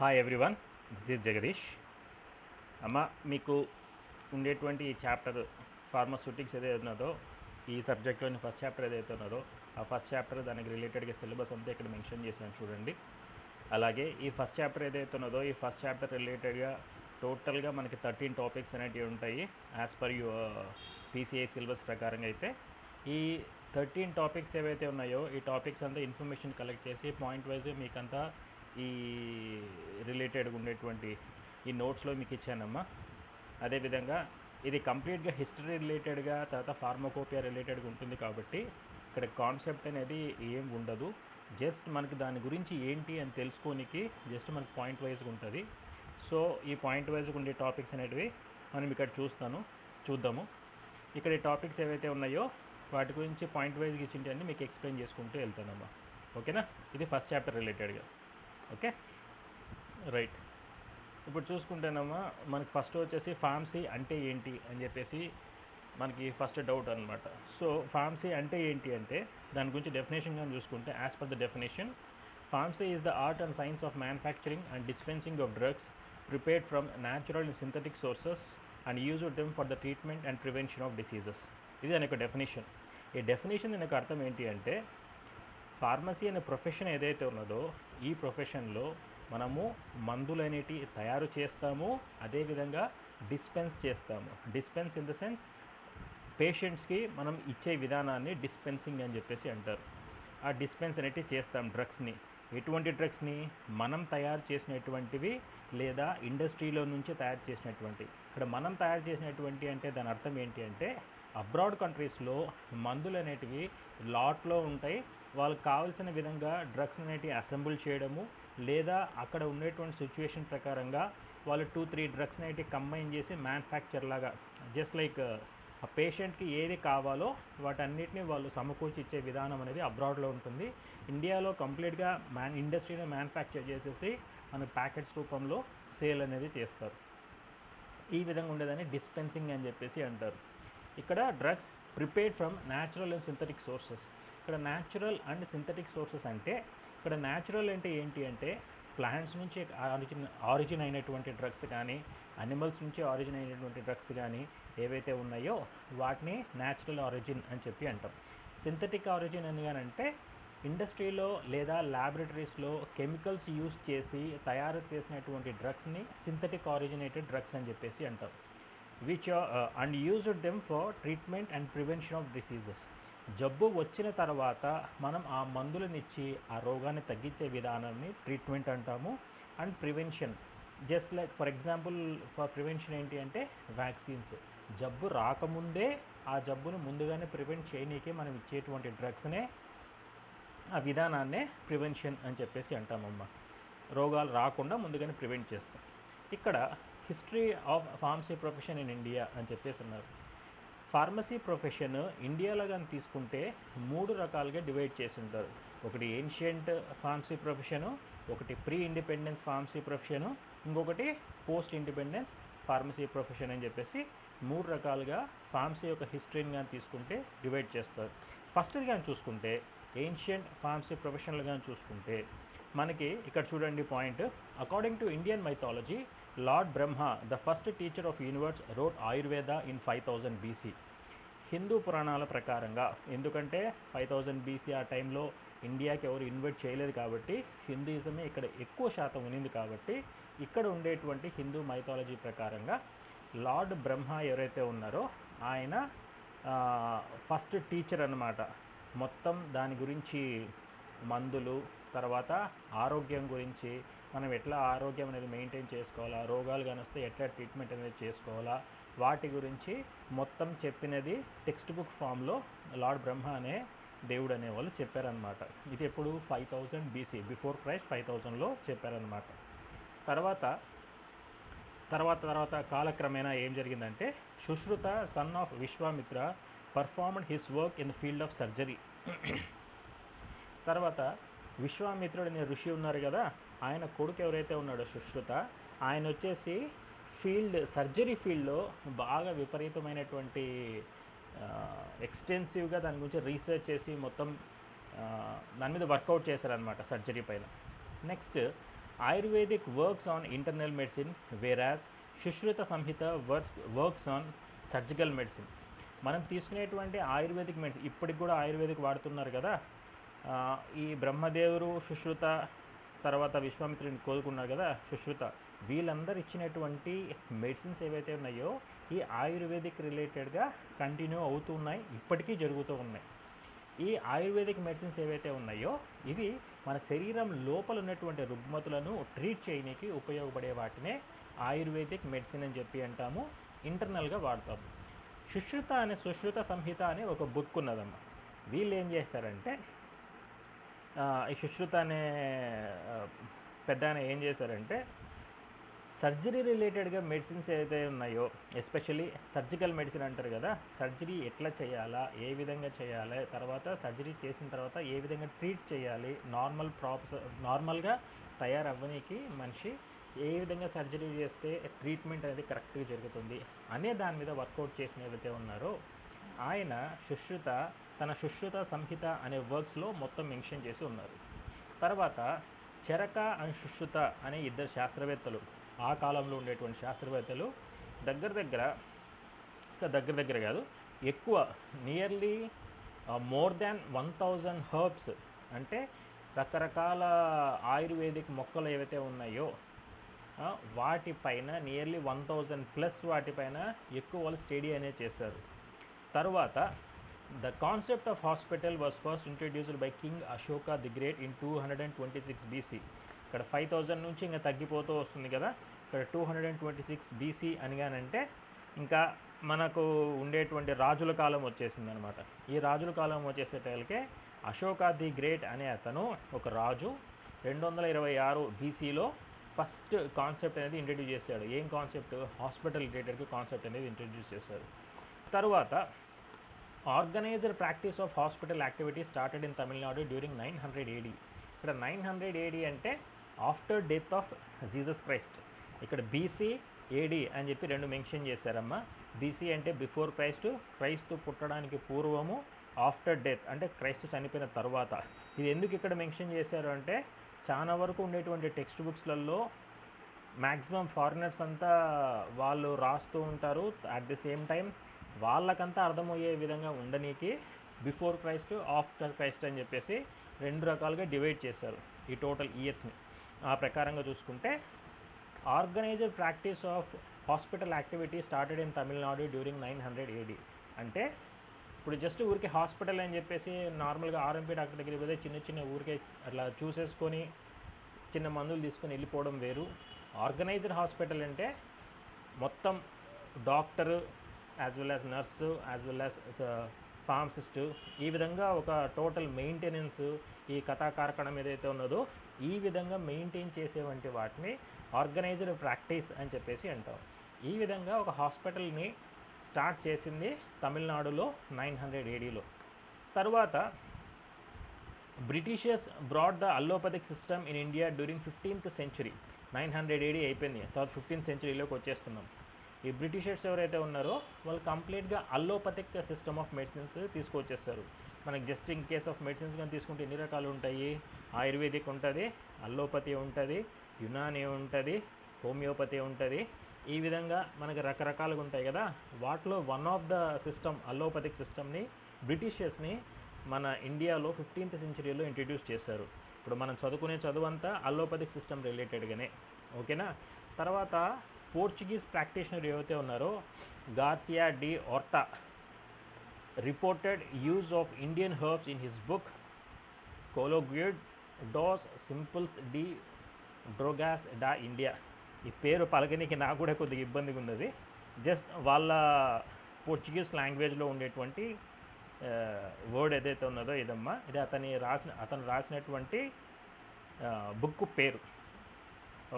Hi everyone, this is Jagadish. అమ్మ, మీకు ఉండేటువంటి ఈ చాప్టర్ ఫార్మాస్యూటిక్స్ ఏదైతే ఉన్నదో, ఈ సబ్జెక్ట్లోని ఫస్ట్ చాప్టర్ ఏదైతే ఉన్నదో ఆ ఫస్ట్ చాప్టర్ దానికి రిలేటెడ్గా సిలబస్ అంతా ఇక్కడ మెన్షన్ చేశాను చూడండి. అలాగే ఈ ఫస్ట్ చాప్టర్ ఏదైతే ఉన్నదో ఈ ఫస్ట్ చాప్టర్ రిలేటెడ్గా టోటల్గా మనకి 13 టాపిక్స్ అనేటివి ఉంటాయి యాజ్ పర్ పీసీఐ సిలబస్ ప్రకారంగా. అయితే ఈ 13 టాపిక్స్ ఏవైతే ఉన్నాయో ఈ టాపిక్స్ అంతా ఇన్ఫర్మేషన్ కలెక్ట్ చేసి పాయింట్ వైజ్ మీకంతా ఈ రిలేటెడ్గా ఉండేటువంటి ఈ నోట్స్లో మీకు ఇచ్చానమ్మా. అదేవిధంగా ఇది కంప్లీట్గా హిస్టరీ రిలేటెడ్గా, తర్వాత ఫార్మకోపియా రిలేటెడ్గా ఉంటుంది కాబట్టి ఇక్కడ కాన్సెప్ట్ అనేది ఏం ఉండదు. జస్ట్ మనకి దాని గురించి ఏంటి అని తెలుసుకోనికి జస్ట్ మనకి పాయింట్ వైజ్గా ఉంటుంది. సో ఈ పాయింట్ వైజ్గా ఉండే టాపిక్స్ అనేటివి మనం ఇక్కడ చూద్దాము. ఇక్కడ ఈ టాపిక్స్ ఏవైతే ఉన్నాయో వాటి గురించి పాయింట్ వైజ్గా ఇచ్చింటి మీకు ఎక్స్ప్లెయిన్ చేసుకుంటూ వెళ్తానమ్మా. ఓకేనా? ఇది ఫస్ట్ చాప్టర్ రిలేటెడ్గా. Okay, right. ఇప్పుడు చూసుకుంటేనమ్మా, మనకి ఫస్ట్ వచ్చేసి ఫార్మసీ అంటే ఏంటి అని చెప్పేసి మనకి ఫస్ట్ డౌట్ అనమాట. సో ఫార్మసీ అంటే ఏంటి అంటే దాని గురించి డెఫినేషన్ కానీ చూసుకుంటే, as per the definition, pharmacy is the art and science of manufacturing and dispensing of drugs prepared from natural and synthetic sources and used them for the treatment and prevention of diseases. ఇది దాని యొక్క definition. ఈ definition దాని యొక్క అర్థం ఏంటి అంటే, pharmacy అనే ప్రొఫెషన్ ఏదైతే ఉన్నదో ఈ ప్రొఫెషన్లో మనము మందులు అనేటివి తయారు చేస్తాము, అదేవిధంగా డిస్పెన్స్ చేస్తాము. డిస్పెన్స్ ఇన్ ద సెన్స్ పేషెంట్స్కి మనం ఇచ్చే విధానాన్ని డిస్పెన్సింగ్ అని చెప్పేసి అంటారు. ఆ డిస్పెన్స్ అనేటివి చేస్తాం డ్రగ్స్ని. ఎటువంటి డ్రగ్స్ని? మనం తయారు చేసినటువంటివి లేదా ఇండస్ట్రీలో నుంచి తయారు చేసినటువంటి. ఇక్కడ మనం తయారు చేసినటువంటి అంటే దాని అర్థం ఏంటి అంటే, అబ్రాడ్ కంట్రీస్లో మందులు అనేటివి లాట్లో ఉంటాయి. వాళ్ళకి కావాల్సిన విధంగా డ్రగ్స్ అనేటివి అసెంబుల్ చేయడము, లేదా అక్కడ ఉండేటువంటి సిచ్యువేషన్ ప్రకారంగా వాళ్ళు 2-3 డ్రగ్స్ అనేటివి కంబైన్ చేసి మ్యానుఫ్యాక్చర్ లాగా, జస్ట్ లైక్ ఆ పేషెంట్కి ఏది కావాలో వాటన్నిటిని వాళ్ళు సమకూర్చి ఇచ్చే విధానం అనేది అబ్రాడ్లో ఉంటుంది. ఇండియాలో కంప్లీట్గా ఇండస్ట్రీని మ్యానుఫ్యాక్చర్ చేసేసి మన ప్యాకెట్స్ రూపంలో సేల్ అనేది చేస్తారు. ఈ విధంగా ఉండేదాన్ని డిస్పెన్సింగ్ అని చెప్పేసి అంటారు. ఇక్కడ drugs prepared from natural and synthetic sources. ఇక్కడ న్యాచురల్ అండ్ సింథటిక్ సోర్సెస్ అంటే, ఇక్కడ న్యాచురల్ అంటే ఏంటి అంటే ప్లాంట్స్ నుంచి ఆరిజిన్ అయినటువంటి డ్రగ్స్ కానీ, అనిమల్స్ నుంచి ఆరిజిన్ అయినటువంటి డ్రగ్స్ కానీ ఏవైతే ఉన్నాయో వాటిని న్యాచురల్ ఆరిజిన్ అని చెప్పి అంటాం. సింథటిక్ ఆరిజిన్ అని అంటే ఇండస్ట్రీలో లేదా ల్యాబొరేటరీస్లో కెమికల్స్ యూజ్ చేసి తయారు చేసినటువంటి డ్రగ్స్ని సింథటిక్ ఆరిజినేటెడ్ డ్రగ్స్ అని చెప్పేసి అంటాం. Which and used them for treatment and prevention of diseases. జబ్బు వచ్చిన తర్వాత మనం ఆ మందులనిచ్చి ఆ రోగాన్ని తగ్గించే విధానాన్ని ట్రీట్మెంట్ అంటాము. And prevention, just like for example for prevention ఏంటి అంటే వ్యాక్సిన్స్. జబ్బు రాకముందే ఆ జబ్బును ముందుగానే ప్రివెంట్ చేయనీకి మనం ఇచ్చేటువంటి డ్రగ్స్నే, ఆ విధానాన్నే ప్రివెన్షన్ అని చెప్పేసి అంటామమ్మా. రోగాలు రాకుండా ముందుగానే ప్రివెంట్ చేస్తాం. ఇక్కడ history of pharmacy profession in India అని చెప్పేసి ఉన్నారు. ఫార్మసీ ప్రొఫెషన్ ఇండియాలో కానీ తీసుకుంటే 3 రకాలుగా డివైడ్ చేసి ఉంటారు. ఒకటి ఏన్షియంట్ ఫార్మసీ ప్రొఫెషను, ఒకటి ప్రీ ఇండిపెండెన్స్ ఫార్మసీ ప్రొఫెషను, ఇంకొకటి పోస్ట్ ఇండిపెండెన్స్ ఫార్మసీ ప్రొఫెషన్ అని చెప్పేసి 3 రకాలుగా ఫార్మసీ యొక్క హిస్టరీని కానీ తీసుకుంటే డివైడ్ చేస్తారు. ఫస్ట్ది కానీ చూసుకుంటే ఏన్షియంట్ ఫార్మసీ ప్రొఫెషన్లు కానీ చూసుకుంటే మనకి ఇక్కడ చూడండి point. According to Indian mythology, lord Brahma, the first teacher of universe, wrote Ayurveda in 5000 BC. Hindu పురాణాల ప్రకారంగా, ఎందుకంటే 5000 BC ఆ టైంలో ఇండియాకి ఎవరు ఇన్వైట్ చేయలేదు కాబట్టి హిందూయిజమే ఇక్కడ ఎక్కువ శాతం ఉన్నింది కాబట్టి ఇక్కడ ఉండేటువంటి హిందూ మైథాలజీ ప్రకారంగా లార్డ్ బ్రహ్మ ఎవరైతే ఉన్నారో ఆయన ఫస్ట్ టీచర్ అన్నమాట. మొత్తం దాని గురించి మందులు, తర్వాత ఆరోగ్యం గురించి మనం ఎట్లా ఆరోగ్యం అనేది మెయింటైన్ చేసుకోవాలా, రోగాలు కానీ వస్తే ఎట్లా ట్రీట్మెంట్ అనేది చేసుకోవాలా, వాటి గురించి మొత్తం చెప్పినది టెక్స్ట్ బుక్ ఫామ్లో లార్డ్ బ్రహ్మ అనే దేవుడు అనేవాళ్ళు చెప్పారనమాట. ఇది ఎప్పుడు 5000 BC, బిఫోర్ క్రైస్ట్ 5000లో చెప్పారనమాట. తర్వాత కాలక్రమేణా ఏం జరిగిందంటే, Sushruta son of Vishwamitra performed his work in the field of surgery. తర్వాత విశ్వామిత్రుడు అనే ఋషి ఉన్నారు కదా, ఆయన కొడుకు ఎవరైతే ఉన్నాడో సుశ్రుత, ఆయన వచ్చేసి సర్జరీ ఫీల్డ్లో బాగా విపరీతమైనటువంటి ఎక్స్టెన్సివ్గా దాని గురించి రీసెర్చ్ చేసి మొత్తం దాని మీద వర్కౌట్ చేశారనమాట సర్జరీ పైన. Next Ayurvedic works on internal medicine, whereas Shushruta Samhita works on surgical medicine. మనం తీసుకునేటువంటి ఆయుర్వేదిక్ మెడిసిన్ ఇప్పటికి కూడా ఆయుర్వేదిక్ వాడుతున్నారు కదా. ఈ బ్రహ్మదేవుడు సుశ్రుత తర్వాత విశ్వామిత్రుని కోలుకున్నారు కదా సుశ్రుత, వీళ్ళందరూ ఇచ్చినటువంటి మెడిసిన్స్ ఏవైతే ఉన్నాయో ఈ ఆయుర్వేదిక్ రిలేటెడ్గా కంటిన్యూ అవుతున్నాయి, ఇప్పటికీ జరుగుతూ ఉన్నాయి. ఈ ఆయుర్వేదిక్ మెడిసిన్స్ ఏవైతే ఉన్నాయో ఇవి మన శరీరం లోపల ఉన్నటువంటి రుగ్మతులను ట్రీట్ చేయడానికి ఉపయోగపడే వాటినే ఆయుర్వేదిక్ మెడిసిన్ అని చెప్పి అంటాము, ఇంటర్నల్గా వాడతాము. సుశ్రుత సంహిత అనే ఒక బుక్ ఉన్నదమ్మ. వీళ్ళు ఏం చేశారంటే ఈ సుశ్రుత అనే పెద్ద ఏం చేశారంటే సర్జరీ రిలేటెడ్గా మెడిసిన్స్ ఏదైతే ఉన్నాయో, ఎస్పెషల్లీ సర్జికల్ మెడిసిన్ అంటారు కదా, సర్జరీ ఎట్లా చేయాలా, ఏ విధంగా చేయాలి, తర్వాత సర్జరీ చేసిన తర్వాత ఏ విధంగా ట్రీట్ చేయాలి, నార్మల్గా తయారవ్వడానికి మనిషి ఏ విధంగా సర్జరీ చేస్తే ట్రీట్మెంట్ అనేది కరెక్ట్గా జరుగుతుంది అనే దాని మీద వర్కౌట్ చేసిన ఏదైతే ఉన్నారో ఆయన తన సుశ్రుత సంహిత అనే వర్క్స్లో మొత్తం మెన్షన్ చేసి ఉన్నారు. తర్వాత చరక అండ్ సుశ్రుత అనే ఇద్దరు శాస్త్రవేత్తలు, ఆ కాలంలో ఉండేటువంటి శాస్త్రవేత్తలు దగ్గర కాదు, ఎక్కువ నియర్లీ మోర్ దాన్ 1000 హర్బ్స్ అంటే రకరకాల ఆయుర్వేదిక్ మొక్కలు ఏవైతే ఉన్నాయో వాటిపైన నియర్లీ 1000+ వాటిపైన ఎక్కువ వాళ్ళు స్టడీ అనేది చేశారు. తర్వాత the concept of hospital was first introduced by king Ashoka the Great in 226 BC. ఇక్కడ 5000 నుంచి ఇంకా తగ్గిపోతూ వస్తుంది కదా, ఇక్కడ 226 BC అనిగానంటే ఇంకా మనకు ఉండేటువంటి రాజుల కాలం వచ్చేసింది అనమాట. ఈ రాజుల కాలం వచ్చేసేటకే అశోకా ది గ్రేట్ అనే అతను ఒక రాజు 226 BCలో ఫస్ట్ కాన్సెప్ట్ అనేది ఇంట్రడ్యూస్ చేశాడు. ఏం కాన్సెప్ట్? హాస్పిటల్ రిలేటెడ్ కాన్సెప్ట్ అనేది ఇంట్రడ్యూస్ చేశారు. తర్వాత organised practice of hospital activity started in Tamil Nadu during 900 AD. ఇక్కడ 900 AD అంటే after death of Jesus Christ. ఇక్కడ BC AD అని చెప్పి రెండు మెన్షన్ చేశారమ్మా. BC అంటే బిఫోర్ క్రైస్తు పుట్టడానికి పూర్వము, ఆఫ్టర్ డెత్ అంటే క్రైస్తు చనిపోయిన తర్వాత. ఇది ఎందుకు ఇక్కడ మెన్షన్ చేశారు అంటే చాలా వరకు ఉండేటువంటి టెక్స్ట్ బుక్స్లలో మ్యాక్సిమం ఫారినర్స్ అంతా వాళ్ళు రాస్తూ ఉంటారు. అట్ ది సేమ్ టైం వాళ్ళకంతా అర్థమయ్యే విధంగా ఉండనీకి బిఫోర్ క్రైస్ట్, ఆఫ్టర్ క్రైస్ట్ అని చెప్పేసి రెండు రకాలుగా డివైడ్ చేశారు ఈ టోటల్ ఇయర్స్ని. ఆ ప్రకారంగా చూసుకుంటే organised practice of hospital activity started in Tamil Nadu during 900 AD. అంటే ఇప్పుడు జస్ట్ ఊరికే హాస్పిటల్ అని చెప్పేసి నార్మల్గా ఆర్ఎంపీ డాక్టర్ దగ్గరికి పోతే చిన్న ఊరికే అట్లా చూసేసుకొని చిన్న మందులు తీసుకొని వెళ్ళిపోవడం వేరు. ఆర్గనైజ్డ్ హాస్పిటల్ అంటే మొత్తం doctor as well as nurse as well as pharmacist, ఈ విధంగా ఒక టోటల్ మెయింటెనెన్స్, ఈ కథాకారకణం ఏదైతే ఉన్నదో ఈ విధంగా మెయింటైన్ చేసేవంటి వాటిని ఆర్గనైజ్డ్ ప్రాక్టీస్ అని చెప్పేసి అంటాం. ఈ విధంగా ఒక హాస్పిటల్ని స్టార్ట్ చేసింది తమిళనాడులో 900 ADలో. తర్వాత Britishers broad the allopathic system in India during 15th century. 900 AD అయిపోయింది, తర్వాత 15th centuryలోకి వచ్చేస్తున్నాం. ఈ బ్రిటిషర్స్ ఎవరైతే ఉన్నారో వాళ్ళు కంప్లీట్గా అల్లోపతిక్ సిస్టమ్ ఆఫ్ మెడిసిన్స్ తీసుకొచ్చేస్తారు. మనకి just in case of medicines కానీ తీసుకుంటే ఎన్ని రకాలు ఉంటాయి? ఆయుర్వేదిక్ ఉంటుంది, అల్లోపతి ఉంటుంది, యునానీ ఉంటుంది, హోమియోపతి ఉంటుంది. ఈ విధంగా మనకి రకరకాలుగా ఉంటాయి కదా. వాటిలో one of the system allopathic సిస్టమ్ని బ్రిటిషర్స్ని మన ఇండియాలో 15th centuryలో ఇంట్రడ్యూస్ చేశారు. ఇప్పుడు మనం చదువుకునే చదువంతా అల్లోపతిక్ సిస్టమ్ రిలేటెడ్గానే, ఓకేనా. తర్వాత పోర్చుగీస్ ప్రాక్టీషనర్ ఏవైతే ఉన్నారో Garcia de Orta reported use of Indian herbs in his book Coloquios dos Simples de Drogas da India. ఈ పేరు పలకనికి నాకు కూడా కొద్దిగా ఇబ్బందిగా ఉన్నది. జస్ట్ వాళ్ళ పోర్చుగీస్ లాంగ్వేజ్లో ఉండేటువంటి వర్డ్ ఏదైతే ఉన్నదో ఇదమ్మా, ఇది అతను రాసినటువంటి బుక్ పేరు,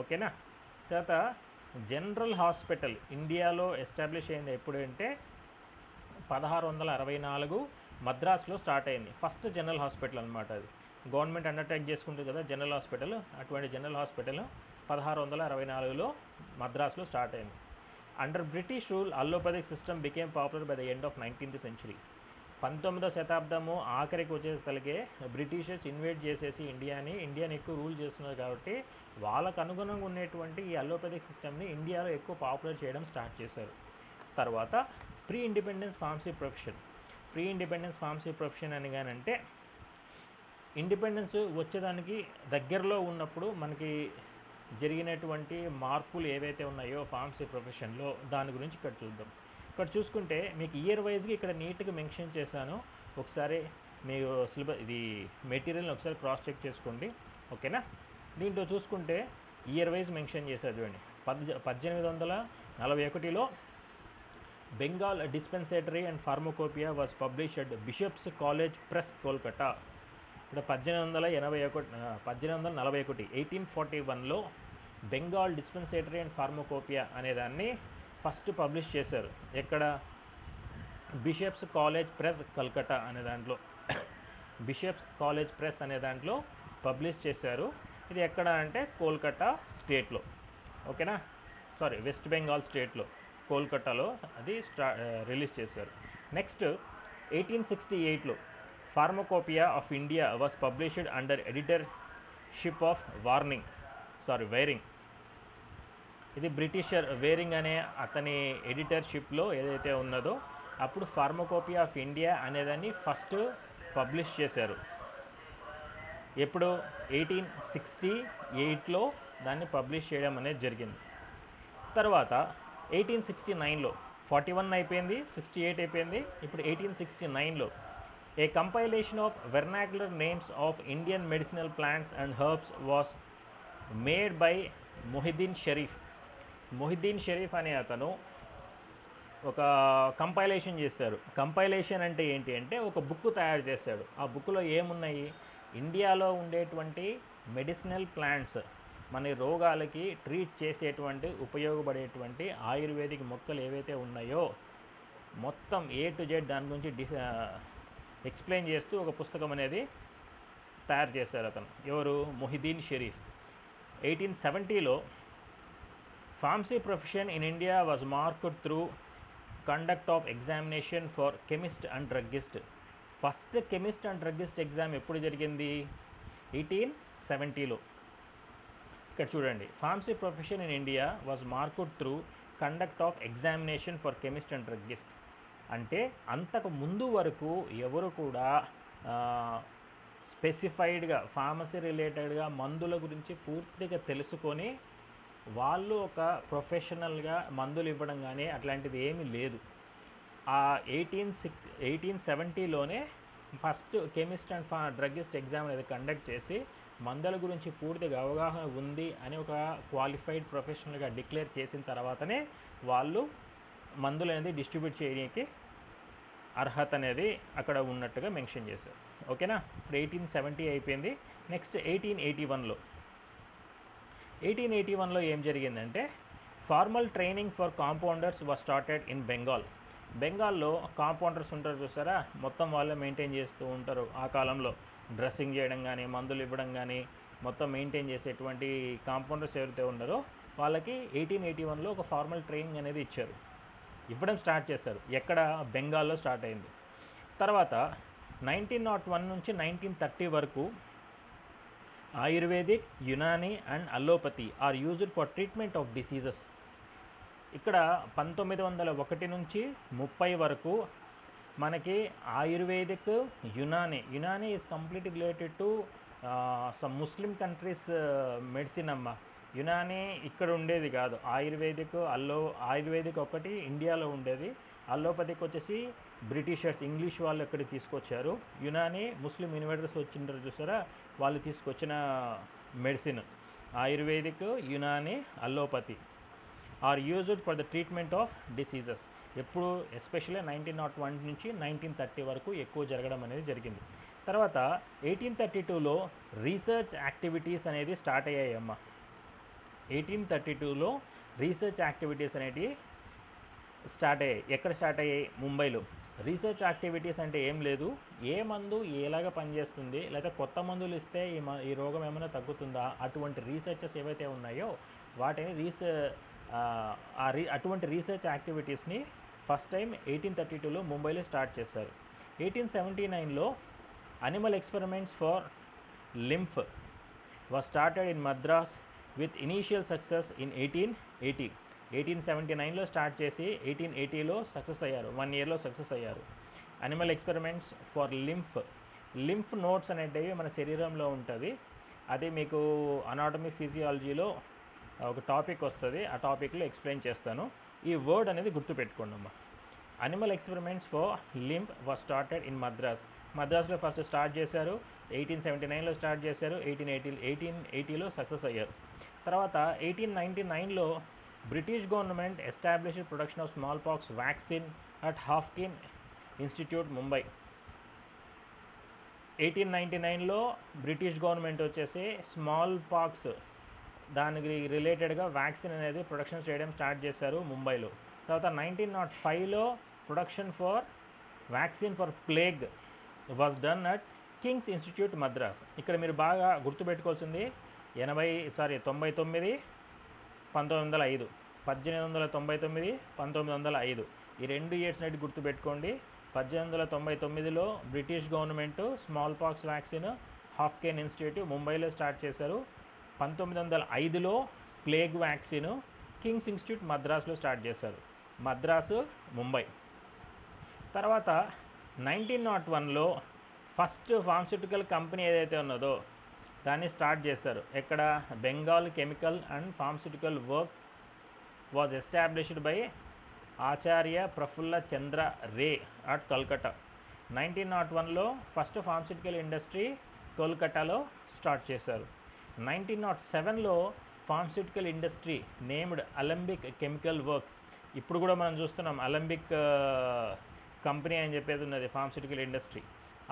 ఓకేనా. తర్వాత జనరల్ హాస్పిటల్ ఇండియాలో ఎస్టాబ్లిష్ అయింది ఎప్పుడంటే 1664 మద్రాస్లో స్టార్ట్ అయింది. ఫస్ట్ జనరల్ హాస్పిటల్ అనమాట. అది గవర్నమెంట్ అండర్టేక్ చేసుకుంటుంది కదా జనరల్ హాస్పిటల్. అటువంటి జనరల్ హాస్పిటల్ 1664లో మద్రాస్లో స్టార్ట్ అయింది. Under British rule allopathic system became popular by the end of 19th century. 19వ శతాబ్దము ఆఖరికి వచ్చేసరికి బ్రిటిషర్స్ ఇన్వేట్ చేసేసి ఇండియాని ఎక్కువ రూల్ చేస్తున్నారు కాబట్టి వాళ్ళకు అనుగుణంగా ఉండేటువంటి ఈ అలోపతిక్ సిస్టమ్ని ఇండియాలో ఎక్కువ పాపులర్ చేయడం స్టార్ట్ చేశారు. తర్వాత ప్రీ ఇండిపెండెన్స్ ఫార్మసీ ప్రొఫెషన్ అనగానంటే ఇండిపెండెన్స్ వచ్చేదానికి దగ్గరలో ఉన్నప్పుడు మనకి జరిగినటువంటి మార్పులు ఏవైతే ఉన్నాయో ఫార్మసీ ప్రొఫెషన్లో దాని గురించి ఇక్కడ చూద్దాం. ఇక్కడ చూసుకుంటే మీకు ఇయర్ వైజ్గా ఇక్కడ నీట్గా మెన్షన్ చేశాను. ఒకసారి మీరు ఇది మెటీరియల్ని ఒకసారి క్రాస్ చెక్ చేసుకోండి, ఓకేనా. దీంట్లో చూసుకుంటే ఇయర్ వైజ్ మెన్షన్ చేశారు చూడండి. 1841లో Bengal dispensatory and pharmacopoeia was published at Bishop's College Press Kolkata. ఇక్కడ 1841 బెంగాల్ డిస్పెన్సేటరీ అండ్ ఫార్మకోపియా అనేదాన్ని ఫస్ట్ పబ్లిష్ చేశారు. ఎక్కడ? బిషప్స్ కాలేజ్ ప్రెస్ కల్కటా అనే దాంట్లో బిషప్స్ కాలేజ్ ప్రెస్ అనే దాంట్లో పబ్లిష్ చేశారు. ఇది ఎక్కడ అంటే కోల్కతా స్టేట్లో, ఓకేనా, సారీ వెస్ట్ బెంగాల్ స్టేట్లో కోల్కతాలో అది రిలీజ్ చేశారు. నెక్స్ట్ 1868లో pharmacopoeia of India was published under editorship of Waring. ఇది బ్రిటిషర్ వేరింగ్ అనే అతని ఎడిటర్షిప్లో ఏదైతే ఉన్నదో అప్పుడు ఫార్మకోపియా ఆఫ్ ఇండియా అనేదాన్ని ఫస్ట్ పబ్లిష్ చేశారు. ఎప్పుడు? 1868లో దాన్ని పబ్లిష్ చేయడం అనేది జరిగింది. తర్వాత 1869లో 41 అయిపోయింది, 68 అయిపోయింది, ఇప్పుడు 1869లో a compilation of vernacular names of Indian medicinal plants and herbs was made by Mohiddin Sharif అనే అతను ఒక కంపైలేషన్ చేశారు. కంపైలేషన్ అంటే ఏంటి అంటే ఒక బుక్ తయారు చేశాడు. ఆ బుక్లో ఏమున్నాయి? ఇండియాలో ఉండేటువంటి మెడిసినల్ ప్లాంట్స్, మన రోగాలకి ట్రీట్ చేసేటువంటి ఉపయోగపడేటువంటి ఆయుర్వేదిక్ మొక్కలు ఏవైతే ఉన్నాయో మొత్తం A to Z దాని గురించి ఎక్స్ప్లెయిన్ చేస్తూ ఒక పుస్తకం అనేది తయారు చేశారు అతను. ఎవరు? మొహిద్దీన్ షరీఫ్. 1870లో pharmacy profession in India was marked through conduct of examination for chemist and druggist. First chemist and druggist exam ఎప్పుడు జరిగింది? 1870లో. ఇక్కడ చూడండి, pharmacy profession in India was marked through conduct of examination for chemist and druggist అంటే అంతకు ముందు వరకు ఎవరు కూడా స్పెసిఫైడ్గా ఫార్మసీ రిలేటెడ్గా మందుల గురించి పూర్తిగా తెలుసుకొని వాళ్ళు ఒక ప్రొఫెషనల్గా మందులు ఇవ్వడం కానీ అట్లాంటిది ఏమీ లేదు. ఆ 1870లోనే first chemist and druggist exam అనేది కండక్ట్ చేసి మందుల గురించి పూర్తిగా అవగాహన ఉంది అని ఒక క్వాలిఫైడ్ ప్రొఫెషనల్గా డిక్లేర్ చేసిన తర్వాతనే వాళ్ళు మందులు అనేది డిస్ట్రిబ్యూట్ చేయడానికి అర్హత అనేది అక్కడ ఉన్నట్టుగా మెన్షన్ చేశారు, ఓకేనా. ఇప్పుడు 1870 అయిపోయింది. నెక్స్ట్ 1881లో ఏం జరిగిందంటే formal training for compounders was started in బెంగాల్లో కాంపౌండర్స్ ఉంటారు చూసారా, మొత్తం వాళ్ళే మెయింటైన్ చేస్తూ ఉంటారు. ఆ కాలంలో డ్రెస్సింగ్ చేయడం కానీ మందులు ఇవ్వడం కానీ మొత్తం మెయింటైన్ చేసేటువంటి కాంపౌండర్స్ ఎవరైతే ఉన్నారో వాళ్ళకి 1881లో ఒక ఫార్మల్ ట్రైనింగ్ అనేది ఇవ్వడం స్టార్ట్ చేశారు. ఎక్కడ? బెంగాల్లో స్టార్ట్ అయింది. తర్వాత 1901 నుంచి 1930 వరకు Ayurvedic, Unani and allopathy are used for treatment of diseases. ఇక్కడ 1901 నుంచి 30 వరకు మనకి Ayurvedic, Unani is complete related to some Muslim countries medicine అమ్మ. యునానీ ఇక్కడ ఉండేది కాదు. ఆయుర్వేదిక్ ఒకటి ఇండియాలో ఉండేది. అల్లోపతికి వచ్చేసి బ్రిటిషర్స్ ఇంగ్లీష్ వాళ్ళు ఎక్కడికి తీసుకొచ్చారు. యునానీ ముస్లిం ఇన్వైటర్స్ వచ్చింటారు చూసారా, వాళ్ళు తీసుకొచ్చిన medicine. Ayurvedic, Unani, allopathy are used for the treatment of diseases. ఎప్పుడు? ఎస్పెషల్లీ 1901 నుంచి 1930 వరకు ఎక్కువ జరగడం అనేది జరిగింది. తర్వాత 1832లో రీసెర్చ్ యాక్టివిటీస్ అనేది స్టార్ట్ అయ్యాయి అమ్మ. 1832లో రీసెర్చ్ యాక్టివిటీస్ అనేటివి స్టార్ట్ అయ్యాయి. ఎక్కడ స్టార్ట్ అయ్యాయి? ముంబైలో. రీసెర్చ్ యాక్టివిటీస్ అంటే ఏం లేదు, ఏ మందు ఎలాగ పనిచేస్తుంది, లేదా కొత్త మందులు ఇస్తే ఈ రోగం ఏమైనా తగ్గుతుందా, అటువంటి రీసెర్చెస్ ఏవైతే ఉన్నాయో వాటిని అటువంటి రీసెర్చ్ యాక్టివిటీస్ని ఫస్ట్ టైం 1832లో ముంబైలో స్టార్ట్ చేశారు. 1879లో animal experiments for lymph was started in Madras with initial success in 1880. 1879లో స్టార్ట్ చేసి 1880లో సక్సెస్ అయ్యారు, 1 ఇయర్లో సక్సెస్ అయ్యారు. Animal experiments for lymph nodes అనేటివి మన శరీరంలో ఉంటుంది. అది మీకు అనాటమీ ఫిజియాలజీలో ఒక టాపిక్ వస్తుంది, ఆ టాపిక్లో ఎక్స్ప్లెయిన్ చేస్తాను. ఈ వర్డ్ అనేది గుర్తుపెట్టుకోండి అమ్మా. Animal experiments for lymph was started in మద్రాస్లో ఫస్ట్ స్టార్ట్ చేశారు. 1879లో స్టార్ట్ చేశారు, 1880లో సక్సెస్ అయ్యారు. తర్వాత 1899లో British government established production of smallpox vaccine at Haffkine Institute Mumbai. 1899లో బ్రిటిష్ గవర్నమెంట్ వచ్చేసి స్మాల్ పాక్స్ దానికి రిలేటెడ్గా వ్యాక్సిన్ అనేది ప్రొడక్షన్ చేయడం స్టార్ట్ చేశారు ముంబైలో. తర్వాత 1905లో production for vaccine for plague was done at King's Institute Madras. ఇక్కడ మీరు బాగా గుర్తుపెట్టుకోవాల్సింది 1905 1805 1899 1905 ఈ 2 ఇయర్స్ నైట్ గుర్తుపెట్టుకోండి. 1899లో British government smallpox vaccine Haffkine Institute ముంబైలో స్టార్ట్ చేశారు. 1905లో ప్లేగ్ వ్యాక్సిన్ కింగ్స్ ఇన్స్టిట్యూట్ మద్రాస్లో స్టార్ట్ చేశారు. మద్రాసు, ముంబై. తర్వాత 1901లో ఫస్ట్ ఫార్మస్యూటికల్ కంపెనీ ఏదైతే ఉన్నదో దాన్ని స్టార్ట్ చేశారు. ఎక్కడ? Bengal chemical and pharmaceutical works was established by Acharya Prafulla Chandra Ray at Calcutta. 1901లో ఫస్ట్ ఫార్మస్యూటికల్ ఇండస్ట్రీ కోల్కటాలో స్టార్ట్ చేశారు. 1907లో pharmaceutical industry named Alembic chemical works. ఇప్పుడు కూడా మనం చూస్తున్నాం అలంబిక్ కంపెనీ అని చెప్పేది ఉన్నది ఫార్మస్యూటికల్ ఇండస్ట్రీ.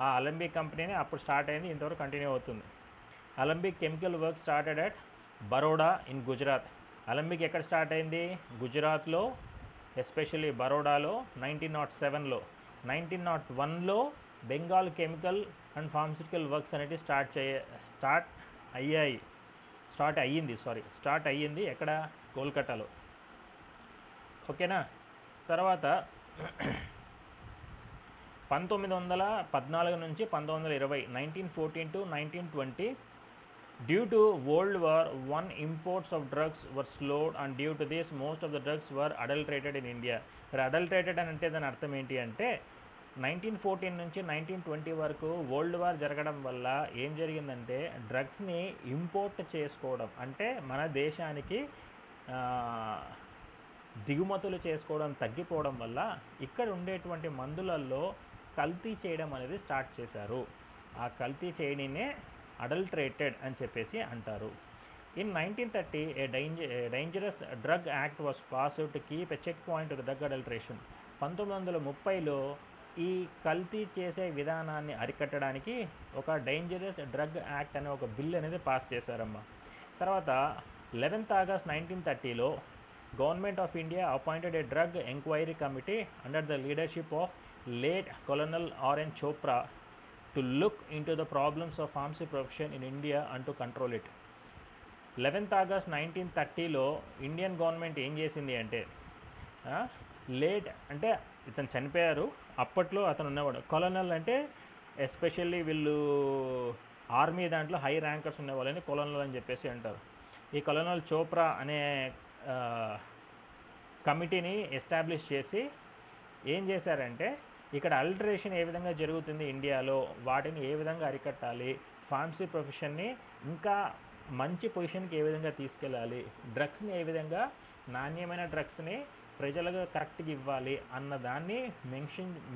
ఆ అలంబిక్ కంపెనీనే అప్పుడు స్టార్ట్ అయింది, ఇంతవరకు కంటిన్యూ అవుతుంది. Alembic chemical work started at Baroda in Gujarat. Alembic ఎక్కడ స్టార్ట్ అయింది? గుజరాత్లో, ఎస్పెషల్లీ బరోడాలో 1907లో. 1901లో Bengal chemical and pharmaceutical works అనేవి స్టార్ట్ అయ్యింది ఎక్కడ? కోల్కతాలో. ఓకేనా? తర్వాత 1914 నుంచి 1920 1914 to 1920 due to world war I imports of drugs were slowed and due to this most of the drugs were adulterated in India. ఇక్కడ అడల్టరేటెడ్ అని అంటే దాని అర్థం ఏంటి అంటే 1914 నుంచి 1920 వరకు వరల్డ్ వార్ జరగడం వల్ల ఏం జరిగిందంటే డ్రగ్స్ని ఇంపోర్ట్ చేసుకోవడం, అంటే మన దేశానికి దిగుమతులు చేసుకోవడం తగ్గిపోవడం వల్ల ఇక్కడ ఉండేటువంటి మందులలో కల్తీ చేయడం అనేది స్టార్ట్ చేశారు. ఆ కల్తీ చేయడమే అడల్టరేటెడ్ అని చెప్పేసి అంటారు. In 1930 a dangerous drug act was passed to keep a check point to the drug adulteration. 1930లో ఈ కల్తీ చేసే విధానాన్ని అరికట్టడానికి ఒక డేంజరస్ డ్రగ్ యాక్ట్ అనే ఒక బిల్ అనేది పాస్ చేశారమ్మా. తర్వాత 11th August 1930లో government of India appointed a drug enquiry committee under the leadership of late Colonel R.N. Chopra to look into the problems of pharmacy profession in India and to control it. 11th August 1930లో Indian government ఏం చేసింది అంటే late అంటే ఇతను చనిపోయారు, అప్పట్లో అతను ఉన్నవాడు. కొలనల్ అంటే ఎస్పెషల్లీ వీళ్ళు ఆర్మీ దాంట్లో హై ర్యాంకర్స్ ఉన్నవాళ్ళని కొలనల్ అని చెప్పేసి అంటారు. ఈ కొలనల్ చోప్రా అనే కమిటీని ఎస్టాబ్లిష్ చేసి ఏం చేశారంటే ఇక్కడ అల్టరేషన్ ఏ విధంగా జరుగుతుంది ఇండియాలో, వాటిని ఏ విధంగా అరికట్టాలి, ఫార్మసీ ప్రొఫెషన్ని ఇంకా మంచి పొజిషన్కి ఏ విధంగా తీసుకెళ్ళాలి, డ్రగ్స్ని ఏ విధంగా నాణ్యమైన డ్రగ్స్ని ప్రజలకు కరెక్ట్గా ఇవ్వాలి అన్న దాన్ని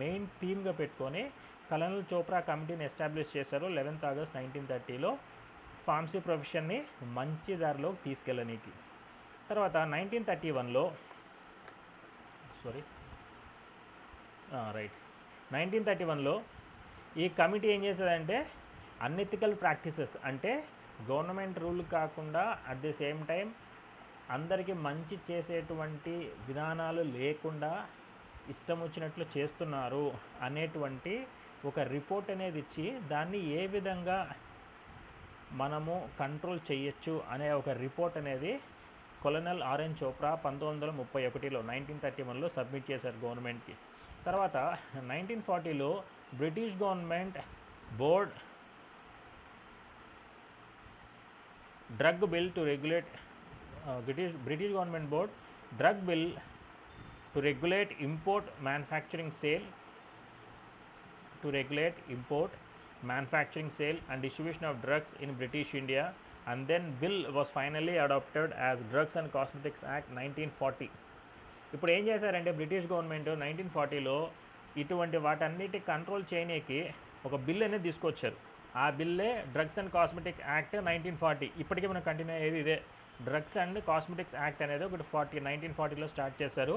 మెయిన్ థీమ్గా పెట్టుకొని కల్నల్ చోప్రా కమిటీని ఎస్టాబ్లిష్ చేశారు 11th August 1930లో ఫార్మసీ ప్రొఫెషన్ని మంచి దారిలోకి తీసుకెళ్ళనీకి. తర్వాత 1931లో 1931లో ఈ కమిటీ ఏం చేసేదంటే అన్ఎథికల్ ప్రాక్టీసెస్ అంటే గవర్నమెంట్ రూల్ కాకుండా అట్ ది సేమ్ టైం అందరికీ మంచి చేసేటువంటి విధానాలు లేకుండా ఇష్టం వచ్చినట్లు చేస్తున్నారు అనేటువంటి ఒక రిపోర్ట్ అనేది ఇచ్చి దాన్ని ఏ విధంగా మనము కంట్రోల్ చేయొచ్చు అనే ఒక రిపోర్ట్ అనేది కొలనల్ ఆర్ఎన్ చోప్రా 1931లో 1931లో సబ్మిట్ చేశారు గవర్నమెంట్కి. తర్వాత 1940లో British government board drug bill to regulate British government board drug bill to regulate import manufacturing sale and distribution of drugs in British India, and then bill was finally adopted as Drugs and Cosmetics Act 1940. ఇప్పుడు ఏం చేశారంటే British government 1940లో ఇటువంటి వాటన్నిటి control చేయడానికి ఒక bill అనేది తీసుకొచ్చారు. ఆ బిల్లే డ్రగ్స్ అండ్ కాస్మెటిక్ యాక్ట్ 1940. ఇప్పటికీ మనం కంటిన్యూ అయ్యేది ఇదే. డ్రగ్స్ అండ్ కాస్మెటిక్స్ యాక్ట్ అనేది ఒకటి 1940లో స్టార్ట్ చేశారు.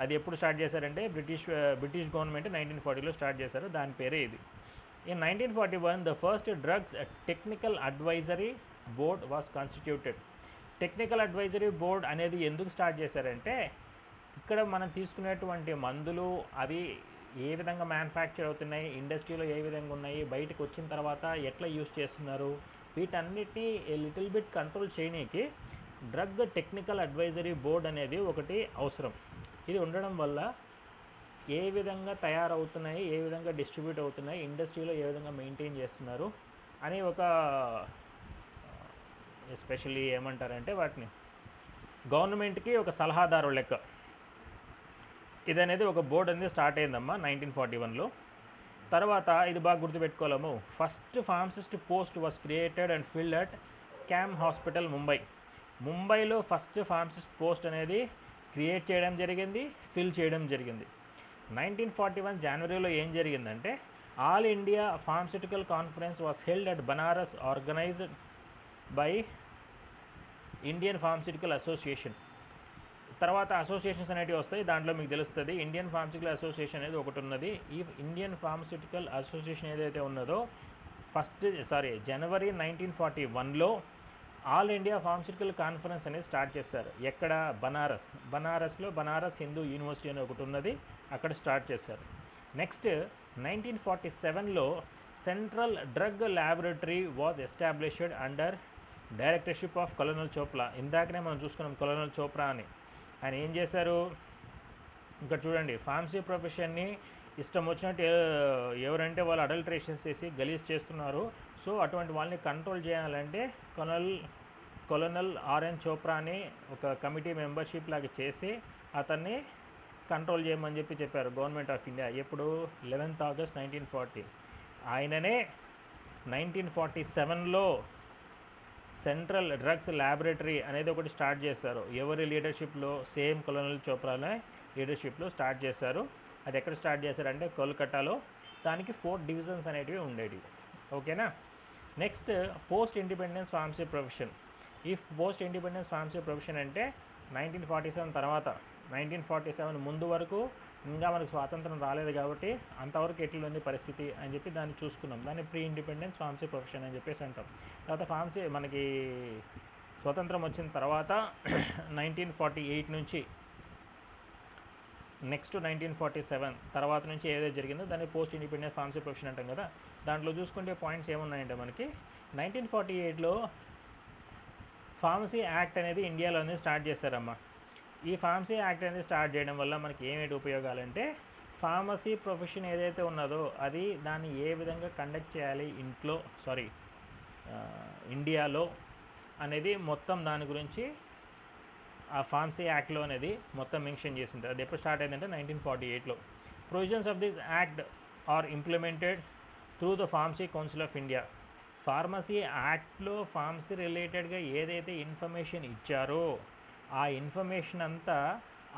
అది ఎప్పుడు స్టార్ట్ చేశారంటే బ్రిటిష్ గవర్నమెంట్ 1940లో స్టార్ట్ చేశారు. దాని పేరే ఇది. In 1941 the first drugs technical advisory board was constituted. Technical advisory board అనేది ఎందుకు స్టార్ట్ చేశారంటే ఇక్కడ మనం తీసుకునేటువంటి మందులు అవి ఏ విధంగా మ్యానుఫ్యాక్చర్ అవుతున్నాయి, ఇండస్ట్రీలో ఏ విధంగా ఉన్నాయి, బయటకు వచ్చిన తర్వాత ఎట్లా యూస్ చేస్తున్నారు, వీటన్నిటిని లిటిల్ బిట్ కంట్రోల్ చేయడానికి డ్రగ్ టెక్నికల్ అడ్వైజరీ బోర్డ్ అనేది ఒకటి అవసరం. ఇది ఉండడం వల్ల ఏ విధంగా తయారవుతున్నాయి, ఏ విధంగా డిస్ట్రిబ్యూట్ అవుతున్నాయి, ఇండస్ట్రీలో ఏ విధంగా మెయింటైన్ చేస్తున్నారు అని ఒక ఎస్పెషల్లీ ఏమంటారంటే వాటిని గవర్నమెంట్కి ఒక సలహాదారు లెక్క ఇది అనేది ఒక బోర్డు అనేది స్టార్ట్ అయిందమ్మా 1941లో. తర్వాత ఇది బాగా గుర్తుపెట్టుకోలేము. First pharmacist post was created and filled at Cama hospital ముంబైలో ఫస్ట్ ఫార్మసిస్ట్ పోస్ట్ అనేది క్రియేట్ చేయడం జరిగింది, ఫిల్ చేయడం జరిగింది. 1941 జనవరిలో ఏం జరిగిందంటే all India pharmaceutical conference was held at Banaras organised by Indian pharmaceutical association. తర్వాత అసోసియేషన్స్ అనేటివి వస్తాయి, దాంట్లో మీకు తెలుస్తుంది. ఇండియన్ ఫార్మస్యూటికల్ అసోసియేషన్ అనేది ఒకటి ఉన్నది. ఈ ఇండియన్ ఫార్మస్యూటికల్ అసోసియేషన్ ఏదైతే ఉన్నదో జనవరి 1941లో ఆల్ ఇండియా ఫార్మస్యూటికల్ కాన్ఫరెన్స్ అనేది స్టార్ట్ చేశారు. ఎక్కడ? బనారస్లో బనారస్ హిందూ యూనివర్సిటీ అని ఒకటి ఉన్నది, అక్కడ స్టార్ట్ చేశారు. నెక్స్ట్ 1947లో central drug laboratory was established under directorship of colonel Chopra. ఇందాకనే మనం చూసుకున్నాం కొలోనల్ చోప్రా అని. ఆయన ఏం చేశారు? ఇక్కడ చూడండి, ఫార్మసీ ప్రొఫెషన్ని ఇష్టం వచ్చినట్టు ఎవరంటే వాళ్ళు అడల్ట్రేషన్స్ చేసి గలీజ్ చేస్తున్నారు. సో అటువంటి వాళ్ళని కంట్రోల్ చేయాలంటే కొలోనల్ ఆర్ఎన్ చోప్రా అని ఒక కమిటీ మెంబర్షిప్ లాగా చేసి అతన్ని కంట్రోల్ చేయమని చెప్పారు గవర్నమెంట్ ఆఫ్ ఇండియా. ఎప్పుడు? 11th August 1940. ఆయననే 1947లో సెంట్రల్ డ్రగ్స్ ల్యాబొరేటరీ అనేది ఒకటి స్టార్ట్ చేశారు. ఎవరి లీడర్షిప్లో? సేమ్ కొలోనల్ చోప్రానే లీడర్షిప్లో స్టార్ట్ చేశారు. అది ఎక్కడ స్టార్ట్ చేశారంటే కోల్కతాలో. దానికి 4 డివిజన్స్ అనేటివి ఉండేవి. ఓకేనా? Next post independence pharmacy profession. ఈ పోస్ట్ ఇండిపెండెన్స్ ఫార్మసీ ప్రొఫెషన్ అంటే 1947 తర్వాత, 1947 ముందు వరకు ఇంకా మనకు స్వాతంత్రం రాలేదు కాబట్టి అంతవరకు ఎట్లుంది పరిస్థితి అని చెప్పి దాన్ని చూసుకున్నాం. దాన్ని ప్రీ ఇండిపెండెన్స్ ఫార్మసీ ప్రొఫెషన్ అని చెప్పేసి అంటాం. తర్వాత ఫార్మసీ మనకి స్వతంత్రం వచ్చిన తర్వాత 1948 నుంచి నెక్స్ట్ 1947 తర్వాత నుంచి ఏదైతే జరిగిందో దాన్ని పోస్ట్ ఇండిపెండెన్స్ ఫార్మసీ ప్రొఫెషన్ అంటాం కదా. దాంట్లో చూసుకుంటే పాయింట్స్ ఏమున్నాయంటే మనకి 1948లో ఫార్మసీ యాక్ట్ అనేది ఇండియాలోనే స్టార్ట్ చేశారమ్మా. ఈ ఫార్మసీ యాక్ట్ అనేది స్టార్ట్ చేయడం వల్ల మనకి ఏమేమి ఉపయోగాలంటే ఫార్మసీ ప్రొఫెషన్ ఏదైతే ఉన్నదో అది దాన్ని ఏ విధంగా కండక్ట్ చేయాలి ఇండియాలో అనేది మొత్తం దాని గురించి ఆ ఫార్మసీ యాక్ట్లో అనేది మొత్తం మెన్షన్ చేసింటారు. అది ఎప్పుడు స్టార్ట్ అయిందంటే 1948లో. Provisions of this act are implemented through the pharmacy council of India. Pharmacy యాక్ట్లో ఫార్మసీ రిలేటెడ్గా ఏదైతే ఇన్ఫర్మేషన్ ఇచ్చారో ఆ ఇన్ఫర్మేషన్ అంతా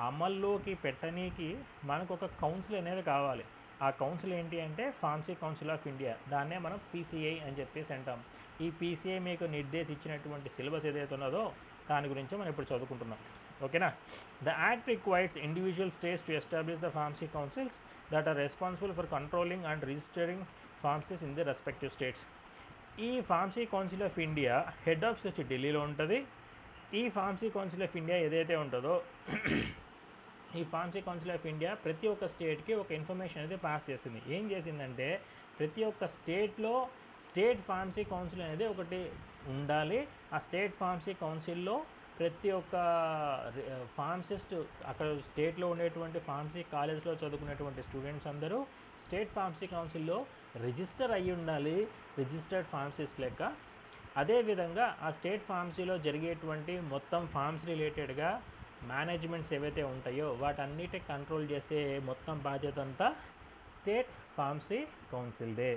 అమల్లోకి పెట్టనీకి మనకు ఒక కౌన్సిల్ అనేది కావాలి. ఆ కౌన్సిల్ ఏంటి అంటే ఫార్మసీ కౌన్సిల్ ఆఫ్ ఇండియా. దాన్నే మనం పీసీఐ అని చెప్పేసి అంటాం. ఈ పీసీఐ మీకు నిర్దేశించినటువంటి సిలబస్ ఏదైతే ఉన్నదో దాని గురించి మనం ఇప్పుడు చదువుకుంటున్నాం. ఓకేనా? The act requires individual states to establish the pharmacy councils that are responsible for controlling and registering pharmacies in the respective states. ఈ pharmacy council of India head office వచ్చి ఢిల్లీలో ఉంటుంది. ఈ ఫార్మసీ కౌన్సిల్ ఆఫ్ ఇండియా ఏదైతే ఉంటుందో ఈ pharmacy council of India ప్రతి ఒక్క స్టేట్కి ఒక ఇన్ఫర్మేషన్ అనేది పాస్ చేసింది. ఏం చేసిందంటే ప్రతి ఒక్క స్టేట్లో స్టేట్ ఫార్మసీ కౌన్సిల్ అనేది ఒకటి ఉండాలి. ఆ స్టేట్ ఫార్మసీ కౌన్సిల్లో ప్రతి ఒక్క ఫార్మసిస్ట్ అక్కడ స్టేట్లో ఉండేటువంటి ఫార్మసీ కాలేజ్లో చదువుకునేటువంటి స్టూడెంట్స్ అందరూ స్టేట్ ఫార్మసీ కౌన్సిల్లో రిజిస్టర్ అయ్యి ఉండాలి, రిజిస్టర్డ్ ఫార్మసిస్ట్ లెక్క. అదేవిధంగా ఆ స్టేట్ ఫార్మసీలో జరిగేటువంటి మొత్తం ఫార్మ్స్ రిలేటెడ్గా మేనేజ్మెంట్స్ ఏవైతే ఉంటాయో వాటన్నిటి కంట్రోల్ చేసే మొత్తం బాధ్యత అంతా స్టేట్ ఫార్మసీ కౌన్సిల్దే.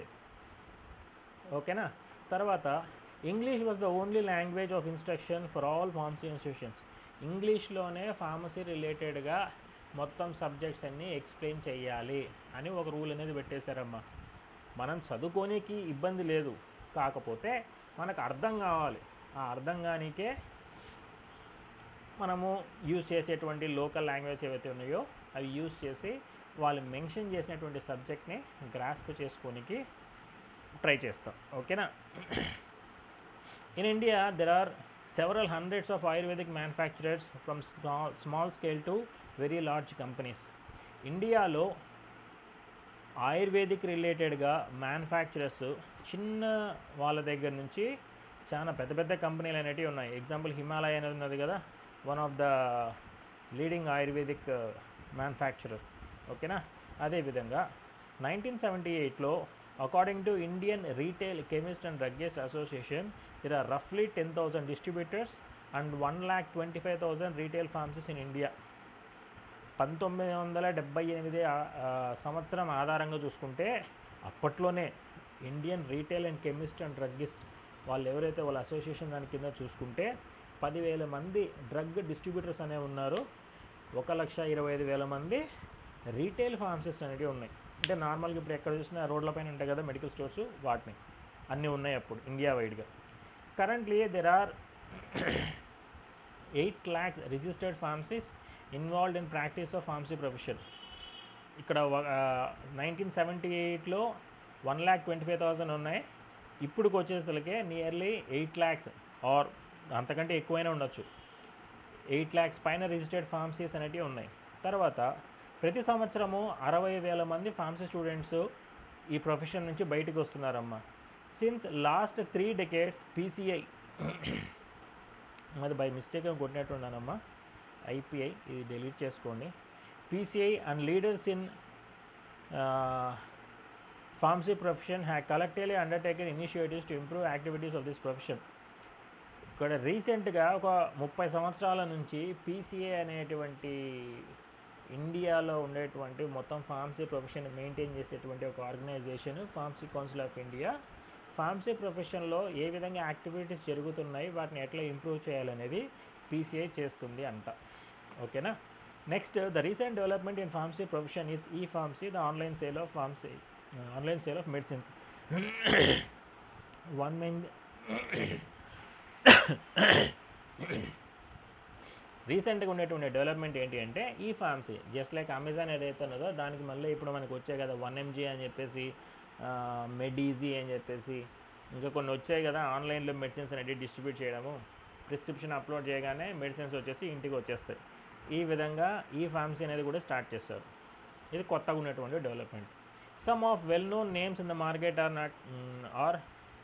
ఓకేనా. తర్వాత English was the only language of instruction for all pharmacy institutions. ఇంగ్లీష్లోనే ఫార్మసీ రిలేటెడ్గా మొత్తం సబ్జెక్ట్స్ అన్నీ ఎక్స్ప్లెయిన్ చేయాలి అని ఒక రూల్ అనేది పెట్టేశారమ్మా. మనం చదువుకోనికి ఇబ్బంది లేదు, కాకపోతే మనకు అర్థం కావాలి. ఆ అర్థం కానికే మనము యూజ్ చేసేటువంటి లోకల్ లాంగ్వేజ్ ఏవైతే ఉన్నాయో అవి యూజ్ చేసి వాళ్ళు మెన్షన్ చేసినటువంటి సబ్జెక్ట్ని గ్రాస్ప్ చేసుకోనికి ట్రై చేస్తాం. ఓకేనా. In India there are several hundreds of Ayurvedic manufacturers from small scale to very large companies. ఇండియాలో ఆయుర్వేదిక్ రిలేటెడ్గా మ్యానుఫ్యాక్చరర్స్ చిన్న వాళ్ళ దగ్గర నుంచి చాలా పెద్ద పెద్ద కంపెనీలు అనేవి ఉన్నాయి. ఎగ్జాంపుల్ హిమాలయ అనేది ఉన్నది కదా, one of the leading ayurvedic manufacturer. ఓకేనా. అదేవిధంగా 1978లో according to Indian retail chemist and druggist association there are roughly 10,000 distributors and 1,25,000 retail pharmacies in India. 1978 సంవత్సరం ఆధారంగా చూసుకుంటే అప్పట్లోనే Indian retail and chemist and druggist వాళ్ళు ఎవరైతే వాళ్ళ అసోసియేషన్ దాని కింద చూసుకుంటే 10,000 మంది డ్రగ్ డిస్ట్రిబ్యూటర్స్ అనేవి ఉన్నారు, 1,25,000 మంది రీటైల్ ఫార్మసీస్ అనేవి ఉన్నాయి. అంటే నార్మల్గా ఇప్పుడు ఎక్కడ చూసినా రోడ్ల పైన ఉంటాయి కదా మెడికల్ స్టోర్స్, వాటిని అన్నీ ఉన్నాయి అప్పుడు ఇండియా వైడ్గా. Currently there are 8 lakhs registered pharmacies involved in practice of pharmacy profession. ఇక్కడ 1978లో 1,25,000 ఉన్నాయి, ఇప్పుడుకి వచ్చేసరికి నియర్లీ 8 lakhs ఆర్ అంతకంటే ఎక్కువైనా ఉండొచ్చు, 8 lakhs పైన రిజిస్టర్డ్ ఫార్మసీస్ అనేవి ఉన్నాయి. తర్వాత ప్రతి సంవత్సరము 60,000 మంది ఫార్మసీ స్టూడెంట్స్ ఈ ప్రొఫెషన్ నుంచి బయటకు వస్తున్నారమ్మా. సిన్స్ లాస్ట్ 3 decades పీసీఐ అది బై మిస్టేక్ కొట్టినట్టున్నానమ్మా, ఐపీఐ ఇది డిలీట్ చేసుకోండి. PCI and leaders in pharmacy profession have collectively undertaken initiatives to improve activities of this profession. ఇక్కడ రీసెంట్గా ఒక 30 సంవత్సరాల నుంచి పీసీఐ అనేటువంటి ఇండియాలో ఉండేటువంటి మొత్తం ఫార్మసీ ప్రొఫెషన్ మెయింటైన్ చేసేటువంటి ఒక organisation pharmacy council of India. ఫార్మసీ ప్రొఫెషన్లో ఏ విధంగా యాక్టివిటీస్ జరుగుతున్నాయి, వాటిని ఎట్లా ఇంప్రూవ్ చేయాలనేది పీసీఐ చేస్తుంది అంట. ఓకేనా. Next, the recent development in pharmacy profession is ఈ pharmacy, the online sale of medicines. రీసెంట్గా ఉండేటువంటి డెవలప్మెంట్ ఏంటి అంటే ఈ ఫార్మసీ జస్ట్ లైక్ అమెజాన్ ఏదైతే ఉన్నదో దానికి మళ్ళీ ఇప్పుడు మనకు వచ్చాయి కదా 1mg అని చెప్పేసి, మెడీజీ అని చెప్పేసి ఇంకా కొన్ని వచ్చాయి కదా ఆన్లైన్లో మెడిసిన్స్ అనేది డిస్ట్రిబ్యూట్ చేయడము, ప్రిస్క్రిప్షన్ అప్లోడ్ చేయగానే మెడిసిన్స్ వచ్చేసి ఇంటికి వచ్చేస్తాయి. ఈ విధంగా ఈ ఫార్మసీ అనేది కూడా స్టార్ట్ చేస్తారు. ఇది కొత్తగా ఉన్నటువంటి development. Some of well known names in the market are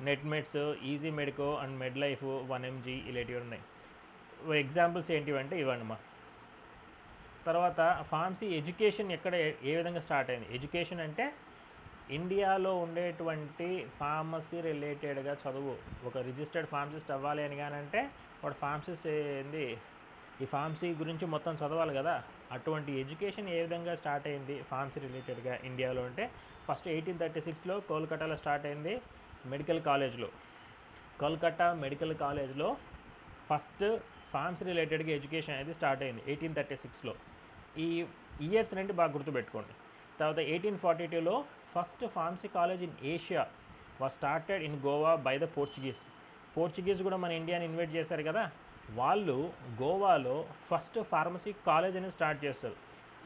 Netmeds, Easy Medico and Med Life, 1mg ఇలాంటివి ఉన్నాయి. ఎగ్జాంపుల్స్ ఏంటివంటే ఇవన్నమా. తర్వాత ఫార్మసీ ఎడ్యుకేషన్ ఎక్కడ ఏ విధంగా స్టార్ట్ అయింది. ఎడ్యుకేషన్ అంటే ఇండియాలో ఉండేటువంటి ఫార్మసీ రిలేటెడ్గా చదువు, ఒక రిజిస్టర్డ్ ఫార్మసిస్ట్ అవ్వాలి అని కానంటే వాడు ఫార్మసిస్ట్ ఏంది ఈ ఫార్మసీ గురించి మొత్తం చదవాలి కదా. అటువంటి ఎడ్యుకేషన్ ఏ విధంగా స్టార్ట్ అయింది ఫార్మసీ రిలేటెడ్గా ఇండియాలో అంటే ఫస్ట్ 1836లో కోల్కతాలో స్టార్ట్ అయింది మెడికల్ కాలేజ్లో. కోల్కతా మెడికల్ కాలేజ్లో ఫస్ట్ ఫార్మసీ రిలేటెడ్గా ఎడ్యుకేషన్ అనేది స్టార్ట్ అయింది 1836లో. ఈ ఇయర్స్ నుండి బాగా గుర్తుపెట్టుకోండి. తర్వాత 1842లో first pharmacy college in Asia was started in Goa by the Portuguese కూడా మన ఇండియాని ఇన్వైట్ చేశారు కదా, వాళ్ళు గోవాలో ఫస్ట్ ఫార్మసీ కాలేజ్ అనేది స్టార్ట్ చేస్తారు.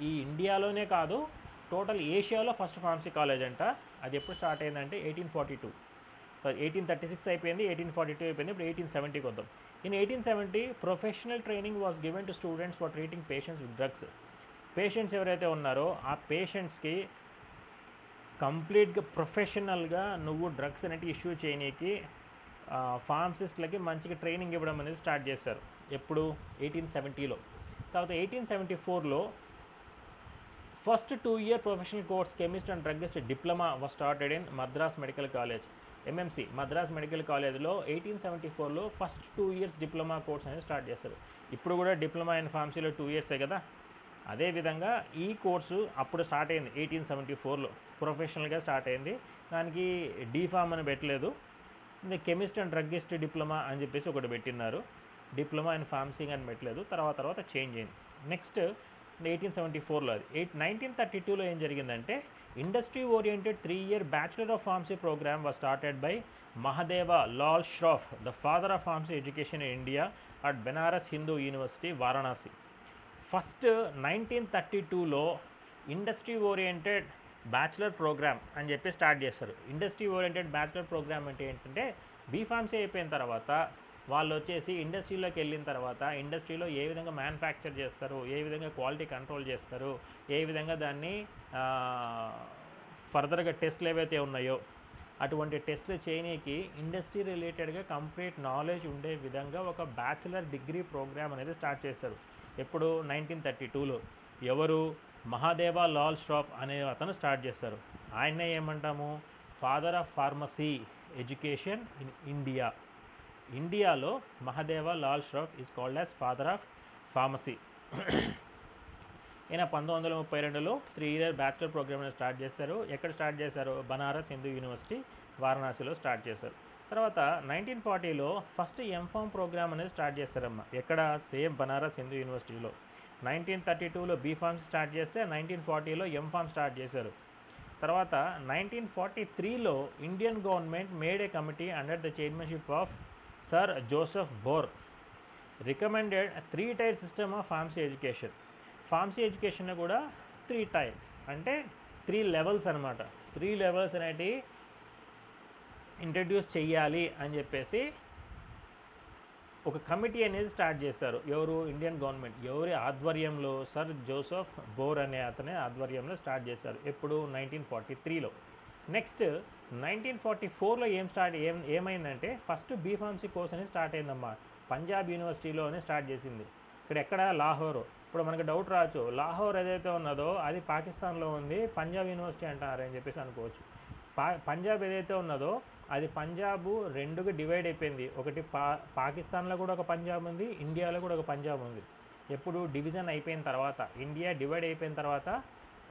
ఈ ఇండియాలోనే కాదు టోటల్ ఏషియాలో ఫస్ట్ ఫార్మసీ కాలేజ్ అంట. అది ఎప్పుడు స్టార్ట్ అయిందంటే 1842. 1836 అయిపోయింది, 1842 అయిపోయింది, ఇప్పుడు 1870కి వద్దాం. In 1870 professional training was given to students for treating patients with drugs. Patients ఎవరైతే ఉన్నారో ఆ పేషెంట్స్కి కంప్లీట్గా ప్రొఫెషనల్గా నువ్వు డ్రగ్స్ అనేవి ఇష్యూ చేయనీకి ఫార్మసిస్ట్లకి మంచిగా ట్రైనింగ్ ఇవ్వడం అనేది స్టార్ట్ చేశారు. ఎప్పుడు 1870లో. తర్వాత 1874లో first 2-year professional course chemist and druggist diploma was started in Madras medical college, MMC Madras medical కాలేజ్లో 1874లో ఫస్ట్ 2 years డిప్లొమా కోర్స్ అనేది స్టార్ట్ చేశారు. ఇప్పుడు కూడా డిప్లొమా ఇన్ ఫార్మసీలో 2 years కదా. అదేవిధంగా ఈ కోర్సు అప్పుడు స్టార్ట్ అయింది 1874లో, ప్రొఫెషనల్గా స్టార్ట్ అయింది. దానికి D.PHARM అని పెట్టలేదు, కెమిస్ట్ అండ్ డ్రగ్గిస్ట్ డిప్లొమా అని చెప్పేసి ఒకటి పెట్టినారు. డిప్లొమా ఇన్ ఫార్మసీ అని పెట్టలేదు, తర్వాత చేంజ్ అయింది. నెక్స్ట్ 1874లో అది 1932లో ఏం జరిగిందంటే industry oriented 3-year bachelor of pharmacy program was started by Mahadeva Lal Schroff, the father of pharmacy education in India at Benares Hindu university Varanasi. First 1932లో ఇండస్ట్రీ ఓరియంటెడ్ బ్యాచులర్ ప్రోగ్రామ్ అని చెప్పి స్టార్ట్ చేస్తారు. ఇండస్ట్రీ ఓరియంటెడ్ బ్యాచులర్ ప్రోగ్రామ్ అంటే ఏంటంటే బీఫార్మసీ అయిపోయిన తర్వాత వాళ్ళు వచ్చేసి ఇండస్ట్రీలోకి వెళ్ళిన తర్వాత ఇండస్ట్రీలో ఏ విధంగా మ్యానుఫ్యాక్చర్ చేస్తారు, ఏ విధంగా క్వాలిటీ కంట్రోల్ చేస్తారు, ఏ విధంగా దాన్ని ఫర్దర్గా టెస్ట్లు ఏవైతే ఉన్నాయో అటువంటి టెస్ట్లు చేయనీకి ఇండస్ట్రీ రిలేటెడ్గా కంప్లీట్ నాలెడ్జ్ ఉండే విధంగా ఒక బ్యాచులర్ డిగ్రీ ప్రోగ్రామ్ అనేది స్టార్ట్ చేశారు. ఎప్పుడు 1932లో. ఎవరు? మహాదేవ లాల్ ష్రాఫ్ అనే అతను స్టార్ట్ చేస్తారు. ఆయన్నే ఏమంటాము? Father of pharmacy education in India. ఇండియాలో Mahadeva Lal Schroff is called as father of pharmacy. ఈయన 1932లో 3-year బ్యాచులర్ ప్రోగ్రామ్ స్టార్ట్ చేశారు. ఎక్కడ స్టార్ట్ చేశారు? బనారస్ హిందూ యూనివర్సిటీ వారణాసిలో స్టార్ట్ చేశారు. తర్వాత 1940లో ఫస్ట్ ఎంఫామ్ ప్రోగ్రామ్ అనేది స్టార్ట్ చేశారమ్మ. ఎక్కడ? సేమ్ బనారస్ హిందూ యూనివర్సిటీలో. 1932లో బీఫార్మ్స్ స్టార్ట్ చేస్తే 1940లో ఎంఫామ్ స్టార్ట్ చేశారు. తర్వాత 1943లో Indian government made a committee under the chairmanship of sir Joseph Bhore recommended 3-tier system of pharmacy education. Pharmacy education కూడా 3 type అంటే 3 levels అనమాట. 3 levels అనేటివి ఇంట్రడ్యూస్ చెయ్యాలి అని చెప్పేసి ఒక కమిటీ అనేది స్టార్ట్ చేశారు. ఎవరు? Indian government. ఎవరి ఆధ్వర్యంలో? సర్ జోసెఫ్ బోర్ అనే అతని ఆధ్వర్యంలో స్టార్ట్ చేశారు. ఎప్పుడు? 1943లో. నెక్స్ట్ 1944లో ఏమైందంటే ఫస్ట్ బీఫార్మసీ కోర్స్ అనేది స్టార్ట్ అయిందమ్మా. పంజాబ్ యూనివర్సిటీలోనే స్టార్ట్ చేసింది. ఇక్కడ ఎక్కడ? లాహోర్. ఇప్పుడు మనకు డౌట్ రావచ్చు, లాహోర్ ఏదైతే ఉన్నదో అది పాకిస్తాన్లో ఉంది, పంజాబ్ యూనివర్సిటీ అంటారు అని చెప్పేసి అనుకోవచ్చు. పంజాబ్ ఏదైతే ఉన్నదో అది పంజాబ్ రెండుగా డివైడ్ అయిపోయింది. ఒకటి పాకిస్తాన్లో కూడా ఒక పంజాబ్ ఉంది, ఇండియాలో కూడా ఒక పంజాబ్ ఉంది. ఎప్పుడు? డివిజన్ అయిపోయిన తర్వాత, ఇండియా డివైడ్ అయిపోయిన తర్వాత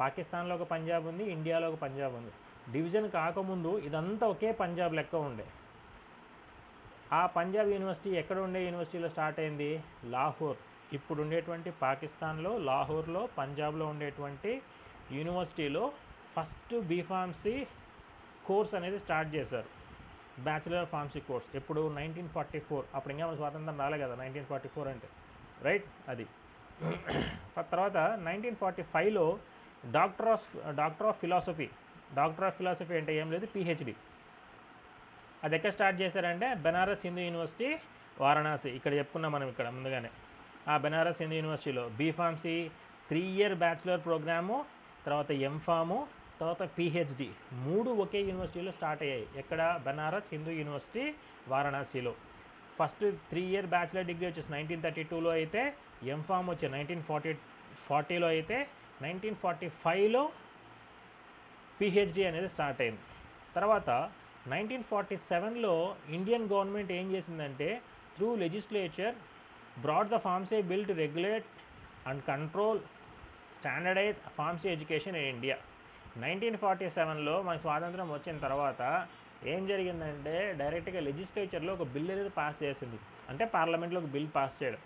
పాకిస్తాన్లో ఒక పంజాబ్ ఉంది, ఇండియాలో ఒక పంజాబ్ ఉంది. డివిజన్ కాకముందు ఇదంతా ఒకే పంజాబ్ లెక్క ఉండే. ఆ పంజాబ్ యూనివర్సిటీ ఎక్కడ ఉండే యూనివర్సిటీలో స్టార్ట్ అయింది? లాహోర్. ఇప్పుడు ఉండేటువంటి పాకిస్తాన్లో లాహోర్లో పంజాబ్లో ఉండేటువంటి యూనివర్సిటీలో ఫస్ట్ బీఫార్మసీ కోర్స్ అనేది స్టార్ట్ చేశారు. Bachelor of pharmacy course. ఎప్పుడు? 1944. అప్పుడు ఇంకా స్వాతంత్రం రాలే కదా 1944 అంటే, రైట్? అది. తర్వాత 1945లో doctor of philosophy. Doctor of philosophy అంటే ఏం లేదు, PhD. అది ఎక్కడ స్టార్ట్ చేశారంటే బెనారస్ హిందూ యూనివర్సిటీ వారణాసి. ఇక్కడ చెప్పుకున్నాం మనం ఇక్కడ ముందుగానే. ఆ బెనారస్ హిందూ యూనివర్సిటీలో బీఫార్మసీ 3-year బ్యాచులర్ ప్రోగ్రాము, తర్వాత ఎంఫాము, తర్వాత PhD 3 ఒకే యూనివర్సిటీలో స్టార్ట్ అయ్యాయి. ఎక్కడ? బెనారస్ హిందూ యూనివర్సిటీ వారణాసిలో. ఫస్ట్ 3-year బ్యాచులర్ డిగ్రీ వచ్చేసి 1932లో అయితే, ఎంఫామ్ వచ్చి 1940లో అయితే, 1945లో PhD అనేది స్టార్ట్ అయింది. తర్వాత 1947లో ఇండియన్ గవర్నమెంట్ ఏం చేసిందంటే through legislature brought the pharmacy bill to regulate and control standardize pharmacy education in India. 1947లో మనకు స్వాతంత్రం వచ్చిన తర్వాత ఏం జరిగిందంటే డైరెక్ట్గా లెజిస్లేచర్లో ఒక బిల్ అనేది పాస్ చేసింది. అంటే పార్లమెంట్లో ఒక బిల్ పాస్ చేయడం.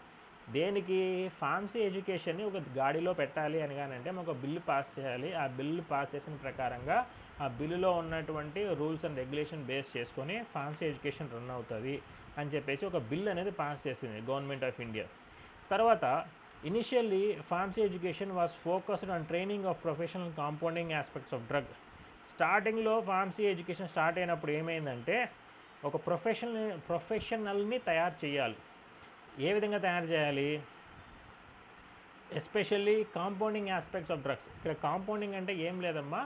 దేనికి? ఫార్మసీ ఎడ్యుకేషన్ని ఒక గాడిలో పెట్టాలి అని అంటే మనం ఒక బిల్లు పాస్ చేయాలి. ఆ బిల్లు పాస్ చేసిన ప్రకారంగా ఆ బిల్లులో ఉన్నటువంటి రూల్స్ అండ్ రెగ్యులేషన్ బేస్ చేసుకొని ఫార్మసీ ఎడ్యుకేషన్ రన్ అవుతుంది అని చెప్పేసి ఒక బిల్ అనేది పాస్ చేసింది గవర్నమెంట్ ఆఫ్ ఇండియా. తర్వాత initially pharmacy education was focused on training of professional compounding aspects of drug. స్టార్టింగ్లో ఫార్మసీ ఎడ్యుకేషన్ స్టార్ట్ అయినప్పుడు ఏమైందంటే ఒక ప్రొఫెషనల్ని తయారు చేయాలి. ఏ విధంగా తయారు చేయాలి? Especially compounding aspects of drugs. ఇక్కడ కాంపౌండింగ్ అంటే ఏం లేదమ్మా,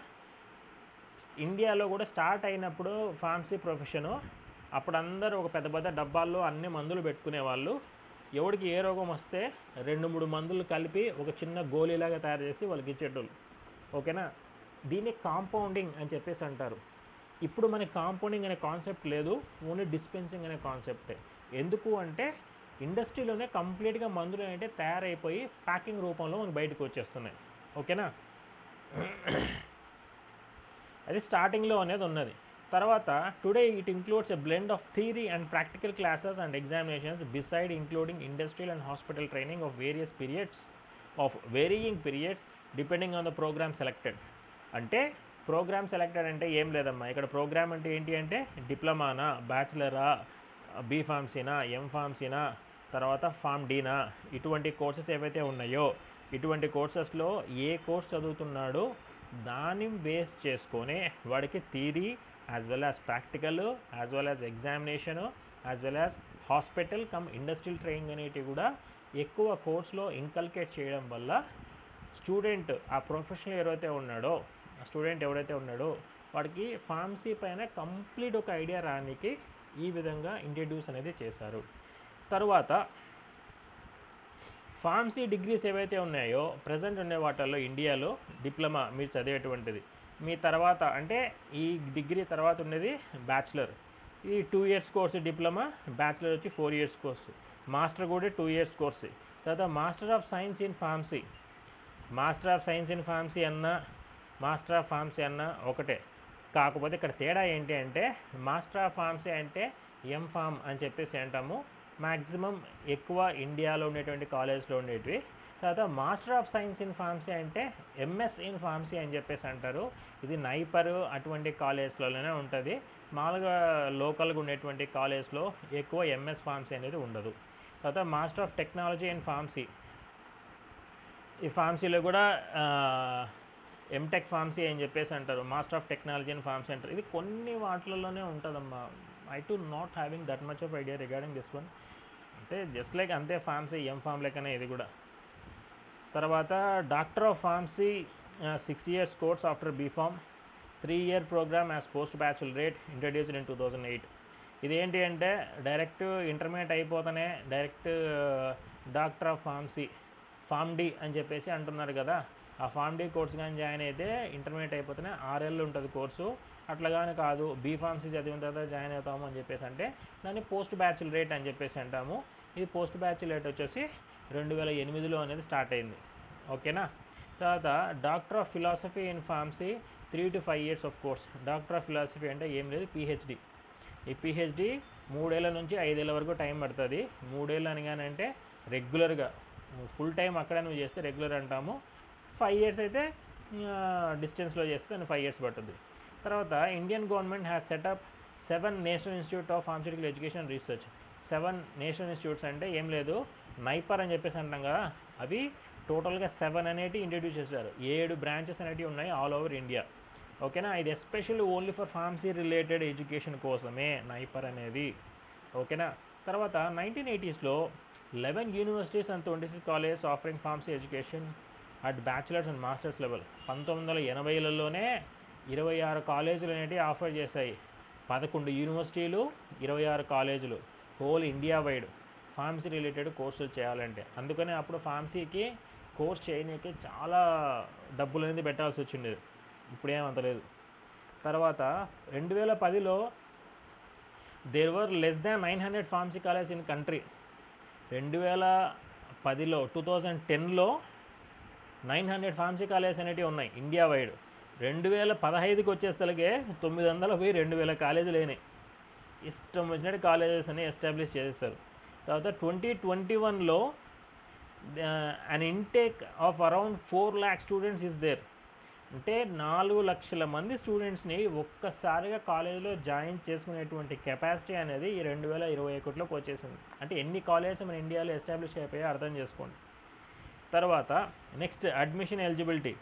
ఇండియాలో కూడా స్టార్ట్ అయినప్పుడు ఫార్మసీ ప్రొఫెషను అప్పుడు అందరూ ఒక పెద్ద పెద్ద డబ్బాల్లో అన్ని మందులు పెట్టుకునేవాళ్ళు. ఎవడికి ఏ రోగం వస్తే 2-3 మందులు కలిపి ఒక చిన్న గోళీలాగా తయారు చేసి వాళ్ళకి ఇచ్చేటోళ్ళు. ఓకేనా. దీన్ని కాంపౌండింగ్ అని చెప్పేసి అంటారు. ఇప్పుడు మనకి కాంపౌండింగ్ అనే కాన్సెప్ట్ లేదు, ఓన్లీ డిస్పెన్సింగ్ అనే కాన్సెప్టే. ఎందుకు అంటే ఇండస్ట్రీలోనే కంప్లీట్గా మందులు అంటే తయారైపోయి ప్యాకింగ్ రూపంలో మనకు బయటకు వచ్చేస్తున్నాయి. ఓకేనా. అది స్టార్టింగ్లో అనేది ఉన్నది. తర్వాత today it includes a blend of theory and practical classes and examinations beside including industrial and hospital training of various periods of varying periods depending on the programme selected. అంటే ప్రోగ్రామ్ సెలెక్టెడ్ అంటే ఏం లేదమ్మా, ఇక్కడ programme అంటే ఏంటి అంటే డిప్లొమానా, బ్యాచిలరా, బీఫార్మసీనా, ఎంఫార్మసీనా, తర్వాత form డీనా, ఇటువంటి కోర్సెస్ ఏవైతే ఉన్నాయో ఇటువంటి కోర్సెస్లో ఏ కోర్స్ చదువుతున్నాడో దాన్ని బేస్ చేసుకొని వాడికి theory as well as practical as well as examination as well as hospital come industrial training అనేటివి కూడా ఎక్కువ కోర్సులో ఇంకల్కేట్ చేయడం వల్ల స్టూడెంట్ ఆ ప్రొఫెషనల్ ఎవరైతే ఉన్నాడో వాడికి ఫార్మసీ పైన కంప్లీట్ ఒక ఐడియా రానికి ఈ విధంగా ఇంట్రడ్యూస్ అనేది చేశారు. తర్వాత ఫార్మసీ డిగ్రీస్ ఏవైతే ఉన్నాయో ప్రజెంట్ ఉండే వాటిల్లో ఇండియాలో డిప్లొమా మీరు చదివేటువంటిది, మీ తర్వాత అంటే ఈ డిగ్రీ తర్వాత ఉండేది బ్యాచిలర్, ఈ 2 years కోర్సు డిప్లొమా, బ్యాచిలర్ వచ్చి 4 years కోర్సు, మాస్టర్ కూడా 2 years కోర్సు. తర్వాత master of science in pharmacy, master of science in pharmacy అన్న మాస్టర్ ఆఫ్ ఫార్మసీ అన్న ఒకటే, కాకపోతే ఇక్కడ తేడా ఏంటి అంటే మాస్టర్ ఆఫ్ ఫార్మసీ అంటే ఎంఫార్మ్ అని చెప్పేసి అంటాము, మ్యాక్సిమం ఎక్కువ ఇండియాలో ఉండేటువంటి కాలేజ్లో ఉండేటివి. తర్వాత master of science in pharmacy అంటే ఎంఎస్ ఇన్ ఫార్మసీ అని చెప్పేసి అంటారు. ఇది నైపర్ అటువంటి కాలేజ్లోనే ఉంటుంది, మామూలుగా లోకల్గా ఉండేటువంటి కాలేజ్లో ఎక్కువ ఎంఎస్ ఫార్మసీ అనేది ఉండదు. తర్వాత master of technology in pharmacy, ఈ ఫార్మసీలో కూడా ఎంటెక్ ఫార్మసీ అని చెప్పేసి అంటారు, master of technology in pharmacy అంటారు. ఇది కొన్ని వాటిలలోనే ఉంటుందమ్మా. I too not having that much of idea regarding this one. అంటే జస్ట్ లైక్ అంతే ఫార్మసీ ఎంఫార్మ్ లెక్కనే ఇది కూడా. తర్వాత doctor of pharmacy 6 years course after B Pharm, 3 year program as post baccalaureate introduced in 2008. ఇదేంటి అంటే direct intermediate అయిపోతేనే direct doctor of pharmacy pharm D అని చెప్పేసి అంటున్నారు కదా, ఆ ఫార్మ్ డి కోర్స్ కానీ జాయిన్ అయితే ఇంటర్మీడియట్ అయిపోతేనే 6 years ఉంటుంది కోర్సు. అట్లాగానే కాదు బీఫార్మసీ చదివిన తర్వాత జాయిన్ అవుతాము అని చెప్పేసి అంటే దాన్ని పోస్ట్ బ్యాచులరేట్ అని చెప్పేసి అంటాము. ఇది పోస్ట్ బ్యాచులరేట్ వచ్చేసి 2008లో అనేది స్టార్ట్ అయింది. ఓకేనా. తర్వాత doctor of philosophy in pharmacy 3 to 5 years of course. Doctor of philosophy అంటే ఏం లేదు పిహెచ్డి. ఈ పిహెచ్డి 3 ఏళ్ల నుంచి 5 ఏళ్ల వరకు టైం పడుతుంది. 3 ఏళ్ళు అనగానంటే రెగ్యులర్గా ఫుల్ టైం అక్కడ నువ్వు చేస్తే రెగ్యులర్ అంటాము. 5 years అయితే డిస్టెన్స్లో చేస్తే దాన్ని 5 years పడుతుంది. తర్వాత Indian government has setup 7 national institute of pharmaceutical education and research. 7 national institutes అంటే ఏం లేదు, నైపర్ అని చెప్పేసి అంటాం కదా, అవి టోటల్గా 7 అనేటివి ఇంట్రడ్యూస్ చేశారు. 7 branches అనేటివి ఉన్నాయి ఆల్ ఓవర్ ఇండియా. ఓకేనా. ఇది especially only for pharmacy related education కోసమే నైపర్ అనేది. ఓకేనా. తర్వాత 1980sలో 11 universities and 26 colleges offering pharmacy education at bachelors and masters level. 1980లలోనే 26 కాలేజీలు అనేటివి ఆఫర్ చేశాయి. 11 యూనివర్సిటీలు, 26 కాలేజీలు, whole India wide pharmacy related కోర్సులు చేయాలంటే. అందుకనే అప్పుడు ఫార్మసీకి కోర్స్ చేయడానికి చాలా డబ్బులు అనేది పెట్టాల్సి వచ్చిండేది, ఇప్పుడేమంత లేదు. తర్వాత 2010లో there were less than 900 pharmacy college in country. 2010లో 2010లో 900 ఫార్మసీ కాలేజెస్ అనేటివి ఉన్నాయి ఇండియా వైడ్. 2015కి వచ్చేసరికి 900 పోయి 2000 కాలేజీలు అయినాయి. ఇష్టం వచ్చినట్టు కాలేజెస్ అని ఎస్టాబ్లిష్ చేసేస్తారు. తర్వాత 2021లో an intake of around 4 lakh students is there. అంటే 4 లక్షల మంది స్టూడెంట్స్ని ఒక్కసారిగా కాలేజీలో జాయిన్ చేసుకునేటువంటి కెపాసిటీ అనేది ఈ 2021లోకి వచ్చేసింది. అంటే ఎన్ని కాలేజెస్ మన ఇండియాలో ఎస్టాబ్లిష్ అయిపోయాయో అర్థం చేసుకోండి. తర్వాత next admission eligibility.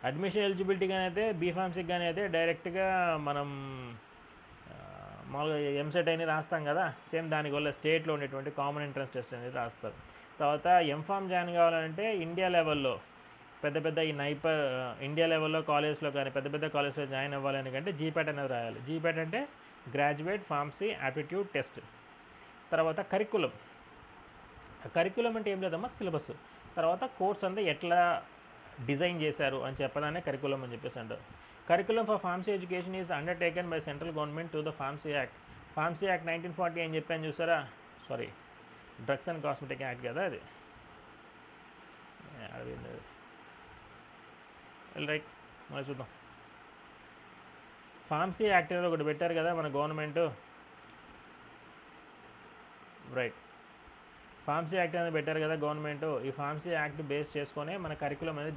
Admission eligibility కానీ అయితే బీఫార్మసీకి కానీ అయితే డైరెక్ట్గా మనం మామూలుగా ఎంసెట్ అని రాస్తాం కదా, సేమ్ దానివల్ల స్టేట్లో ఉండేటువంటి కామన్ ఎంట్రన్స్ టెస్ట్ అనేది రాస్తారు. తర్వాత ఎంఫార్మ్ జాయిన్ కావాలంటే ఇండియా లెవెల్లో పెద్ద ఈ ఇండియా లెవెల్లో కాలేజ్లో కానీ పెద్ద కాలేజ్లో జాయిన్ అవ్వాలని కంటే జీప్యాట్ అనేది రాయాలి. జీప్యాట్ అంటే గ్రాడ్యుయేట్ ఫార్మసీ యాప్టిట్యూడ్ టెస్ట్. తర్వాత కరికులం. కరికులం అంటే ఏం లేదమ్మా, సిలబస్. తర్వాత కోర్స్ అంతా ఎట్లా డిజైన్ చేశారు అని చెప్పడానే కరికులం అని చెప్పేసి అంటారు. Curriculum for pharmacy education is undertaken by central government to the pharmacy act. Pharmacy act 1940 అని చెప్పాను చూసారా, sorry drugs and cosmetic act కదా అది. రైట్, మనం చూద్దాం. ఫార్మసీ యాక్ట్ అనేది ఒకటి పెట్టారు కదా మన గవర్నమెంట్. రైట్, ఫార్మసీ యాక్ట్ అనేది పెట్టారు కదా గవర్నమెంట్. ఈ ఫార్మసీ యాక్ట్ బేస్ చేసుకొని మన కరికులం అనేది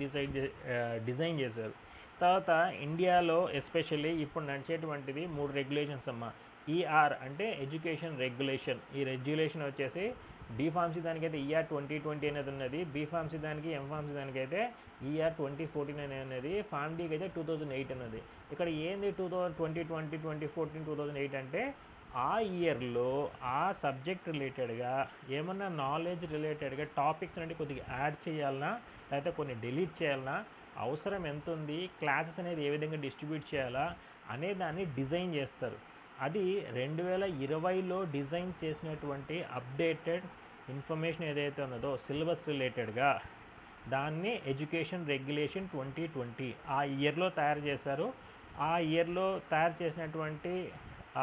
డిజైన్ చేశారు. తర్వాత ఇండియాలో ఎస్పెషల్లీ ఇప్పుడు నడిచేటువంటిది 3 రెగ్యులేషన్స్ అమ్మ. ఈఆర్ అంటే ఎడ్యుకేషన్ రెగ్యులేషన్. ఈ రెగ్యులేషన్ వచ్చేసి డి ఫార్మసీ దానికైతే ఈఆర్ 2020 అనేది ఉన్నది, బి ఫార్మసీ దానికి, ఎం ఫార్మసీ దానికైతే ఈఆర్ 2014 అనేది, ఫార్మ్ డీకి అయితే 2008 అన్నది. ఇక్కడ ఏంది 2020, 2014, 2008 అంటే ఆ ఇయర్లో ఆ సబ్జెక్ట్ రిలేటెడ్గా ఏమన్నా నాలెడ్జ్ రిలేటెడ్గా టాపిక్స్ అంటే కొద్దిగా యాడ్ చేయాలన్నా లేకపోతే కొన్ని డిలీట్ చేయాలన్నా, అవసరం ఎంత ఉంది, క్లాసెస్ అనేది ఏ విధంగా డిస్ట్రిబ్యూట్ చేయాలా అనే దాన్ని డిజైన్ చేస్తారు. అది 2020లో డిజైన్ చేసినటువంటి అప్డేటెడ్ ఇన్ఫర్మేషన్ ఏదైతే ఉన్నదో సిలబస్ రిలేటెడ్గా దాన్ని ఎడ్యుకేషన్ రెగ్యులేషన్ 2020 ఆ ఇయర్లో తయారు చేశారు. ఆ ఇయర్లో తయారు చేసినటువంటి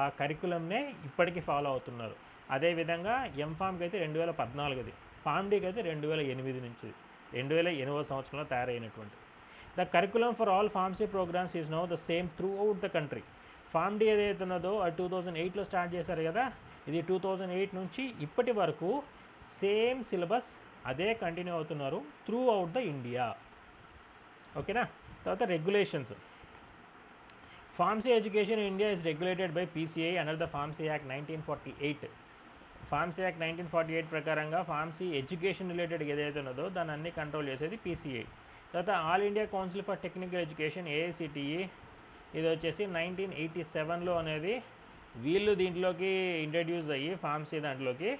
ఆ కరికులంనే ఇప్పటికీ ఫాలో అవుతున్నారు. అదేవిధంగా ఎంఫామ్కి అయితే 2014, ఫార్మ్ డీకి అయితే 2008 నుంచి 2008వ సంవత్సరంలో తయారైనటువంటి. The curriculum for all pharmacy programs is now the same throughout the country. Pharm D ఏదైతే ఉన్నదో అది 2008లో స్టార్ట్ చేశారు కదా, ఇది 2008 నుంచి ఇప్పటి వరకు సేమ్ సిలబస్ అదే కంటిన్యూ అవుతున్నారు త్రూ అవుట్ ద ఇండియా. ఓకేనా. తర్వాత regulations. Pharmacy education in India is regulated by PCI under the Pharmacy Act 1948. Pharmacy Act 1948 ప్రకారంగా ఫార్మసీ ఎడ్యుకేషన్ రిలేటెడ్ ఏదైతే ఉన్నదో దాన్ని అన్ని కంట్రోల్ చేసేది PCI. తర్వాత all India council for technical education AICTE ఇది వచ్చేసి 1987లో అనేది వీళ్ళు దీంట్లోకి ఇంట్రడ్యూస్ అయ్యి ఫార్మసీ దాంట్లోకి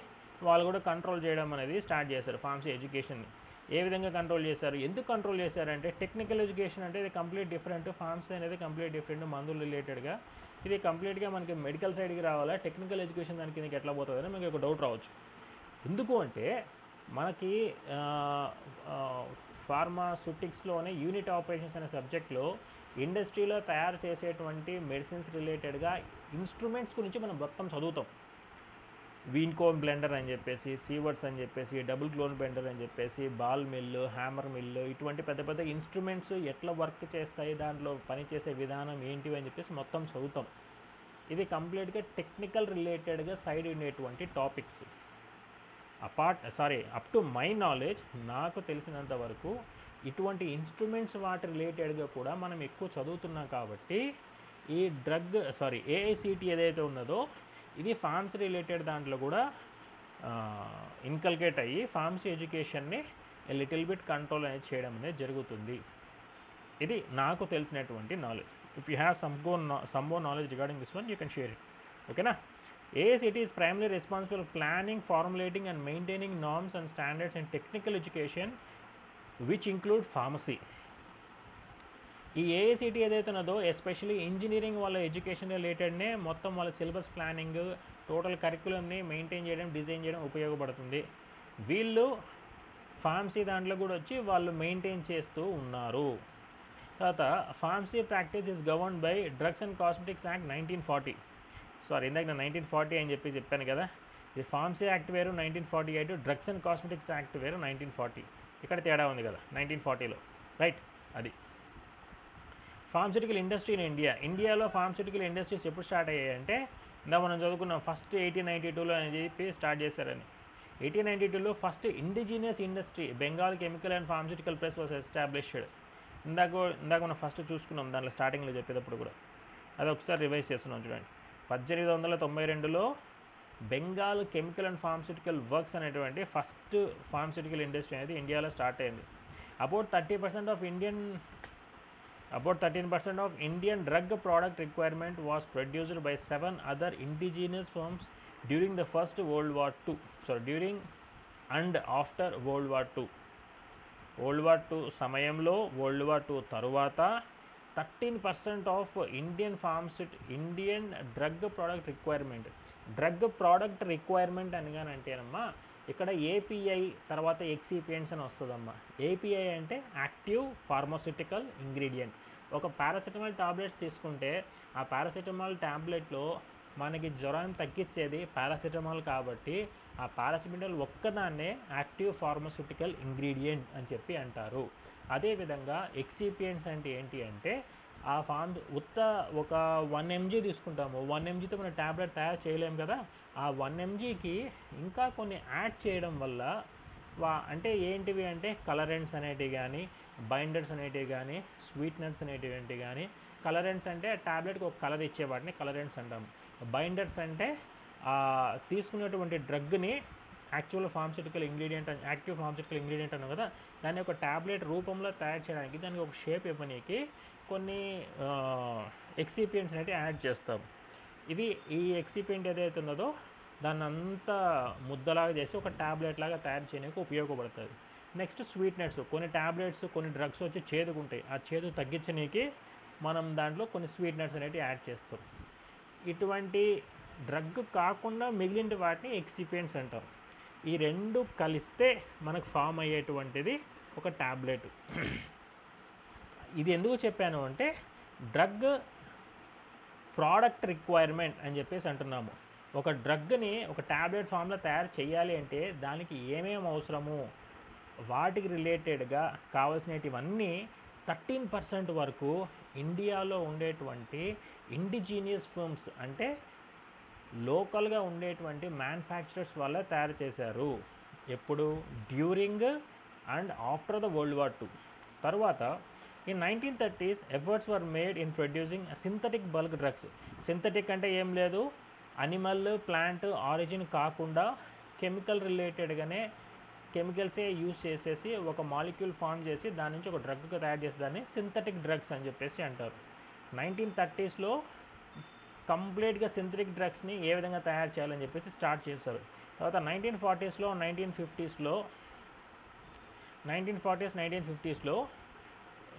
వాళ్ళు కూడా కంట్రోల్ చేయడం అనేది స్టార్ట్ చేశారు ఫార్మసీ ఎడ్యుకేషన్ని. ఏ విధంగా కంట్రోల్ చేశారు, ఎందుకు కంట్రోల్ చేశారంటే టెక్నికల్ ఎడ్యుకేషన్ అంటే ఇది కంప్లీట్ డిఫరెంట్, ఫార్మసీ అనేది కంప్లీట్ డిఫరెంట్, మందులు రిలేటెడ్గా. ఇది కంప్లీట్గా మనకి మెడికల్ సైడ్కి రావాలా, టెక్నికల్ ఎడ్యుకేషన్ దానికి కిందకి ఎట్లా పోతుందని మీకు ఒక డౌట్ రావచ్చు. ఎందుకు అంటే మనకి ఫార్మాస్యూటిక్స్లోనే యూనిట్ ఆపరేషన్స్ అనే సబ్జెక్ట్లో ఇండస్ట్రీలో తయారు చేసేటువంటి మెడిసిన్స్ రిలేటెడ్గా ఇన్స్ట్రుమెంట్స్ గురించి మనం మొత్తం చదువుతాం. వీన్కోన్ బ్లెండర్ అని చెప్పేసి, సీవర్డ్స్ అని చెప్పేసి, డబుల్ క్లోన్ బ్లెండర్ అని చెప్పేసి, బాల్ మిల్లు, హ్యామర్ మిల్లు, ఇటువంటి పెద్ద పెద్ద ఇన్స్ట్రుమెంట్స్ ఎట్లా వర్క్ చేస్తాయి, దాంట్లో పనిచేసే విధానం ఏంటివి అని చెప్పేసి మొత్తం చదువుతాం. ఇది కంప్లీట్గా టెక్నికల్ రిలేటెడ్గా సైడ్ ఉండేటువంటి topics. Up to my knowledge, నాకు తెలిసినంత వరకు ఇటువంటి ఇన్స్ట్రుమెంట్స్ వాటి రిలేటెడ్గా కూడా మనం ఎక్కువ చదువుతున్నాం కాబట్టి ఈ AICTE ఏదైతే ఉన్నదో ఇది ఫార్మసీ రిలేటెడ్ దాంట్లో కూడా ఇన్కల్కేట్ అయ్యి ఫార్మసీ ఎడ్యుకేషన్ని లిటిల్ బిట్ కంట్రోల్ అనేది చేయడం అనేది జరుగుతుంది. ఇది నాకు తెలిసినటువంటి knowledge. If you have some more knowledge regarding this one you can share it. ఓకేనా. AICTE is primarily responsible for planning, formulating and maintaining norms and standards in technical education which include pharmacy. ఈ AICTE ఏదైతే ఉన్నదో especially engineering వాళ్ళ education రిలేటెడ్నే మొత్తం వాళ్ళ syllabus planning, total కరికులంని maintain చేయడం, design చేయడం ఉపయోగపడుతుంది. వీళ్ళు ఫార్మసీ దాంట్లో కూడా వచ్చి వాళ్ళు మెయింటైన్ చేస్తూ ఉన్నారు. తర్వాత pharmacy practice is governed by drugs and cosmetics act 1940. ఇందాక నేను 1940 అని చెప్పాను కదా, ఇది ఫార్మసీ యాక్ట్ వేరు 1948, డ్రగ్స్ అండ్ కాస్మెటిక్స్ యాక్ట్ వేరు 1940. ఇక్కడ తేడా ఉంది కదా 1940లో, రైట్. అది ఫార్మస్యూటికల్ ఇండస్ట్రీ ఇన్ ఇండియాలో ఫార్మస్యూటికల్ ఇండస్ట్రీస్ ఎప్పుడు స్టార్ట్ అయ్యాయంటే ఇందా మనం చదువుకున్నాం ఫస్ట్ 1892లో అని చెప్పి స్టార్ట్ చేశారని. 1892లో first indigenous industry Bengal chemical and pharmaceutical press was established. ఇందాక మనం ఫస్ట్ చూసుకున్నాం దాంట్లో స్టార్టింగ్లో చెప్పేటప్పుడు కూడా, అది ఒకసారి రివైజ్ చేస్తున్నాం చూడండి. 1892లో Bengal chemical and pharmaceutical works అనేటువంటి ఫస్ట్ ఫార్మస్యూటికల్ ఇండస్ట్రీ అనేది ఇండియాలో స్టార్ట్ అయింది. About 13% of Indian drug product requirement was produced by 7 other indigenous firms during the first World War II. During and after World War II. World War II సమయంలో, World War II తరువాత 13% of Indian drug product requirement అనగానంటేనమ్మా ఇక్కడ API తర్వాత excipients అని వస్తుందమ్మా. API అంటే active pharmaceutical ingredient. ఒక paracetamol tablets తీసుకుంటే ఆ పారాసిటమాల్ టాబ్లెట్లో మనకి జ్వరం తగ్గించేది పారాసిటమాల్ కాబట్టి ఆ పారాసిటమాల్ ఒక్కదాన్నే యాక్టివ్ ఫార్మాస్యూటికల్ ఇంగ్రీడియంట్ అని చెప్పి అంటారు. అదేవిధంగా ఎక్సిపియంట్స్ అంటే ఏంటి అంటే ఆ ఒక 1 mg తీసుకుంటాము. 1 mgతో మనం ట్యాబ్లెట్ తయారు చేయలేము కదా. ఆ 1 mgకి ఇంకా కొన్ని యాడ్ చేయడం వల్ల అంటే ఏంటివి అంటే కలరెంట్స్ అనేటివి కానీ, బైండర్స్ అనేటివి కానీ, స్వీట్నర్స్ అనేటివి కానీ. కలరెంట్స్ అంటే ట్యాబ్లెట్కి ఒక కలర్ ఇచ్చే వాటిని కలరెంట్స్ అంటాము. బైండర్స్ అంటే తీసుకున్నటువంటి డ్రగ్ని యాక్టివ్ ఫార్మాస్యూటికల్ ఇంగ్రీడియంట్ అన్నాం కదా, దాన్ని ఒక ట్యాబ్లెట్ రూపంలో తయారు చేయడానికి దానికి ఒక షేప్ ఇవ్వడానికి కొన్ని ఎక్సిపియంట్స్ అనేవి యాడ్ చేస్తాం. ఈ ఎక్సిపియంట్ ఏదైతే ఉన్నదో దాన్ని అంతా ముద్దలాగా చేసి ఒక ట్యాబ్లెట్ లాగా తయారు చేయడానికి ఉపయోగపడుతుంది. నెక్స్ట్ స్వీట్నెట్స్, కొన్ని ట్యాబ్లెట్స్ కొన్ని డ్రగ్స్ వచ్చి చేదుకుంటాయి. ఆ చేదు తగ్గించడానికి మనం దాంట్లో కొన్ని స్వీట్నెట్స్ అనేవి యాడ్ చేస్తాం. ఇటువంటి డ్రగ్ కాకుండా మిగిలిన వాటిని ఎక్సిపియంట్స్ అంటాం. ఈ రెండు కలిస్తే మనకు ఫామ్ అయ్యేటువంటిది ఒక ట్యాబ్లెట్. ఇది ఎందుకు చెప్పాను అంటే డ్రగ్ ప్రోడక్ట్ రిక్వైర్మెంట్ అని చెప్పేసి అంటున్నాము. ఒక డ్రగ్ని ఒక ట్యాబ్లెట్ ఫామ్లో తయారు చేయాలి అంటే దానికి ఏమేమి అవసరము, వాటికి రిలేటెడ్గా కావాల్సినటివన్నీ 13% వరకు ఇండియాలో ఉండేటువంటి ఇండిజీనియస్ ఫర్మ్స్ అంటే లోకల్గా ఉండేటువంటి మ్యానుఫ్యాక్చరర్స్ వల్ల తయారు చేశారు. ఎప్పుడు? During and after the world war II. తర్వాత in 1930s efforts were made in producing synthetic bulk drugs. Synthetic అంటే ఏం లేదు, అనిమల్ ప్లాంట్ ఆరిజిన్ కాకుండా కెమికల్ రిలేటెడ్గానే కెమికల్సే యూజ్ చేసేసి ఒక మాలిక్యూల్ ఫామ్ చేసి దాని నుంచి ఒక డ్రగ్గా తయారు చేసి దాన్ని సింథటిక్ డ్రగ్స్ అని చెప్పేసి అంటారు. 1930sలో కంప్లీట్గా సింథటిక్ డ్రగ్స్ని ఏ విధంగా తయారు చేయాలని చెప్పేసి స్టార్ట్ చేశారు. తర్వాత 1940sలో 1950sలో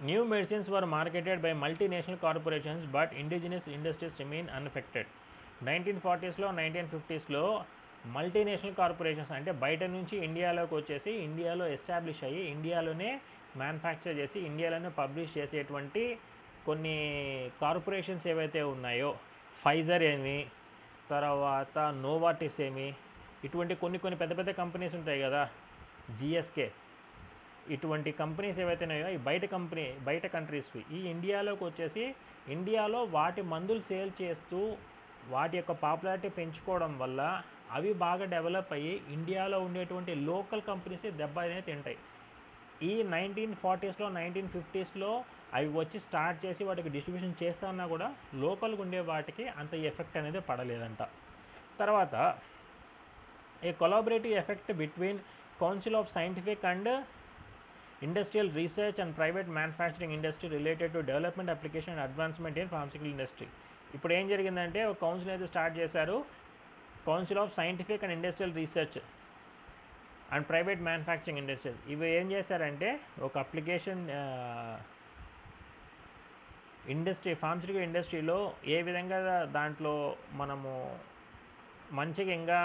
new medicines were marketed by multinational corporations but indigenous industries remain unaffected. 1940sలో 1950sలో మల్టీనేషనల్ కార్పొరేషన్స్ అంటే బయట నుంచి ఇండియాలోకి వచ్చేసి ఇండియాలో ఎస్టాబ్లిష్ అయ్యి ఇండియాలోనే మ్యానుఫ్యాక్చర్ చేసి ఇండియాలోనే పబ్లిష్ చేసేటువంటి కొన్ని కార్పొరేషన్స్ ఏవైతే ఉన్నాయో, ఫైజర్ ఏమి, తర్వాత నోవార్టిస్ ఏమి, ఇటువంటి కొన్ని పెద్ద పెద్ద కంపెనీస్ ఉంటాయి కదా, జిఎస్కే, ఇటువంటి కంపెనీస్ ఏవైతే ఉన్నాయో ఈ బయట కంట్రీస్వి ఈ ఇండియాలోకి వచ్చేసి ఇండియాలో వాటి మందులు సేల్ చేస్తూ వాటి యొక్క పాపులారిటీ పెంచుకోవడం వల్ల అవి బాగా డెవలప్ అయ్యి ఇండియాలో ఉండేటువంటి లోకల్ కంపెనీస్ దెబ్బ అనేది తింటాయి. ఈ 1940sలో 1950sలో అవి వచ్చి స్టార్ట్ చేసి వాటికి డిస్ట్రిబ్యూషన్ చేస్తా ఉన్నా కూడా లోకల్గా ఉండే వాటికి అంత ఎఫెక్ట్ అనేది పడలేదంట. తర్వాత a collaborative effect between council of scientific and industrial research and private manufacturing industry related to development application and advancement in pharmaceutical industry. ఇప్పుడు ఏం జరిగిందంటే ఒక కౌన్సిల్ అయితే స్టార్ట్ చేశారు, council of scientific and industrial research and private manufacturing industry. ఇవి ఏం చేశారంటే ఒక అప్లికేషన్ ఫార్మాస్యూటికల్ ఇండస్ట్రీలో ఏ విధంగా దాంట్లో మనము మంచిగా ఇంకా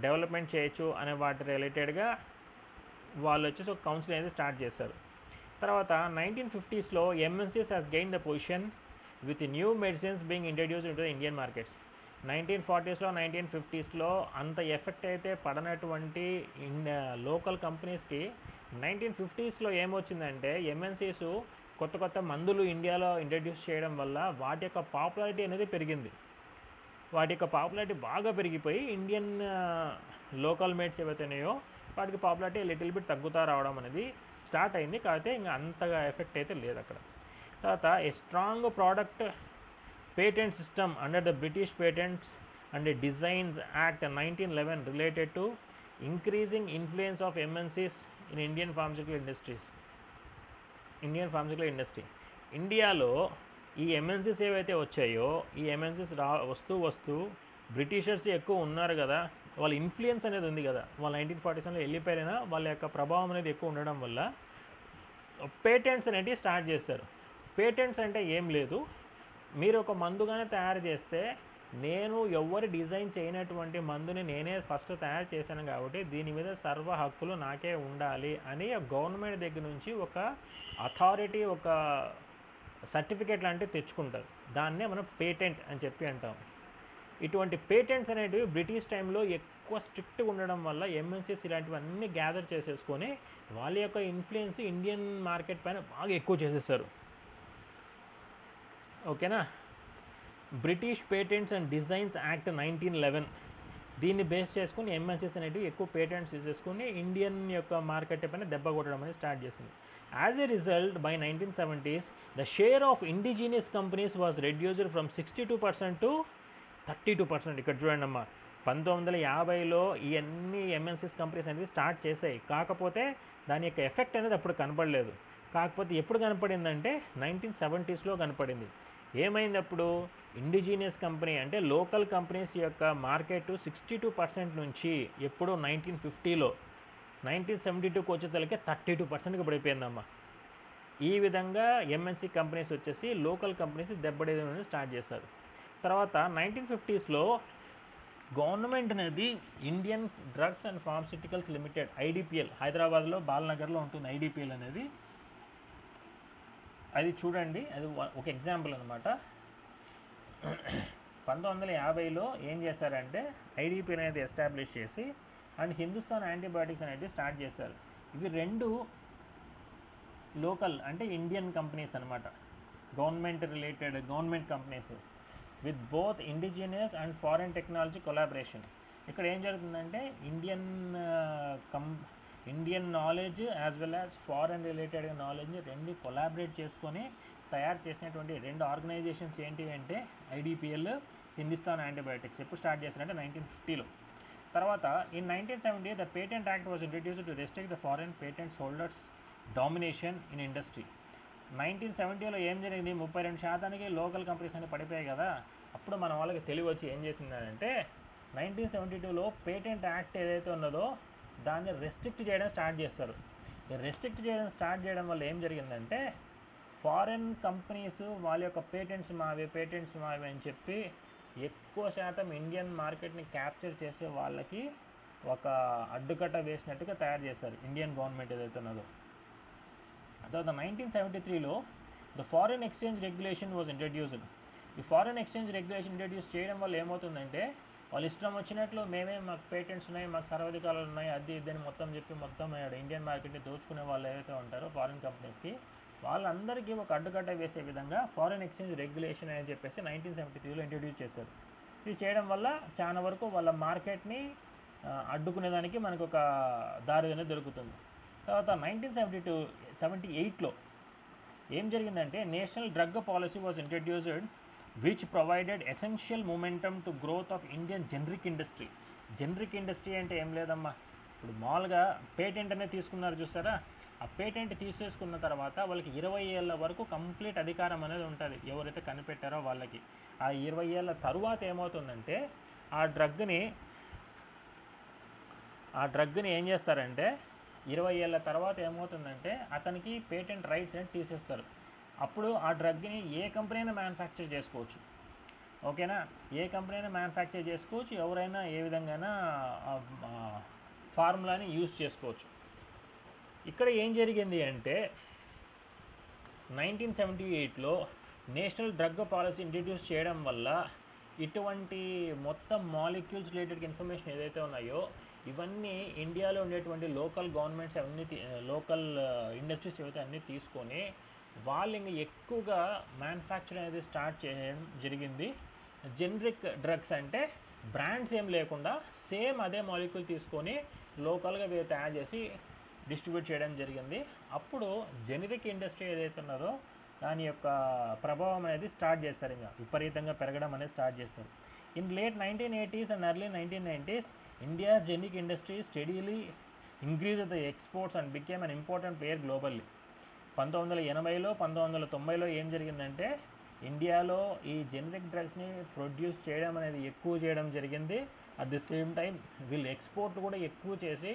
డెవలప్మెంట్ చేయొచ్చు అనే వాటి రిలేటెడ్గా వాళ్ళు వచ్చేసి ఒక కౌన్సిల్ అనేది స్టార్ట్ చేశారు. తర్వాత 1950sలో MNCs has gained the position with new medicines being introduced into the Indian markets. 1940sలో 1950sలో అంత ఎఫెక్ట్ అయితే పడనటువంటి లోకల్ కంపెనీస్కి 1950sలో ఏమొచ్చిందంటే MNCs కొత్త మందులు ఇండియాలో ఇంట్రడ్యూస్ చేయడం వల్ల వాటి యొక్క పాపులారిటీ అనేది పెరిగింది. వాటి యొక్క పాపులారిటీ బాగా పెరిగిపోయి ఇండియన్ లోకల్ మేడ్స్ ఏవైతే ఉన్నాయో వాటికి పాపులారిటీ లిటిల్ బిట్ తగ్గుతూ రావడం అనేది స్టార్ట్ అయింది. కాకపోతే ఇంకా అంతగా ఎఫెక్ట్ అయితే లేదు అక్కడ. తర్వాత a strong product patent system under the British patents and designs act 1911 related to increasing influence of MNCs in Indian pharmaceutical industry. ఇండియాలో ఈ MNCs ఏవైతే వచ్చాయో ఈ MNCs వస్తూ బ్రిటిషర్స్ ఎక్కువ ఉన్నారు కదా, వాళ్ళ ఇన్ఫ్లుయెన్స్ అనేది ఉంది కదా, వాళ్ళు 1947లో వెళ్ళిపోయినా వాళ్ళ యొక్క ప్రభావం అనేది ఎక్కువ ఉండడం వల్ల పేటెంట్స్ అనేవి స్టార్ట్ చేశారు. పేటెంట్స్ అంటే ఏం లేదు, మీరు ఒక మందుగానే తయారు చేస్తే నేను ఎవరు డిజైన్ చేయనటువంటి మందుని నేనే ఫస్ట్ తయారు చేశాను కాబట్టి దీని మీద సర్వ హక్కులు నాకే ఉండాలి అని గవర్నమెంట్ దగ్గర నుంచి ఒక అథారిటీ, ఒక సర్టిఫికేట్ లాంటివి తెచ్చుకుంటారు. దాన్నే మనం పేటెంట్ అని చెప్పి అంటాం. ఇటువంటి పేటెంట్స్ అనేటివి బ్రిటిష్ టైంలో ఎక్కువ స్ట్రిక్ట్గా ఉండడం వల్ల ఎంఎన్సీస్ ఇలాంటివన్నీ గ్యాదర్ చేసేసుకొని వాళ్ళ యొక్క ఇన్ఫ్లుయెన్స్ ఇండియన్ మార్కెట్ పైన బాగా ఎక్కువ చేసేస్తారు. ఓకేనా. British patents and designs act 1911 దీన్ని బేస్ చేసుకుని ఎంఎన్సీస్ అనేటివి ఎక్కువ పేటెంట్స్ తీసేసుకుని ఇండియన్ యొక్క మార్కెట్ పైన దెబ్బ కొట్టడం అనేది స్టార్ట్ చేసింది. As a result by 1970s the share of indigenous companies was reduced from 62% to 32%. ఇక్కడ చూడండి అమ్మా, 1950లో ఇవన్నీ ఎంఎన్సీస్ కంపెనీస్ అనేది స్టార్ట్ చేసాయి. కాకపోతే దాని యొక్క ఎఫెక్ట్ అనేది అప్పుడు కనపడలేదు. కాకపోతే ఎప్పుడు కనపడిందంటే 1970sలో కనపడింది. ఏమైంది అప్పుడు, ఇండిజీనియస్ కంపెనీ అంటే లోకల్ కంపెనీస్ యొక్క మార్కెట్ 62% నుంచి ఎప్పుడు 1950లో 1972కి వచ్చేసరికి 32%కి పడిపోయిందమ్మా. ఈ విధంగా ఎంఎన్సీ కంపెనీస్ వచ్చేసి లోకల్ కంపెనీస్ దెబ్బతీయడం అనేది స్టార్ట్ చేశారు. తర్వాత 1950sలో గవర్నమెంట్ అనేది Indian drugs and pharmaceuticals limited IDPL, హైదరాబాద్లో బాలనగర్లో ఉంటుంది ఐడిపిఎల్ అనేది. అది చూడండి, అది ఒక ఎగ్జాంపుల్ అనమాట. 1950లో ఏం చేశారంటే ఐడిపిఎల్ అనేది ఎస్టాబ్లిష్ చేసి అండ్ హిందుస్థాన్ యాంటీబయాటిక్స్ అనేది స్టార్ట్ చేశారు. ఇవి రెండు లోకల్ అంటే ఇండియన్ కంపెనీస్ అనమాట, government companies with both indigenous and foreign technology collaboration. ఇక్కడ ఏం జరుగుతుందంటే Indian knowledge as well as foreign related నాలెడ్జ్ని రెండు కొలాబరేట్ చేసుకొని తయారు చేసినటువంటి రెండు ఆర్గనైజేషన్స్ ఏంటి అంటే ఐడిపిఎల్, హిందుస్థాన్ యాంటీబయాటిక్స్. ఎప్పుడు స్టార్ట్ చేశారంటే 1950లో. తర్వాత in 1970 the patent act was introduced to restrict the foreign patents holders domination in industry. 1970లో ఏం జరిగింది, 32% లోకల్ కంపెనీస్ అని పడిపోయాయి కదా. అప్పుడు మన వాళ్ళకి తెలివి వచ్చి ఏం చేసిందంటే 1972లో పేటెంట్ యాక్ట్ ఏదైతే ఉన్నదో దాన్ని రెస్ట్రిక్ట్ చేయడం స్టార్ట్ చేస్తారు. రెస్ట్రిక్ట్ చేయడం స్టార్ట్ చేయడం వల్ల ఏం జరిగిందంటే ఫారెన్ కంపెనీస్ వాళ్ళ యొక్క పేటెంట్స్ మావి అని చెప్పి ఎక్కువ శాతం ఇండియన్ మార్కెట్ని క్యాప్చర్ చేసే వాళ్ళకి ఒక అడ్డుకట్ట వేసినట్టుగా తయారు చేశారు ఇండియన్ గవర్నమెంట్ ఏదైతే ఉన్నదో. తర్వాత 1973లో the foreign exchange regulation was introduced. ఈ ఫారిన్ ఎక్స్చేంజ్ రెగ్యులేషన్ ఇంట్రడ్యూస్ చేయడం వల్ల ఏమవుతుందంటే వాళ్ళు ఇష్టం వచ్చినట్లు మాకు పేటెంట్స్ ఉన్నాయి, మాకు సర్వాధికారాలు ఉన్నాయి, అది ఇదని మొత్తం చెప్పి ఇండియన్ మార్కెట్ని దోచుకునే వాళ్ళు ఏవైతే ఉంటారో ఫారిన్ కంపెనీస్కి వాళ్ళందరికీ ఒక అడ్డుకట్ట వేసే విధంగా ఫారిన్ ఎక్స్చేంజ్ రెగ్యులేషన్ అని చెప్పేసి 1973లో ఇంట్రడ్యూస్ చేశారు. ఇది చేయడం వల్ల చాలా వరకు వాళ్ళ మార్కెట్ని అడ్డుకునేదానికి మనకు ఒక దారి అనేది దొరుకుతుంది. తర్వాత 1978లో ఏం జరిగిందంటే national drug policy was introduced which provided essential momentum to growth of Indian generic industry. Generic industry అంటే ఏం లేదమ్మా, ఇప్పుడు మామూలుగా పేటెంట్ అనేది తీసుకున్నారు చూసారా, ఆ పేటెంట్ తీసేసుకున్న తర్వాత వాళ్ళకి 20 ఏళ్ళ వరకు కంప్లీట్ అధికారం అనేది ఉంటుంది ఎవరైతే కనిపెట్టారో వాళ్ళకి. ఆ 20 ఏళ్ళ తరువాత ఏమవుతుందంటే ఆ డ్రగ్ని ఏం చేస్తారంటే 20 ఏళ్ళ తర్వాత ఏమవుతుందంటే అతనికి పేటెంట్ రైట్స్ అని తీసేస్తారు. అప్పుడు ఆ డ్రగ్ని ఏ కంపెనీ అయినా మ్యానుఫ్యాక్చర్ చేసుకోవచ్చు. ఓకేనా, ఏ కంపెనీ అయినా మ్యానుఫ్యాక్చర్ చేసుకోవచ్చు, ఎవరైనా ఏ విధంగా ఫార్ములాని యూజ్ చేసుకోవచ్చు. ఇక్కడ ఏం జరిగింది అంటే 1978లో నేషనల్ డ్రగ్ పాలసీ ఇంట్రడ్యూస్ చేయడం వల్ల ఇటువంటి మొత్తం మాలిక్యూల్స్ రిలేటెడ్ ఇన్ఫర్మేషన్ ఏదైతే ఉన్నాయో ఇవన్నీ ఇండియాలో ఉండేటువంటి లోకల్ గవర్నమెంట్స్ అవన్నీ లోకల్ ఇండస్ట్రీస్ ఏవైతే అన్నీ తీసుకొని వాళ్ళు ఇంకా ఎక్కువగా మ్యానుఫ్యాక్చర్ అనేది స్టార్ట్ చేయడం జరిగింది. జెనరిక్ డ్రగ్స్ అంటే బ్రాండ్స్ ఏం లేకుండా సేమ్ అదే మాలిక్యూల్ తీసుకొని లోకల్గా వీళ్ళు తయారు చేసి డిస్ట్రిబ్యూట్ చేయడం జరిగింది. అప్పుడు జెనరిక్ ఇండస్ట్రీ ఏదైతే ఉన్నదో దాని యొక్క ప్రభావం అనేది స్టార్ట్ చేస్తారు, ఇంకా విపరీతంగా పెరగడం అనేది స్టార్ట్ చేస్తారు. In late 1980s and early 1990s India generic industry steadily increase the exports and became an important player globally. 1980లో 1990లో ఏం జరిగిందంటే ఇండియాలో ఈ జెనరిక్ డ్రగ్స్ని ప్రొడ్యూస్ చేయడం అనేది ఎక్కువ చేయడం జరిగింది. అట్ ది సేమ్ టైం వీళ్ళు ఎక్స్పోర్ట్ కూడా ఎక్కువ చేసి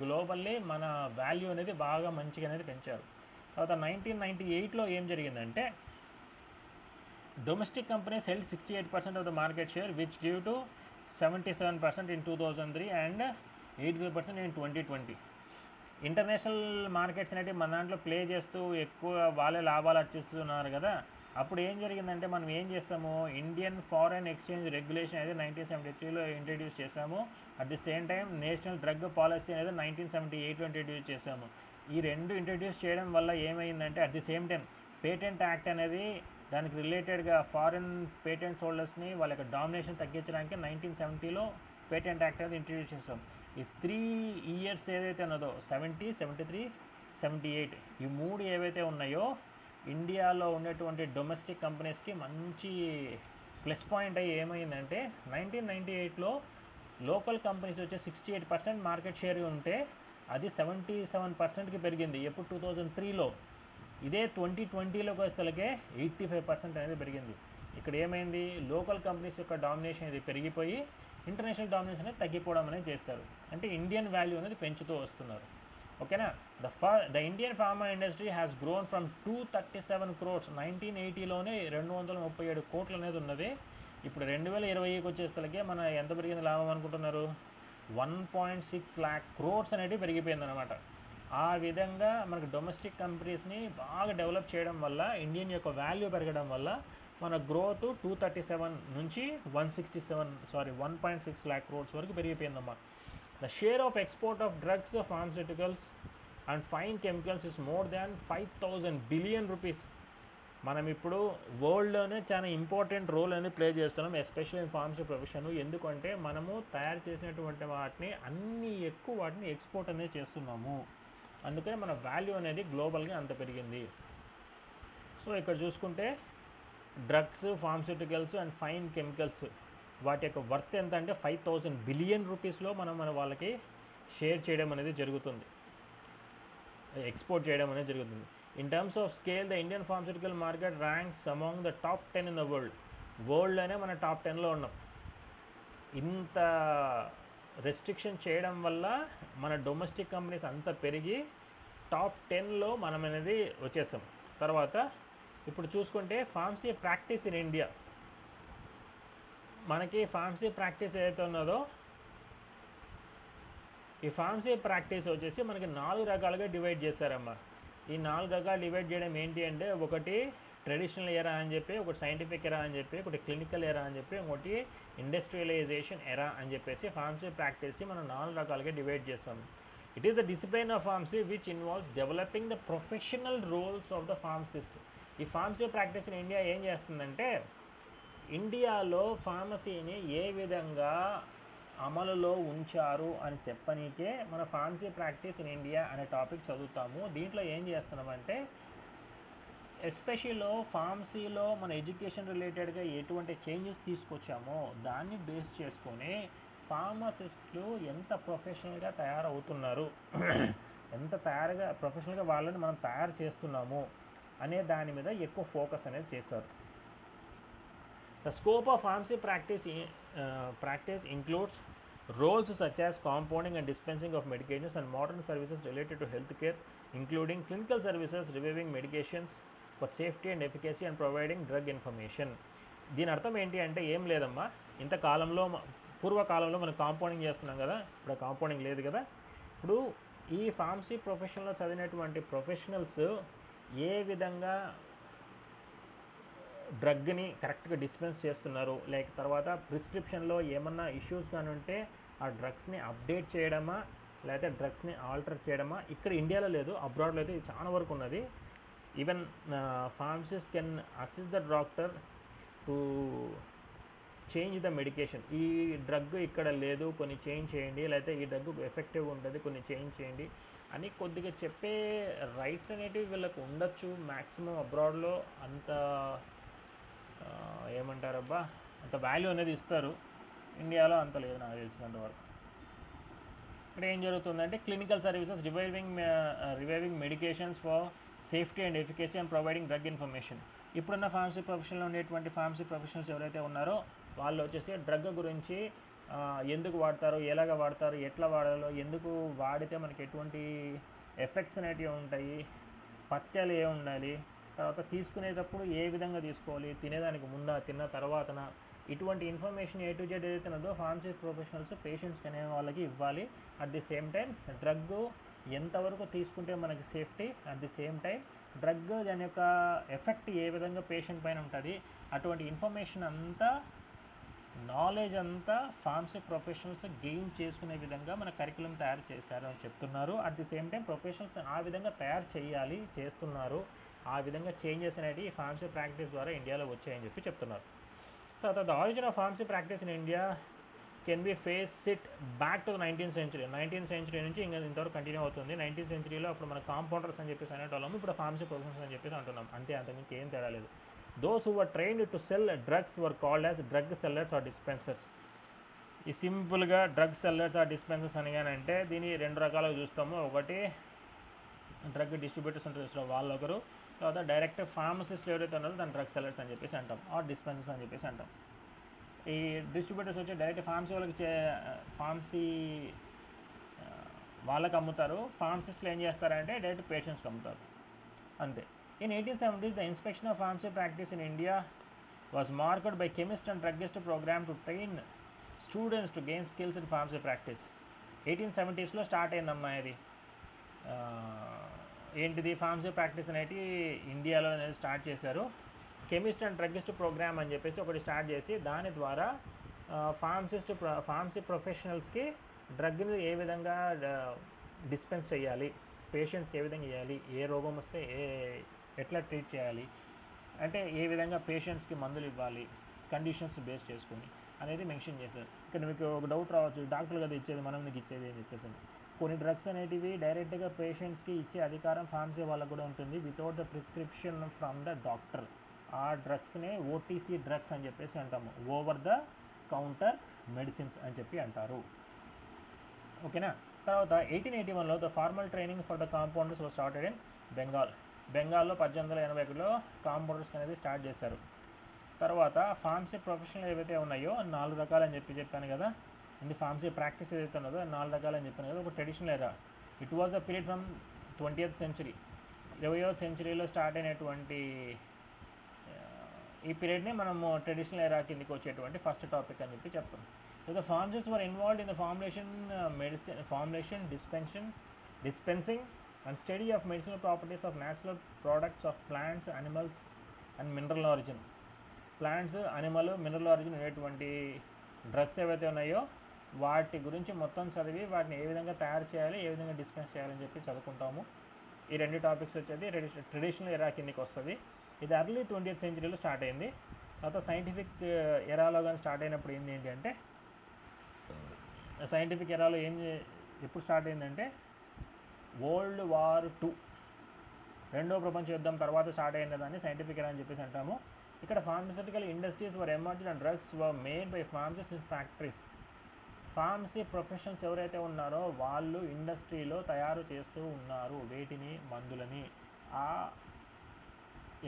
గ్లోబల్లీ మన వాల్యూ అనేది బాగా మంచిగా అనేది పెంచారు. తర్వాత 1998లో ఏం జరిగిందంటే domestic companies held 68% of the market share, which grew to 77% in 2003 and 85% in 2020. International markets అనేవి మన దాంట్లో ప్లే చేస్తూ ఎక్కువ వాళ్ళే లాభాలు అర్చిస్తున్నారు కదా. అప్పుడు ఏం జరిగిందంటే మనం ఏం చేస్తాము, ఇండియన్ ఫారెన్ ఎక్స్చేంజ్ రెగ్యులేషన్ అనేది 1973లో ఇంట్రడ్యూస్ చేసాము. At the same time national drug policy అనేది 1978లో ఇంట్రడ్యూస్ చేసాము. ఈ రెండు ఇంట్రడ్యూస్ చేయడం వల్ల ఏమైందంటే at the same time patent act అనేది దానికి రిలేటెడ్గా ఫారిన్ పేటెంట్స్ హోల్డర్స్ని వాళ్ళ యొక్క డామినేషన్ తగ్గించడానికి 1970లో పేటెంట్ యాక్ట్ అనేది ఇంట్రడ్యూస్ చేసాం. ఈ 3 years ఏదైతే ఉన్నదో 70, 73, 78 ఈ 3 ఏవైతే ఉన్నాయో ఇండియాలో ఉండేటువంటి డొమెస్టిక్ కంపెనీస్కి మంచి ప్లస్ పాయింట్ అయ్యి ఏమైందంటే 1998లో లోకల్ కంపెనీస్ వచ్చే 68% మార్కెట్ షేర్ ఉంటే అది 77%కి పెరిగింది. ఎప్పుడు 2003లో. ఇదే 2020లోకి వచ్చేసరికి 85% అనేది పెరిగింది. ఇక్కడ ఏమైంది, లోకల్ కంపెనీస్ యొక్క డామినేషన్ అనేది పెరిగిపోయి ఇంటర్నేషనల్ డామినేషన్ అనేది తగ్గిపోవడం అనేది చేస్తారు. అంటే ఇండియన్ వాల్యూ అనేది పెంచుతూ వస్తున్నారు. ఓకేనా. The Indian pharma industry has grown from 237 crores 1980లోనే 237 కోట్లు అనేది ఉన్నది. ఇప్పుడు 2020కి వచ్చేసరికి మన ఎంత పెరిగింది లాభం అనుకుంటున్నారు, 1.6 lakh crores అనేది పెరిగిపోయింది అనమాట. ఆ విధంగా మనకు డొమెస్టిక్ కంపెనీస్ని బాగా డెవలప్ చేయడం వల్ల ఇండియన్ యొక్క వాల్యూ పెరగడం వల్ల మన గ్రోత్ 237 నుంచి 1.6 lakh crores వరకు పెరిగిపోయిందమ్మా. The share of export of drugs, pharmaceuticals and fine chemicals is more than 5,000 billion rupees. మనం ఇప్పుడు వరల్డ్లోనే చాలా ఇంపార్టెంట్ రోల్ అనేది ప్లే చేస్తున్నాం, ఎస్పెషల్లీ ఇన్ ఫార్మసీ ప్రొఫెషన్. ఎందుకంటే మనము తయారు చేసినటువంటి వాటిని ఎక్కువ వాటిని ఎక్స్పోర్ట్ అనేది చేస్తున్నాము. అందుకని మన వాల్యూ అనేది గ్లోబల్గా అంత పెరిగింది. సో ఇక్కడ చూసుకుంటే drugs, pharmaceuticals and fine chemicals వాటి యొక్క వర్త్ ఎంత అంటే 5,000 billion రూపీస్లో మన వాళ్ళకి షేర్ చేయడం అనేది జరుగుతుంది, ఎక్స్పోర్ట్ చేయడం అనేది జరుగుతుంది. In terms of scale the Indian pharmaceutical market ranks among the top 10 in the వరల్డ్లోనే మన టాప్ 10లో ఉన్నాం. ఇంత రెస్ట్రిక్షన్ చేయడం వల్ల మన డొమెస్టిక్ కంపెనీస్ అంతా పెరిగి టాప్ 10లో మనం అనేది వచ్చేసాం. తర్వాత ఇప్పుడు చూసుకుంటే ఫార్మసీ ప్రాక్టీస్ ఇన్ ఇండియా. మనకి ఫార్మసీ ప్రాక్టీస్ ఏదైతే ఉన్నదో ఈ ఫార్మసీ ప్రాక్టీస్ వచ్చేసి మనకి 4 రకాలుగా డివైడ్ చేశారమ్మా. ఈ 4 రకాలు డివైడ్ చేయడం ఏంటి అంటే, ఒకటి ట్రెడిషనల్ ఎరా అని చెప్పి, ఒకటి సైంటిఫిక్ ఎరా అని చెప్పి, ఒకటి క్లినికల్ ఎరా అని చెప్పి, ఒకటి ఇండస్ట్రియలైజేషన్ ఎరా అని చెప్పేసి ఫార్మసీ ప్రాక్టీస్ని మనం 4 రకాలుగా డివైడ్ చేస్తాము. It is the discipline of pharmacy which involves developing the professional roles of the pharmacist. ఈ ఫార్మసీ ప్రాక్టీస్ ఇన్ ఇండియా ఏం చేస్తుందంటే, ఇండియాలో ఫార్మసీని ఏ విధంగా అమలులో ఉంచారు అని చెప్పనీకే మన ఫార్మసీ ప్రాక్టీస్ ఇన్ ఇండియా అనే టాపిక్ చదువుతాము. దీంట్లో ఏం చేస్తున్నామంటే, ఎస్పెషల్లో ఫార్మసీలో మన ఎడ్యుకేషన్ రిలేటెడ్గా ఎటువంటి చేంజెస్ తీసుకొచ్చామో దాన్ని బేస్ చేసుకొని ఫార్మసిస్టులు ఎంత ప్రొఫెషనల్గా తయారవుతున్నారు, ఎంత ప్రొఫెషనల్గా వాళ్ళని మనం తయారు చేస్తున్నాము అనే దాని మీద ఎక్కువ ఫోకస్ అనేది చేశారు. The scope of pharmacy practice includes roles such as compounding and dispensing of medications and modern services related to healthcare, including clinical services, reviewing medications for safety and efficacy and providing drug information. దీని అర్థం ఏంటి అంటే ఏం లేదమ్మా, పూర్వకాలంలో మనం compounding చేస్తున్నాం కదా, ఇప్పుడు కాంపౌండింగ్ లేదు కదా. ఇప్పుడు ఈ ఫార్మసీ ప్రొఫెషన్లో చదివినటువంటి ప్రొఫెషనల్స్ ఏ విధంగా డ్రగ్ని కరెక్ట్గా డిస్పెన్స్ చేస్తున్నారు, లేక తర్వాత ప్రిస్క్రిప్షన్లో ఏమన్నా ఇష్యూస్ కానీ ఉంటే ఆ డ్రగ్స్ని అప్డేట్ చేయడమా లేకపోతే డ్రగ్స్ని ఆల్టర్ చేయడమా. ఇక్కడ ఇండియాలో లేదు, అబ్రాడ్లో అయితే ఇది చాలా వరకు ఉన్నది. Even pharmacist can assist the doctor to change the medication. ఈ డ్రగ్ ఇక్కడ లేదు, కొన్ని చేంజ్ చేయండి, లేకపోతే ఈ డ్రగ్ ఎఫెక్టివ్ ఉంటుంది, కొన్ని చేంజ్ చేయండి అని కొద్దిగా చెప్పే రైట్స్ అనేటివి వీళ్ళకు ఉండొచ్చు. మ్యాక్సిమం అబ్రాడ్లో అంత ఏమంటారబ్బా అంత వాల్యూ అనేది ఇస్తారు, ఇండియాలో అంత లేదు నాకు తెలిసినంత వరకు. ఇక్కడ ఏం జరుగుతుందంటే, clinical services, reviving medications for safety and efficacy and providing drug information. ఇప్పుడున్న ఫార్మసీ ప్రొఫెషన్లో ఉండేటువంటి ఫార్మసీ ప్రొఫెషనల్స్ ఎవరైతే ఉన్నారో వాళ్ళు వచ్చేసి డ్రగ్ గురించి ఎందుకు వాడతారు, ఎలాగ వాడతారు, ఎట్లా వాడాలో, ఎందుకు వాడితే మనకి ఎటువంటి ఎఫెక్ట్స్ అనేటివి ఉంటాయి, పథ్యాలు ఏ ఉండాలి, తర్వాత తీసుకునేటప్పుడు ఏ విధంగా తీసుకోవాలి, తినేదానికి ముందా తిన్న తర్వాతన, ఇటువంటి ఇన్ఫర్మేషన్ ఏ టు జెడ్ ఏదైతే ఉన్నదో ఫార్మసీ ప్రొఫెషనల్స్ పేషెంట్స్కి అనే వాళ్ళకి ఇవ్వాలి. At the same time drug ఎంతవరకు తీసుకుంటే మనకి safety, at the same time drug దాని యొక్క ఎఫెక్ట్ ఏ విధంగా పేషెంట్ పైన ఉంటుంది, అటువంటి ఇన్ఫర్మేషన్ అంతా నాలెడ్జ్ అంతా ఫార్మసీ ప్రొఫెషనల్స్ గెయిన్ చేసుకునే విధంగా మన కరికులం తయారు చేశారు అని చెప్తున్నారు. At the same time professionals ఆ విధంగా తయారు చేయాలి, చేస్తున్నారు. ఆ విధంగా చేంజెస్ అనేవి ఈ ఫార్మసీ ప్రాక్టీస్ ద్వారా ఇండియాలో వచ్చాయని చెప్పి చెప్తున్నారు. తర్వాత the origin of pharmacy practice in India can be face it back to 19th century. 19th century నుంచి ఇంకా ఇంతవరకు కంటిన్యూ అవుతుంది. 19th centuryలో అప్పుడు మన కాంపౌండర్స్ అని చెప్పేసి అనేటోళ్ళము, ఇప్పుడు ఫార్మసీ ప్రొఫెషనల్స్ అని చెప్పేసి అంటున్నాం. అంతే, అంతకుమించి ఏం తేడా లేదు. Those who were trained to sell drugs were called as drug sellers or dispensers. ఈ సింపుల్గా డ్రగ్ సెల్లర్స్ ఆర్ డిస్పెన్సర్స్ అనగానంటే దీన్ని రెండు రకాలుగా చూస్తాము. ఒకటి డ్రగ్ డిస్ట్రిబ్యూటర్స్ ఉంటారు చూస్తాం, వాళ్ళు ఒకరు. తర్వాత డైరెక్ట్ ఫార్మసిస్ట్లు ఎవరైతే ఉన్నారో దాన్ని డ్రగ్ సెల్లర్స్ అని చెప్పేసి అంటాం, ఆర్ డిస్పెన్సర్స్ అని చెప్పేసి అంటాం. ఈ డిస్ట్రిబ్యూటర్స్ వచ్చి డైరెక్ట్ ఫార్మసీ వాళ్ళకి అమ్ముతారు. ఫార్మసిస్ట్లు ఏం చేస్తారంటే డైరెక్ట్ పేషెంట్స్కి అమ్ముతారు, అంతే. In 1870s, the inspection of pharmacy practice in India was marked by chemist and druggist program to train students to gain skills in pharmacy practice. 1870స్లో స్టార్ట్ అయిందమ్మా ఇది. ఏంటిది ఫార్మసీ ప్రాక్టీస్ అనేది ఇండియాలో అనేది స్టార్ట్ చేశారు. కెమిస్ట్ అండ్ డ్రగ్గిస్ట్ ప్రోగ్రామ్ అని చెప్పేసి ఒకటి స్టార్ట్ చేసి దాని ద్వారా ఫార్మసీ ప్రొఫెషనల్స్కి డ్రగ్ని ఏ విధంగా డిస్పెన్స్ చేయాలి, పేషెంట్స్కి ఏ విధంగా చేయాలి, ఏ రోగం వస్తే ఎట్లా ట్రీట్ చేయాలి, అంటే ఏ విధంగా పేషెంట్స్కి మందులు ఇవ్వాలి కండిషన్స్ బేస్ చేసుకొని అనేది మెన్షన్ చేశారు. ఇక్కడ మీకు ఒక డౌట్ రావచ్చు, డాక్టర్ కదా ఇచ్చేది, మనం నీకు ఇచ్చేది అని చెప్పేసి. కొన్ని డ్రగ్స్ అనేటివి డైరెక్ట్గా పేషెంట్స్కి ఇచ్చే అధికారం ఫార్మసీ వాళ్ళకు కూడా ఉంటుంది, without the prescription from the doctor. ఆ డ్రగ్స్నే ఓటీసీ డ్రగ్స్ అని చెప్పేసి అంటాము, ఓవర్ ద కౌంటర్ మెడిసిన్స్ అని చెప్పి అంటారు. ఓకేనా. తర్వాత 1881లో the formal training for the compounders was started in బెంగాల్లో 1881లో కాంపౌండర్స్ అనేది స్టార్ట్ చేశారు. తర్వాత ఫార్మసీ ప్రొఫెషనల్ ఏవైతే ఉన్నాయో 4 రకాలని చెప్పాను కదా, అంటే ఫార్మసీ ప్రాక్టీస్ ఏదైతే ఉన్నదో 4 రకాలని చెప్పాను కదా. ఒక traditional era, it was the period from 20th century, 20వ సెంచురీలో స్టార్ట్ అయినటువంటి ఈ పీరియడ్ని మనము ట్రెడిషనల్ ఎరా కిందకి వచ్చేటువంటి ఫస్ట్ టాపిక్ అని చెప్పి చెప్తాం. So the pharmacists were involved in the formulation, dispensing and study of medicinal properties of natural products of plants, animals and mineral origin. Plants, animal, mineral origin అనేటువంటి డ్రగ్స్ ఏవైతే ఉన్నాయో వాటి గురించి మొత్తం చదివి వాటిని ఏ విధంగా తయారు చేయాలి, ఏ విధంగా డిస్పెన్స్ చేయాలని చెప్పి చదువుకుంటాము. ఈ 2 టాపిక్స్ వచ్చేది ట్రెడిషనల్ ఎరా కిందకి వస్తుంది. ఇది ఎర్లీ 20th centuryలో స్టార్ట్ అయింది. తర్వాత సైంటిఫిక్ ఎరాలో కానీ స్టార్ట్ అయినప్పుడు ఏంటి అంటే, సైంటిఫిక్ ఎరాలో ఎప్పుడు స్టార్ట్ అయిందంటే World War II, రెండో ప్రపంచ యుద్ధం తర్వాత స్టార్ట్ అయిన దాన్ని సైంటిఫిక్ ఎరా అని చెప్పేసి అంటాము. ఇక్కడ pharmaceutical industries were emerged and drugs were made by pharmacist in factories. Pharmacy professionals ఎవరైతే ఉన్నారో వాళ్ళు ఇండస్ట్రీలో తయారు చేస్తూ ఉన్నారు వేటిని, మందులని. ఆ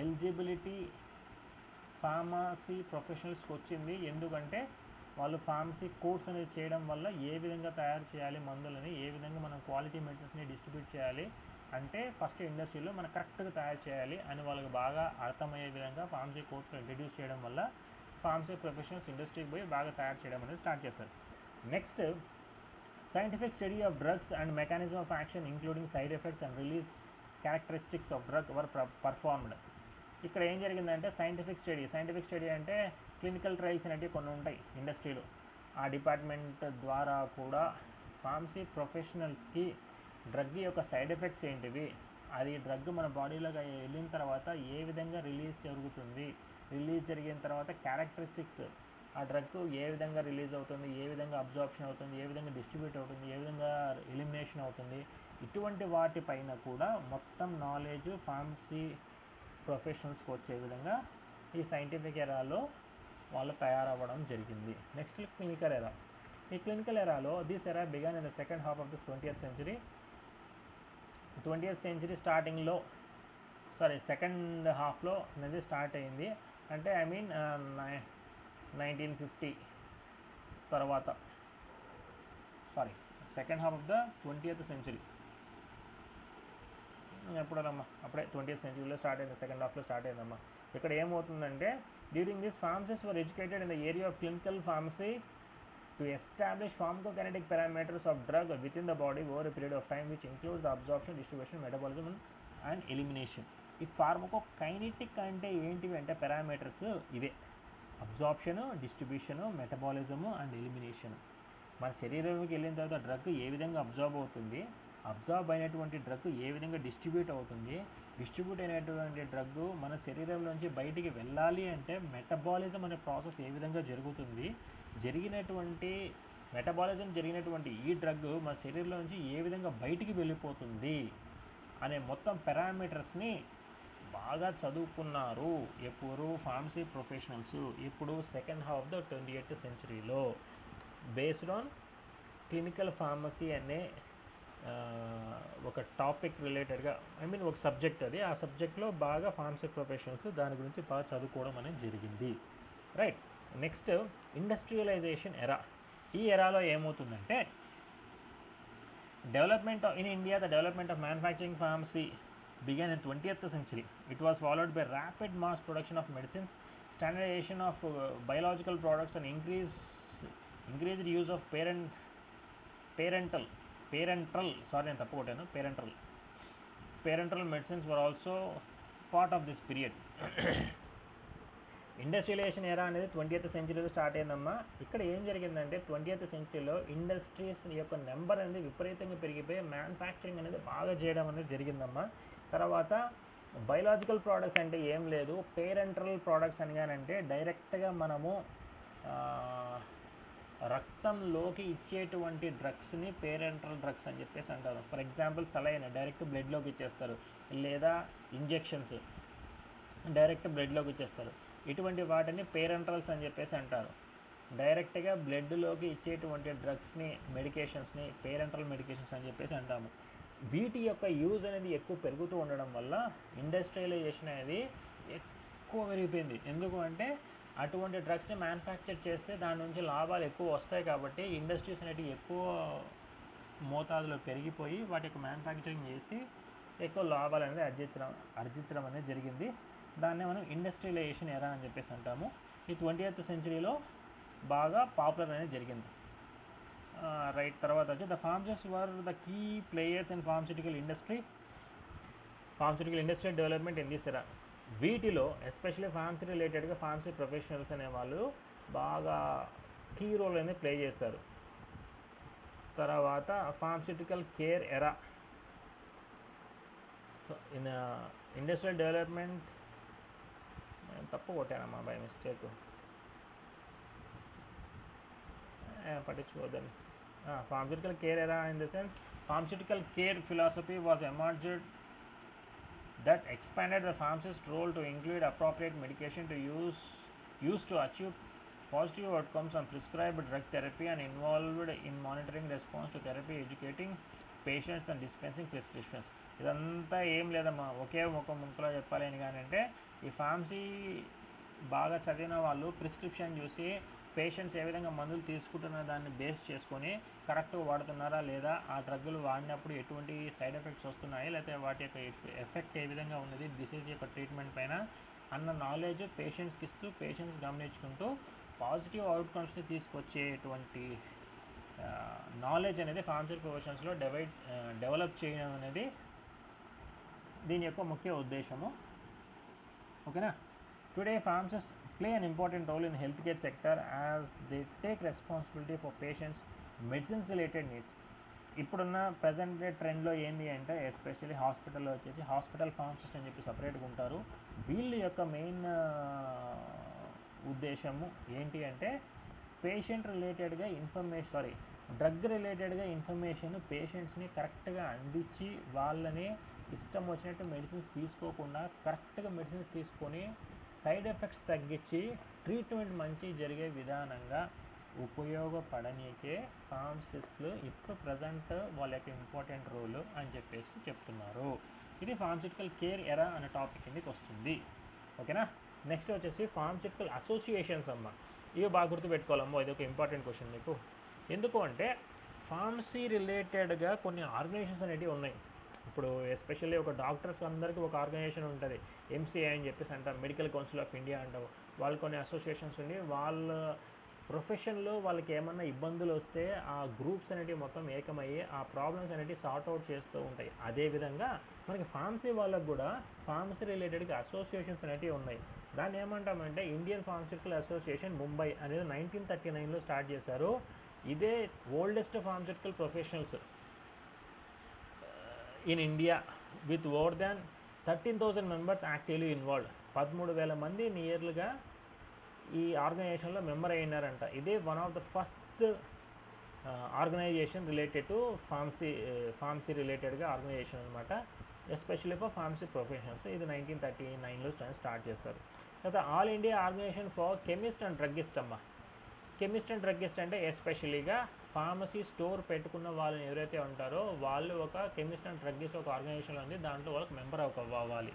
ఎలిజిబిలిటీ ఫార్మసీ ప్రొఫెషనల్స్కి వచ్చింది, ఎందుకంటే వాళ్ళు ఫార్మసీ కోర్స్ అనేది చేయడం వల్ల ఏ విధంగా తయారు చేయాలి మందులని, ఏ విధంగా మనం క్వాలిటీ మెడిసిన్స్ని డిస్ట్రిబ్యూట్ చేయాలి, అంటే ఫస్ట్ ఇండస్ట్రీలో మనం కరెక్ట్గా తయారు చేయాలి అని వాళ్ళకి బాగా అర్థమయ్యే విధంగా ఫార్మసీ కోర్స్లో ఇంట్రడ్యూస్ చేయడం వల్ల ఫార్మసీ ప్రొఫెషనల్స్ ఇండస్ట్రీకి పోయి బాగా తయారు చేయడం అనేది స్టార్ట్ చేశారు. Next, scientific study of drugs and mechanism of action including side effects and release characteristics of drug were performed. ఇక్కడ ఏం జరిగిందంటే సైంటిఫిక్ స్టడీ అంటే క్లినికల్ ట్రయల్స్ అనేవి కొన్ని ఉంటాయి ఇండస్ట్రీలో. ఆ డిపార్ట్మెంట్ ద్వారా కూడా ఫార్మసీ ప్రొఫెషనల్స్కి డ్రగ్ యొక్క సైడ్ ఎఫెక్ట్స్ ఏంటివి, అది డ్రగ్ మన బాడీలోకి వెళ్ళిన తర్వాత ఏ విధంగా రిలీజ్ జరుగుతుంది, రిలీజ్ జరిగిన తర్వాత క్యారెక్టరిస్టిక్స్, ఆ డ్రగ్ ఏ విధంగా రిలీజ్ అవుతుంది, ఏ విధంగా అబ్జార్ప్షన్ అవుతుంది, ఏ విధంగా డిస్ట్రిబ్యూట్ అవుతుంది, ఏ విధంగా ఎలిమినేషన్ అవుతుంది, ఇటువంటి వాటిపైన కూడా మొత్తం నాలెడ్జ్ ఫార్మసీ ప్రొఫెషనల్స్కి వచ్చే విధంగా ఈ సైంటిఫిక్ ఎరాలో వాళ్ళు తయారవ్వడం జరిగింది. Next, clinical era. ఈ క్లినికల్ ఎరాలో this era began in the second half of this 20th century. 20th century స్టార్టింగ్లో సెకండ్ హాఫ్లో అనేది స్టార్ట్ అయింది. అంటే 1950 తర్వాత, second half of the 20th century. ఎప్పుడోనమ్మా అప్పుడే 20th centuryలో స్టార్ట్ అయింది, సెకండ్ హాఫ్లో స్టార్ట్ అయిందమ్మా. ఇక్కడ ఏమవుతుందంటే during this pharmacists were educated in the area of clinical pharmacy to establish pharmacokinetic parameters of drug within the body over a period of time which includes the absorption, distribution, metabolism and elimination. ఈ ఫార్మకోకైనెటిక్ అంటే ఏంటివి అంటే parameters ఇవే: అబ్జార్ప్షను, distribution, metabolism and elimination. మన శరీరంలోకి వెళ్ళిన తర్వాత drug ఏ విధంగా అబ్జార్బ్ అవుతుంది, అబ్జార్బ్ అయినటువంటి డ్రగ్ ఏ విధంగా డిస్ట్రిబ్యూట్ అవుతుంది, డిస్ట్రిబ్యూట్ అయినటువంటి డ్రగ్ మన శరీరంలోంచి బయటికి వెళ్ళాలి అంటే మెటబాలిజం అనే ప్రాసెస్ ఏ విధంగా జరుగుతుంది, మెటబాలిజం జరిగినటువంటి ఈ డ్రగ్ మన శరీరంలోంచి ఏ విధంగా బయటికి వెళ్ళిపోతుంది అనే మొత్తం పారామీటర్స్ని బాగా చదువుకున్నారు ఎప్పుడు ఫార్మసీ ప్రొఫెషనల్స్. ఇప్పుడు సెకండ్ హాఫ్ ద 20th centuryలో బేస్డ్ ఆన్ క్లినికల్ ఫార్మసీ అనే ఒక టాపిక్ రిలేటెడ్గా, ఒక సబ్జెక్ట్ అది. ఆ సబ్జెక్ట్లో బాగా ఫార్మసీ ప్రొఫెషనల్స్ దాని గురించి బాగా చదువుకోవడం అనేది జరిగింది. రైట్. నెక్స్ట్ ఇండస్ట్రియలైజేషన్ ఎరా. ఈ ఎరాలో ఏమవుతుందంటే development in India, the development of manufacturing pharmacy began in 20th century. It was followed by rapid mass production of medicines, standardization of biological products and increased use of parenteral medicines were also part of this period. Industrialisation era అనేది 20th centuryలో start అయిందమ్మా. ఇక్కడ ఏం జరిగిందంటే 20th centuryలో industries యొక్క number అనేది విపరీతంగా పెరిగిపోయి మ్యానుఫ్యాక్చరింగ్ అనేది బాగా చేయడం అనేది జరిగిందమ్మా. తర్వాత బయలాజికల్ ప్రోడక్ట్స్ అంటే ఏం లేదు, పేరెంటరల్ ప్రోడక్ట్స్ అనగానంటే డైరెక్ట్గా మనము రక్తంలోకి ఇచ్చేటువంటి డ్రగ్స్ని పేరెంటరల్ డ్రగ్స్ అని చెప్పేసి అంటారు. ఫర్ ఎగ్జాంపుల్ సలైన్ డైరెక్ట్ బ్లడ్లోకి ఇచ్చేస్తారు, లేదా ఇంజెక్షన్స్ డైరెక్ట్ బ్లడ్లోకి ఇచ్చేస్తారు. ఇటువంటి వాటిని పేరెంటరల్స్ అని చెప్పేసి అంటారు. డైరెక్ట్గా బ్లడ్లోకి ఇచ్చేటువంటి డ్రగ్స్ని, మెడికేషన్స్ని పేరెంటరల్ మెడికేషన్స్ అని చెప్పేసి అంటాము. వీటి యొక్క యూజ్ అనేది ఎక్కువ పెరుగుతూ ఉండడం వల్ల ఇండస్ట్రియలైజేషన్ అనేది ఎక్కువ పెరిగిపోయింది. ఎందుకు అంటే అటువంటి డ్రగ్స్ని మ్యానుఫ్యాక్చర్ చేస్తే దాని నుంచి లాభాలు ఎక్కువ వస్తాయి కాబట్టి ఇండస్ట్రీస్ అనేవి ఎక్కువ మోతాదులో పెరిగిపోయి వాటి యొక్క మ్యానుఫ్యాక్చరింగ్ చేసి ఎక్కువ లాభాలు అనేది ఆర్జించడం అనేది జరిగింది. దాన్నే మనం ఇండస్ట్రియలైజేషన్ ఎరా అని చెప్పేసి అంటాము. ఈ 20th centuryలో బాగా పాపులర్ అనేది జరిగింది. రైట్. తర్వాత వచ్చి the pharmacists were the key players in pharmaceutical industrial development in this era. వీటిలో ఎస్పెషల్లీ ఫార్మసీ రిలేటెడ్గా ఫార్మసీ ప్రొఫెషనల్స్ అనేవాళ్ళు బాగా కీ రోల్ అనేది ప్లే చేశారు. తర్వాత pharmaceutical care era. In industrial development తప్పు కొట్టానమ్మా బై మిస్టేక్, పట్టించుకోవద్దని. Pharmaceutical care era in the sense pharmaceutical care philosophy was emerged that expanded the pharmacist's role to include appropriate medication to use to achieve positive outcomes on prescribed drug therapy and involved in monitoring response to therapy, educating patients and dispensing prescriptions. ఇదంతా ఏం లేదమ్మా, ఒకే ఒక ముక్కలో చెప్పాలి అని కానీ అంటే ఈ ఫార్మసీ బాగా చదివిన వాళ్ళు ప్రిస్క్రిప్షన్ చూసి పేషెంట్స్ ఏ విధంగా మందులు తీసుకుంటున్న దాన్ని బేస్ చేసుకొని కరెక్ట్గా వాడుతున్నారా లేదా, ఆ డ్రగ్గులు వాడినప్పుడు ఎటువంటి సైడ్ ఎఫెక్ట్స్ వస్తున్నాయి, లేకపోతే వాటి యొక్క ఎఫెక్ట్ ఏ విధంగా ఉన్నది డిసీజ్ యొక్క ట్రీట్మెంట్ పైన అన్న నాలెడ్జ్ పేషెంట్స్కి ఇస్తూ పేషెంట్స్ గమనించుకుంటూ పాజిటివ్ అవుట్కమ్స్ని తీసుకొచ్చేటువంటి నాలెడ్జ్ అనేది ఫార్మసీ ప్రొఫెషన్స్లో డెవలప్ చేయడం అనేది దీని యొక్క ముఖ్య ఉద్దేశము. ఓకేనా. Today pharmacists play an important role in healthcare sector as they take responsibility for patients medicines related needs. ఇప్పుడున్న ప్రజెంట్ ట్రెండ్లో ఏంటి అంటే ఎస్పెషల్లీ హాస్పిటల్లో వచ్చేసి హాస్పిటల్ ఫార్మసిస్ట్ అని చెప్పి సపరేట్గా ఉంటారు. వీళ్ళ యొక్క మెయిన్ ఉద్దేశము ఏంటి అంటే డ్రగ్ రిలేటెడ్గా ఇన్ఫర్మేషన్ పేషెంట్స్ని కరెక్ట్గా అందించి వాళ్ళని ఇష్టం వచ్చినట్టు మెడిసిన్స్ తీసుకోకుండా కరెక్ట్గా మెడిసిన్స్ తీసుకొని సైడ్ ఎఫెక్ట్స్ తగ్గించి ట్రీట్మెంట్ మంచి జరిగే విధానంగా ఉపయోగపడనీకే ఫార్మసిస్టులు ఇప్పుడు ప్రజెంట్ వాళ్ళ యొక్క ఇంపార్టెంట్ రోల్ అని చెప్పేసి చెప్తున్నారు. ఇది ఫార్మస్యూటికల్ కేర్ ఎరా అనే టాపిక్ కిందకి వస్తుంది. ఓకేనా. నెక్స్ట్ వచ్చేసి ఫార్మస్యూటికల్ అసోసియేషన్స్ అమ్మ. ఇవి బాగా గుర్తుపెట్టుకోవాలమ్మో, ఇది ఒక ఇంపార్టెంట్ క్వశ్చన్ మీకు. ఎందుకు అంటే ఫార్మసీ రిలేటెడ్గా కొన్ని ఆర్గనైజేషన్స్ అనేవి ఉన్నాయి. ఇప్పుడు ఎస్పెషల్లీ ఒక డాక్టర్స్ అందరికీ ఒక ఆర్గనైజేషన్ ఉంటుంది, ఎంసీఐ అని చెప్పేసి అంటారు, మెడికల్ కౌన్సిల్ ఆఫ్ ఇండియా అంటారు. వాళ్ళు కొన్ని అసోసియేషన్స్ ఉండి వాళ్ళ ప్రొఫెషన్లో వాళ్ళకి ఏమన్నా ఇబ్బందులు వస్తే ఆ గ్రూప్స్ అనేటివి మొత్తం ఏకమయ్యి ఆ ప్రాబ్లమ్స్ అనేటివి సార్ట్ అవుట్ చేస్తూ ఉంటాయి. అదేవిధంగా మనకి ఫార్మసీ వాళ్ళకు కూడా ఫార్మసీ రిలేటెడ్గా అసోసియేషన్స్ అనేటివి ఉన్నాయి. దాన్ని ఏమంటామంటే ఇండియన్ ఫార్మస్యూటికల్ అసోసియేషన్ ముంబై అనేది 1939లో స్టార్ట్ చేశారు. ఇదే oldest pharmaceutical professionals in India with more than 13,000 members actively involved. 13,000 మంది నియర్లుగా ఈ ఆర్గనైజేషన్లో మెంబర్ అయినారంట. ఇదే one of the first organisation related to pharmacy రిలేటెడ్గా ఆర్గనైజేషన్ అనమాట, ఎస్పెషల్లీ ఫర్ ఫార్మసీ ప్రొఫెషనల్స్. ఇది 1939లో స్టార్ట్ చేస్తారు. తర్వాత all India organisation for chemist and druggist అమ్మ. కెమిస్ట్ అండ్ డ్రగ్గిస్ట్ అంటే ఎస్పెషలీగా ఫార్మసీ స్టోర్ పెట్టుకున్న వాళ్ళని ఎవరైతే ఉంటారో వాళ్ళు ఒక కెమిస్ట్ అండ్ డ్రగ్గిస్ట్ ఒక ఆర్గనైజేషన్లో ఉంది, దాంట్లో వాళ్ళకి మెంబర్ అవ్వాలి.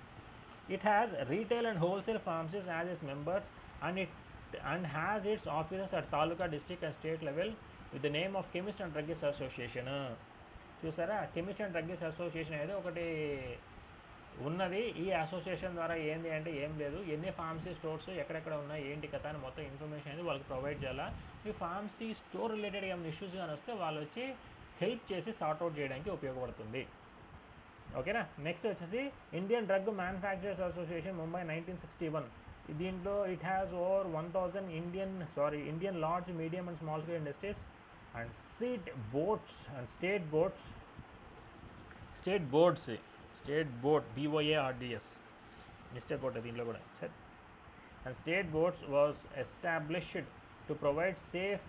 It has retail and wholesale pharmacies as its members and has its offices at taluka, district and state level with the name of Chemist and Druggist Association. చూసారా, chemist and druggist association అనేది ఒకటి ఉన్నది. ఈ association ద్వారా ఏంటి అంటే ఏం లేదు, ఎన్ని ఫార్మసీ స్టోర్స్ ఎక్కడెక్కడ ఉన్నాయి ఏంటి కథ అని మొత్తం ఇన్ఫర్మేషన్ అనేది వాళ్ళకి ప్రొవైడ్ చేయాలా. ఈ ఫార్మసీ స్టోర్ రిలేటెడ్ ఏమైనా ఇష్యూస్ కానీ వస్తే వాళ్ళు వచ్చి హెల్ప్ చేసి సార్ట్అవుట్ చేయడానికి ఉపయోగపడుతుంది. ఓకేనా. నెక్స్ట్ వచ్చేసి Indian drug manufacturers association Mumbai 1961. దీంట్లో it has over 1,000 Indian large medium and small scale industries and state board BOARDS mistake ఒకటి దీంట్లో కూడా. And state boards was established to provide safe,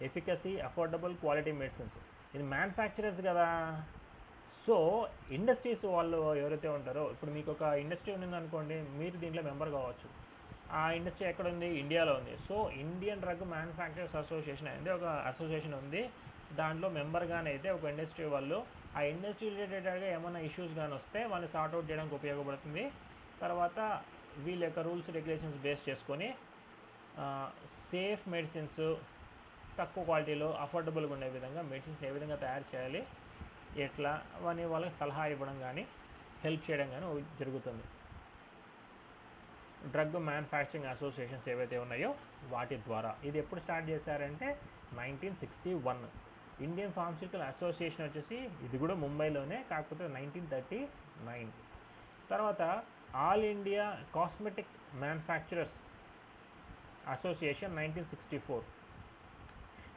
efficacy, affordable quality medicines. ఇది manufacturers కదా, so industries వాళ్ళు ఎవరైతే ఉంటారో, ఇప్పుడు మీకు ఒక ఇండస్ట్రీ ఉందనుకోండి, మీరు దీంట్లో మెంబర్ కావచ్చు. ఆ ఇండస్ట్రీ ఎక్కడ ఉంది, ఇండియాలో ఉంది. So Indian drug manufacturers association అనేది ఒక అసోసియేషన్ ఉంది. దాంట్లో మెంబర్గానే అయితే ఒక ఇండస్ట్రీ వాళ్ళు ఆ ఇండస్ట్రీ రిలేటెడ్గా ఏమైనా ఇష్యూస్ కానీ వస్తే వాళ్ళని సార్ట్అవుట్ చేయడానికి ఉపయోగపడుతుంది. తర్వాత వీళ్ళ యొక్క రూల్స్ రెగ్యులేషన్స్ బేస్ చేసుకొని సేఫ్ మెడిసిన్స్, తక్కువ క్వాలిటీలో అఫోర్డబుల్గా ఉండే విధంగా మెడిసిన్స్ ఏ విధంగా తయారు చేయాలి, ఎట్లా అని వాళ్ళకి సలహా ఇవ్వడం కానీ హెల్ప్ చేయడం కానీ జరుగుతుంది. డ్రగ్ మ్యానుఫ్యాక్చరింగ్ అసోసియేషన్స్ ఏవైతే ఉన్నాయో వాటి ద్వారా. ఇది ఎప్పుడు స్టార్ట్ చేశారంటే 1961. ఇండియన్ ఫార్మస్యూటికల్ అసోసియేషన్ వచ్చేసి ఇది కూడా ముంబైలోనే, కాకపోతే 1939. తర్వాత all India cosmetic manufacturers association 1964.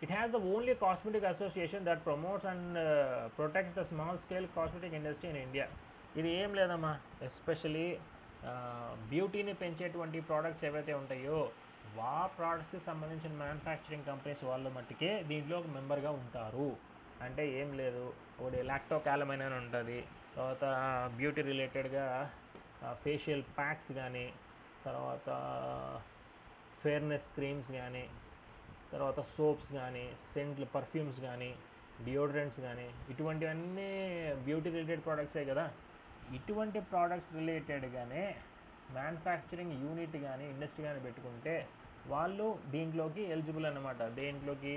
It has the only cosmetic association that promotes and protects the small scale cosmetic industry in India. ఇది ఏం లేదమ్మా, ఎస్పెషలీ బ్యూటీని పెంచేటువంటి ప్రోడక్ట్స్ ఏవైతే ఉంటాయో ఆ ప్రోడక్ట్స్కి సంబంధించిన మ్యానుఫ్యాక్చరింగ్ కంపెనీస్ వాళ్ళు మట్టుకే దీంట్లో ఒక మెంబర్గా ఉంటారు. అంటే ఏం లేదు, ఒకటి లాక్టోకాలమైన్ అని ఉంటుంది, తర్వాత బ్యూటీ రిలేటెడ్గా ఫేషియల్ ప్యాక్స్ కానీ, తర్వాత ఫేర్నెస్ క్రీమ్స్ కానీ, తర్వాత సోప్స్ కానీ, సెంట్లు, పర్ఫ్యూమ్స్ కానీ, డియోడ్రెంట్స్ కానీ, ఇటువంటివన్నీ బ్యూటీ రిలేటెడ్ ప్రోడక్ట్సే కదా. ఇటువంటి ప్రోడక్ట్స్ రిలేటెడ్గానే మ్యానుఫ్యాక్చరింగ్ యూనిట్ కానీ ఇండస్ట్రీ కానీ పెట్టుకుంటే వాళ్ళు దీంట్లోకి ఎలిజిబుల్ అన్నమాట. దేంట్లోకి,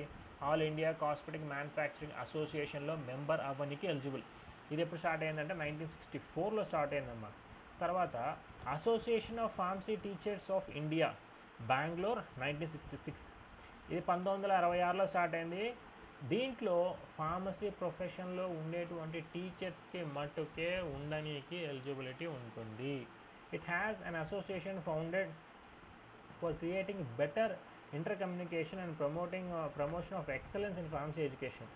ఆల్ ఇండియా కాస్మెటిక్ మ్యానుఫ్యాక్చరింగ్ అసోసియేషన్లో మెంబర్ అవ్వడానికి ఎలిజిబుల్. ఇది ఎప్పుడు స్టార్ట్ అయిందంటే 1964లో స్టార్ట్ అయిందమ్మా. తర్వాత association of pharmacy teachers of India Bengaluru 1966. ఇది 1966లో స్టార్ట్ అయింది. దీంట్లో ఫార్మసీ ప్రొఫెషన్లో ఉండేటువంటి టీచర్స్కి మట్టుకే ఉండడానికి ఎలిజిబిలిటీ ఉంటుంది. It has an association founded for creating better inter communication and promotion of excellence in pharmacy education.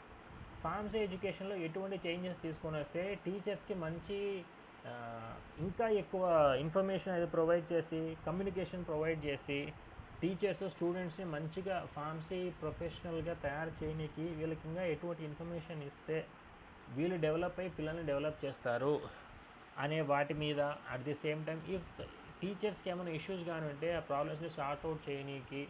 Pharmacy ఎడ్యుకేషన్లో ఎటువంటి చేంజెస్ తీసుకొని వస్తే టీచర్స్కి మంచి ఇంకా ఎక్కువ ఇన్ఫర్మేషన్ అది ప్రొవైడ్ చేసి, కమ్యూనికేషన్ ప్రొవైడ్ చేసి, టీచర్స్ స్టూడెంట్స్ని మంచిగా ఫార్మసీ ప్రొఫెషనల్గా తయారు చేయడానికి వీళ్ళకి ఇంకా ఎటువంటి ఇన్ఫర్మేషన్ ఇస్తే వీళ్ళు డెవలప్ అయ్యి పిల్లల్ని డెవలప్ చేస్తారు అనే వాటి మీద, at the same time if టీచర్స్కి ఏమైనా ఇష్యూస్ కానీ ఉంటే ఆ ప్రాబ్లమ్స్ని సార్ట్అవుట్ చేయడానికి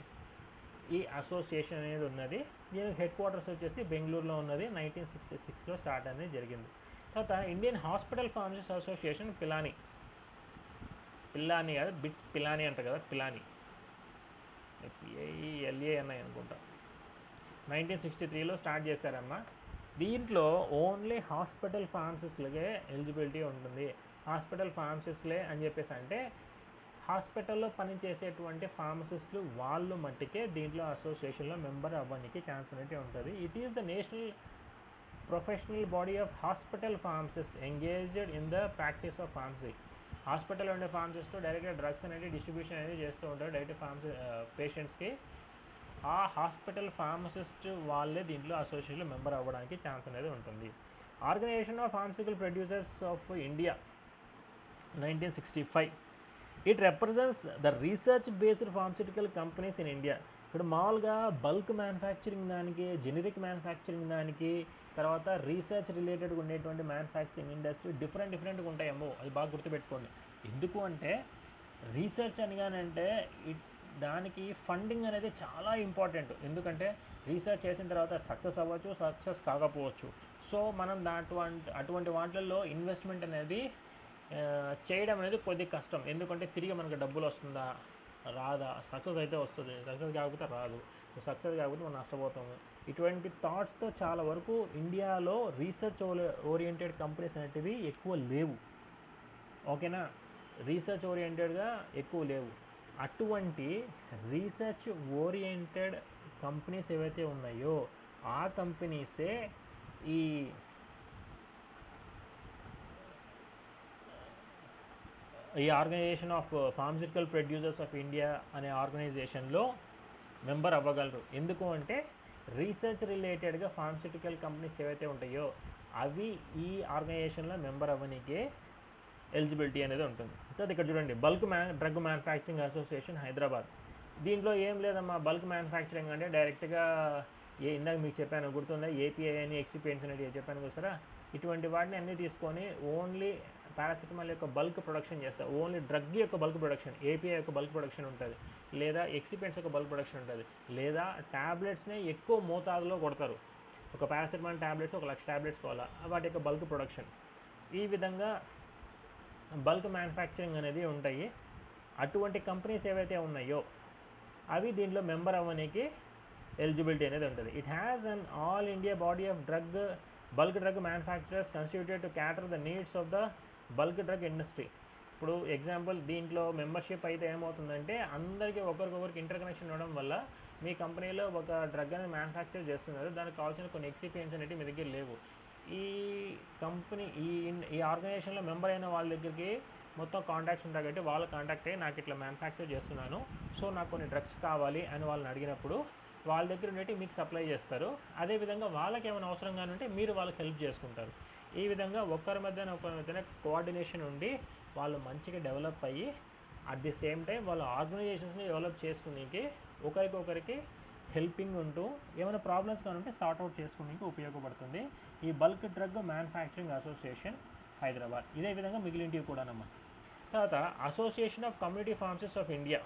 ఈ అసోసియేషన్ అనేది ఉన్నది. దీనికి హెడ్ క్వార్టర్స్ వచ్చేసి బెంగళూరులో ఉన్నది. 1966లో స్టార్ట్ అనేది జరిగింది. తర్వాత Indian hospital pharmacist association Pilani కాదు, బిట్స్ పిలానీ అంటారు కదా, పిలానీ PILANI అనుకుంటా. 1963లో స్టార్ట్ చేశారమ్మా. దీంట్లో ఓన్లీ హాస్పిటల్ ఫార్మసిస్ట్లకే ఎలిజిబిలిటీ ఉంటుంది. హాస్పిటల్ ఫార్మసిస్ట్లే అని చెప్పేసి అంటే హాస్పిటల్లో పనిచేసేటువంటి ఫార్మసిస్టులు వాళ్ళు మట్టికే దీంట్లో అసోసియేషన్లో మెంబర్ అవ్వడానికి ఛాన్స్ అనేది ఉంటుంది. It is the national professional body of hospital pharmacist engaged in the practice of pharmacy. హాస్పిటల్లో ఉండే ఫార్మసిస్ట్ డైరెక్ట్గా డ్రగ్స్ అనేది డిస్ట్రిబ్యూషన్ అనేది చేస్తూ ఉంటారు డైరెక్ట్ పేషెంట్స్కి. ఆ హాస్పిటల్ ఫార్మసిస్ట్ వాళ్ళే దీంట్లో అసోసియేషన్లో మెంబర్ అవ్వడానికి ఛాన్స్ అనేది ఉంటుంది. Organisation of pharmaceutical producers of India 1965. It represents the research based pharmaceutical companies in India. ఇప్పుడు మామూలుగా బల్క్ మ్యానుఫ్యాక్చరింగ్ దానికి, జెనరిక్ మ్యానుఫ్యాక్చరింగ్ దానికి, తర్వాత రీసెర్చ్ రిలేటెడ్గా ఉండేటువంటి మ్యానుఫ్యాక్చరింగ్ ఇండస్ట్రీ డిఫరెంట్గా ఉంటాయేమో, అది బాగా గుర్తుపెట్టుకోండి. ఎందుకు అంటే రీసెర్చ్ అనగానంటే దానికి ఫండింగ్ అనేది చాలా ఇంపార్టెంట్. ఎందుకంటే రీసెర్చ్ చేసిన తర్వాత సక్సెస్ అవ్వచ్చు, సక్సెస్ కాకపోవచ్చు. సో మనం అటువంటి వాటిల్లో ఇన్వెస్ట్మెంట్ అనేది చేయడం అనేది కొద్దిగా కష్టం. ఎందుకంటే తిరిగి మనకు డబ్బులు వస్తుందా రాదా, సక్సెస్ అయితే వస్తుంది, సక్సెస్ కాకపోతే రాదు, సక్సెస్ కాకపోతే మనం నష్టపోతాము. ఇటువంటి థాట్స్తో చాలా వరకు ఇండియాలో రీసెర్చ్ ఓరియంటెడ్ కంపెనీస్ అనేటివి ఎక్కువ లేవు. ఓకేనా, రీసెర్చ్ ఓరియంటెడ్గా ఎక్కువ లేవు. అటువంటి రీసెర్చ్ ఓరియంటెడ్ కంపెనీస్ ఏవైతే ఉన్నాయో ఆ కంపెనీసే ఈ organisation of pharmaceutical producers of India అనే ఆర్గనైజేషన్లో మెంబర్ అవ్వగలరు. ఎందుకు అంటే రీసెర్చ్ రిలేటెడ్గా ఫార్మసిటికల్ కంపెనీస్ ఏవైతే ఉంటాయో అవి ఈ ఆర్గనైజేషన్లో మెంబర్ అవ్వనికే ఎలిజిబిలిటీ అనేది ఉంటుంది. తర్వాత ఇక్కడ చూడండి, bulk drug manufacturing association Hyderabad. దీంట్లో ఏం లేదమ్మా, బల్క్ మ్యానుఫ్యాక్చరింగ్ అంటే డైరెక్ట్గా ఇందాక మీకు చెప్పాను గుర్తుందా, ఏపీఐ అని ఎక్సిపియన్స్ అనేది చెప్పాను చూసారా, ఇటువంటి వాటిని అన్నీ తీసుకొని ఓన్లీ పారాసిటమాల్ యొక్క బల్క్ ప్రొడక్షన్ చేస్తారు. ఓన్లీ డ్రగ్ యొక్క బల్క్ ప్రొడక్షన్, ఏపీఐ యొక్క బల్క్ ప్రొడక్షన్ ఉంటుంది, లేదా ఎక్సిపియన్స్ యొక్క బల్క్ ప్రొడక్షన్ ఉంటుంది, లేదా ట్యాబ్లెట్స్ని ఎక్కువ మోతాదులో కొడతారు. ఒక పారాసిటమాల్ ట్యాబ్లెట్స్ 1,00,000 ట్యాబ్లెట్స్ కావాలా, వాటి యొక్క బల్క్ ప్రొడక్షన్. ఈ విధంగా బల్క్ మ్యానుఫ్యాక్చరింగ్ అనేది ఉంటాయి. అటువంటి కంపెనీస్ ఏవైతే ఉన్నాయో అవి దీంట్లో మెంబర్ అవ్వడానికి ఎలిజిబిలిటీ అనేది ఉంటుంది. It has an all India body of bulk drug manufacturers constituted to క్యాటర్ the needs of the bulk drug industry. ఇప్పుడు ఎగ్జాంపుల్ దీంట్లో మెంబర్షిప్ అయితే ఏమవుతుందంటే అందరికీ ఒకరికొకరికి ఇంటర్ కనెక్షన్ ఉండడం వల్ల మీ కంపెనీలో ఒక డ్రగ్ అనేది మ్యానుఫ్యాక్చర్ చేస్తున్నారు, దానికి కావాల్సిన కొన్ని ఎక్సిపియన్స్ అనేవి మీ దగ్గర లేవు. ఈ కంపెనీ ఈ ఆర్గనైజేషన్లో మెంబర్ అయిన వాళ్ళ దగ్గరికి మొత్తం కాంటాక్ట్స్ ఉంటాయి కాబట్టి వాళ్ళు కాంటాక్ట్ అయ్యి నాకు ఇట్లా మ్యానుఫ్యాక్చర్ చేస్తున్నాను, సో నాకు కొన్ని డ్రగ్స్ కావాలి అని వాళ్ళని అడిగినప్పుడు వాళ్ళ దగ్గర ఉండేవి మీకు సప్లై చేస్తారు. అదేవిధంగా వాళ్ళకి ఏమైనా అవసరంగా ఉంటే మీరు వాళ్ళకి హెల్ప్ చేసుకుంటారు. ఈ విధంగా ఒకరి మధ్యన కోఆర్డినేషన్ ఉండి వాళ్ళు మంచిగా డెవలప్ అయ్యి అట్ ది సేమ్ టైం వాళ్ళ ఆర్గనైజేషన్స్ని డెవలప్ చేసుకునేకి ఒకరికొకరికి హెల్పింగ్ ఉంటూ ఏమైనా ప్రాబ్లమ్స్ కానీ ఉంటే సార్ట్అవుట్ చేసుకోవడానికి ఉపయోగపడుతుంది ఈ bulk drug manufacturing association Hyderabad. ఇదే విధంగా మిగిలినవి కూడానమ్మా. తర్వాత association of community pharmacist of India.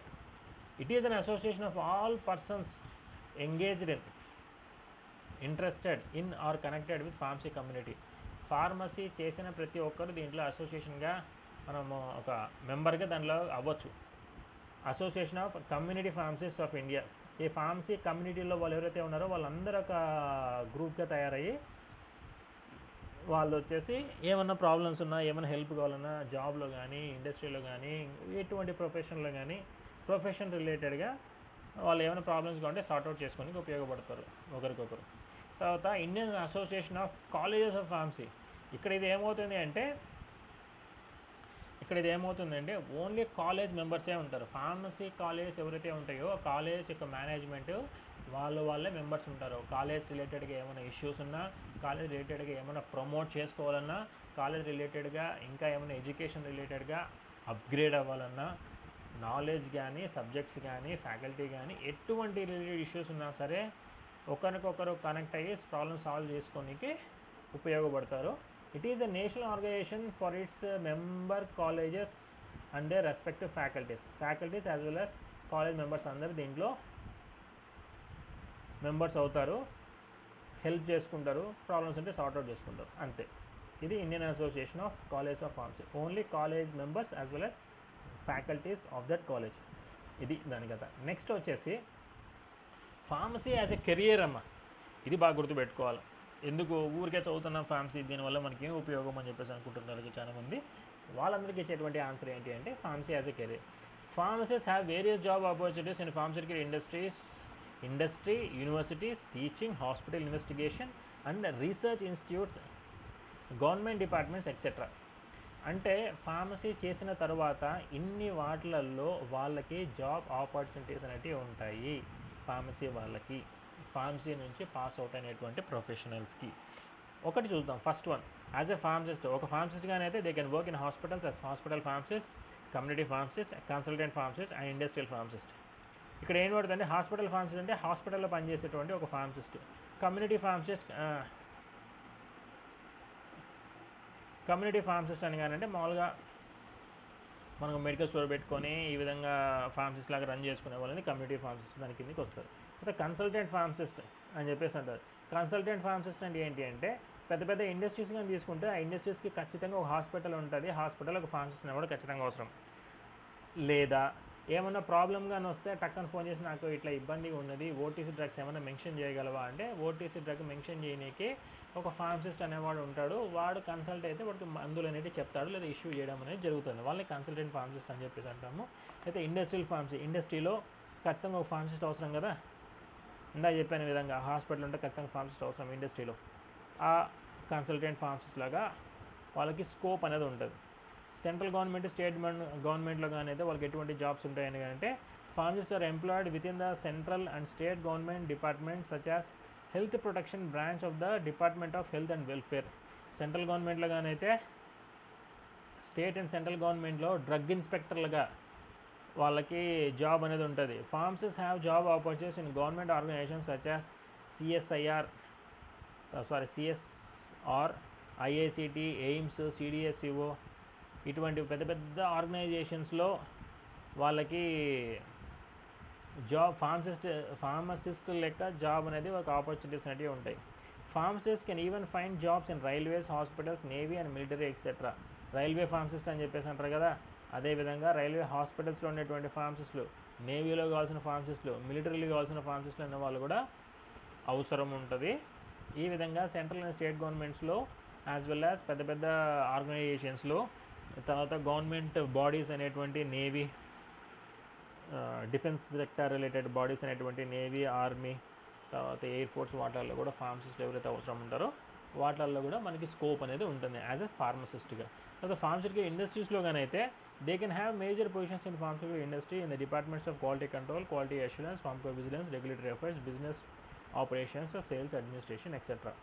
It is an association of all persons engaged in interested in or connected with pharmacy community. Pharmacy చేసిన ప్రతి ఒక్కరు దీంట్లో అసోసియేషన్గా మనము ఒక మెంబర్గా దాంట్లో అవ్వచ్చు. Association of community pharmacist of India. ఈ ఫార్మసీ కమ్యూనిటీలో వాళ్ళు ఎవరైతే ఉన్నారో వాళ్ళందరూ ఒక గ్రూప్గా తయారయ్యి వాళ్ళు వచ్చేసి ఏమన్నా ప్రాబ్లమ్స్ ఉన్నా, ఏమైనా హెల్ప్ కావాలన్నా జాబ్లో కానీ, ఇండస్ట్రీలో కానీ, ఎటువంటి ప్రొఫెషన్లో కానీ, ప్రొఫెషన్ రిలేటెడ్గా వాళ్ళు ఏమైనా ప్రాబ్లమ్స్ కావాలంటే సార్ట్అవుట్ చేసుకోవడానికి ఉపయోగపడతారు ఒకరికొకరు. తర్వాత Indian association of colleges of pharmacy. ఇక్కడ ఇది ఏమవుతుందంటే ఓన్లీ కాలేజ్ మెంబర్సే ఉంటారు. ఫార్మసీ కాలేజెస్ ఎవరైతే ఉంటాయో కాలేజ్ యొక్క మేనేజ్మెంట్ వాళ్ళే మెంబర్స్ ఉంటారు. కాలేజ్ రిలేటెడ్గా ఏమైనా ఇష్యూస్ ఉన్నా, కాలేజ్ రిలేటెడ్గా ఏమైనా ప్రమోట్ చేసుకోవాలన్నా, కాలేజ్ రిలేటెడ్గా ఇంకా ఏమైనా ఎడ్యుకేషన్ రిలేటెడ్గా అప్గ్రేడ్ అవ్వాలన్నా, నాలెడ్జ్ కానీ, సబ్జెక్ట్స్ కానీ, ఫ్యాకల్టీ కానీ ఎటువంటి రిలేటెడ్ ఇష్యూస్ ఉన్నా సరే ఒకరికొకరు కనెక్ట్ అయ్యి ప్రాబ్లమ్ సాల్వ్ చేసుకోనికి ఉపయోగపడతారు. It is a national organization for its member colleges and their respective faculties as well as college members అందరూ దీంట్లో మెంబర్స్ అవుతారు, హెల్ప్ చేసుకుంటారు, ప్రాబ్లమ్స్ అంటే సార్ట్అవుట్ చేసుకుంటారు, అంతే. ఇది Indian association of college of pharmacy. Only college members as well as faculties of that college. ఇది దాని కథ. నెక్స్ట్ వచ్చేసి ఫార్మసీ యాజ్ ఎ కెరియర్ అమ్మ. ఇది బాగా గుర్తుపెట్టుకోవాలి. ఎందుకు ఊరికే చదువుతున్నాం ఫార్మసీ, దీనివల్ల మనకి ఏం ఉపయోగం అని చెప్పేసి అనుకుంటున్నారు చాలామంది. వాళ్ళందరికీ ఇచ్చేటువంటి ఆన్సర్ ఏంటి అంటే pharmacy as a career. Pharmacists have various job opportunities in pharmaceutical industry, universities, teaching, hospital investigation and research institutes, government departments etcetera. అంటే ఫార్మసీ చేసిన తర్వాత ఇన్ని వాటిలలో వాళ్ళకి జాబ్ ఆపర్చునిటీస్ అనేవి ఉంటాయి ఫార్మసీ వాళ్ళకి, ఫార్మసీ నుంచి పాస్ అవుట్ అయినటువంటి ప్రొఫెషనల్స్కి. ఒకటి చూద్దాం. First one, as a pharmacist. ఒక ఫార్మసిస్ట్గానే అయితే they can work in hospitals as hospital pharmacist, community pharmacist, consultant pharmacist and industrial pharmacist. ఇక్కడ ఏం పడుతుంది, హాస్పిటల్ ఫార్మసిస్ట్ అంటే హాస్పిటల్లో పనిచేసేటువంటి ఒక ఫార్మసిస్ట్. కమ్యూనిటీ ఫార్మసిస్ట్ అని కానంటే మామూలుగా మనం మెడికల్ స్టోర్ పెట్టుకొని ఈ విధంగా ఫార్మసిస్ట్ లాగా రన్ చేసుకునే వాళ్ళని కమ్యూనిటీ ఫార్మసిస్ట్ దాని కిందకి వస్తారు. అయితే కన్సల్టెంట్ ఫార్మసిస్ట్ అని చెప్పేసి అంటారు. కన్సల్టెంట్ ఫార్మసిస్ట్ అంటే ఏంటి అంటే పెద్ద పెద్ద ఇండస్ట్రీస్ కానీ తీసుకుంటే ఆ ఇండస్ట్రీస్కి ఖచ్చితంగా ఒక హాస్పిటల్ ఉంటుంది. హాస్పిటల్ ఒక ఫార్మసిస్ట్ కూడా ఖచ్చితంగా అవసరం. లేదా ఏమన్నా ప్రాబ్లమ్ కానీ వస్తే టక్కన ఫోన్ చేసి నాకు ఇట్లా ఇబ్బందిగా ఉన్నది, ఓటీసీ డ్రగ్స్ ఏమైనా మెన్షన్ చేయగలవా అంటే ఓటీసీ డ్రగ్ మెన్షన్ చేయడానికి ఒక ఫార్మసిస్ట్ అనేవాడు ఉంటాడు. వాడు కన్సల్ట్ అయితే వాడికి మందులు అనేవి చెప్తాడు లేదా ఇష్యూ చేయడం అనేది జరుగుతుంది. వాళ్ళని కన్సల్టెంట్ ఫార్మసిస్ట్ అని చెప్పేసి అంటాము. అయితే ఇండస్ట్రియల్ ఫార్మసీ, ఇండస్ట్రీలో ఖచ్చితంగా ఒక ఫార్మసిస్ట్ అవసరం కదా. ఇందాక చెప్పిన విధంగా హాస్పిటల్ ఉంటే ఖచ్చితంగా ఫార్మసిస్ట్ అవసరం. ఇండస్ట్రీలో ఆ కన్సల్టెంట్ ఫార్మసిస్ట్ లాగా వాళ్ళకి స్కోప్ అనేది ఉంటుంది. సెంట్రల్ గవర్నమెంట్, స్టేట్ గవర్నమెంట్లో కానీ అయితే వాళ్ళకి ఎటువంటి జాబ్స్ ఉంటాయని అంటే pharmacist are employed with in the central and state government department such as health protection branch of the department of health and welfare. Central గవర్నమెంట్లో కానీ అయితే స్టేట్ అండ్ సెంట్రల్ గవర్నమెంట్లో డ్రగ్ ఇన్స్పెక్టర్లుగా వాళ్ళకి జాబ్ అనేది ఉంటుంది. Pharmacist have job opportunities in government organisations such as CSR, IICT, AIIMS, CDSEO ఇటువంటి పెద్ద పెద్ద ఆర్గనైజేషన్స్లో వాళ్ళకి జాబ్ ఫార్మసిస్ట్ లెక్క జాబ్ అనేది ఒక ఆపర్చునిటీస్ అనేవి ఉంటాయి. Pharmacist can even find jobs in railways, hospitals, navy and military etcetera. Railway pharmacist అని చెప్పేసి అంటారు కదా, అదేవిధంగా రైల్వే హాస్పిటల్స్లో ఉండేటువంటి ఫార్మసిస్టులు, నేవీలో కావాల్సిన ఫార్మసిస్టులు, మిలిటరీలో కావాల్సిన ఫార్మసిస్టులు అనే వాళ్ళు కూడా అవసరం ఉంటుంది. ఈ విధంగా సెంట్రల్ అండ్ స్టేట్ గవర్నమెంట్స్లో యాజ్ వెల్ యాజ్ పెద్ద పెద్ద ఆర్గనైజేషన్స్లో, తర్వాత గవర్నమెంట్ బాడీస్ అనేటువంటి navy, defence sector related bodies అనేటువంటి నేవీ, ఆర్మీ, తర్వాత ఎయిర్ ఫోర్స్, వాటిల్లో కూడా ఫార్మసిస్టులు ఎవరైతే అవసరం ఉంటారో వాటిల్లో కూడా మనకి స్కోప్ అనేది ఉంటుంది యాజ్ ఎ ఫార్మసిస్ట్గా. తర్వాత ఫార్మసిటికల్ ఇండస్ట్రీస్లో కానీ అయితే they can have major positions in pharmaceutical industry in the departments of quality control, quality assurance, pharmaco vigilance, regulatory affairs, business operations, sales administration etcetera.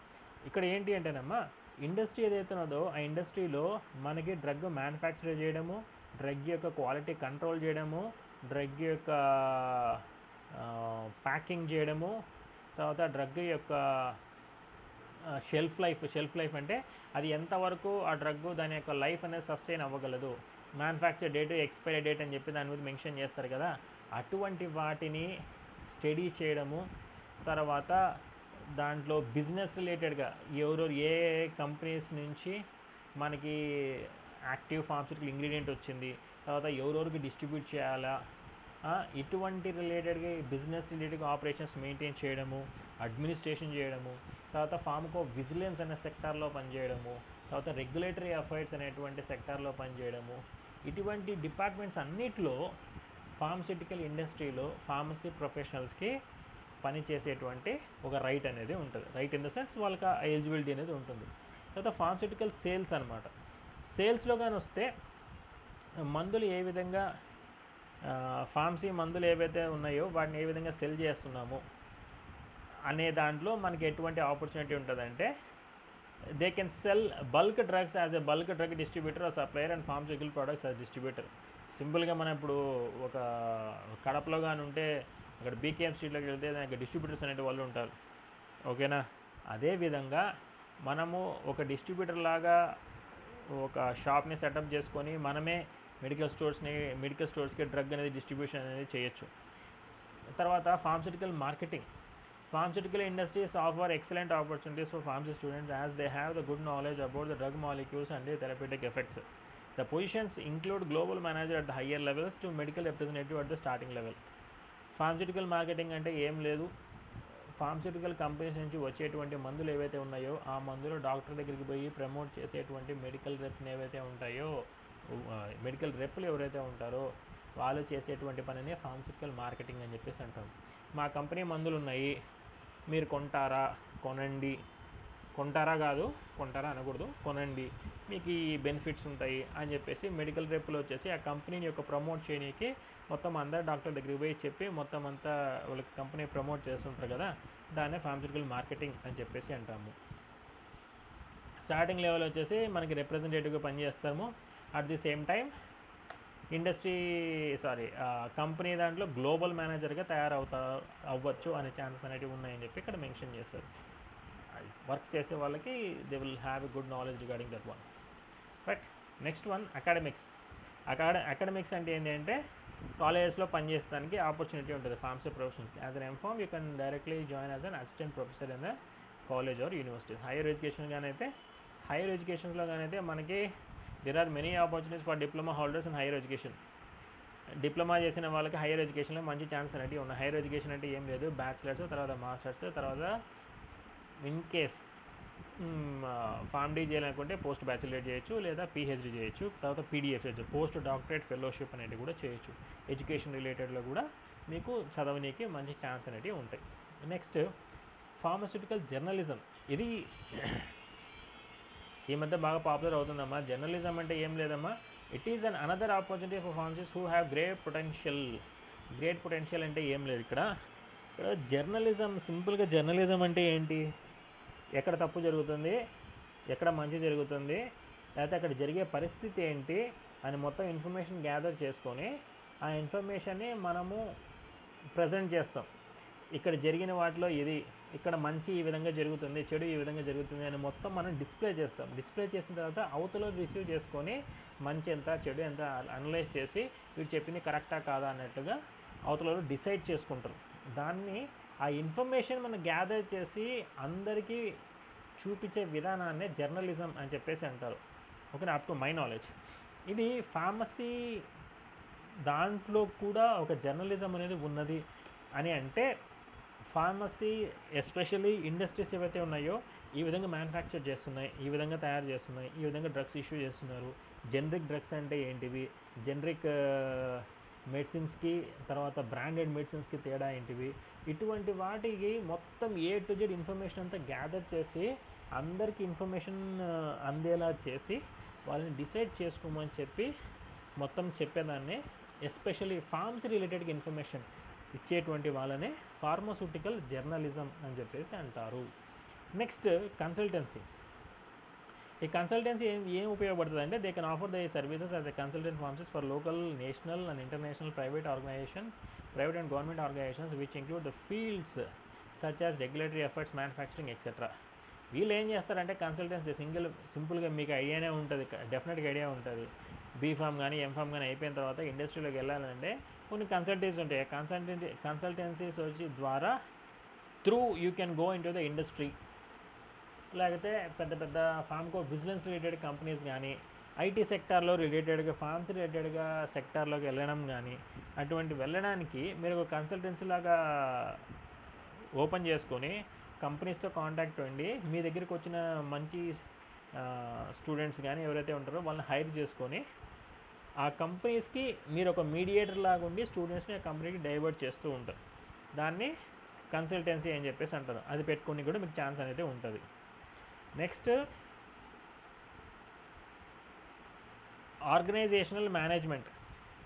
ఇక్కడ ఏంటి అంటేనమ్మా ఇండస్ట్రీ ఏదైతే ఉన్నదో ఆ ఇండస్ట్రీలో మనకి డ్రగ్ మ్యానుఫ్యాక్చర్ చేయడము, డ్రగ్ యొక్క క్వాలిటీ కంట్రోల్ చేయడము, డ్రగ్ యొక్క ప్యాకింగ్ చేయడము, తర్వాత డ్రగ్ యొక్క షెల్ఫ్ లైఫ్ అంటే అది ఎంతవరకు ఆ డ్రగ్ దాని యొక్క లైఫ్ అనేది సస్టైన్ అవ్వగలదు, మ్యానుఫ్యాక్చర్ డేట్, ఎక్స్పైరీ డేట్ అని చెప్పి దాని మీద మెన్షన్ చేస్తారు కదా, అటువంటి వాటిని స్టడీ చేయడము. తర్వాత దాంట్లో బిజినెస్ రిలేటెడ్గా ఏ కంపెనీస్ నుంచి మనకి యాక్టివ్ ఫార్మస్యూటికల్ ఇంగ్రీడియంట్ వచ్చింది, తర్వాత ఎవరెవరికి డిస్ట్రిబ్యూట్ చేయాలా, ఇటువంటి రిలేటెడ్గా బిజినెస్ రిలేటెడ్గా ఆపరేషన్స్ మెయింటైన్ చేయడము, అడ్మినిస్ట్రేషన్ చేయడము, తర్వాత ఫార్మకో విజిలెన్స్ అనే సెక్టార్లో పనిచేయడము, తర్వాత రెగ్యులేటరీ అఫైర్స్ అనేటువంటి సెక్టార్లో పనిచేయడము. ఇటువంటి డిపార్ట్మెంట్స్ అన్నిట్లో ఫార్మస్యూటికల్ ఇండస్ట్రీలో ఫార్మసీ ప్రొఫెషనల్స్కి పనిచేసేటువంటి ఒక రైట్ అనేది ఉంటుంది. రైట్ ఇన్ ద సెన్స్ వాళ్ళకి ఎలిజిబిలిటీ అనేది ఉంటుంది. తర్వాత ఫార్మస్యూటికల్ సేల్స్ అనమాట. సేల్స్లో కానీ వస్తే మందులు ఏ విధంగా ఫార్మసీ మందులు ఏవైతే ఉన్నాయో వాటిని ఏ విధంగా సెల్ చేస్తున్నాము అనే దాంట్లో మనకి ఎటువంటి ఆపర్చునిటీ ఉంటుందంటే they can sell bulk drugs as a bulk drug distributor or supplier and pharmaceutical products as distributor. సింపుల్గా మనం ఇప్పుడు ఒక కడపలో కానీ ఉంటే అక్కడ బీకేఎం స్ట్రీట్లోకి వెళ్తే దానికి డిస్ట్రిబ్యూటర్స్ అనేటి వాళ్ళు ఉంటారు. ఓకేనా, అదేవిధంగా మనము ఒక డిస్ట్రిబ్యూటర్ లాగా ఒక షాప్ని సెటప్ చేసుకొని మనమే మెడికల్ స్టోర్స్కి డ్రగ్ అనేది డిస్ట్రిబ్యూషన్ అనేది చేయొచ్చు. తర్వాత pharmaceutical marketing. Pharmaceutical industries offer excellent opportunities for pharmacy students as they have the good knowledge about the drug molecules and their therapeutic effects. The positions include global manager at the higher levels to medical representative at the starting level. Pharmaceutical marketing అంటే ఏం లేదు, pharmaceutical companies నుంచి వచ్చేటువంటి మందులు ఏవైతే ఉన్నాయో ఆ మందులు డాక్టర్ దగ్గరికి పోయి ప్రమోట్ చేసేటువంటి మెడికల్ రెప్లు ఏవైతే ఉంటాయో, మెడికల్ రెప్లు ఎవరైతే ఉంటారో వాళ్ళు చేసేటువంటి పనినే ఫార్మస్యూటికల్ మార్కెటింగ్ అని చెప్పేసి అంటాం. మా కంపెనీ మందులు ఉన్నాయి, మీరు కొంటారా, కొనండి, కొంటారా కాదు, కొంటారా అనకూడదు, కొనండి, మీకు ఈ బెనిఫిట్స్ ఉంటాయి అని చెప్పేసి మెడికల్ రెప్లు వచ్చేసి ఆ కంపెనీని యొక్క ప్రమోట్ చేయడానికి మొత్తం అందరు డాక్టర్ దగ్గరికి పోయి చెప్పి మొత్తం అంతా వాళ్ళకి కంపెనీ ప్రమోట్ చేస్తుంటారు కదా, దాన్నే ఫార్మస్యూటికల్ మార్కెటింగ్ అని చెప్పేసి అంటాము. స్టార్టింగ్ లెవెల్ వచ్చేసి మనకి రిప్రజెంటేటివ్గా పనిచేస్తాము. At the same time company దాంట్లో గ్లోబల్ మేనేజర్గా అవ్వచ్చు అనే ఛాన్సెస్ అనేవి ఉన్నాయని చెప్పి ఇక్కడ మెన్షన్ చేస్తారు. వర్క్ చేసే వాళ్ళకి they will have a good knowledge regarding that one. But next one academics. Academics అంటే ఏంటంటే కాలేజెస్లో పనిచేయడానికి ఆపర్చునిటీ ఉంటుంది ఫార్మసీ ప్రొఫెషనల్స్కి. As an M Pharm you can directly join as an assistant professor in the college or universities. Higher ఎడ్యుకేషన్స్లో కానైతే మనకి there are many opportunities for diploma holders in higher education. Diploma చేసిన వాళ్ళకి హైయర్ ఎడ్యుకేషన్లో మంచి chance అనేవి ఉన్నాయి. హైయర్ ఎడ్యుకేషన్ అంటే ఏం లేదు, బ్యాచిలర్స్, తర్వాత మాస్టర్స్, తర్వాత ఇన్ కేస్ ఫార్మ్ డీ చేయాలనుకుంటే పోస్ట్ బ్యాచిలర్ చేయొచ్చు, లేదా పిహెచ్డీ చేయొచ్చు, తర్వాత పీడిఎఫ్ చేయొచ్చు, పోస్ట్ డాక్టరేట్ ఫెలోషిప్ అనేది కూడా చేయొచ్చు. ఎడ్యుకేషన్ రిలేటెడ్లో కూడా మీకు చదవనీకి మంచి ఛాన్స్ అనేవి ఉంటాయి. Next pharmaceutical journalism. ఇది ఈ మధ్య బాగా పాపులర్ అవుతుందమ్మా. జర్నలిజం అంటే ఏం లేదమ్మా, it is an another opportunity for pharmacist who have great potential అంటే ఏం లేదు. ఇక్కడ జర్నలిజం, సింపుల్గా జర్నలిజం అంటే ఏంటి, ఎక్కడ తప్పు జరుగుతుంది, ఎక్కడ మంచి జరుగుతుంది, లేకపోతే అక్కడ జరిగే పరిస్థితి ఏంటి అని మొత్తం ఇన్ఫర్మేషన్ గ్యాదర్ చేసుకొని ఆ ఇన్ఫర్మేషన్ని మనము ప్రజెంట్ చేస్తాం. ఇక్కడ జరిగిన వాటిలో ఇది, ఇక్కడ మంచి ఈ విధంగా జరుగుతుంది, చెడు ఈ విధంగా జరుగుతుంది అని మొత్తం మనం డిస్ప్లే చేస్తాం. డిస్ప్లే చేసిన తర్వాత అవతల రిసీవ్ చేసుకొని మంచి ఎంత చెడు ఎంత అనలైజ్ చేసి వీడు చెప్పింది కరెక్టా కాదా అన్నట్టుగా అవతల డిసైడ్ చేసుకుంటారు. దాన్ని ఆ ఇన్ఫర్మేషన్ మనం గ్యాదర్ చేసి అందరికీ చూపించే విధానాన్నే జర్నలిజం అని చెప్పేసి అంటారు. Okay, up to my knowledge. ఇది ఫార్మసీ దాంట్లో కూడా ఒక జర్నలిజం అనేది ఉన్నది అని అంటే, ఫార్మసీ ఎస్పెషల్లీ ఇండస్ట్రీస్ ఏవైతే ఉన్నాయో ఈ విధంగా మ్యానుఫ్యాక్చర్ చేస్తున్నాయి, ఈ విధంగా తయారు చేస్తున్నాయి, ఈ విధంగా డ్రగ్స్ ఇష్యూ చేస్తున్నారు. జనరిక్ డ్రగ్స్ అంటే ఏంటివి, జనరిక్ మెడిసిన్స్కి తర్వాత బ్రాండెడ్ మెడిసిన్స్కి తేడా ఏంటివి, ఇటువంటి వాటికి మొత్తం ఏ టు జెడ్ ఇన్ఫర్మేషన్ అంతా గ్యాదర్ చేసి అందరికీ ఇన్ఫర్మేషన్ అందేలా చేసి వాళ్ళని డిసైడ్ చేసుకోమని చెప్పి మొత్తం చెప్పేదాన్ని ఎస్పెషల్లీ ఫార్మసీ రిలేటెడ్గా ఇన్ఫర్మేషన్ ఇచ్చేటువంటి వాళ్ళనే ఫార్మస్యూటికల్ జర్నలిజం అని చెప్పేసి అంటారు. Next consultancy. ఈ కన్సల్టెన్సీ ఏం ఉపయోగపడుతుంది అంటే, they can offer the services as a consultant pharmacist for local, national and international private and government organisations which include the fields such as regulatory efforts, manufacturing etcetera. వీళ్ళు ఏం చేస్తారంటే consultancy సింపుల్గా మీకు ఐడియానే ఉంటుంది, డెఫినెట్గా ఐడియా ఉంటుంది. B.PHARM కానీ M.PHARM కానీ అయిపోయిన తర్వాత ఇండస్ట్రీలోకి వెళ్ళాలంటే కొన్ని కన్సల్టెన్సీస్ ఉంటాయి. కన్సల్టెన్సీస్ వచ్చి ద్వారా through you can go in to the industry, లేకపోతే పెద్ద పెద్ద ఫార్మకో బిజినెస్ రిలేటెడ్ కంపెనీస్ కానీ, ఐటీ సెక్టార్లో రిలేటెడ్గా ఫార్మసీ రిలేటెడ్గా సెక్టార్లోకి వెళ్ళడం కానీ, అటువంటి వెళ్ళడానికి మీరు ఒక కన్సల్టెన్సీ లాగా ఓపెన్ చేసుకొని కంపెనీస్తో కాంటాక్ట్ అవ్వండి. మీ దగ్గరికి వచ్చిన మంచి స్టూడెంట్స్ కానీ ఎవరైతే ఉంటారో వాళ్ళని హైర్ చేసుకొని ఆ కంపెనీస్కి మీరు ఒక మీడియేటర్ లాగా ఉండి స్టూడెంట్స్ని ఆ కంపెనీకి డైవర్ట్ చేస్తూ ఉంటారు. దాన్ని కన్సల్టెన్సీ అని చెప్పేసి అంటారు. అది పెట్టుకుని కూడా మీకు ఛాన్స్ అనేది ఉంటుంది. Next organisational management.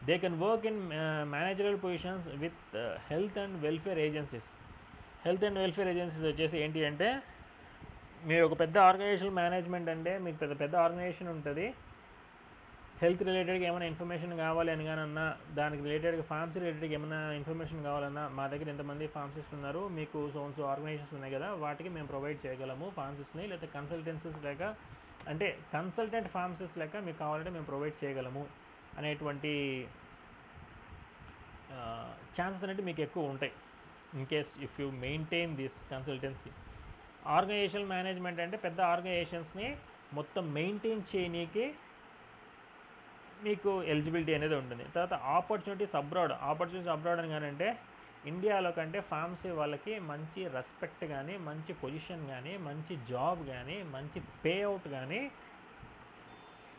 They can work in managerial positions with health and welfare agencies. Health and welfare agencies వచ్చేసి ఏంటి అంటే, మీరు ఒక పెద్ద ఆర్గనైజేషనల్ మేనేజ్మెంట్ అంటే మీకు పెద్ద ఆర్గనైజేషన్ ఉంటుంది. హెల్త్ రిలేటెడ్గా ఏమైనా ఇన్ఫర్మేషన్ కావాలి అని కానన్నా, దానికి రిలేటెడ్గా ఫార్మసీ రిలేటెడ్గా ఏమైనా ఇన్ఫర్మేషన్ కావాలన్నా, మా దగ్గర ఎంతమంది ఫార్మసిస్ట్ ఉన్నారు, మీకు సో ఆర్గనైజేషన్స్ ఉన్నాయి కదా, వాటికి మేము ప్రొవైడ్ చేయగలము ఫార్మసిస్ట్ని, లేదా కన్సల్టెన్సీస్ లేక అంటే కన్సల్టెంట్ ఫార్మసిస్ట్ లేక మీకు కావాలంటే మేము ప్రొవైడ్ చేయగలము అనేటువంటి ఛాన్సెస్ అనేవి మీకు ఎక్కువ ఉంటాయి in case if you maintain this consultancy. Organisational management అంటే పెద్ద ఆర్గనైజేషన్స్ని మొత్తం మెయింటైన్ చేయనీకి మీకు ఎలిజిబిలిటీ అనేది ఉంటుంది. తర్వాత ఆపర్చునిటీస్ అబ్రాడ్ అని కానంటే, ఇండియాలో కంటే ఫార్మసీ వాళ్ళకి మంచి రెస్పెక్ట్ కానీ, మంచి పొజిషన్ కానీ, మంచి జాబ్ కానీ, మంచి పే అవుట్ కానీ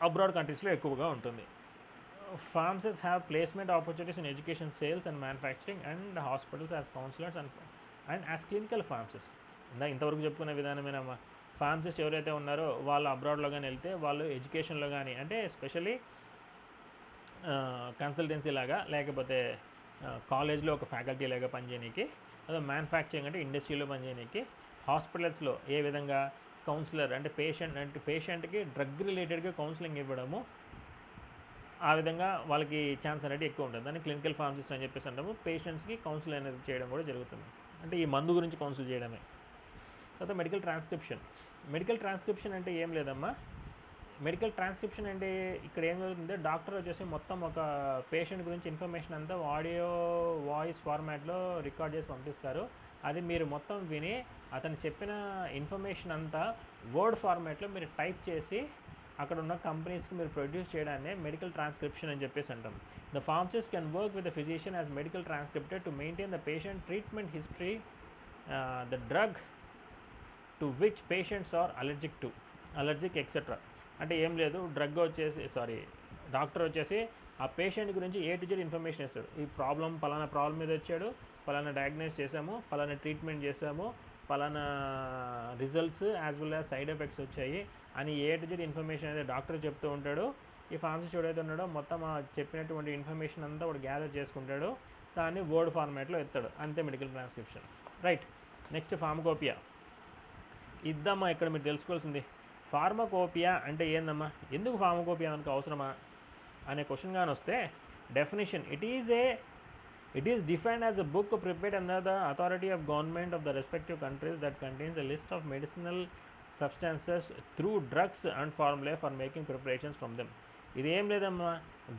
అబ్రాడ్ కంట్రీస్లో ఎక్కువగా ఉంటుంది. Pharmacists have placement opportunities in education, sales and manufacturing and hospitals as counselors and as clinical pharmacists. ఇంతవరకు చెప్పుకునే విధానమేనమ్మా. ఫార్మసిస్ట్ ఎవరైతే ఉన్నారో వాళ్ళు అబ్రాడ్లో కానీ వెళ్తే వాళ్ళు ఎడ్యుకేషన్లో కానీ, అంటే ఎస్పెషల్లీ కన్సల్టెన్సీ లాగా, లేకపోతే కాలేజ్లో ఒక ఫ్యాకల్టీ లాగా పనిచేయడానికి, అదే మ్యానుఫ్యాక్చరింగ్ అంటే ఇండస్ట్రీలో పనిచేయడానికి, హాస్పిటల్స్లో ఏ విధంగా కౌన్సిలర్ అంటే పేషెంట్కి డ్రగ్ రిలేటెడ్గా కౌన్సిలింగ్ ఇవ్వడము, ఆ విధంగా వాళ్ళకి ఛాన్స్ అనేది ఎక్కువ ఉంటుంది. దాన్ని క్లినికల్ ఫార్మసిస్ట్ అని చెప్పేసి అంటాము. పేషెంట్స్కి కౌన్సిల్ అనేది చేయడం కూడా జరుగుతుంది, అంటే ఈ మందు గురించి కౌన్సిల్ చేయడమే. తర్వాత మెడికల్ ట్రాన్స్క్రిప్షన్ అంటే ఏం లేదమ్మా. మెడికల్ ట్రాన్స్క్రిప్షన్ అంటే ఇక్కడ ఏం జరుగుతుంది, డాక్టర్ వచ్చేసి మొత్తం ఒక పేషెంట్ గురించి ఇన్ఫర్మేషన్ అంతా ఆడియో వాయిస్ ఫార్మాట్లో రికార్డ్ చేసి పంపిస్తారు. అది మీరు మొత్తం విని అతను చెప్పిన ఇన్ఫర్మేషన్ అంతా వర్డ్ ఫార్మాట్లో మీరు టైప్ చేసి అక్కడ ఉన్న కంపెనీస్కి మీరు ప్రొడ్యూస్ చేయడాన్ని మెడికల్ ట్రాన్స్క్రిప్షన్ అని చెప్పేసి అంటాం. The pharmacist can work with the physician as medical transcriptor to maintain the patient treatment history, the drug to which patients are allergic etcetera. అంటే ఏం లేదు, డాక్టర్ వచ్చేసి ఆ పేషెంట్ గురించి A to Z ఇన్ఫర్మేషన్ ఇస్తాడు. ఈ పలానా ప్రాబ్లం మీద వచ్చాడు, పలానా డయాగ్నోస్ చేసాము, పలానా ట్రీట్మెంట్ చేసాము, పలానా results as well as side effects వచ్చాయి అని A to Z ఇన్ఫర్మేషన్ అనేది డాక్టర్ చెప్తూ ఉంటాడు. ఈ ఫార్మసిస్ట్ ఎవడైతే ఉన్నాడో మొత్తం చెప్పినటువంటి ఇన్ఫర్మేషన్ అంతా వాడు గ్యాదర్ చేసుకుంటాడు, దాన్ని వర్డ్ ఫార్మాట్లో ఎత్తాడు. అంతే medical transcription. Right. Next pharmacopoeia. ఇద్దమ్మా ఇక్కడ మీరు తెలుసుకోవాల్సింది. ఫార్మకోపియా అంటే ఏందమ్మా, ఎందుకు ఫార్మకోపియా మనకు అవసరమా అనే క్వశ్చన్ కానీ వస్తే, definition, it is defined as a book prepared under the authority of government of the respective countries that contains a list of medicinal substances through drugs and formulae for making preparations from them. ఇదేం లేదమ్మా,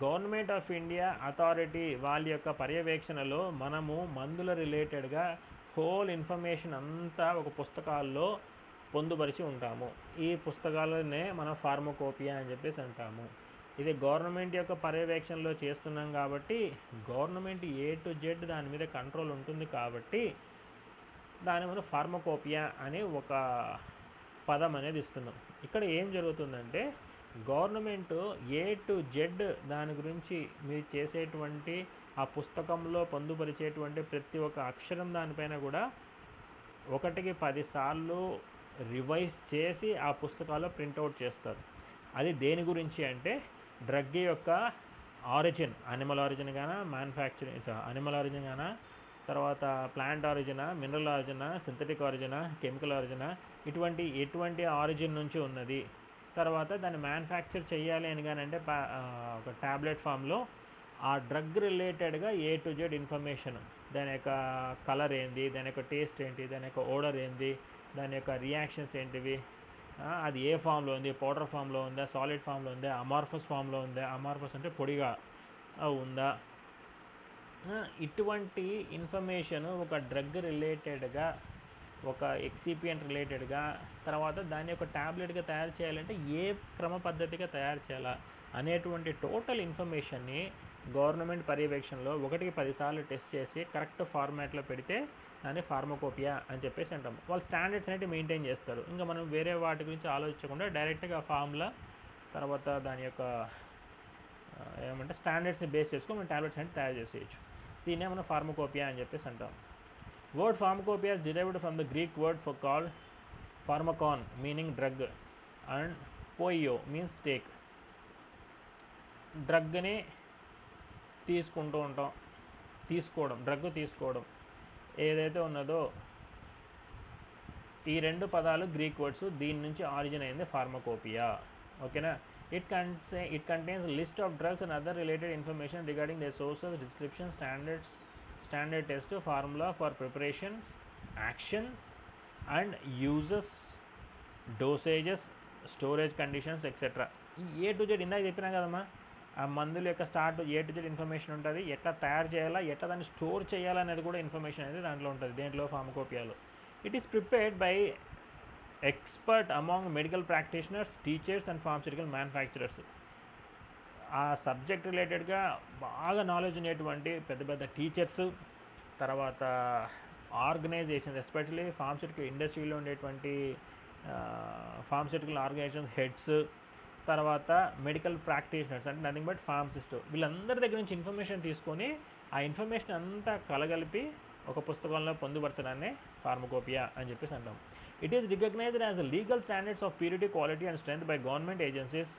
government of India authority వాళ్ళ యొక్క పర్యవేక్షణలో మనము మందుల రిలేటెడ్గా whole information అంతా ఒక పుస్తకాల్లో పొందుపరిచి ఉంటాము. ఈ పుస్తకాలనే మనం ఫార్మకోపియా అని చెప్పేసి అంటాము. ఇది గవర్నమెంట్ యొక్క పర్యవేక్షణలో చేస్తున్నాం కాబట్టి, గవర్నమెంట్ A to Z దాని మీద కంట్రోల్ ఉంటుంది కాబట్టి దాన్ని మనం ఫార్మకోపియా అని ఒక పదం అనేది ఇస్తున్నాం. ఇక్కడ ఏం జరుగుతుందంటే, గవర్నమెంట్ A to Z దాని గురించి మీరు చేసేటువంటి ఆ పుస్తకంలో పొందుపరిచేటువంటి ప్రతి ఒక్క అక్షరం దానిపైన కూడా 1కి 10 సార్లు రివైజ్ చేసి ఆ పుస్తకాల్లో ప్రింట్అవుట్ చేస్తారు. అది దేని గురించి అంటే, డ్రగ్ యొక్క ఆరిజిన్, అనిమల్ ఆరిజిన్ గానా, అనిమల్ ఆరిజిన్ గానా, తర్వాత ప్లాంట్ ఆరిజినా, మినరల్ ఆరిజినా, సింథటిక్ ఆరిజినా, కెమికల్ ఆరిజినా, ఎటువంటి ఆరిజిన్ నుంచి ఉన్నది, తర్వాత దాన్ని మ్యానుఫ్యాక్చర్ చేయాలి అని కానీ అంటే ఒక ట్యాబ్లెట్ ఫామ్లో ఆ డ్రగ్ రిలేటెడ్గా A to Z ఇన్ఫర్మేషన్, దాని యొక్క కలర్ ఏంది, దాని యొక్క టేస్ట్ ఏంటి, దాని యొక్క ఓడర్ ఏంది, దాని యొక్క రియాక్షన్స్ ఏంటివి, అది ఏ ఫామ్లో ఉంది, పౌడర్ ఫామ్లో ఉందా, సాలిడ్ ఫామ్లో ఉందా, అమార్ఫస్ ఫామ్లో ఉందా, అమార్ఫస్ అంటే పొడిగా ఉందా, ఇటువంటి ఇన్ఫర్మేషన్ ఒక డ్రగ్ రిలేటెడ్గా, ఒక ఎక్సిపియంట్ రిలేటెడ్గా, తర్వాత దాన్ని ఒక ట్యాబ్లెట్గా తయారు చేయాలంటే ఏ క్రమ పద్ధతిగా తయారు చేయాలా అనేటువంటి టోటల్ ఇన్ఫర్మేషన్ని గవర్నమెంట్ పర్యవేక్షణలో 1కి 10 సార్లు టెస్ట్ చేసి కరెక్ట్ ఫార్మాట్లో పెడితే దాన్ని ఫార్మకోపియా అని చెప్పేసి అంటాం. వాళ్ళు స్టాండర్డ్స్ అనేవి మెయింటైన్ చేస్తారు. ఇంకా మనం వేరే వాటి గురించి ఆలోచించకుండా డైరెక్ట్గా ఫార్ములా, తర్వాత దాని యొక్క ఏమంటే స్టాండర్డ్స్ని బేస్ చేసుకొని మనం ట్యాబ్లెట్స్ అనేవి తయారు చేసేయచ్చు. దీన్నే మనం ఫార్మకోపియా అని చెప్పేసి అంటాం. Word pharmacopoeia is derived from the Greek word for called pharmakon meaning drug and poio means take. డ్రగ్ని డ్రగ్ తీసుకోవడం ఏదైతే ఉన్నదో, ఈ 2 పదాలు గ్రీక్ వర్డ్స్, దీని నుంచి ఆరిజిన్ అయింది ఫార్మకోపియా. ఓకేనా. It contains list of drugs and other related information regarding their sources, description, standard test, formula for preparation, action and uses, dosages, storage conditions etc. ఈ A to Z ఇందాక చెప్పినా కదమ్మా, ఆ మందుల యొక్క A to Z ఇన్ఫర్మేషన్ ఉంటుంది. ఎట్లా తయారు చేయాలా, ఎట్లా దాన్ని స్టోర్ చేయాలనేది కూడా ఇన్ఫర్మేషన్ అనేది దాంట్లో ఉంటుంది, దేంట్లో ఫార్మకోపియాలో. It is prepared by expert among medical practitioners, teachers and pharmaceutical manufacturers. ఆ సబ్జెక్ట్ రిలేటెడ్గా బాగా నాలెడ్జ్ ఉండేటువంటి పెద్ద టీచర్స్, తర్వాత ఆర్గనైజేషన్స్, ఎస్పెషల్లీ ఫార్మస్యూటికల్ ఇండస్ట్రీలో ఉండేటువంటి ఫార్మస్యూటికల్ ఆర్గనైజేషన్స్ హెడ్స్, తర్వాత మెడికల్ ప్రాక్టీషనర్స్ అంటే నథింగ్ బట్ ఫార్మసిస్ట్, వీళ్ళందరి దగ్గర నుంచి ఇన్ఫర్మేషన్ తీసుకొని ఆ ఇన్ఫర్మేషన్ అంతా కలగలిపి ఒక పుస్తకంలో పొందుపరచడాన్ని ఫార్మకోపియా అని చెప్పేసి అంటాం. It is recognised as the legal standards of purity, quality and strength by government agencies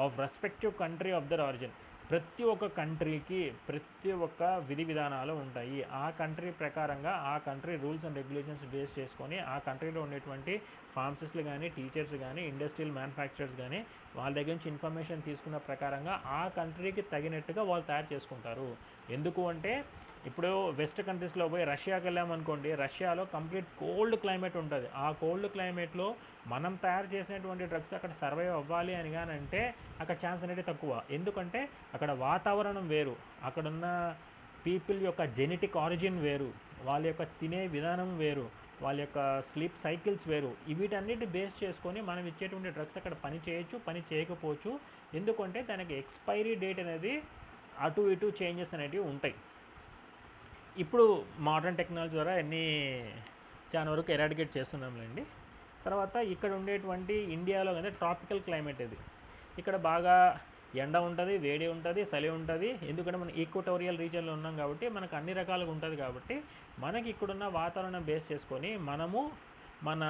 of respective country of their origin. ప్రతి ఒక్క కంట్రీకి ప్రతి ఒక్క విధి విధానాలు ఉంటాయి. ఆ కంట్రీ ప్రకారంగా ఆ country rules and regulations base చేసుకొని ఆ కంట్రీలో ఉండేటువంటి ఫార్మసిస్టులు కానీ, టీచర్స్ కానీ, ఇండస్ట్రియల్ మ్యానుఫ్యాక్చరర్స్ కానీ వాళ్ళ దగ్గర నుంచి ఇన్ఫర్మేషన్ తీసుకున్న ప్రకారంగా ఆ కంట్రీకి తగినట్టుగా వాళ్ళు తయారు చేసుకుంటారు. ఎందుకు అంటే ఇప్పుడు వెస్ట్ కంట్రీస్లో పోయి రష్యాకి వెళ్ళామనుకోండి, రష్యాలో కంప్లీట్ కోల్డ్ క్లైమేట్ ఉంటుంది. ఆ కోల్డ్ క్లైమేట్లో మనం తయారు చేసినటువంటి డ్రగ్స్ అక్కడ సర్వైవ్ అవ్వాలి అని కానీ అంటే అక్కడ ఛాన్స్ అనేది తక్కువ. ఎందుకంటే అక్కడ వాతావరణం వేరు, అక్కడున్న పీపుల్ యొక్క జెనెటిక్ ఆరిజిన్ వేరు, వాళ్ళ యొక్క తినే విధానం వేరు, వాళ్ళ యొక్క స్లీప్ సైకిల్స్ వేరు. వీటన్నిటి బేస్ చేసుకొని మనం ఇచ్చేటువంటి డ్రగ్స్ అక్కడ పని చేయొచ్చు, పని చేయకపోవచ్చు. ఎందుకంటే దానికి ఎక్స్పైరీ డేట్ అనేది అటు ఇటు చేంజెస్ అనేటివి ఉంటాయి. ఇప్పుడు మోడర్న్ టెక్నాలజీ ద్వారా అన్నీ చాలా వరకు ఎరాడికేట్ చేస్తున్నాంలేండి. తర్వాత ఇక్కడ ఉండేటువంటి ఇండియాలో కదా ట్రాపికల్ క్లైమేట్ ఇది. ఇక్కడ బాగా ఎండ ఉంటుంది, వేడి ఉంటుంది, చలి ఉంటుంది. ఎందుకంటే మనం ఈక్వటోరియల్ రీజియన్లో ఉన్నాం కాబట్టి మనకు అన్ని రకాలుగా ఉంటుంది. కాబట్టి మనకి ఇక్కడున్న వాతావరణం బేస్ చేసుకొని మనము మన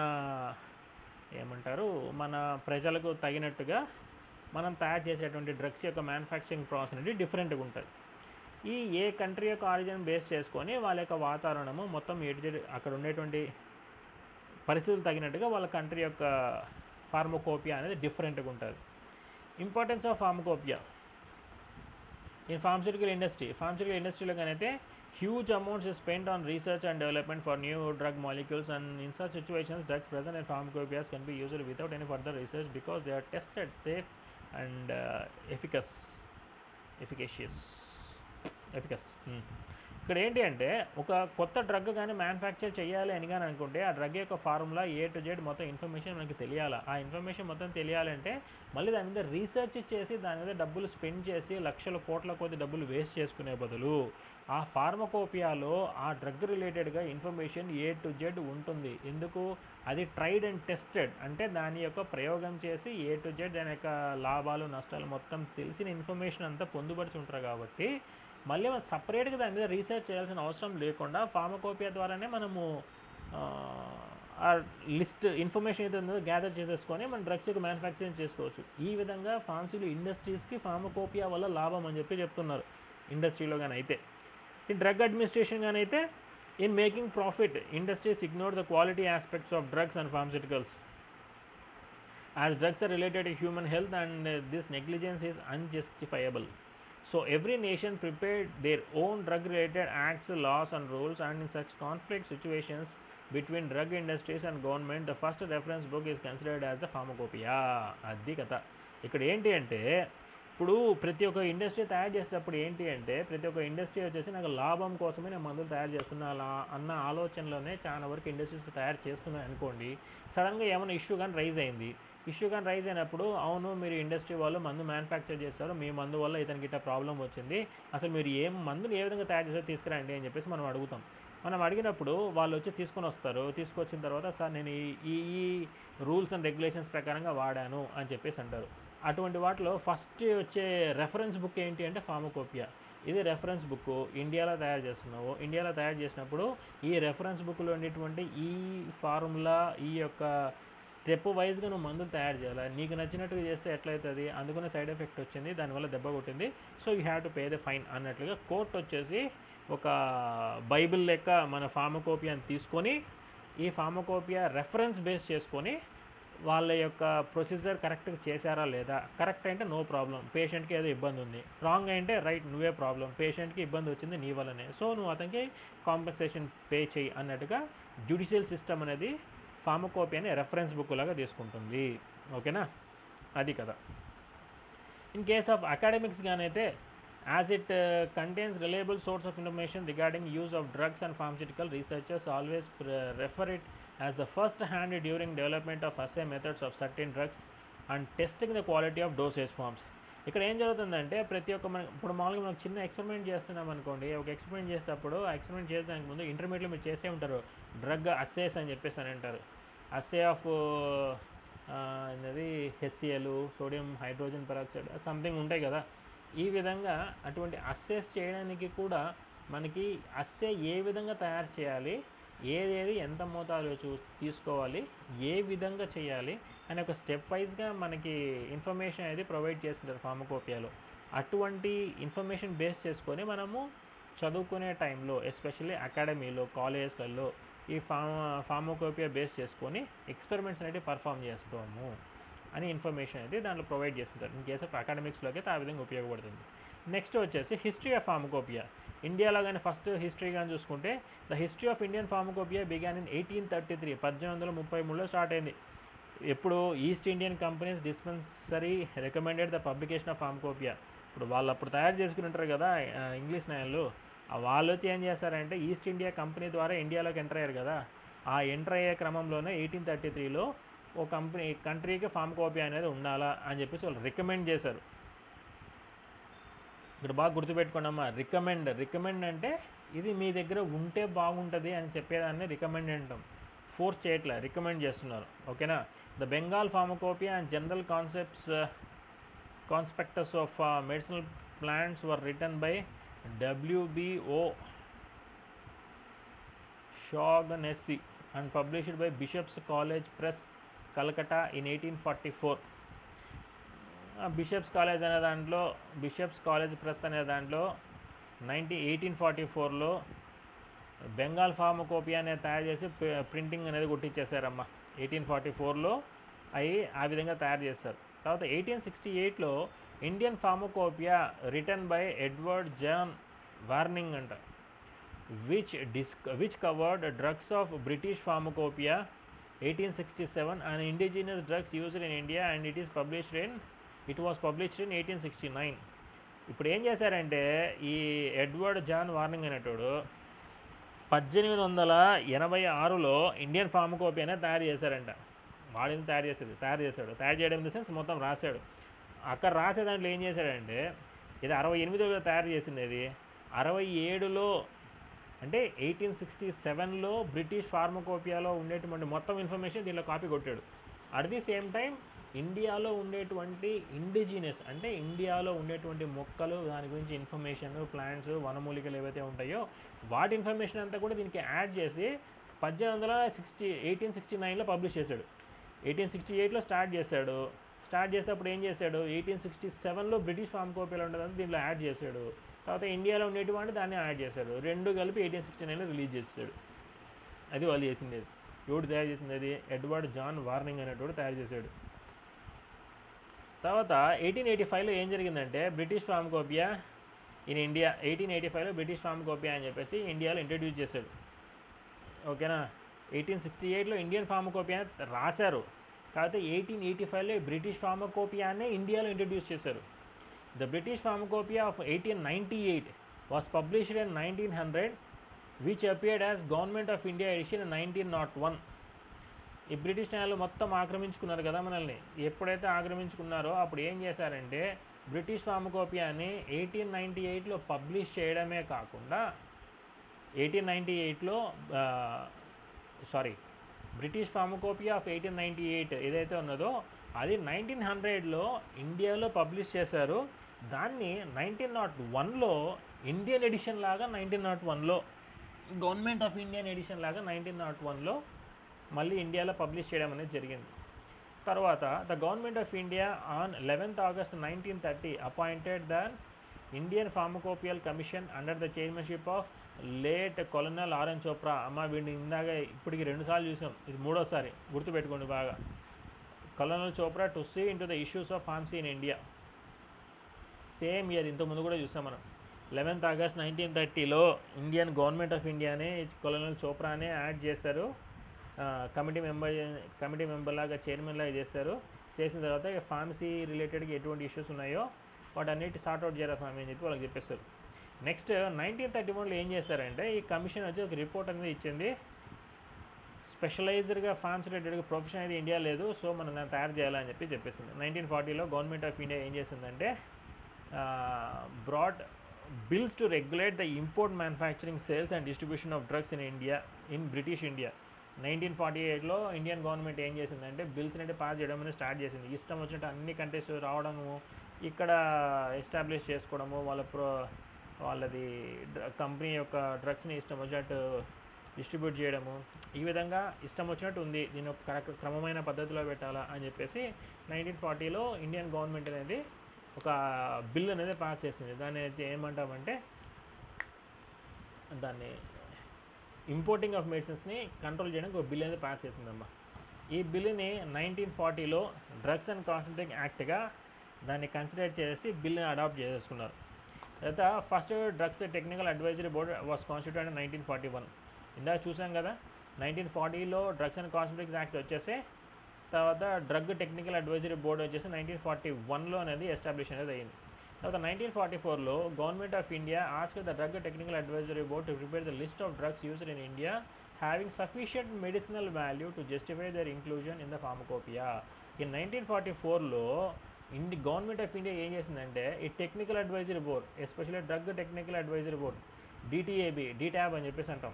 మన ప్రజలకు తగినట్టుగా మనం తయారు చేసేటువంటి డ్రగ్స్ యొక్క మ్యానుఫ్యాక్చరింగ్ ప్రాసెస్ అనేది డిఫరెంట్గా ఉంటుంది. ఏ కంట్రీ యొక్క ఆరిజిన్ బేస్ చేసుకొని వాళ్ళ యొక్క వాతావరణము మొత్తం అక్కడ ఉండేటువంటి పరిస్థితులు తగినట్టుగా వాళ్ళ కంట్రీ యొక్క ఫార్మకోపియా అనేది డిఫరెంట్గా ఉంటుంది. Importance of pharmacopoeia in pharmaceutical ఇండస్ట్రీలో కనైతే huge amounts is spent on research and development for new drug molecules, and in such situations drugs present in pharmacopoeias can be used without any further research because they are tested safe and efficacious. ఇక్కడ ఏంటి అంటే ఒక కొత్త drug కానీ manufacture చేయాలి అని కానీ అనుకుంటే ఆ డ్రగ్ యొక్క ఫార్ములా A to Z మొత్తం ఇన్ఫర్మేషన్ మనకి తెలియాలి. ఆ ఇన్ఫర్మేషన్ మొత్తం తెలియాలంటే మళ్ళీ దాని మీద రీసెర్చ్ చేసి దాని మీద డబ్బులు స్పెండ్ చేసి లక్షల కోట్ల కొద్ది డబ్బులు వేస్ట్ చేసుకునే బదులు ఆ ఫార్మకోపియాలో ఆ డ్రగ్ రిలేటెడ్గా ఇన్ఫర్మేషన్ A to Z ఉంటుంది. ఎందుకు? అది ట్రైడ్ అండ్ టెస్టెడ్, అంటే దాని యొక్క ప్రయోగం చేసి A to Z దాని యొక్క లాభాలు నష్టాలు మొత్తం తెలిసిన ఇన్ఫర్మేషన్ అంతా పొందుపరిచి ఉంటారు. కాబట్టి మళ్ళీ మనం సపరేట్గా దాని మీద రీసెర్చ్ చేయాల్సిన అవసరం లేకుండా ఫార్మకోపియా ద్వారానే మనము ఆ లిస్ట్ ఇన్ఫర్మేషన్ ఏదో ఉందో గ్యాదర్ చేసేసుకొని మనం డ్రగ్స్ యొక్క మ్యానుఫ్యాక్చరింగ్ చేసుకోవచ్చు. ఈ విధంగా ఫార్మస్యూటికల్ ఇండస్ట్రీస్కి ఫార్మకోపియా వల్ల లాభం అని చెప్తున్నారు. ఇండస్ట్రీలో కానీ అయితే ఈ డ్రగ్ అడ్మినిస్ట్రేషన్ కానీ అయితే in making profit industries ignore the quality aspects of drugs and pharmaceuticals as drugs are related to human health, and this negligence is unjustifiable. So every nation prepared their own drug related acts, laws and rules, and in such conflict situations between drug industries and government, the first reference book is considered as the pharmacopoeia. అది కథ. ఇక్కడ ఏంటి అంటే ఇప్పుడు ప్రతి ఒక్క industry తయారు చేసేటప్పుడు ఏంటి అంటే ప్రతి ఒక్క ఇండస్ట్రీ వచ్చేసి నాకు లాభం కోసమే నేను మందులు తయారు చేస్తున్నా అన్న ఆలోచనలోనే చాలా వరకు ఇండస్ట్రీస్ తయారు చేస్తున్నాయి అనుకోండి. సడన్గా ఏమైనా ఇష్యూ కానీ రైజ్ అయినప్పుడు అవును మీరు ఇండస్ట్రీ వాళ్ళు మందు మ్యానుఫ్యాక్చర్ చేస్తారు, మీ మందు వల్ల ఇతనికి ఇట్లా ప్రాబ్లం వచ్చింది, అసలు మీరు మందుని ఏ విధంగా తయారు చేస్తారో తీసుకురండి అని చెప్పేసి మనం అడుగుతాం. మనం అడిగినప్పుడు వాళ్ళు వచ్చి తీసుకొచ్చిన తర్వాత సార్ నేను ఈ రూల్స్ అండ్ రెగ్యులేషన్స్ ప్రకారంగా వాడాను అని చెప్పేసి అంటారు. అటువంటి వాటిలో ఫస్ట్ వచ్చే రెఫరెన్స్ బుక్ ఏంటి అంటే ఫార్మకోపియా. ఇది రెఫరెన్స్ బుక్ ఇండియాలో తయారు చేసినప్పుడు ఈ రెఫరెన్స్ బుక్లో ఉండేటువంటి ఈ ఫార్ములా ఈ యొక్క స్టెప్ వైజ్గా నువ్వు మందులు తయారు చేయాలి. నీకు నచ్చినట్టుగా చేస్తే ఎట్లయితుంది, అందుకనే సైడ్ ఎఫెక్ట్ వచ్చింది, దానివల్ల దెబ్బ కొట్టింది, so you have to pay the fine అన్నట్లుగా కోర్టు వచ్చేసి ఒక బైబిల్ లెక్క మన ఫార్మకోపియాని తీసుకొని ఈ ఫార్మకోపియా రెఫరెన్స్ బేస్ చేసుకొని వాళ్ళ యొక్క ప్రొసీజర్ కరెక్ట్గా చేశారా లేదా, కరెక్ట్ అంటే నో ప్రాబ్లం, పేషెంట్కి ఏదో ఇబ్బంది ఉంది, రాంగ్ అంటే రైట్ నువ్వే ప్రాబ్లం, పేషెంట్కి ఇబ్బంది వచ్చింది నీ వల్లనే, సో నువ్వు అతనికి కాంపెన్సేషన్ పే చేయి అన్నట్టుగా జ్యుడిషియల్ సిస్టమ్ అనేది ఫార్మకోపియాని రెఫరెన్స్ బుక్ లాగా తీసుకుంటుంది. ఓకేనా, అది కదా. ఇన్ కేస్ ఆఫ్ అకాడమిక్స్ గానైతే as it contains reliable source of information regarding use of drugs and pharmaceutical, researchers always refer it as the first hand during development of assay methods of certain drugs and testing the quality of dosage forms. ఇక్కడ ఏం జరుగుతుందంటే ప్రతి ఒక్క ఇప్పుడు మామూలుగా మనం చిన్న experiment చేస్తున్నాం అనుకోండి. ఒక ఎక్స్పెరిమెంట్ చేసేటప్పుడు ఆ ఎక్స్పెరిమెంట్ చేసేదానికి ముందు ఇంటర్మీడియట్లో మీరు చేసే ఉంటారు, డ్రగ్ అస్సేస్ అని చెప్పేసి అని అంటారు. అస్సే ఆఫ్ అనేది HCl, sodium hydrogen peroxide something ఉంటాయి కదా. ఈ విధంగా అటువంటి అస్సేస్ చేయడానికి కూడా మనకి అస్సే ఏ విధంగా తయారు చేయాలి, ఏదేది ఎంత మోతాదులో తీసుకోవాలి, ఏ విధంగా చేయాలి అని ఒక స్టెప్ వైజ్గా మనకి ఇన్ఫర్మేషన్ అనేది ప్రొవైడ్ చేస్తుంటారు ఫార్మకోపియాలో. అటువంటి ఇన్ఫర్మేషన్ బేస్ చేసుకొని మనము చదువుకునే టైంలో ఎస్పెషల్లీ అకాడమీలో, కాలేజెస్లలో ఈ ఫార్మకోపియా బేస్ చేసుకొని ఎక్స్పెరిమెంట్స్ అనేవి పర్ఫామ్ చేస్తాము అని ఇన్ఫర్మేషన్ అనేది దాంట్లో ప్రొవైడ్ చేస్తుంటారు. ఇన్ కేస్ ఆఫ్ అకాడమిక్స్లోకి అయితే ఆ విధంగా ఉపయోగపడుతుంది. నెక్స్ట్ వచ్చేసి హిస్టరీ ఆఫ్ ఫార్మకోపియా. ఇండియాలో కానీ ఫస్ట్ హిస్టరీ కానీ చూసుకుంటే the history of Indian pharmacopoeia began in 1833, 1833లో స్టార్ట్ అయింది. ఎప్పుడు East Indian companies dispensary recommended the publication of pharmacopoeia. ఇప్పుడు వాళ్ళు అప్పుడు తయారు చేసుకుని ఉంటారు కదా ఇంగ్లీష్ నాయలు, వాళ్ళు వచ్చి ఏం చేస్తారంటే ఈస్ట్ ఇండియా కంపెనీ ద్వారా ఇండియాలోకి ఎంటర్ అయ్యారు కదా. ఆ ఎంటర్ అయ్యే క్రమంలోనే 1833లో ఓ కంట్రీకి ఫార్మకోపియా అనేది ఉండాలా అని చెప్పేసి వాళ్ళు రికమెండ్ చేశారు. ఇక్కడ బాగా గుర్తుపెట్టుకోండమ్మా, రికమెండ్ అంటే ఇది మీ దగ్గర ఉంటే బాగుంటుంది అని చెప్పేదాన్ని రికమెండ్ అంటాం. ఫోర్స్ చేయట్లే, రికమెండ్ చేస్తున్నారు. ఓకేనా. The Bengal pharmacopoeia and general conspectus of medicinal plants were written by W.B.O. Shaughnessy and published by Bishop's College Press, Calcutta in 1844. Bishops College press అనే దాంట్లో 1844లో బెంగాల్ ఫార్మకోపియా అనేది తయారు చేసి ప్రింటింగ్ అనేది కొట్టించేశారమ్మా. 1844లో అవి ఆ విధంగా తయారు చేస్తారు. తర్వాత 1868లో Indian pharmacopoeia written by Edward John Waring అంట, which covered drugs of British pharmacopoeia 1867 and indigenous drugs used in India, and it was published in 1869. ఇప్పుడు ఏం చేశారంటే ఈ ఎడ్వర్డ్ జాన్ వార్నింగ్ అనేటోడు 1886లో ఇండియన్ ఫార్మకోపియా అనేది తయారు చేశారంట. వాడిని తయారు చేయడం ఇన్ ద సెన్స్ మొత్తం రాశాడు. అక్కడ రాసే దాంట్లో ఏం చేశాడంటే ఇది 68లో తయారు చేసింది, అది 67లో అంటే 1867లో బ్రిటిష్ ఫార్మకోపియాలో ఉండేటువంటి మొత్తం ఇన్ఫర్మేషన్ దీనిలో కాపీ కొట్టాడు. అట్ ది సేమ్ టైం ఇండియాలో ఉండేటువంటి ఇండిజినస్ అంటే ఇండియాలో ఉండేటువంటి మొక్కలు, దాని గురించి ఇన్ఫర్మేషన్, ప్లాంట్స్, వనమూలికలు ఏవైతే ఉంటాయో వాటి ఇన్ఫర్మేషన్ అంతా కూడా దీనికి యాడ్ చేసి 1869లో పబ్లిష్ చేశాడు. 1868లో స్టార్ట్ చేసేటప్పుడు ఏం చేశాడు, 1867లో బ్రిటిష్ ఫార్మకోపియాలో ఉండేదని దీంట్లో యాడ్ చేశాడు. తర్వాత ఇండియాలో ఉండేటువంటి దాన్ని యాడ్ చేశాడు. రెండు కలిపి 1869లో రిలీజ్ చేశాడు. అది వాళ్ళు చేసింది. ఎవడు తయారు చేసింది? అది ఎడ్వర్డ్ జాన్ వార్నింగ్ అనేటోడు తయారు చేశాడు. తర్వాత 1885లో ఏం జరిగిందంటే బ్రిటిష్ ఫార్మకోపియా ఇన్ ఇండియా, 1885లో బ్రిటిష్ ఫార్మకోపియా అని చెప్పేసి ఇండియాలో ఇంట్రడ్యూస్ చేశాడు. ఓకేనా. 1868లో ఇండియన్ ఫార్మకోపియా రాశారు, కాకపోతే 1885లో బ్రిటిష్ ఫార్మకోపియానే ఇండియాలో ఇంట్రడ్యూస్ చేశారు. The British Pharmacopoeia of 1898 was published in 1900, which appeared as Government of India edition in 1901. ఈ బ్రిటిష్ న్యాయాలు మొత్తం ఆక్రమించుకున్నారు కదా మనల్ని. ఎప్పుడైతే ఆక్రమించుకున్నారో అప్పుడు ఏం చేశారంటే బ్రిటిష్ ఫార్మకోపియాని 1898లో పబ్లిష్ చేయడమే కాకుండా 1898లో బ్రిటిష్ ఫార్మకోపియా ఆఫ్ 1898 ఏదైతే ఉన్నదో అది 1900లో ఇండియాలో పబ్లిష్ చేశారు. దాన్ని 1901లో ఇండియన్ ఎడిషన్ లాగా 1901లో గవర్నమెంట్ ఆఫ్ ఇండియన్ ఎడిషన్ లాగా 1901లో మళ్ళీ ఇండియాలో పబ్లిష్ చేయడం అనేది జరిగింది. తర్వాత the government of India on 11th August 1930 appointed the Indian pharmacopoeial commission under the chairmanship of late colonel R N Chopra. అమ్మ వీడిని ఇందాక ఇప్పటికి 2 సార్లు చూసాం, ఇది 3వ సారి, గుర్తుపెట్టుకోండి బాగా. Colonel Chopra to see into the issues of pharmacy in India. Same year, ఇంతకుముందు కూడా చూసాం మనం. 11th August 1930లో ఇండియన్ గవర్నమెంట్ ఆఫ్ ఇండియానే కొలనల్ చోప్రానే యాడ్ చేశారు. కమిటీ మెంబర్ లాగా, చైర్మన్ లాగా చేశారు. చేసిన తర్వాత ఫార్మసీ రిలేటెడ్గా ఎటువంటి ఇష్యూస్ ఉన్నాయో వాటన్నిటి సార్ట్అవుట్ చేయాలి స్వామి అని చెప్పి వాళ్ళకి చెప్పేస్తారు. నెక్స్ట్ 1931లో ఏం చేశారంటే ఈ కమిషన్ వచ్చి ఒక రిపోర్ట్ అనేది ఇచ్చింది. స్పెషలైజ్డ్గా ఫార్మ్స్ రిలేటెడ్గా ప్రొఫెషన్ అయితే ఇండియా లేదు, సో మనం దాన్ని తయారు చేయాలని చెప్పేసింది. 1940లో గవర్నమెంట్ ఆఫ్ ఇండియా ఏం చేసిందంటే broad bills to regulate the import manufacturing sales and distribution of drugs in India, in British India. 1948లో ఇండియన్ గవర్నమెంట్ ఏం చేసిందంటే బిల్స్ అంటే పాస్ చేయడం అనేది స్టార్ట్ చేసింది. ఇష్టం వచ్చినట్టు అన్ని కంట్రీస్ రావడము, ఇక్కడ ఎస్టాబ్లిష్ చేసుకోవడము, వాళ్ళది కంపెనీ యొక్క డ్రగ్స్ని ఇష్టం వచ్చినట్టు డిస్ట్రిబ్యూట్ చేయడము, ఈ విధంగా ఇష్టం వచ్చినట్టు ఉంది, దీని ఒక కరెక్ట్ క్రమమైన పద్ధతిలో పెట్టాలా అని చెప్పేసి 1940లో ఇండియన్ గవర్నమెంట్ అనేది ఒక బిల్ అనేది పాస్ చేసింది. దాన్ని అయితే ఏమంటామంటే దాన్ని ఇంపోర్టింగ్ ఆఫ్ మెడిసిన్స్ని కంట్రోల్ చేయడానికి ఒక బిల్ అనేది పాస్ చేసిందమ్మా. ఈ బిల్లుని 1940లో డ్రగ్స్ అండ్ కాస్మెటిక్ యాక్ట్గా దాన్ని కన్సిడర్ చేసి బిల్లుని అడాప్ట్ చేసుకున్నారు. తర్వాత first drugs technical advisory board was constituted in 1941. ఇందాక చూసాం కదా, 1940లో డ్రగ్స్ అండ్ కాస్మెటిక్స్ యాక్ట్ వచ్చేసి తర్వాత డ్రగ్ టెక్నికల్ అడ్వైజరీ బోర్డు వచ్చేసి 1941లో అనేది ఎస్టాబ్లిష్ అనేది అయింది. తర్వాత 1944లో government of India asked the drug technical advisory board to prepare the list of drugs used in India having sufficient medicinal value to justify their inclusion in the pharmacopoeia. In 1944లో government of India ఏం చేసిందంటే ఈ technical advisory board, especially drug technical advisory board, DTAB అని చెప్పేసి అంటాం,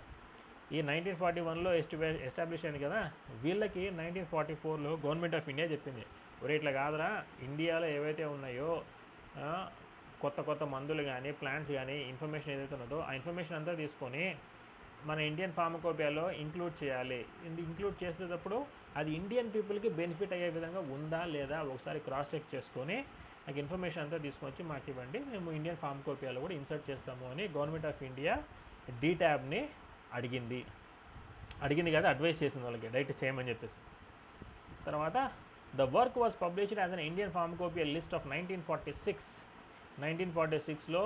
ఈ 1941లో establish అయింది కదా, వీళ్ళకి 1944లో గవర్నమెంట్ ఆఫ్ ఇండియా చెప్పింది, ఒరే ఇట్లా కాదురా, ఇండియాలో ఏవైతే ఉన్నాయో కొత్త మందులు కానీ ప్లాంట్స్ కానీ ఇన్ఫర్మేషన్ ఏదైతే ఉన్నదో ఆ ఇన్ఫర్మేషన్ అంతా తీసుకొని మన ఇండియన్ ఫార్మకోపియాలో ఇంక్లూడ్ చేయాలి. ఇంక్లూడ్ చేసేటప్పుడు అది ఇండియన్ పీపుల్కి బెనిఫిట్ అయ్యే విధంగా ఉందా లేదా ఒకసారి క్రాస్ చెక్ చేసుకొని నాకు ఇన్ఫర్మేషన్ అంతా తీసుకొచ్చి మాకు ఇవ్వండి, మేము ఇండియన్ ఫార్మకోపియాలో కూడా ఇన్సర్ట్ చేస్తాము అని గవర్నమెంట్ ఆఫ్ ఇండియా DTABని అడిగింది కదా, అడ్వైస్ చేసింది వాళ్ళకి డైరెక్ట్ చేయమని చెప్పేసి. తర్వాత the work was published as an Indian pharmacopoeia list of 1946. 1946లో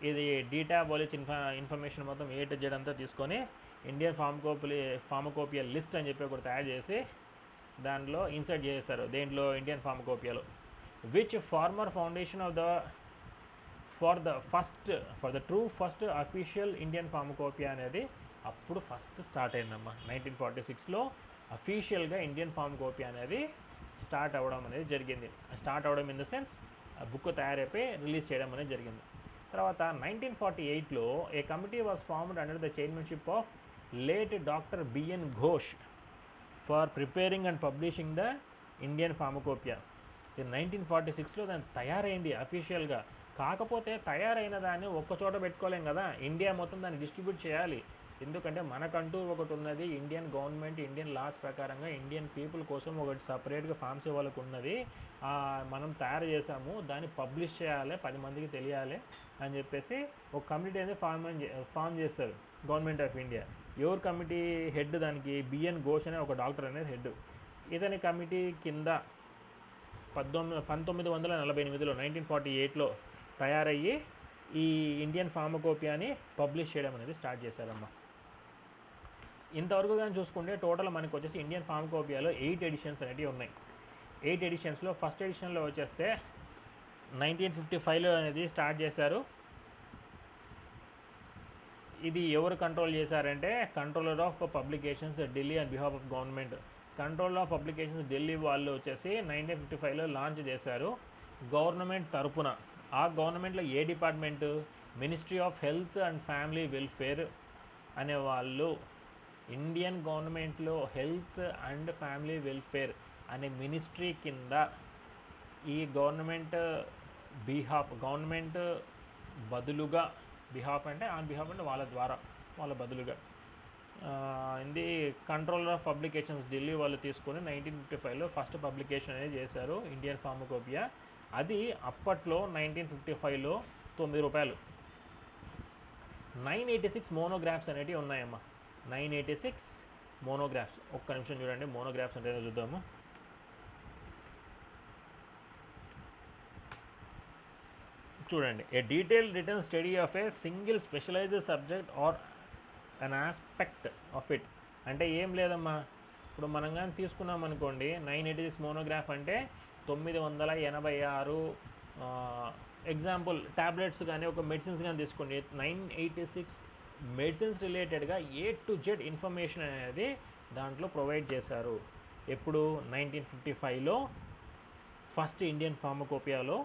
ఇది DTAB వాళ్ళు ఇన్ఫర్మేషన్ మొత్తం A to Z అంతా తీసుకొని ఇండియన్ ఫార్మకోపియా లిస్ట్ అని చెప్పి ఒకటి తయారు చేసి దానిలో ఇన్సర్ట్ చేశారు, దేంట్లో ఇండియన్ ఫార్మకోపియాలో. Which former foundation of for the true first official Indian pharmacopoeia అనేది అప్పుడు ఫస్ట్ స్టార్ట్ అయిందమ్మా. 1946లో అఫీషియల్గా ఇండియన్ ఫార్మకోపియా అనేది స్టార్ట్ అవ్వడం అనేది జరిగింది. స్టార్ట్ అవ్వడం ఇన్ ద సెన్స్ బుక్ తయారైపోయి రిలీజ్ చేయడం అనేది జరిగింది. తర్వాత 1948లో a committee was formed under the chairmanship of late doctor B N Ghosh for preparing and publishing the Indian pharmacopoeia. ఇది 1946లో దాన్ని తయారైంది అఫీషియల్గా. కాకపోతే తయారైన దాన్ని ఒక్కచోట పెట్టుకోలేం కదా, ఇండియా మొత్తం దాన్ని డిస్ట్రిబ్యూట్ చేయాలి. ఎందుకంటే మనకంటూ ఒకటి ఉన్నది, ఇండియన్ గవర్నమెంట్ ఇండియన్ లాస్ ప్రకారంగా ఇండియన్ పీపుల్ కోసం ఒకటి సపరేట్గా ఫార్మసీ వాళ్ళకు ఉన్నది, మనం తయారు చేసాము, దాన్ని పబ్లిష్ చేయాలి, 10 మందికి తెలియాలి అని చెప్పేసి ఒక కమిటీ అనేది ఫామ్ చేస్తారు గవర్నమెంట్ ఆఫ్ ఇండియా. ఎవరు కమిటీ హెడ్ దానికి? బిఎన్ ఘోష్ అనే ఒక డాక్టర్ అనేది హెడ్. ఇతని కమిటీ కింద 1948లో 1948లో తయారయ్యి ఈ ఇండియన్ ఫార్మకోపియాని పబ్లిష్ చేయడం అనేది స్టార్ట్ చేశారమ్మా. ఇంతవరకు కానీ చూసుకుంటే టోటల్ మనకు వచ్చేసి ఇండియన్ ఫార్మకోపియాలో 8 ఎడిషన్స్ అనేవి ఉన్నాయి. 8 ఎడిషన్స్లో ఫస్ట్ ఎడిషన్లో వచ్చేస్తే 1955లో అనేది స్టార్ట్ చేశారు. ఇది ఎవరు కంట్రోల్ చేశారంటే controller of publications Delhi and behalf of government. Controller of publications Delhi వాళ్ళు వచ్చేసి 1955లో లాంచ్ చేశారు గవర్నమెంట్ తరపున. ఆ గవర్నమెంట్లో ఏ department? Ministry of health and family welfare అనేవాళ్ళు. ఇండియన్ గవర్నమెంట్లో హెల్త్ అండ్ ఫ్యామిలీ వెల్ఫేర్ అనే మినిస్ట్రీ కింద ఈ గవర్నమెంట్ బదులుగా, బిహాఫ్ అంటే ఆన్ బిహాఫ్ అంటే వాళ్ళ ద్వారా, వాళ్ళ బదులుగా ఇది కంట్రోలర్ ఆఫ్ పబ్లికేషన్స్ ఢిల్లీ వాళ్ళు తీసుకొని 1955లో ఫస్ట్ పబ్లికేషన్ అనేది చేశారు ఇండియన్ ఫార్మకోపియా. అది అప్పట్లో 1955లో ₹9. 986 మోనోగ్రాఫ్స్ అనేవి ఉన్నాయమ్మా. 986 మోనోగ్రాఫ్స్. ఒక్క నిమిషం చూడండి, మోనోగ్రాఫ్స్ అంటే చూద్దాము. చూడండి, a detailed written study of a single specialised subject or an aspect of it. అంటే ఏం లేదమ్మా, ఇప్పుడు మనం కానీ తీసుకున్నాం అనుకోండి 986 మోనోగ్రాఫ్ అంటే 986 ఎగ్జాంపుల్ ట్యాబ్లెట్స్ కానీ ఒక మెడిసిన్స్ కానీ తీసుకోండి, 986 మెడిసిన్స్ రిలేటెడ్గా A to Z ఇన్ఫర్మేషన్ అనేది దాంట్లో ప్రొవైడ్ చేశారు. ఎప్పుడు 1955లో ఫస్ట్ ఇండియన్ ఫార్మకోపియాలో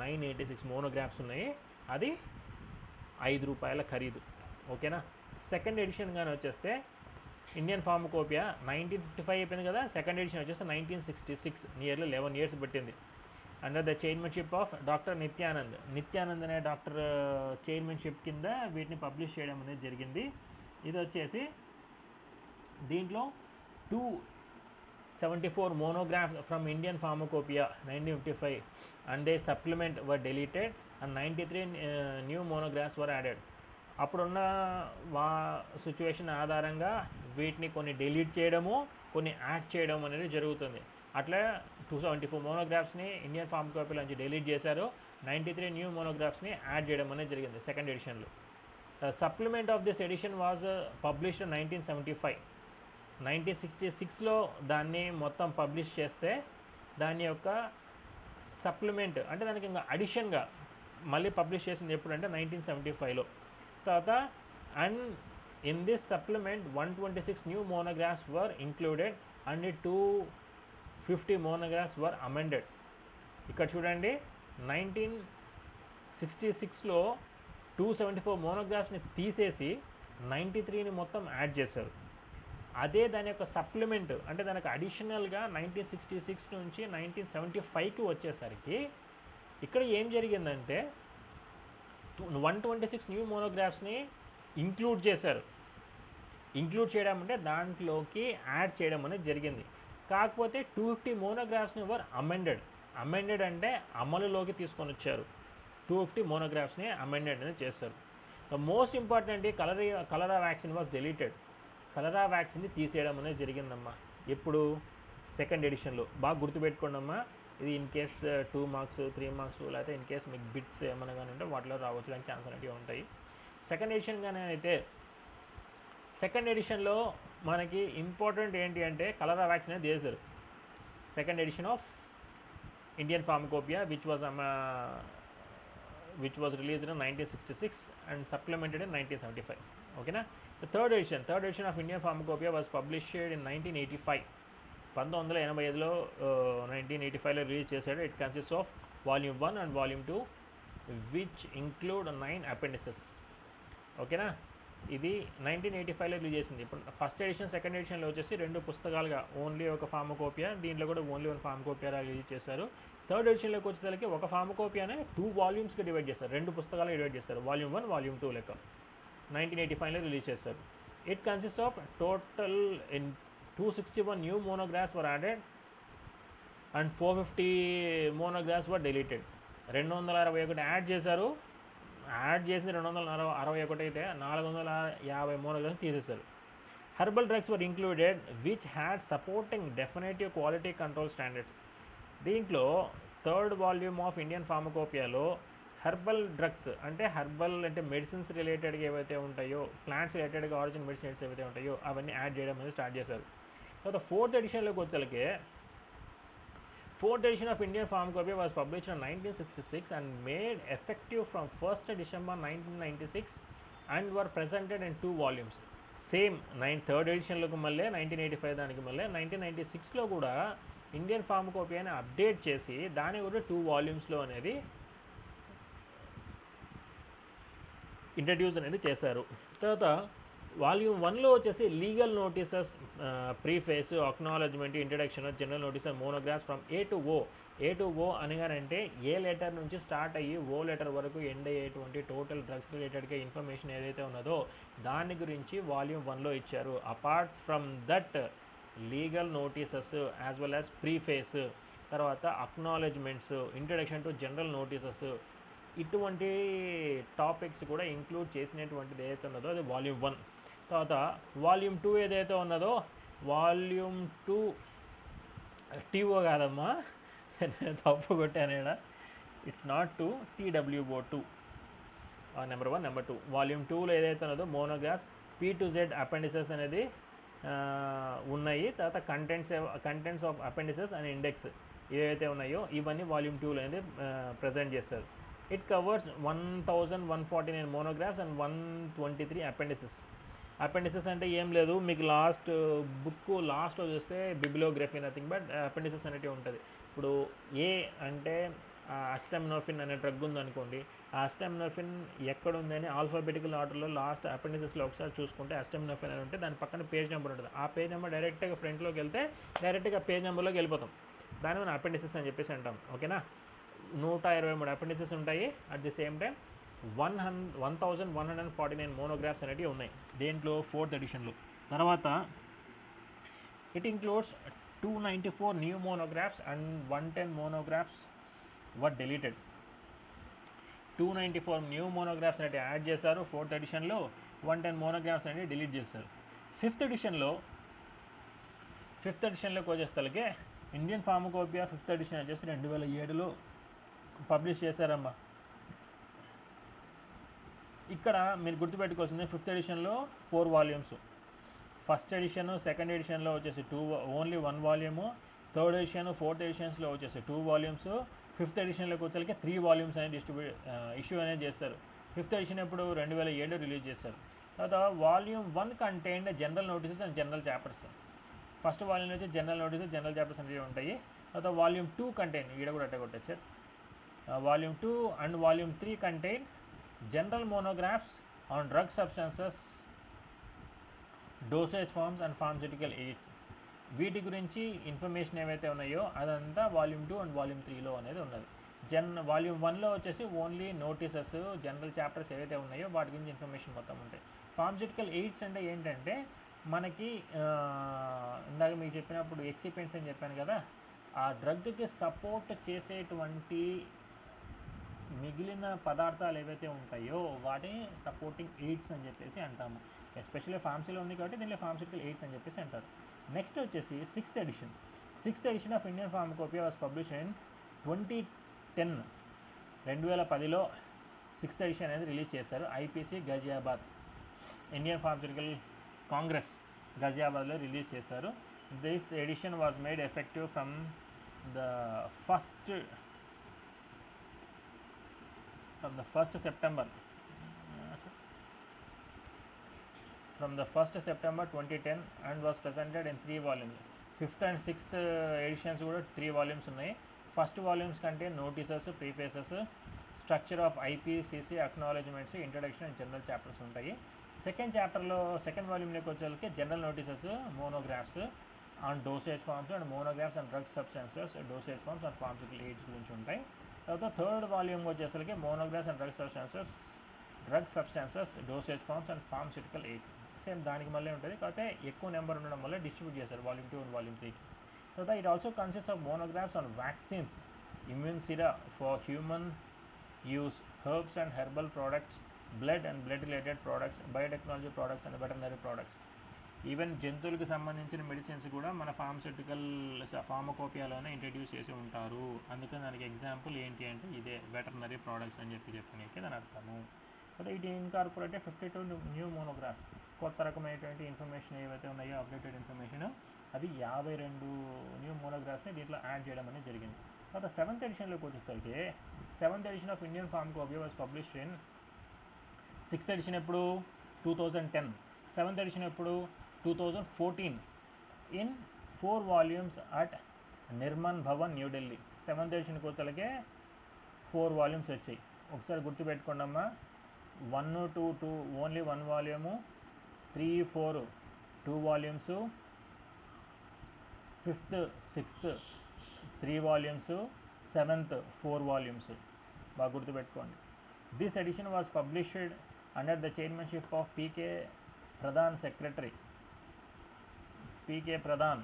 986 మోనోగ్రాఫ్స్ ఉన్నాయి. అది ₹5 ఖరీదు. ఓకేనా. సెకండ్ ఎడిషన్ కానీ వచ్చేస్తే ఇండియన్ ఫార్మకోపియా 1955 అయిపోయింది కదా, సెకండ్ ఎడిషన్ వచ్చేసి 1966, నియర్లీ 11 years పట్టింది. Under the chairmanship of doctor Nityanand అనే డాక్టర్ చైర్మన్షిప్ కింద వీటిని పబ్లిష్ చేయడం అనేది జరిగింది. ఇది వచ్చేసి దీంట్లో 274 monographs from Indian Pharmacopoeia 1955 and their supplement were deleted and 93 new monographs were added. అప్పుడున్న సిచ్యువేషన్ ఆధారంగా వీటిని కొన్ని డిలీట్ చేయడము, కొన్ని యాడ్ చేయడం అనేది జరుగుతుంది. అట్లా 274 మోనోగ్రాఫ్స్ని ఇండియన్ ఫార్మకోపియా నుంచి డిలీట్ చేశారు, 93 న్యూ మోనోగ్రాఫ్స్ని యాడ్ చేయడం అనేది జరిగింది సెకండ్ ఎడిషన్లో. Supplement of this edition was published 1975. 1966లో దాన్ని మొత్తం పబ్లిష్ చేస్తే దాని యొక్క సప్లిమెంట్ అంటే దానికి ఇంకా అడిషన్గా మళ్ళీ పబ్లిష్ చేసింది ఎప్పుడంటే 1975లో. తర్వాత and in this supplement 126 new monographs were included and 250 monographs were amended. ఇక్కడ చూడండి, 1966లో 274 మోనోగ్రాఫ్స్ని తీసేసి 93ని మొత్తం యాడ్ చేశారు. అదే దాని యొక్క సప్లిమెంట్ అంటే దానికి అడిషనల్గా 1966 నుంచి 1975కి వచ్చేసరికి ఇక్కడ ఏం జరిగిందంటే 126 న్యూ మోనోగ్రాఫ్స్ని ఇంక్లూడ్ చేశారు. ఇంక్లూడ్ చేయడం అంటే దాంట్లోకి యాడ్ చేయడం అనేది జరిగింది. కాకపోతే 250 మోనోగ్రాఫ్స్ని వర్ అమెండెడ్ అంటే అమలులోకి తీసుకొని వచ్చారు. 250 మోనోగ్రాఫ్స్ని అమెండెడ్ అనేది చేశారు. The most important cholera vaccine was deleted. Cholera వ్యాక్సిన్ని తీసేయడం అనేది జరిగిందమ్మా. ఎప్పుడు? సెకండ్ ఎడిషన్లో. బాగా గుర్తుపెట్టుకోండి అమ్మా, ఇది ఇన్ కేస్ 2 marks 3 marks లేకపోతే ఇన్ కేస్ మీకు బిట్స్ ఏమైనా కానీ ఉంటే వాటిలో రావచ్చు కానీ ఛాన్స్ అనేవి ఉంటాయి. సెకండ్ ఎడిషన్ కానీ అయితే సెకండ్ ఎడిషన్లో మనకి ఇంపార్టెంట్ ఏంటి అంటే కలరా వ్యాక్సిన్ అనేది చేశారు. Second edition of Indian pharmacopoeia which was released in 1966 and supplemented in 1975. Okay na. The third edition of Indian Pharmacopoeia was published in 1985. 1985లో 1985లో release చేశాడు. It consist of volume 1 and volume 2 which include 9 appendices. ఓకేనా. ఇది 1985లో release చేసింది. ఇప్పుడు first edition second ఎడిషన్లో వచ్చేసి 2 పుస్తకాలుగా only ఒక pharmacopoeia, దీంట్లో కూడా ఓన్లీ 1 ఫార్మకోపియా రిలీజ్ చేశారు. థర్డ్ ఎడిషన్లోకి వచ్చేసరికి ఒక ఫార్మకోపియానే 2 వాల్యూమ్స్గా డివైడ్ చేస్తారు, 2 పుస్తకాలుగా డివైడ్ చేస్తారు, వాల్యూమ్ 1 వాల్యూమ్ 2 లెక్క 1985లో రిలీజ్ చేస్తారు. It consist of total in 261 new monographs were added and 450 monographs were deleted. 261 add చేశారు. యాడ్ చేసింది 261 అయితే 450 మోనోగ్రాఫ్స్ తీసేశారు. Herbal drugs were included which had supporting definitive quality control standards. దీంట్లో third volume of Indian ఫార్మకోపియాలో herbal drugs అంటే herbal అంటే medicines రిలేటెడ్గా ఏవైతే ఉంటాయో, ప్లాంట్స్ రిలేటెడ్గా ఆరిజిన్ మెడిసిన్స్ ఏవైతే ఉంటాయో అవన్నీ యాడ్ చేయడం అనేది స్టార్ట్ చేశారు. తర్వాత ఫోర్త్ ఎడిషన్లోకి వచ్చేసరికి fourth edition of Indian pharmacopoeia was published in 1966 and made effective from 1st December 1996 and were presented in 2 volumes. Same third ఎడిషన్లోకి మళ్ళీ 1985 దానికి మళ్ళీ 1996లో కూడా ఇండియన్ ఫార్మకోపియాని అప్డేట్ చేసి దాన్ని కూడా 2 వాల్యూమ్స్లో అనేది ఇంట్రడ్యూస్ అనేది చేశారు. తర్వాత వాల్యూమ్ 1లో వచ్చేసి legal notices, preface, acknowledgement, introduction, general notice, monographs from A to O అనగానంటే ఏ లెటర్ నుంచి స్టార్ట్ అయ్యి ఓ లెటర్ వరకు ఎండ్ అయ్యేటువంటి టోటల్ డ్రగ్స్ రిలేటెడ్గా ఇన్ఫర్మేషన్ ఏదైతే ఉన్నదో దాని గురించి వాల్యూమ్ 1లో ఇచ్చారు. Apart from that legal notices as well as preface, తర్వాత acknowledgements, introduction to general notices, ఇటువంటి టాపిక్స్ కూడా ఇంక్లూడ్ చేసినటువంటిది ఏదైతే ఉన్నదో అది వాల్యూమ్ 1. తర్వాత వాల్యూమ్ 2 ఏదైతే ఉన్నదో వాల్యూమ్ 2 టీఓ కాదమ్మా, తప్పు కొట్టానేడా, it's not 2, TWO2 number 1. Number 2 volume 2లో ఏదైతే ఉన్నదో monographs P to Z appendices అనేది ఉన్నాయి. తర్వాత contents of appendices and index ఏవైతే ఉన్నాయో ఇవన్నీ వాల్యూమ్ 2లో అనేది ప్రజెంట్ చేస్తారు. It covers 1149 monographs and 123 appendices. అపెండిసెస్ అంటే ఏం లేదు, మీకు లాస్ట్ బుక్ లాస్ట్లో చూస్తే బిబ్లియోగ్రఫీ నథింగ్ బట్ అపెండిసెస్ అనేటివి ఉంటుంది. ఇప్పుడు ఏ అంటే అస్టామినోఫిన్ అనే డ్రగ్ ఉందనుకోండి, ఆ అస్టామినోఫిన్ ఎక్కడ ఉందని ఆల్ఫాబెటికల్ ఆర్డర్లో లాస్ట్ అపెండిసెస్లో ఒకసారి చూసుకుంటే అస్టామినోఫిన్ అని ఉంటే దాని పక్కన పేజ్ నెంబర్ ఉంటుంది. ఆ పేజ్ నెంబర్ డైరెక్ట్గా ఫ్రంట్లోకి వెళ్తే డైరెక్ట్గా పేజ్ నెంబర్లోకి వెళ్ళిపోతాం. దాన్ని మనం అపెండిసెస్ అని చెప్పేసి అంటాం. ఓకేనా, 123 అపెండిసెస్ ఉంటాయి. At the same time 1149 monographs అనేవి ఉన్నాయి దేంట్లో, 4th ఎడిషన్లో. తర్వాత it includes 294 new monographs and 110 monographs were deleted. 294 new monographs అనేవి యాడ్ చేశారు 4th ఎడిషన్లో, 110 మోనోగ్రాఫ్స్ అనేవి డిలీట్ చేశారు. 5th ఎడిషన్లోకి వచ్చేసరికి ఇండియన్ ఫార్మకోపియా 5th ఎడిషన్ వచ్చేసి 2007లో పబ్లిష్ చేశారమ్మా. ఇక్కడ మీరు గుర్తుపెట్టుకోవాల్సింది 5th ఎడిషన్లో 4 వాల్యూమ్స్, ఫస్ట్ ఎడిషన్ సెకండ్ ఎడిషన్లో వచ్చేసి only 1 volume, third edition 4th ఎడిషన్స్లో వచ్చేసి 2 వాల్యూమ్స్, 5th ఎడిషన్లోకి వచ్చేసరికి 3 వాల్యూమ్స్ అనేది ఇష్యూ అనేది చేస్తారు. 5th ఎడిషన్ ఇప్పుడు 2007 రిలీజ్ చేశారు. తర్వాత volume 1 contained general notices and general chapters. First volume వచ్చి జనరల్ నోటీసెస్ జనరల్ చాప్టర్స్ అనేవి ఉంటాయి. తర్వాత వాల్యూమ్ 2 కంటైన్, ఈడ కూడా అట్టే కొట్టచ్చు, volume 2 and volume 3 contain general monographs on drug substances, dosage forms and pharmaceutical aids. వీటి గురించి ఇన్ఫర్మేషన్ ఏవైతే ఉన్నాయో అదంతా వాల్యూమ్ 2 అండ్ వాల్యూమ్ 3లో అనేది ఉన్నది. వాల్యూమ్ 1లో వచ్చేసి ఓన్లీ నోటీసెస్ జనరల్ చాప్టర్స్ ఏవైతే ఉన్నాయో వాటి గురించి ఇన్ఫర్మేషన్ మొత్తం ఉంటాయి. ఫార్మస్యూటికల్ ఎయిడ్స్ అంటే ఏంటంటే మనకి ఇందాక మీకు చెప్పినప్పుడు ఎక్సిపెంట్స్ అని చెప్పాను కదా, ఆ డ్రగ్కి సపోర్ట్ చేసేటువంటి మిగిలిన పదార్థాలు ఏవైతే ఉంటాయో వాటిని సపోర్టింగ్ ఎయిడ్స్ అని చెప్పేసి అంటాము. ఎస్పెషల్లీ ఫార్మసీలో ఉంది కాబట్టి దీనిలో ఫార్మస్యూటికల్ ఎయిడ్స్ అని చెప్పేసి అంటారు. నెక్స్ట్ వచ్చేసి 6th edition of Indian pharmacopoeia was publish in 2010. 2010లో 6th ఎడిషన్ అనేది రిలీజ్ చేశారు. IPC Ghaziabad, Indian pharmaceutical congress గజియాబాద్లో రిలీజ్ చేశారు. This edition was made effective from the 1st September 2010 and was presented in 3 volumes. 5th and 6th editions కూడా 3 volumes ఉన్నాయి. First volumes కంటే notices, prefaces, structure of IPCC, acknowledgements, introduction and general chapters ఉంటాయి. Second వాల్యూమ్లోకి వచ్చేసరికి general notices, monographs on dosage forms and monographs and drug substances, dosage forms and pharmaceutical aids గురించి ఉంటాయి. తర్వాత third volume వచ్చేసరికి monographs and drug substances, dosage forms and pharmaceutical aids. Same దానికి మళ్ళీ ఉంటుంది, కాకపోతే ఎక్కువ నెంబర్ ఉండడం వల్ల డిస్ట్రిబ్యూట్ చేశారు వాల్యూమ్ 2 అండ్ వాల్యూమ్ 3కి. తర్వాత it also consist of monographs on vaccines, immune sera for human use, herbs and herbal products, blood and blood related products, biotechnology products and veterinary products. Even జంతువులకు సంబంధించిన medicines కూడా మన ఫార్మకోపియాలోనే introduce చేసి ఉంటారు. అందుకని దానికి ఎగ్జాంపుల్ ఏంటి అంటే ఇదే వెటర్నరీ ప్రోడక్ట్స్ అని చెప్పడానికి దాని అర్థము. అయితే ఇది ఇన్కార్పొరేటెడ్ 52 న్యూ మోనోగ్రాఫ్స్, కొత్త రకమైనటువంటి ఇన్ఫర్మేషన్ ఏవైతే ఉన్నాయో అప్డేటెడ్ ఇన్ఫర్మేషన్ అది 52 న్యూ మోనోగ్రాఫ్స్ని దీంట్లో యాడ్ చేయడం అనేది జరిగింది. తర్వాత 7th ఎడిషన్లోకి వచ్చేసరికి 7th edition of Indian pharmacopoeia was published in 6th edition ఎప్పుడు 2010, 7th ఎడిషన్ ఎప్పుడు 2014 in 4 volumes at Nirman Bhavan, New Delhi. 7th ఎడిషన్కి వచ్చేసరికి 4 వాల్యూమ్స్ వచ్చాయి. ఒకసారి గుర్తుపెట్టుకోండి అమ్మా, 1, 2 only 1 volume, 3, 4 2 volumes, 5th 6th 3 volumes, 7th 4 volumes. బాగా గుర్తుపెట్టుకోండి. This edition was published under the chairmanship of PK Pradhan secretary, P K Pradhan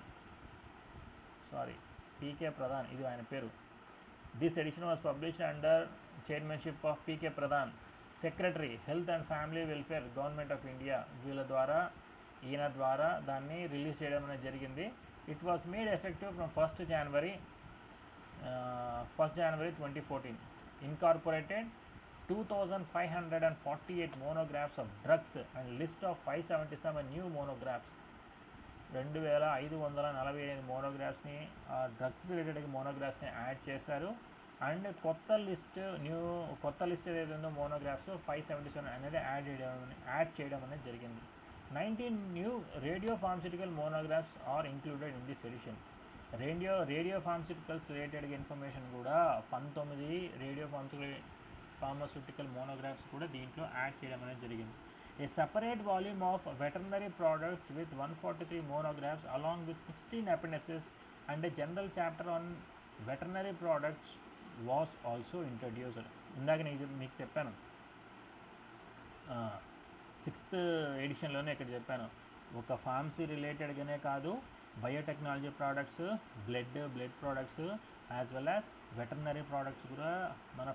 ఇది ఆయన పేరు. This edition was published under chairmanship of PK Pradhan, secretary health and family welfare, government of India. ఈయన ద్వారా దాన్ని release చేయడం అనేది జరిగింది. It was made effective from 1st January 2014. ఇన్కార్పొరేటెడ్ 2548 monographs of drugs and list of 577 new monographs. 2548 మోనోగ్రాఫ్స్ని drugs related మోనోగ్రాఫ్స్ని add చేశారు. అండ్ కొత్త లిస్ట్ ఏదైతే ఉందో మోనోగ్రాఫ్స్ 577 అనేది యాడ్ చేయడం అనేది జరిగింది. 19 new radio pharmaceutical monographs are included in this edition. Radio pharmaceuticals related information కూడా 19 రేడియో ఫార్మస్యూటికల్ మోనోగ్రాఫ్స్ కూడా దీంట్లో యాడ్ చేయడం అనేది జరిగింది. A separate volume of veterinary products with 143 monographs along with 16 appendices and a general chapter on veterinary products was also introduced. ఇందాక నేను మీకు చెప్పాను 6th ఎడిషన్లోనే ఇక్కడ చెప్పాను, ఒక ఫార్మసీ రిలేటెడ్గానే కాదు, biotechnology products, blood products as well as veterinary products కూడా మన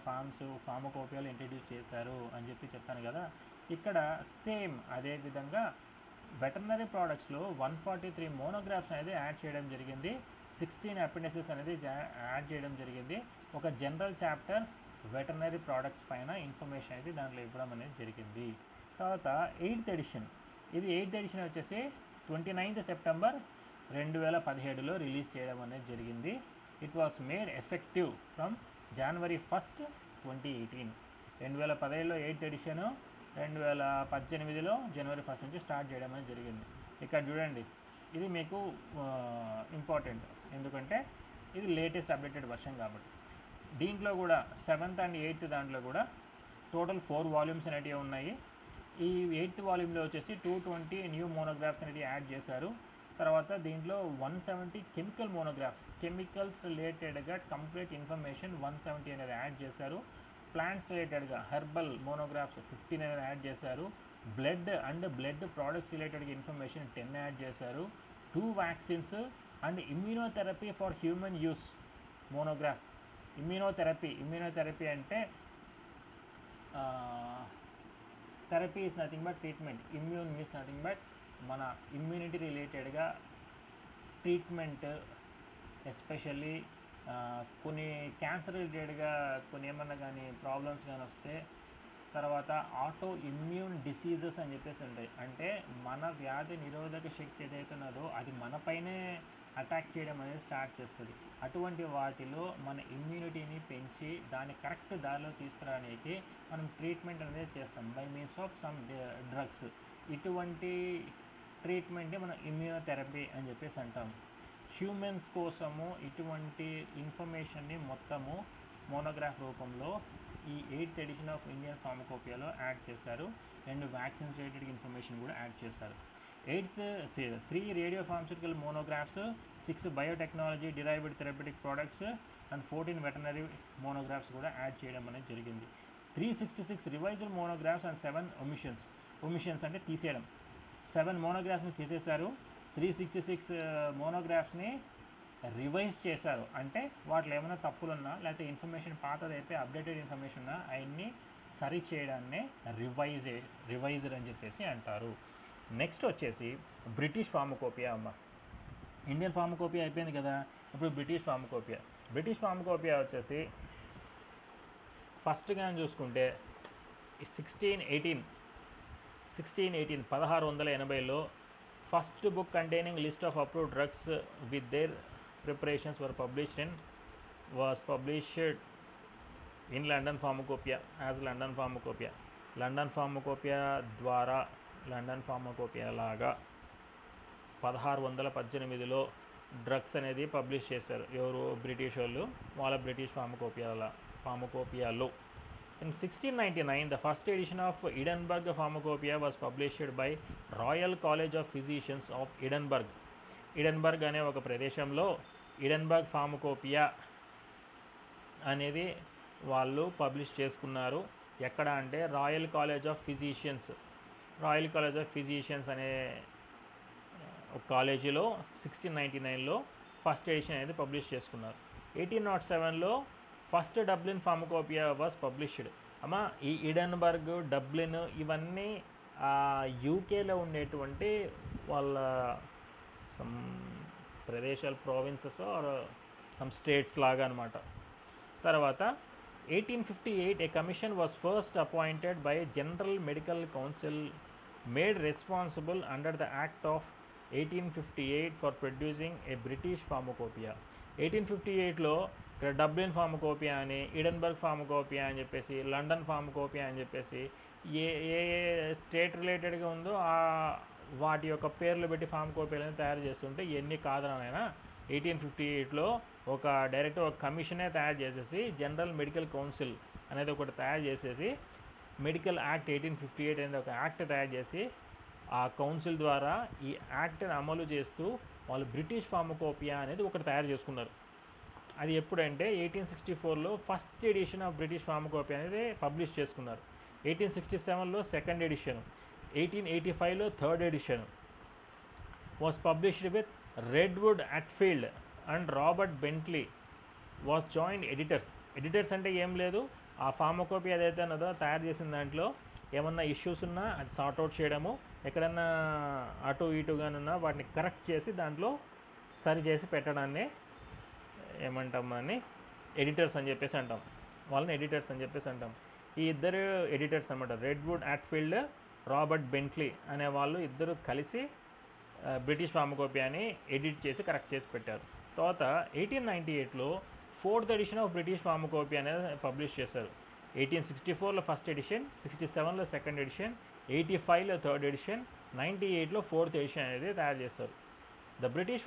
ఫార్మకోపియాలో ఇంట్రడ్యూస్ చేశారు అని చెప్పాను కదా. ఇక్కడ సేమ్ అదే విధంగా వెటర్నరీ ప్రోడక్ట్స్లో 143 మోనోగ్రాఫ్స్ అనేది యాడ్ చేయడం జరిగింది, 16 అపెండిసెస్ అనేది యాడ్ చేయడం జరిగింది, ఒక జనరల్ చాప్టర్ వెటర్నరీ ప్రోడక్ట్స్ పైన ఇన్ఫర్మేషన్ అయితే దాంట్లో ఇవ్వడం అనేది జరిగింది. తర్వాత 8th ఎడిషన్, ఇది 8th ఎడిషన్ వచ్చేసి 29th September 2017లో రిలీజ్ చేయడం అనేది జరిగింది. It was made effective from January 1st, 2018. 2017లో 8th ఎడిషను, 2018లో January 1st నుంచి స్టార్ట్ చేయడం అనేది జరిగింది. ఇక్కడ చూడండి, ఇది మీకు ఇంపార్టెంట్, ఎందుకంటే ఇది లేటెస్ట్ అప్డేటెడ్ వర్షన్ కాబట్టి. దీంట్లో కూడా 7th and 8th దాంట్లో కూడా టోటల్ 4 వాల్యూమ్స్ అనేటివి ఉన్నాయి. ఈ 8th వాల్యూమ్లో వచ్చేసి 220 న్యూ మోనోగ్రాఫ్స్ అనేవి యాడ్ చేశారు. తర్వాత దీంట్లో 170 కెమికల్ మోనోగ్రాఫ్స్, కెమికల్స్ రిలేటెడ్గా కంప్లీట్ ఇన్ఫర్మేషన్ 170 అనేది యాడ్ చేశారు. ప్లాంట్స్ రిలేటెడ్గా హెర్బల్ మోనోగ్రాఫ్స్ 15 అనేది యాడ్ చేశారు. బ్లడ్ అండ్ బ్లడ్ ప్రోడక్ట్స్ రిలేటెడ్గా ఇన్ఫర్మేషన్ 10 యాడ్ చేశారు. 2 vaccines and immunotherapy for human use monograph. Immunotherapy అంటే therapy is nothing but treatment, immune means nothing but మన ఇమ్యూనిటీ రిలేటెడ్గా ట్రీట్మెంట్, ఎస్పెషల్లీ కొన్ని క్యాన్సర్ రిలేటెడ్గా కొన్ని ఏమన్నా కానీ ప్రాబ్లమ్స్ కానీ వస్తే, తర్వాత ఆటో ఇమ్యూన్ డిసీజెస్ అని చెప్పేసి ఉంటాయి, అంటే మన వ్యాధి నిరోధక శక్తి ఏదైతే ఉన్నదో అది మనపైనే అటాక్ చేయడం అనేది స్టార్ట్ చేస్తుంది. అటువంటి వాటిలో మన ఇమ్యూనిటీని పెంచి దాన్ని కరెక్ట్ దారిలో తీసుకురావడానికి మనం ట్రీట్మెంట్ అనేది చేస్తాం by means of some drugs. ఇటువంటి ట్రీట్మెంటే మనం ఇమ్యూనోథెరపీ అని చెప్పేసి అంటాము. హ్యూమన్స్ కోసము ఇటువంటి ఇన్ఫర్మేషన్ని మొత్తము మోనోగ్రాఫ్ రూపంలో ఈ 8th ఎడిషన్ ఆఫ్ ఇండియన్ ఫార్మకోపియాలో యాడ్ చేశారు. అండ్ వ్యాక్సిన్స్ రిలేటెడ్ ఇన్ఫర్మేషన్ కూడా యాడ్ చేశారు. 3 radio pharmaceutical monographs, 6 biotechnology derived therapeutic products and 14 veterinary monographs కూడా యాడ్ చేయడం అనేది జరిగింది. 366 రివైజ్డ్ మోనోగ్రాఫ్స్ అండ్ 7 ఒమిషన్స్ అంటే తీసేయడం. 7 మోనోగ్రాఫ్స్ని తీసేశారు, 366 మోనోగ్రాఫ్స్ని రివైజ్ చేశారు, అంటే వాటిలో ఏమైనా తప్పులున్నా లేకపోతే ఇన్ఫర్మేషన్ పాతదైతే అప్డేటెడ్ ఇన్ఫర్మేషన్ ఉన్నా అవన్నీ సరి చేయడాన్నే రివైజర్ అని చెప్పేసి అంటారు. నెక్స్ట్ వచ్చేసి బ్రిటిష్ ఫార్మకోపియా అమ్మ. ఇండియన్ ఫార్మకోపియా అయిపోయింది కదా, ఇప్పుడు బ్రిటిష్ ఫార్మకోపియా వచ్చేసి ఫస్ట్గా చూసుకుంటే 1680లో first book containing list of approved drugs with their preparations was published in London Pharmacopoeia as London Pharmacopoeia. London pharmacopoeia లాగా 1618లో డ్రగ్స్ అనేది పబ్లిష్ చేశారు. ఎవరు? బ్రిటిష్ వాళ్ళు, వాళ్ళ British ఫార్మకోపియాలో. In 1699, the first edition of Edinburgh Pharmacopoeia was published by Royal College of Physicians of Edinburgh. ఎడన్బర్గ్ అనే ఒక ప్రదేశంలో ఎడన్బర్గ్ ఫార్మకోపియా అనేది వాళ్ళు పబ్లిష్ చేసుకున్నారు. ఎక్కడ అంటే రాయల్ కాలేజ్ ఆఫ్ ఫిజిషియన్స్ అనే ఒక కాలేజీలో 1699లో ఫస్ట్ ఎడిషన్ అనేది పబ్లిష్ చేసుకున్నారు. 1807లో first Dublin pharmacopoeia was published. అమ్మా, ఈ ఎడన్బర్గ్, డబ్లిన్ ఇవన్నీ యూకేలో ఉండేటువంటి వాళ్ళ సమ్ ప్రదేశాలు, ప్రావిన్సెస్ ఆర్ సమ్ స్టేట్స్ లాగా అనమాట. తర్వాత 1858 a commission was first appointed by General Medical Council made responsible under the Act of 1858 for producing a British pharmacopoeia. 1858లో ఇక్కడ డబ్లిన్ ఫార్మకోపియా అని, ఎడన్బర్గ్ ఫార్మకోపియా అని చెప్పేసి, లండన్ ఫార్మకోపియా అని చెప్పేసి ఏ స్టేట్ రిలేటెడ్గా ఉందో వాటి యొక్క పేర్లు పెట్టి ఫార్మకోపియాలను తయారు చేస్తుంటే ఇవన్నీ కాదనైనా 1858లో ఒక డైరెక్ట్ ఒక కమిషనే తయారు చేసేసి జనరల్ మెడికల్ కౌన్సిల్ అనేది ఒకటి తయారు చేసేసి మెడికల్ యాక్ట్ 1858 అనేది ఒక యాక్ట్ తయారు చేసి ఆ కౌన్సిల్ ద్వారా ఈ యాక్ట్ని అమలు చేస్తూ వాళ్ళు బ్రిటిష్ ఫార్మకోపియా అనేది ఒకటి తయారు చేసుకున్నారు. అది ఎప్పుడంటే 1864లో first edition of British pharmacopoeia అనేది పబ్లిష్ చేసుకున్నారు. 1867లో సెకండ్ ఎడిషన్, 1885లో third edition was published with Redwood Attfield and Robert Bentley was joint editors. Editors అంటే ఏం లేదు, ఆ ఫార్మకోపియా ఏదైతే ఉన్నదో తయారు చేసిన దాంట్లో ఏమన్నా ఇష్యూస్ ఉన్నా అది సార్ట్అవుట్ చేయడము, ఎక్కడన్నా అటు ఇటుగానున్నా వాటిని కరెక్ట్ చేసి దాంట్లో సరి చేసి పెట్టడాన్ని ఏమంటామని ఎడిటర్స్ అని చెప్పేసి అంటాం. వాళ్ళని ఎడిటర్స్ అని చెప్పేసి అంటాం. ఈ ఇద్దరు ఎడిటర్స్ అనమాట, రెడ్వుడ్ అట్ఫీల్డ్, రాబర్ట్ బెంట్లీ అనే వాళ్ళు ఇద్దరు కలిసి బ్రిటిష్ ఫార్మకోపియాని ఎడిట్ చేసి కరెక్ట్ చేసి పెట్టారు. తర్వాత 1898లో fourth edition of British pharmacopoeia అనేది పబ్లిష్ చేశారు. 1864లో ఫస్ట్ ఎడిషన్, 67లో సెకండ్ ఎడిషన్, 85లో థర్డ్ ఎడిషన్, 98లో ఫోర్త్ ఎడిషన్ అనేది తయారు చేశారు. The British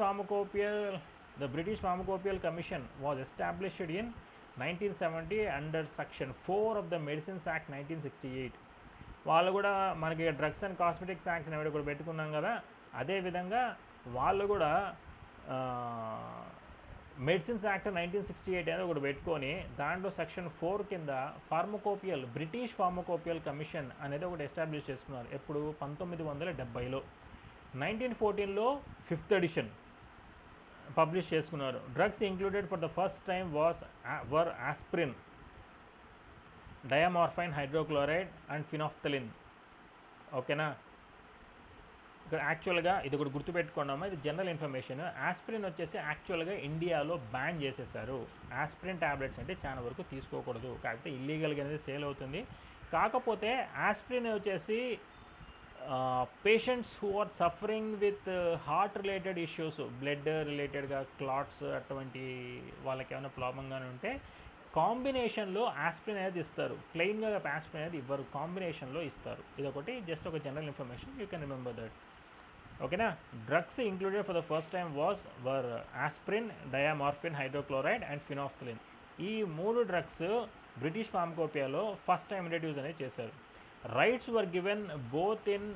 Pharmacopoeia Commission was established in 1970 under Section 4 of the Medicines Act 1968. వాళ్ళు కూడా మనకి డ్రగ్స్ అండ్ కాస్మెటిక్స్ యాక్ట్స్ అనేవి కూడా పెట్టుకున్నాం కదా, అదేవిధంగా వాళ్ళు కూడా మెడిసిన్స్ యాక్ట్ 1968 అనేది ఒకటి పెట్టుకొని దాంట్లో సెక్షన్ 4 కింద బ్రిటిష్ ఫార్మకోపియల్ కమిషన్ అనేది ఒకటి ఎస్టాబ్లిష్ చేసుకున్నారు. ఎప్పుడు 1970లో. 1914లో ఫిఫ్త్ ఎడిషన్ పబ్లిష్ చేసుకున్నారు. Drugs included for the first time were aspirin, diamorphine hydrochloride and phenolphthalein. ఓకేనా, ఇక్కడ యాక్చువల్గా ఇది ఒకటి గుర్తుపెట్టుకున్నామా, ఇది జనరల్ ఇన్ఫర్మేషన్. ఆస్ప్రిన్ వచ్చేసి యాక్చువల్గా ఇండియాలో బ్యాన్ చేసేసారు. ఆస్ప్రిన్ ట్యాబ్లెట్స్ అంటే చాలా వరకు తీసుకోకూడదు, కాకపోతే ఇల్లీగల్గా అనేది సేల్ అవుతుంది. కాకపోతే ఆస్ప్రిన్ వచ్చేసి patients who are suffering with heart related issues, blood రిలేటెడ్గా క్లాట్స్ అటువంటి వాళ్ళకి ఏమైనా ప్రాబ్లంగానే ఉంటే కాంబినేషన్లో ఆస్ప్రిన్ అనేది ఇస్తారు. ప్లెయిన్గా ఆస్ప్రిన్ అనేది ఇవ్వరు, కాంబినేషన్లో ఇస్తారు. ఇది ఒకటి జస్ట్ ఒక general information, you can remember that. ఓకేనా. Drugs included for the first time were aspirin, diamorphine hydrochloride and phenolphthalein. ఈ 3 డ్రగ్స్ బ్రిటిష్ ఫార్మకోపియాలో ఫస్ట్ టైం ఇంట్రడ్యూస్ అనేది చేశారు. Rights were given both in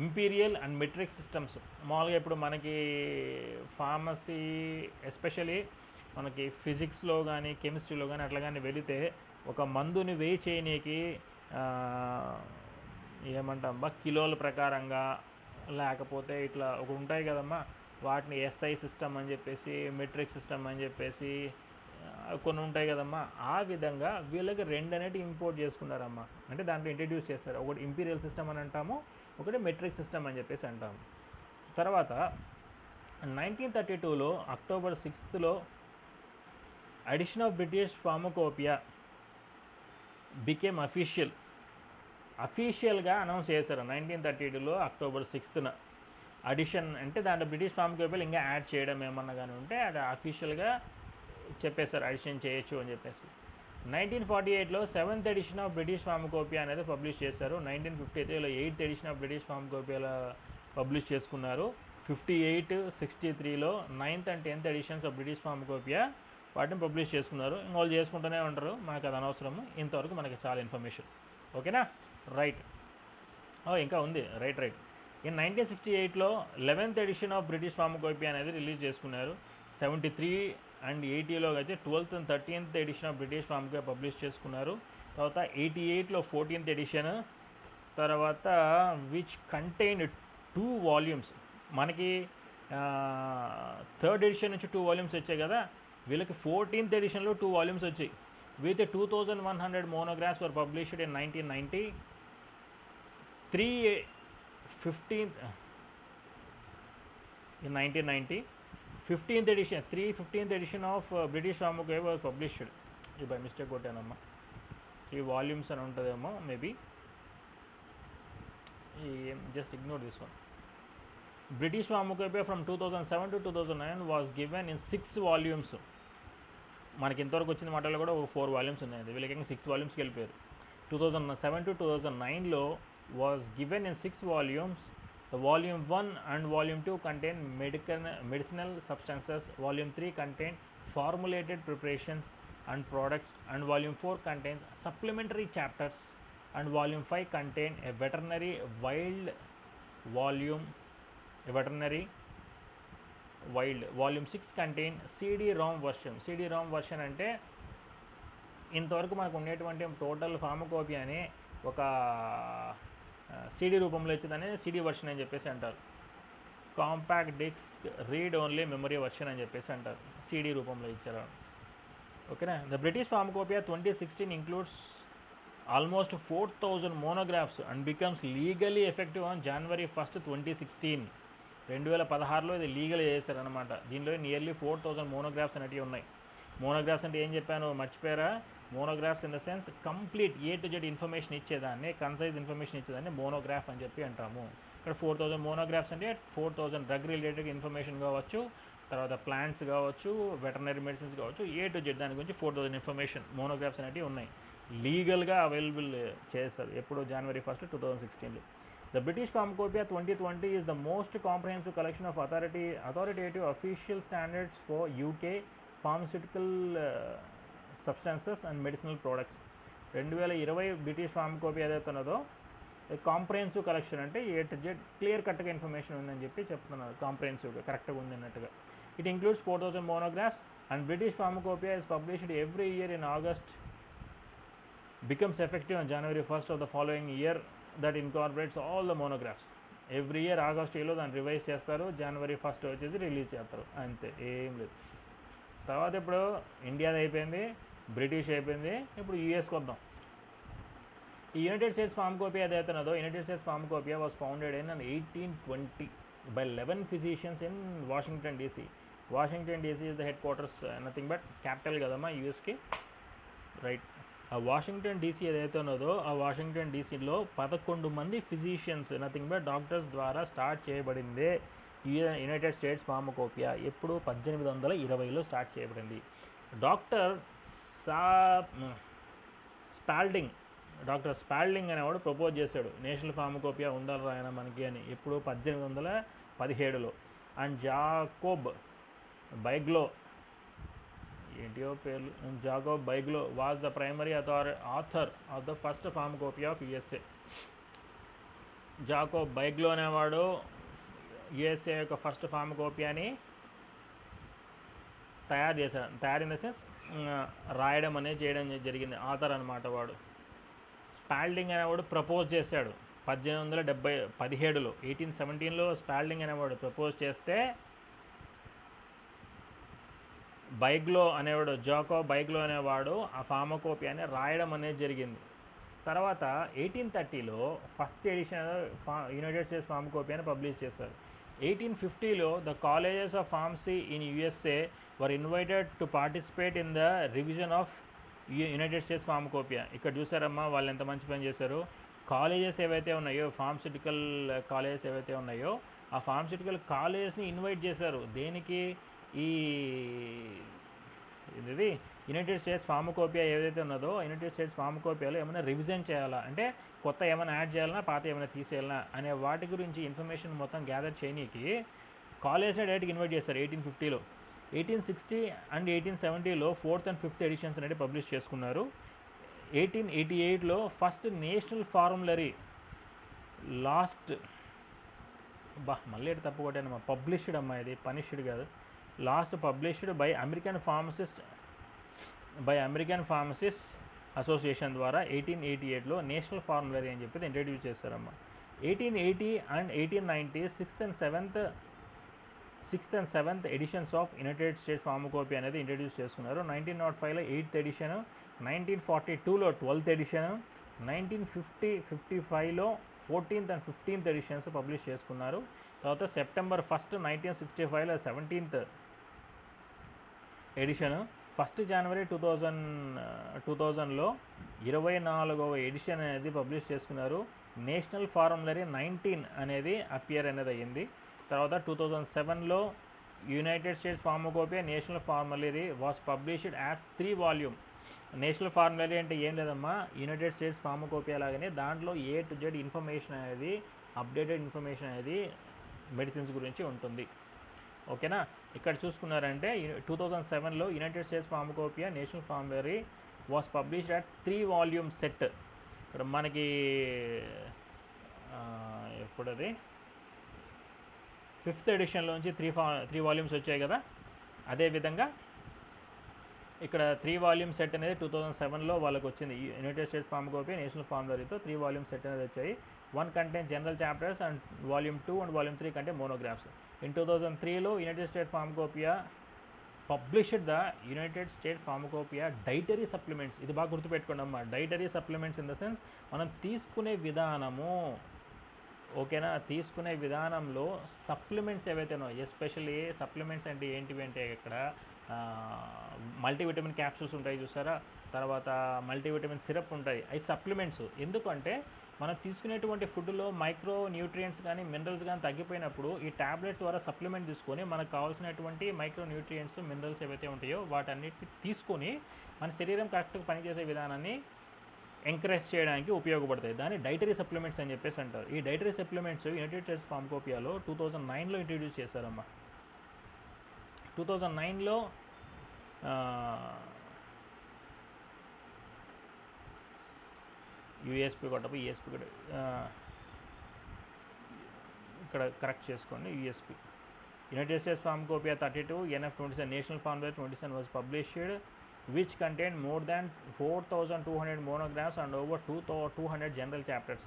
imperial and metric systems. మామూలుగా ఇప్పుడు మనకి pharmacy especially మనకి ఫిజిక్స్లో కానీ కెమిస్ట్రీలో కానీ అట్లా కానీ వెళితే ఒక మందుని వేయి చేయనీకి ఏమంటామా కిలోల ప్రకారంగా, లేకపోతే ఇట్లా ఒక ఉంటాయి కదమ్మా, వాటిని ఎస్ఐ సిస్టమ్ అని చెప్పేసి, మెట్రిక్ సిస్టమ్ అని చెప్పేసి కొన్ని ఉంటాయి కదమ్మా. ఆ విధంగా వీళ్ళకి 2 అనేవి ఇంపోర్ట్ చేసుకున్నారమ్మా. అంటే దాంట్లో ఇంట్రడ్యూస్ చేస్తారు. ఒకటి ఇంపీరియల్ సిస్టమ్ అని అంటాము, ఒకటి మెట్రిక్ సిస్టమ్ అని చెప్పేసి అంటాము. తర్వాత 1932లో October 6th edition of British pharmacopoeia became అఫీషియల్గా అనౌన్స్ చేశారు. 1932లో అక్టోబర్ 6th అడిషన్ అంటే దాంట్లో బ్రిటిష్ ఫార్మకోపియాలు ఇంకా యాడ్ చేయడం ఏమన్నా కానీ ఉంటే అది అఫీషియల్గా చెప్పేశారు, అడిషన్ చేయొచ్చు అని చెప్పేసి. 1948లో 7th edition of British pharmacopoeia అనేది పబ్లిష్ చేశారు. 1953లో 8th ఎడిషన్ ఆఫ్ బ్రిటిష్ ఫార్మకోపియాలో పబ్లిష్ చేసుకున్నారు. 58, 63లో 9th and 10th editions of British pharmacopoeia వాటిని పబ్లిష్ చేసుకున్నారు. ఇంకోళ్ళు చేసుకుంటూనే ఉంటారు, మనకు అది అనవసరము. ఇంతవరకు మనకి చాలా ఇన్ఫర్మేషన్. ఓకేనా, రైట్. ఇంకా ఉంది, రైట్. ఇన్ 1968లో 11th edition of British pharmacopoeia అనేది రిలీజ్ చేసుకున్నారు. 73 and 80లో అయితే 12th and 13th edition of British pharmacopoeia publish చేసుకున్నారు. తర్వాత 88లో 14th ఎడిషన్, తర్వాత విచ్ కంటైన్ 2 volumes. మనకి 3rd ఎడిషన్ నుంచి 2 volumes వచ్చాయి కదా, వీళ్ళకి 14th ఎడిషన్లో 2 volumes వచ్చాయి. With 2100 monographs were published in 1990. 15th edition of British Pharmacopoeia was published. ఇది బై మిస్టేక్ కొట్టానమ్మా, 3 volumes అని ఉంటుందేమో maybe, just ignore this one. British Pharmacopoeia from 2007 to 2009 was given in 6 volumes. మనకి ఇంతవరకు వచ్చిన మాటలు కూడా 4 volumes ఉన్నాయి, వీళ్ళకి 6 volumesకి వెళ్ళిపోయారు. 2007 to 2009లో was given in 6 volumes The volume 1 and volume 2 contain medicinal substances, volume 3 contain formulated preparations and products, and volume 4 contains supplementary chapters, and volume 5 contain a veterinary volume wild. Volume 6 contain CD-ROM version అంటే ఇంతవరకు మనకు ఉండేటువంటి total ఫార్మకోపియాని ఒక CD రూపంలో ఇచ్చేదాన్ని CD version అని చెప్పేసి అంటారు. Compact disc read only memory version అని చెప్పేసి అంటారు, CD రూపంలో ఇచ్చారు. ఓకేనా. The British pharmacopoeia 2016 includes almost 4,000 monographs and becomes legally effective on January 1st, 2016. 2016లో ఇది లీగల్ చేశారనమాట. దీనిలో నియర్లీ 4,000 మోనోగ్రాఫ్స్ అనేవి ఉన్నాయి. మోనోగ్రాఫ్స్ అంటే ఏం చెప్పాను మర్చిపోయారా? Monographs in the sense complete A to Z information ఇచ్చేదాన్ని, కన్సైజ్ ఇన్ఫర్మేషన్ ఇచ్చేదాన్ని మోనోగ్రాఫ్ అని చెప్పి అంటాము. ఇక్కడ 4,000 మోనోగ్రాఫ్స్ అంటే 4,000 డ్రగ్ రిలేటెడ్ ఇన్ఫర్మేషన్ కావచ్చు, తర్వాత ప్లాంట్స్ కావచ్చు, వెటర్నరీ మెడిసిన్స్ కావచ్చు, A to Z దాని గురించి 4,000 ఇన్ఫర్మేషన్ మోనోగ్రాఫ్స్ అనేవి ఉన్నాయి. లీగల్గా అవైలబుల్ చేస్తారు ఎప్పుడు January 1st, 2016లో. The British Pharmacopoeia 2020 is the most comprehensive collection of authoritative official standards for UK pharmaceutical substances and medicinal products. 2020 British pharmacopoeia ఏదైతే ఉన్నదో కాంప్రహెన్సివ్ కలెక్షన్ అంటే A to Z క్లియర్ కట్గా information ఉందని చెప్పి చెప్తున్నారు. కాంప్రహెన్సివ్గా కరెక్ట్గా ఉంది అన్నట్టుగా. It includes 4,000 monographs and British Pharmacopoeia is published every year in August, becomes effective on January 1st of the following year, that incorporates all the monographs. Every year ఆగస్టులో దాన్ని revise చేస్తారు, January 1st వచ్చేసి release చేస్తారు, అంతే, ఏం లేదు. తర్వాత ఇప్పుడు ఇండియాది అయిపోయింది, బ్రిటిష్ అయిపోయింది, ఇప్పుడు యూఎస్కి వద్దాం. ఈ యునైటెడ్ స్టేట్స్ ఫార్మకోపియా ఏదైతే ఉన్నదో, United States pharmacopoeia was founded in 1820 by 11 physicians in Washington DC. Washington DC is the headquarters, nothing but capital కదమ్మా యూఎస్కి, రైట్. ఆ వాషింగ్టన్ డీసీ ఏదైతే ఉన్నదో ఆ వాషింగ్టన్ డీసీలో 11 మంది ఫిజిషియన్స్, నథింగ్ బట్ డాక్టర్స్ ద్వారా స్టార్ట్ చేయబడిందే యునైటెడ్ స్టేట్స్ ఫార్మకోపియా. ఎప్పుడు 1820లో start చేయబడింది. డాక్టర్ స్పాల్డింగ్ అనేవాడు ప్రపోజ్ చేశాడు, నేషనల్ ఫార్మకోపియా ఉండాలి రాయన మనకి అని, ఎప్పుడు 1817లో. And Jacob Bigelow was the primary author of the first pharmacopoeia of USA. Jacob Bigelow అనేవాడు USA యొక్క ఫస్ట్ ఫార్మకోపియాని తయారు ఇన్ ద సెన్స్ రాయడం అనేది చేయడం జరిగింది, ఆథర్ అనమాట వాడు. స్పాల్డింగ్ అనేవాడు ప్రపోజ్ చేశాడు 1817లో. 1817లో స్పాల్డింగ్ అనేవాడు ప్రపోజ్ చేస్తే జాకోబ్ బైగ్లో అనేవాడు ఆ ఫార్మకోపియాని రాయడం అనేది జరిగింది. తర్వాత 1830లో ఫస్ట్ ఎడిషన్ యునైటెడ్ స్టేట్స్ ఫార్మకోపియాని పబ్లిష్ చేశారు. 1850లో the colleges of pharmacy in USA were invited to participate in the revision of United States pharmacopoeia. ఇక్కడ చూసారమ్మా వాళ్ళు ఎంత మంచి పని చేశారు. కాలేజెస్ ఏవైతే ఉన్నాయో, ఫార్మస్యూటికల్ కాలేజెస్ ఏవైతే ఉన్నాయో ఆ ఫార్మస్యూటికల్ కాలేజెస్ని ఇన్వైట్ చేశారు. దేనికి? ఇది యునైటెడ్ స్టేట్స్ ఫార్మకోపియా ఏదైతే ఉన్నదో యునైటెడ్ స్టేట్స్ ఫార్మకోపియాలో ఏమైనా రివిజన్ చేయాలా అంటే, కొత్త ఏమైనా యాడ్ చేయాలన్నా, పాత ఏమైనా తీసేయాలన్నా అనే వాటి గురించి ఇన్ఫర్మేషన్ మొత్తం గ్యాదర్ చేయనీకి కాలేజ్ని డైరెక్ట్గా ఇన్వైట్ చేస్తారు 1850లో. 1860 అండ్ 1870లో 4th and 5th ఎడిషన్స్ అనేది పబ్లిష్ చేసుకున్నారు. 1888లో ఫస్ట్ నేషనల్ ఫార్ములరీ మళ్ళీ తప్పు కొట్టానమ్మా, పబ్లిష్డ్ అమ్మా, ఇది పనిష్డ్ కాదు, published by American pharmacist association ద్వారా 1888లో నేషనల్ ఫార్ములరీ అని చెప్పి ఇంట్రడ్యూస్ చేస్తారమ్మా. 1880 and 1890 sixth and seventh editions of United States pharmacopoeia అనేది ఇంట్రడ్యూస్ చేసుకున్నారు. 1905లో 8th ఎడిషన్, 1942లో 12th ఎడిషన్, 1955లో 14th and 15th editions publish చేసుకున్నారు. తర్వాత September 1st, 1965లో 17th ఎడిషన్, 1st January 2000లో 24వ ఎడిషన్ అనేది పబ్లిష్ చేసుకున్నారు. నేషనల్ ఫార్ములరీ 19 అనేది అపియర్ అనేది అయ్యింది. తర్వాత 2007లో United States pharmacopoeia national formulary was published as 3 volume. National formulary అంటే ఏం లేదమ్మా, యునైటెడ్ స్టేట్స్ ఫార్మకోపియా లాగానే దాంట్లో A to Z ఇన్ఫర్మేషన్ అనేది అప్డేటెడ్ ఇన్ఫర్మేషన్ అనేది మెడిసిన్స్ గురించి ఉంటుంది. ఓకేనా. ఇక్కడ చూసుకున్నారంటే 2007లో United States pharmacopoeia national formulary was published at 3 volume set. ఇక్కడ మనకి ఎప్పుడది 5th ఎడిషన్లోంచి 3 వాల్యూమ్స్ వచ్చాయి కదా. అదేవిధంగా ఇక్కడ 3 వాల్యూమ్ సెట్ అనేది 2007లో వాళ్ళకి వచ్చింది. యునైటెడ్ స్టేట్స్ ఫార్మకోపియా నేషనల్ ఫార్మరీతో 3 వాల్యూమ్ సెట్ అనేది వచ్చాయి. 1 contain general chapters and volume 2 and volume 3 contain monographs. In 2003లో United States pharmacopoeia published the United States pharmacopoeia dietary supplements. ఇది బాగా గుర్తుపెట్టుకోండి అమ్మా. Dietary supplements in the sense మనం తీసుకునే విధానము. ఓకేనా. తీసుకునే విధానంలో సప్లిమెంట్స్ ఏవైతే ఉన్నాయో, ఎస్పెషల్లీ సప్లిమెంట్స్ అంటే ఏంటివి అంటే ఇక్కడ మల్టీవిటమిన్ క్యాప్సూల్స్ ఉంటాయి చూసారా, తర్వాత మల్టీవిటమిన్ సిరప్ ఉంటాయి, అవి సప్లిమెంట్స్. ఎందుకంటే మనం తీసుకునేటువంటి ఫుడ్లో మైక్రో న్యూట్రియంట్స్ కానీ మినరల్స్ కానీ తగ్గిపోయినప్పుడు ఈ ట్యాబ్లెట్స్ ద్వారా సప్లిమెంట్ తీసుకొని మనకు కావాల్సినటువంటి మైక్రో న్యూట్రియంట్స్ మినరల్స్ ఏవైతే ఉంటాయో వాటన్నిటిని తీసుకొని మన శరీరం కరెక్ట్గా పనిచేసే విధానాన్ని ఎంకరేజ్ చేయడానికి ఉపయోగపడతాయి. దాన్ని డైటరీ సప్లిమెంట్స్ అని చెప్పేసి అంటారు. ఈ డైటరీ సప్లిమెంట్స్ యునైటెడ్ స్టేట్స్ ఫార్మకోపియాలో 2009లో ఇంట్రడ్యూస్ చేశారమ్మా. 2009లో యూఎస్పీ కొట్టపు ఈఎస్పీ కూడా ఇక్కడ కరెక్ట్ చేసుకోండి. USP United States pharmacopoeia 32 NF 27 national formulary 27 was published which contained more than 4,200 monographs and over 200 general chapters.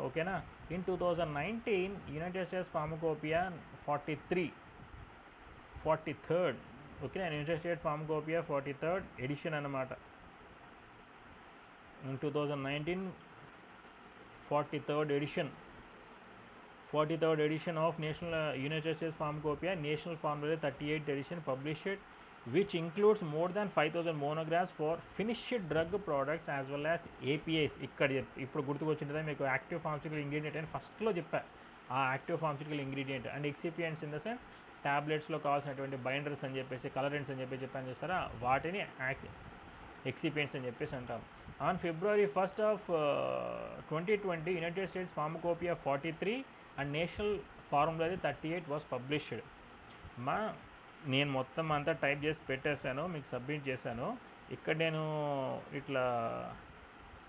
Okay na. In 2019 United States Pharmacopoeia 43rd okay na, United States Pharmacopoeia 43rd edition anamata. In 2019 43rd edition of United States Pharmacopoeia National Formulary 38th edition published, which includes more than 5,000 monographs for finished drug products as well as APIs. ఇక్కడ ఇప్పుడు గుర్తుకొచ్చింది మీకు active pharmaceutical ingredient అని ఫస్ట్లో చెప్పా. ఆ active pharmaceutical ingredient and excipients in the sense ట్యాబ్లెట్స్లో కావాల్సినటువంటి బైండర్స్ అని చెప్పేసి కలరెంట్స్ అని చెప్పాను చూస్తారా, వాటిని ఎక్సిపియంట్స్ అని చెప్పేసి అంటాం. On February 1st of 2020 United States pharmacopoeia 43 and national formulary 38 was published. నేను మొత్తం అంతా టైప్ చేసి పెట్టేశాను, మీకు సబ్మిట్ చేశాను. ఇక్కడ నేను ఇట్లా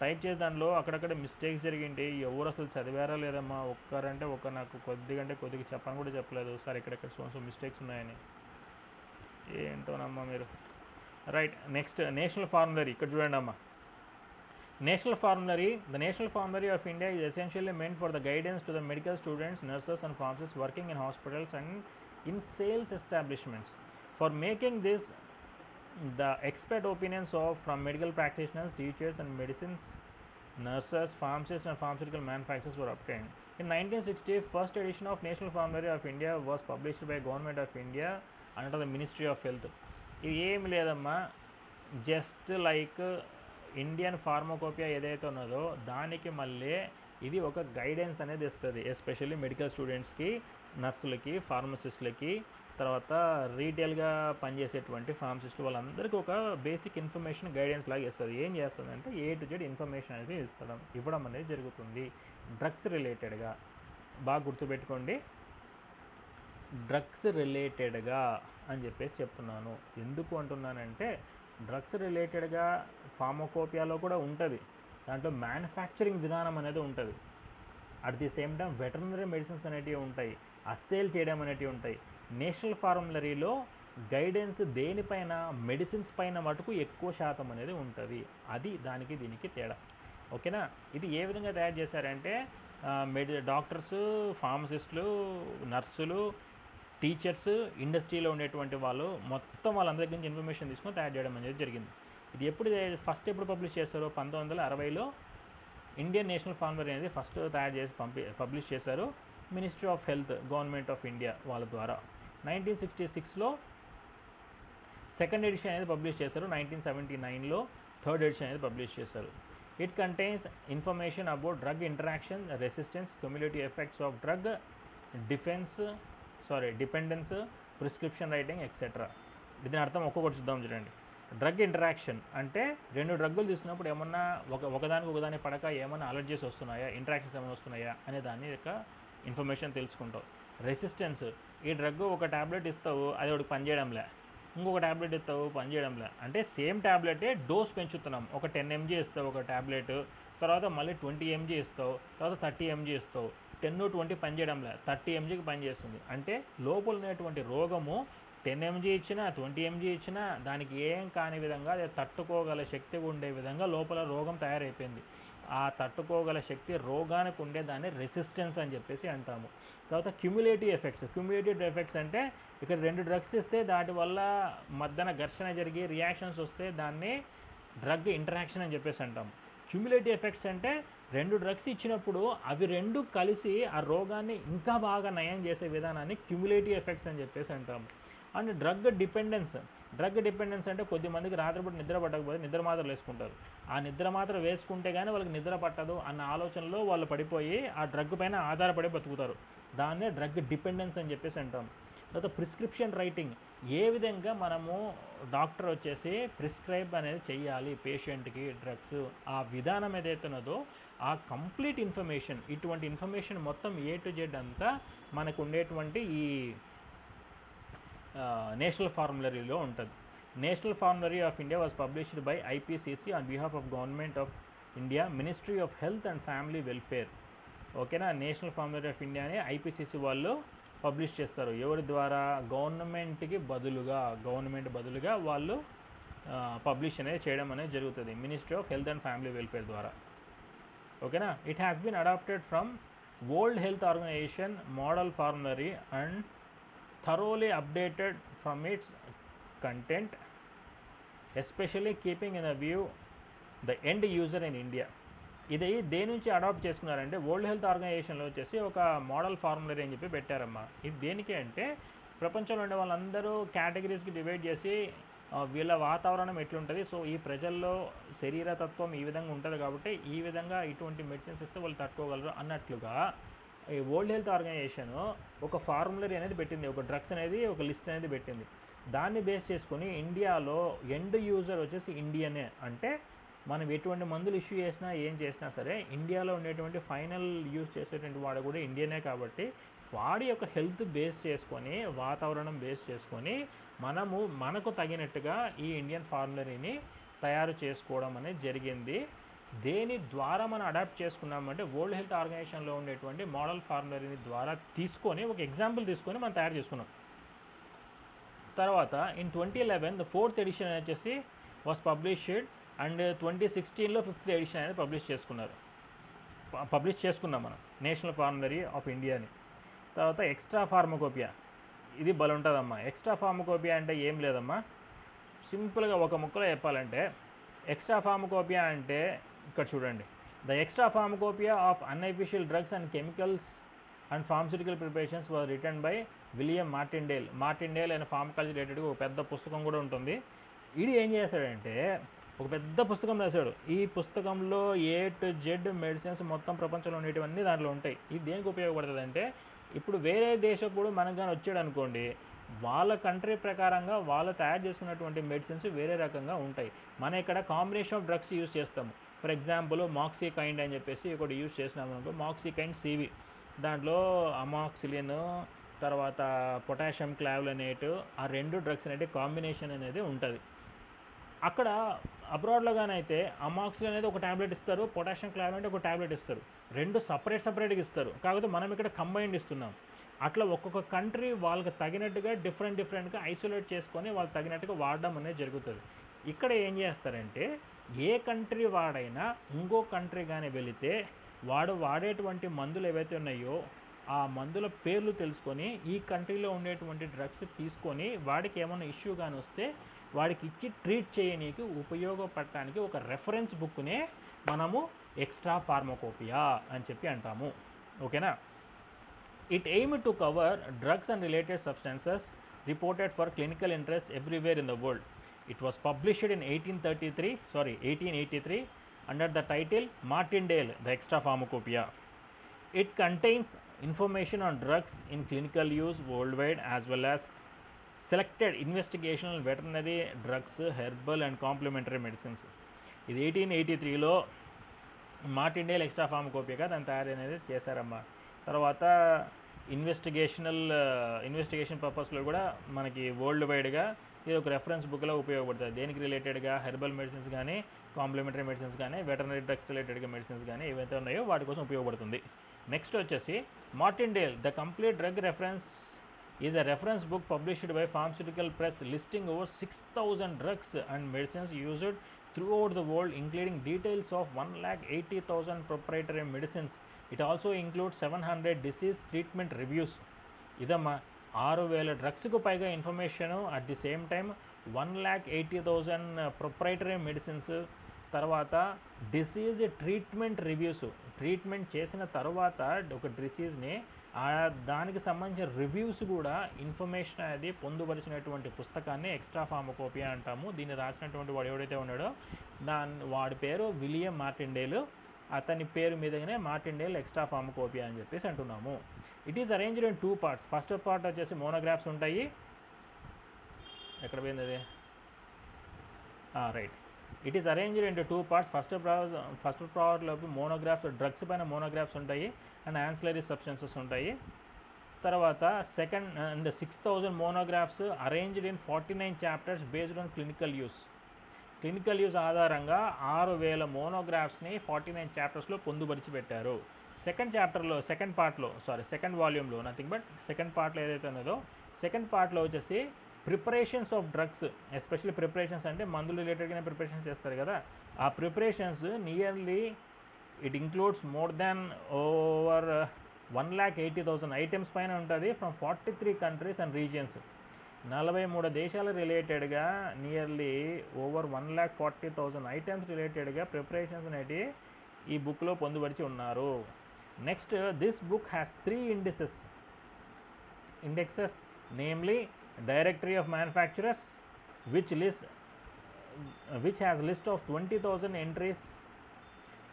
టైప్ చేసే దాంట్లో అక్కడక్కడ మిస్టేక్స్ జరిగింది. ఎవరు అసలు చదివారా లేదమ్మా, ఒక్కరంటే నాకు కొద్దిగా చెప్పని కూడా చెప్పలేదు సార్ ఇక్కడెక్కడ సో మిస్టేక్స్ ఉన్నాయని. ఏంటోనమ్మా మీరు. Right, next national formulary. ఇక్కడ చూడండి అమ్మా. National formulary. The national formulary of India is essentially meant for the guidance to the medical students, nurses and pharmacists working in hospitals and in sales establishments. For making this, the expert opinions from medical practitioners, teachers and medicines, nurses, pharmacists and pharmaceutical manufacturers were obtained. In 1960, first edition of National Formulary of India was published by Government of India under the Ministry of Health. ఇది ఏమి లేదమ్మా, just like Indian pharmacopoeia ఏదైతే ఉన్నదో దానికి మళ్ళీ ఇది ఒక guidance అనేది ఇస్తుంది. ఎస్పెషల్లీ మెడికల్ స్టూడెంట్స్కి, నర్సులకి, ఫార్మసిస్టులకి, తర్వాత రీటైల్గా పనిచేసేటువంటి ఫార్మసిస్టులు వాళ్ళందరికీ ఒక బేసిక్ ఇన్ఫర్మేషన్ గైడెన్స్ లాగా ఇస్తుంది. ఏం చేస్తుందంటే A to Z ఇన్ఫర్మేషన్ అనేది ఇవ్వడం అనేది జరుగుతుంది. డ్రగ్స్ రిలేటెడ్గా బాగా గుర్తుపెట్టుకోండి, డ్రగ్స్ రిలేటెడ్గా అని చెప్పేసి చెప్తున్నాను. ఎందుకు అంటున్నానంటే డ్రగ్స్ రిలేటెడ్గా ఫార్మకోపియాలో కూడా ఉంటుంది, దాంట్లో మ్యానుఫ్యాక్చరింగ్ విధానం అనేది ఉంటుంది. At the same time veterinary medicines అనేటివి ఉంటాయి, అస్సేల్ చేయడం అనేటివి ఉంటాయి. నేషనల్ ఫార్ములరీలో గైడెన్స్ దేనిపైన, మెడిసిన్స్ పైన మటుకు ఎక్కువ శాతం అనేది ఉంటుంది. అది దానికి దీనికి తేడా. ఓకేనా. ఇది ఏ విధంగా తయారు చేశారంటే డాక్టర్స్, ఫార్మసిస్టులు, నర్సులు, టీచర్స్, ఇండస్ట్రీలో ఉండేటువంటి వాళ్ళు మొత్తం వాళ్ళందరి దగ్గర నుంచి ఇన్ఫర్మేషన్ తీసుకొని తయారు చేయడం అనేది జరిగింది. ఇది ఎప్పుడు పబ్లిష్ చేశారో 1960లో ఇండియన్ నేషనల్ ఫార్ములరీ అనేది ఫస్ట్ తయారు చేసి పబ్లిష్ చేశారు ministry of health, government of India వాళ్ళ ద్వారా. 1966లో సెకండ్ ఎడిషన్ అనేది పబ్లిష్ చేశారు. 1979లో థర్డ్ ఎడిషన్ అనేది పబ్లిష్ చేశారు. It contains information about drug interaction, resistance, cumulative effects of drug dependence, prescription writing etcetera. దీని అర్థం ఒక్కొక్కటి చూద్దాం చూడండి. డ్రగ్ ఇంటరాక్షన్ అంటే రెండు డ్రగ్గులు తీసుకున్నప్పుడు ఏమన్నా ఒకదానికి పడక ఏమన్నా అలర్జీస్ వస్తున్నాయా, ఇంటరాక్షన్స్ ఏమైనా వస్తున్నాయా అనే దాని యొక్క ఇన్ఫర్మేషన్ తెలుసుకుంటావు. రెసిస్టెన్స్, ఈ డ్రగ్ ఒక ట్యాబ్లెట్ ఇస్తావు, అది ఒకటి పనిచేయడంలే, ఇంకొక ట్యాబ్లెట్ ఇస్తావు పనిచేయడంలే, అంటే సేమ్ ట్యాబ్లెటే డోస్ పెంచుతున్నాం. ఒక 10 mg ఇస్తావు ఒక ట్యాబ్లెట్, తర్వాత మళ్ళీ 20 mg ఇస్తావు, తర్వాత 30 mg ఇస్తావు. 10, 20 పనిచేయడంలే, 30 mgకి పనిచేస్తుంది. అంటే లోపల ఉన్నటువంటి రోగము 10 mg ఇచ్చినా 20 mg ఇచ్చినా దానికి ఏం కాని విధంగా అది తట్టుకోగల శక్తి ఉండే విధంగా లోపల రోగం తయారైపోయింది. ఆ తట్టుకోగల శక్తి రోగానికి ఉండే దాన్ని రెసిస్టెన్స్ అని చెప్పేసి అంటాము. తర్వాత క్యుములేటివ్ ఎఫెక్ట్స్ అంటే ఇక్కడ 2 డ్రగ్స్ ఇస్తే దాటి వల్ల మధ్యన ఘర్షణ జరిగి రియాక్షన్స్ వస్తే దాన్ని డ్రగ్ ఇంటరాక్షన్ అని చెప్పేసి అంటాము. క్యుములేటివ్ ఎఫెక్ట్స్ అంటే 2 డ్రగ్స్ ఇచ్చినప్పుడు అవి 2 కలిసి ఆ రోగాన్ని ఇంకా బాగా నయం చేసే విధానాన్ని క్యుములేటివ్ ఎఫెక్ట్స్ అని చెప్పేసి అంటాము. అండ్ డ్రగ్ డిపెండెన్స్ అంటే కొద్దిమందికి రాత్రిపూట నిద్ర పట్టకపోతే నిద్ర మాత్రలు వేసుకుంటారు. ఆ నిద్ర మాత్ర వేసుకుంటే కానీ వాళ్ళకి నిద్ర పట్టదు అన్న ఆలోచనలో వాళ్ళు పడిపోయి ఆ డ్రగ్ పైన ఆధారపడి బతుకుతారు. దాన్నే డ్రగ్ డిపెండెన్స్ అని చెప్పేసి అంటాం. తర్వాత ప్రిస్క్రిప్షన్ రైటింగ్, ఏ విధంగా మనము డాక్టర్ వచ్చేసి ప్రిస్క్రైబ్ అనేది చెయ్యాలి పేషెంట్కి డ్రగ్స్, ఆ విధానం ఏదైతే ఉన్నదో ఆ కంప్లీట్ ఇన్ఫర్మేషన్, ఇటువంటి ఇన్ఫర్మేషన్ మొత్తం A to Z అంతా మనకు ఉండేటువంటి ఈ నేషనల్ ఫార్ములరీలో ఉంటుంది. National formulary of India was published by IPCC on behalf of government of India, ministry of health and family welfare. ఓకేనా, నేషనల్ ఫార్ములరీ ఆఫ్ ఇండియాని IPCC వాళ్ళు పబ్లిష్ చేస్తారు. ఎవరి ద్వారా? గవర్నమెంట్ బదులుగా వాళ్ళు పబ్లిష్ అనేది చేయడం అనేది జరుగుతుంది, ministry of health and family welfare ద్వారా. ఓకేనా, it has been adapted from World Health Organization model formulary and thoroughly updated from its content, especially keeping in view the end user in India. ఇది దేని నుంచి adapt చేసుకున్నారంటే world health ఆర్గనైజేషన్లో వచ్చేసి ఒక model formulary అని చెప్పి పెట్టారమ్మా. ఇది దేనికి అంటే ప్రపంచంలో ఉండే వాళ్ళందరూ కేటగిరీస్కి డివైడ్ చేసి వీళ్ళ వాతావరణం ఎట్లుంటుంది, సో ఈ ప్రజల్లో శరీరతత్వం ఈ విధంగా ఉంటుంది కాబట్టి ఈ విధంగా ఇటువంటి మెడిసిన్స్ ఇస్తే వాళ్ళు తట్టుకోగలరు అన్నట్లుగా ఈ వరల్డ్ హెల్త్ ఆర్గనైజేషన్ ఒక ఫార్ములరీ అనేది పెట్టింది, ఒక డ్రగ్స్ అనేది ఒక లిస్ట్ అనేది పెట్టింది. దాన్ని బేస్ చేసుకొని ఇండియాలో ఎండ్ యూజర్ వచ్చేసి ఇండియనే, అంటే మనం ఎటువంటి మందులు ఇష్యూ చేసినా ఏం చేసినా సరే ఇండియాలో ఉండేటువంటి ఫైనల్ యూజ్ చేసేటువంటి వాడు కూడా ఇండియనే కాబట్టి వాడి యొక్క హెల్త్ బేస్ చేసుకొని వాతావరణం బేస్ చేసుకొని మనకు తగినట్టుగా ఈ ఇండియన్ ఫార్ములరీని తయారు చేసుకోవడం అనేది జరిగింది. దేని ద్వారా మనం అడాప్ట్ చేసుకున్నామంటే వరల్డ్ హెల్త్ ఆర్గనైజేషన్లో ఉండేటువంటి మోడల్ ఫార్ములరీని ద్వారా తీసుకొని ఒక ఎగ్జాంపుల్ తీసుకొని మనం తయారు చేసుకున్నాం. తర్వాత ఇన్ 2011 ద 4th ఎడిషన్ వచ్చేసి వాస్ పబ్లిష్డ్ అండ్ 2016లో 5th ఎడిషన్ అనేది పబ్లిష్ చేసుకున్నాం మనం నేషనల్ ఫార్ములరీ ఆఫ్ ఇండియాని. తర్వాత ఎక్స్ట్రా ఫార్మకోపియా, ఇది ఉంటుందమ్మా. ఎక్స్ట్రా ఫార్మకోపియా అంటే ఏం లేదమ్మా, సింపుల్గా ఒక ముక్కలో చెప్పాలంటే ఎక్స్ట్రా ఫార్మకోపియా అంటే ఇక్కడ చూడండి, the extra pharmacopoeia of unofficial drugs and chemicals and pharmaceutical preparations was written by William Martindale అనే ఫార్మకాలజీ రిలేటెడ్గా ఒక పెద్ద పుస్తకం కూడా ఉంటుంది. ఇది ఏం చేశాడంటే ఒక పెద్ద పుస్తకం రాశాడు. ఈ పుస్తకంలో A to Z మెడిసిన్స్ మొత్తం ప్రపంచంలో ఉండేటివన్నీ దాంట్లో ఉంటాయి. ఇది దేనికి ఉపయోగపడుతుంది అంటే ఇప్పుడు వేరే దేశప్పుడు మనకు కానీ వచ్చాడు అనుకోండి, వాళ్ళ కంట్రీ ప్రకారంగా వాళ్ళు తయారు చేసుకున్నటువంటి మెడిసిన్స్ వేరే రకంగా ఉంటాయి. మన ఇక్కడ కాంబినేషన్ ఆఫ్ డ్రగ్స్ యూజ్ చేస్తాము. ఫర్ ఎగ్జాంపుల్ మాక్సికైండ్ అని చెప్పేసి ఒకటి యూజ్ చేసినాము అనుకో, మాక్సికైండ్ CV, దాంట్లో అమాక్సిలిన్ తర్వాత పొటాషియం క్లావ్లనేట్, ఆ 2 డ్రగ్స్ అనేవి కాంబినేషన్ అనేది ఉంటుంది. అక్కడ అబ్రాడ్లోగానైతే అమాక్సిలిన్ అనేది ఒక ట్యాబ్లెట్ ఇస్తారు, పొటాషియం క్లావ్లనేట్ ఒక ట్యాబ్లెట్ ఇస్తారు, 2 సపరేట్గా ఇస్తారు. కాకపోతే మనం ఇక్కడ కంబైన్డ్ ఇస్తున్నాం. అట్లా ఒక్కొక్క కంట్రీ వాళ్ళకి తగినట్టుగా డిఫరెంట్గా ఐసోలేట్ చేసుకొని వాళ్ళకి తగినట్టుగా వాడడం అనేది జరుగుతుంది. ఇక్కడ ఏం చేస్తారంటే ఏ కంట్రీ వాడైనా ఇంకో కంట్రీ కానీ వెళితే వాడు వాడేటువంటి మందులు ఏవైతే ఉన్నాయో ఆ మందుల పేర్లు తెలుసుకొని ఈ కంట్రీలో ఉండేటువంటి డ్రగ్స్ తీసుకొని వాడికి ఏమైనా ఇష్యూ కానీ వస్తే వాడికి ఇచ్చి ట్రీట్ చేయనీకి ఉపయోగపడటానికి ఒక రెఫరెన్స్ బుక్నే మనము ఎక్స్ట్రా ఫార్మకోపియా అని చెప్పి అంటాము. ఓకేనా, it aim to cover drugs and related substances reported for clinical interest everywhere in the world. It was published in 1883 under the title Martindale, the Extra Pharmacopoeia. It contains information on drugs in clinical use worldwide as well as selected investigational veterinary drugs, herbal and complementary medicines. ఇది 1883లో మార్టిండేల్ extra ఫార్మకోపియాగా దాని తయారీ అనేది చేశారమ్మా. తర్వాత investigation పర్పస్లో కూడా మనకి world వైడ్గా ఇది ఒక రెఫరెన్స్ బుక్లో ఉపయోగపడుతుంది. దేనికి రిలేటెడ్గా హెర్బల్ మెడిసిన్స్ కానీ, కాంప్లిమెంటరీ మెడిసిన్స్ కానీ, వెటర్నరీ డ్రగ్స్ రిలేటెడ్గా మెడిసిన్స్ కానీ ఏవైతే ఉన్నాయో వాటి కోసం ఉపయోగపడుతుంది. నెక్స్ట్ వచ్చేసి Martindale the complete drug reference is a reference book published by pharmaceutical press listing over 6,000 drugs and medicines used throughout the world, including details of 1,80,000 proprietary medicines. It also includes 700 disease treatment reviews. ఇదమ్మా 6,000 డ్రగ్స్కు పైగా information, at the same time 1,80,000 proprietary medicines, తర్వాత disease treatment reviews, treatment చేసిన తర్వాత ఒక డిసీజ్ని దానికి సంబంధించిన reviews కూడా information అనేది పొందుపరిచినటువంటి పుస్తకాన్ని ఎక్స్ట్రా ఫార్మకోపియా అంటాము. దీన్ని రాసినటువంటి వాడు ఎవడైతే ఉన్నాడో వాడి పేరు విలియం మార్టిండేల్. అతని పేరు మీదనే మార్టిండేల్ ఎక్స్ట్రా ఫార్మకోపియా అని చెప్పేసి అంటున్నాము. It is arranged in 2 parts. First part వచ్చేసి మోనోగ్రాఫ్స్ ఉంటాయి. ఎక్కడ పోయింది అది? Right. It is arranged into 2 parts. First పార్ట్లోకి మోనోగ్రాఫ్స్, డ్రగ్స్ పైన మోనోగ్రాఫ్స్ ఉంటాయి అండ్ యాన్సిలరీ సబ్స్టెన్సెస్ ఉంటాయి. తర్వాత second and 6,000 monographs arranged in 49 chapters based on clinical use. Clinical use ఆధారంగా 6,000 మోనోగ్రాఫ్స్ని 49 చాప్టర్స్లో పొందుపరిచి పెట్టారు. సెకండ్ వాల్యూమ్లో నథింగ్ బట్ సెకండ్ పార్ట్లో ఏదైతే ఉన్నదో, సెకండ్ పార్ట్లో వచ్చేసి preparations of drugs, especially preparations అంటే మందులు రిలేటెడ్గానే ప్రిపరేషన్స్ చేస్తారు కదా, ఆ preparations nearly it includes more than over 1,80,000 items పైన ఉంటుంది ఫ్రమ్ 43 countries అండ్ రీజియన్స్. 43 దేశాల రిలేటెడ్గా నియర్లీ ఓవర్ 1,40,000 ఐటమ్స్ రిలేటెడ్గా ప్రిపరేషన్స్ అనేవి ఈ బుక్లో పొందుపరిచి ఉన్నారు. Next, this book has 3 indexes, namely Directory of Manufacturers, which has list of 20,000 entries,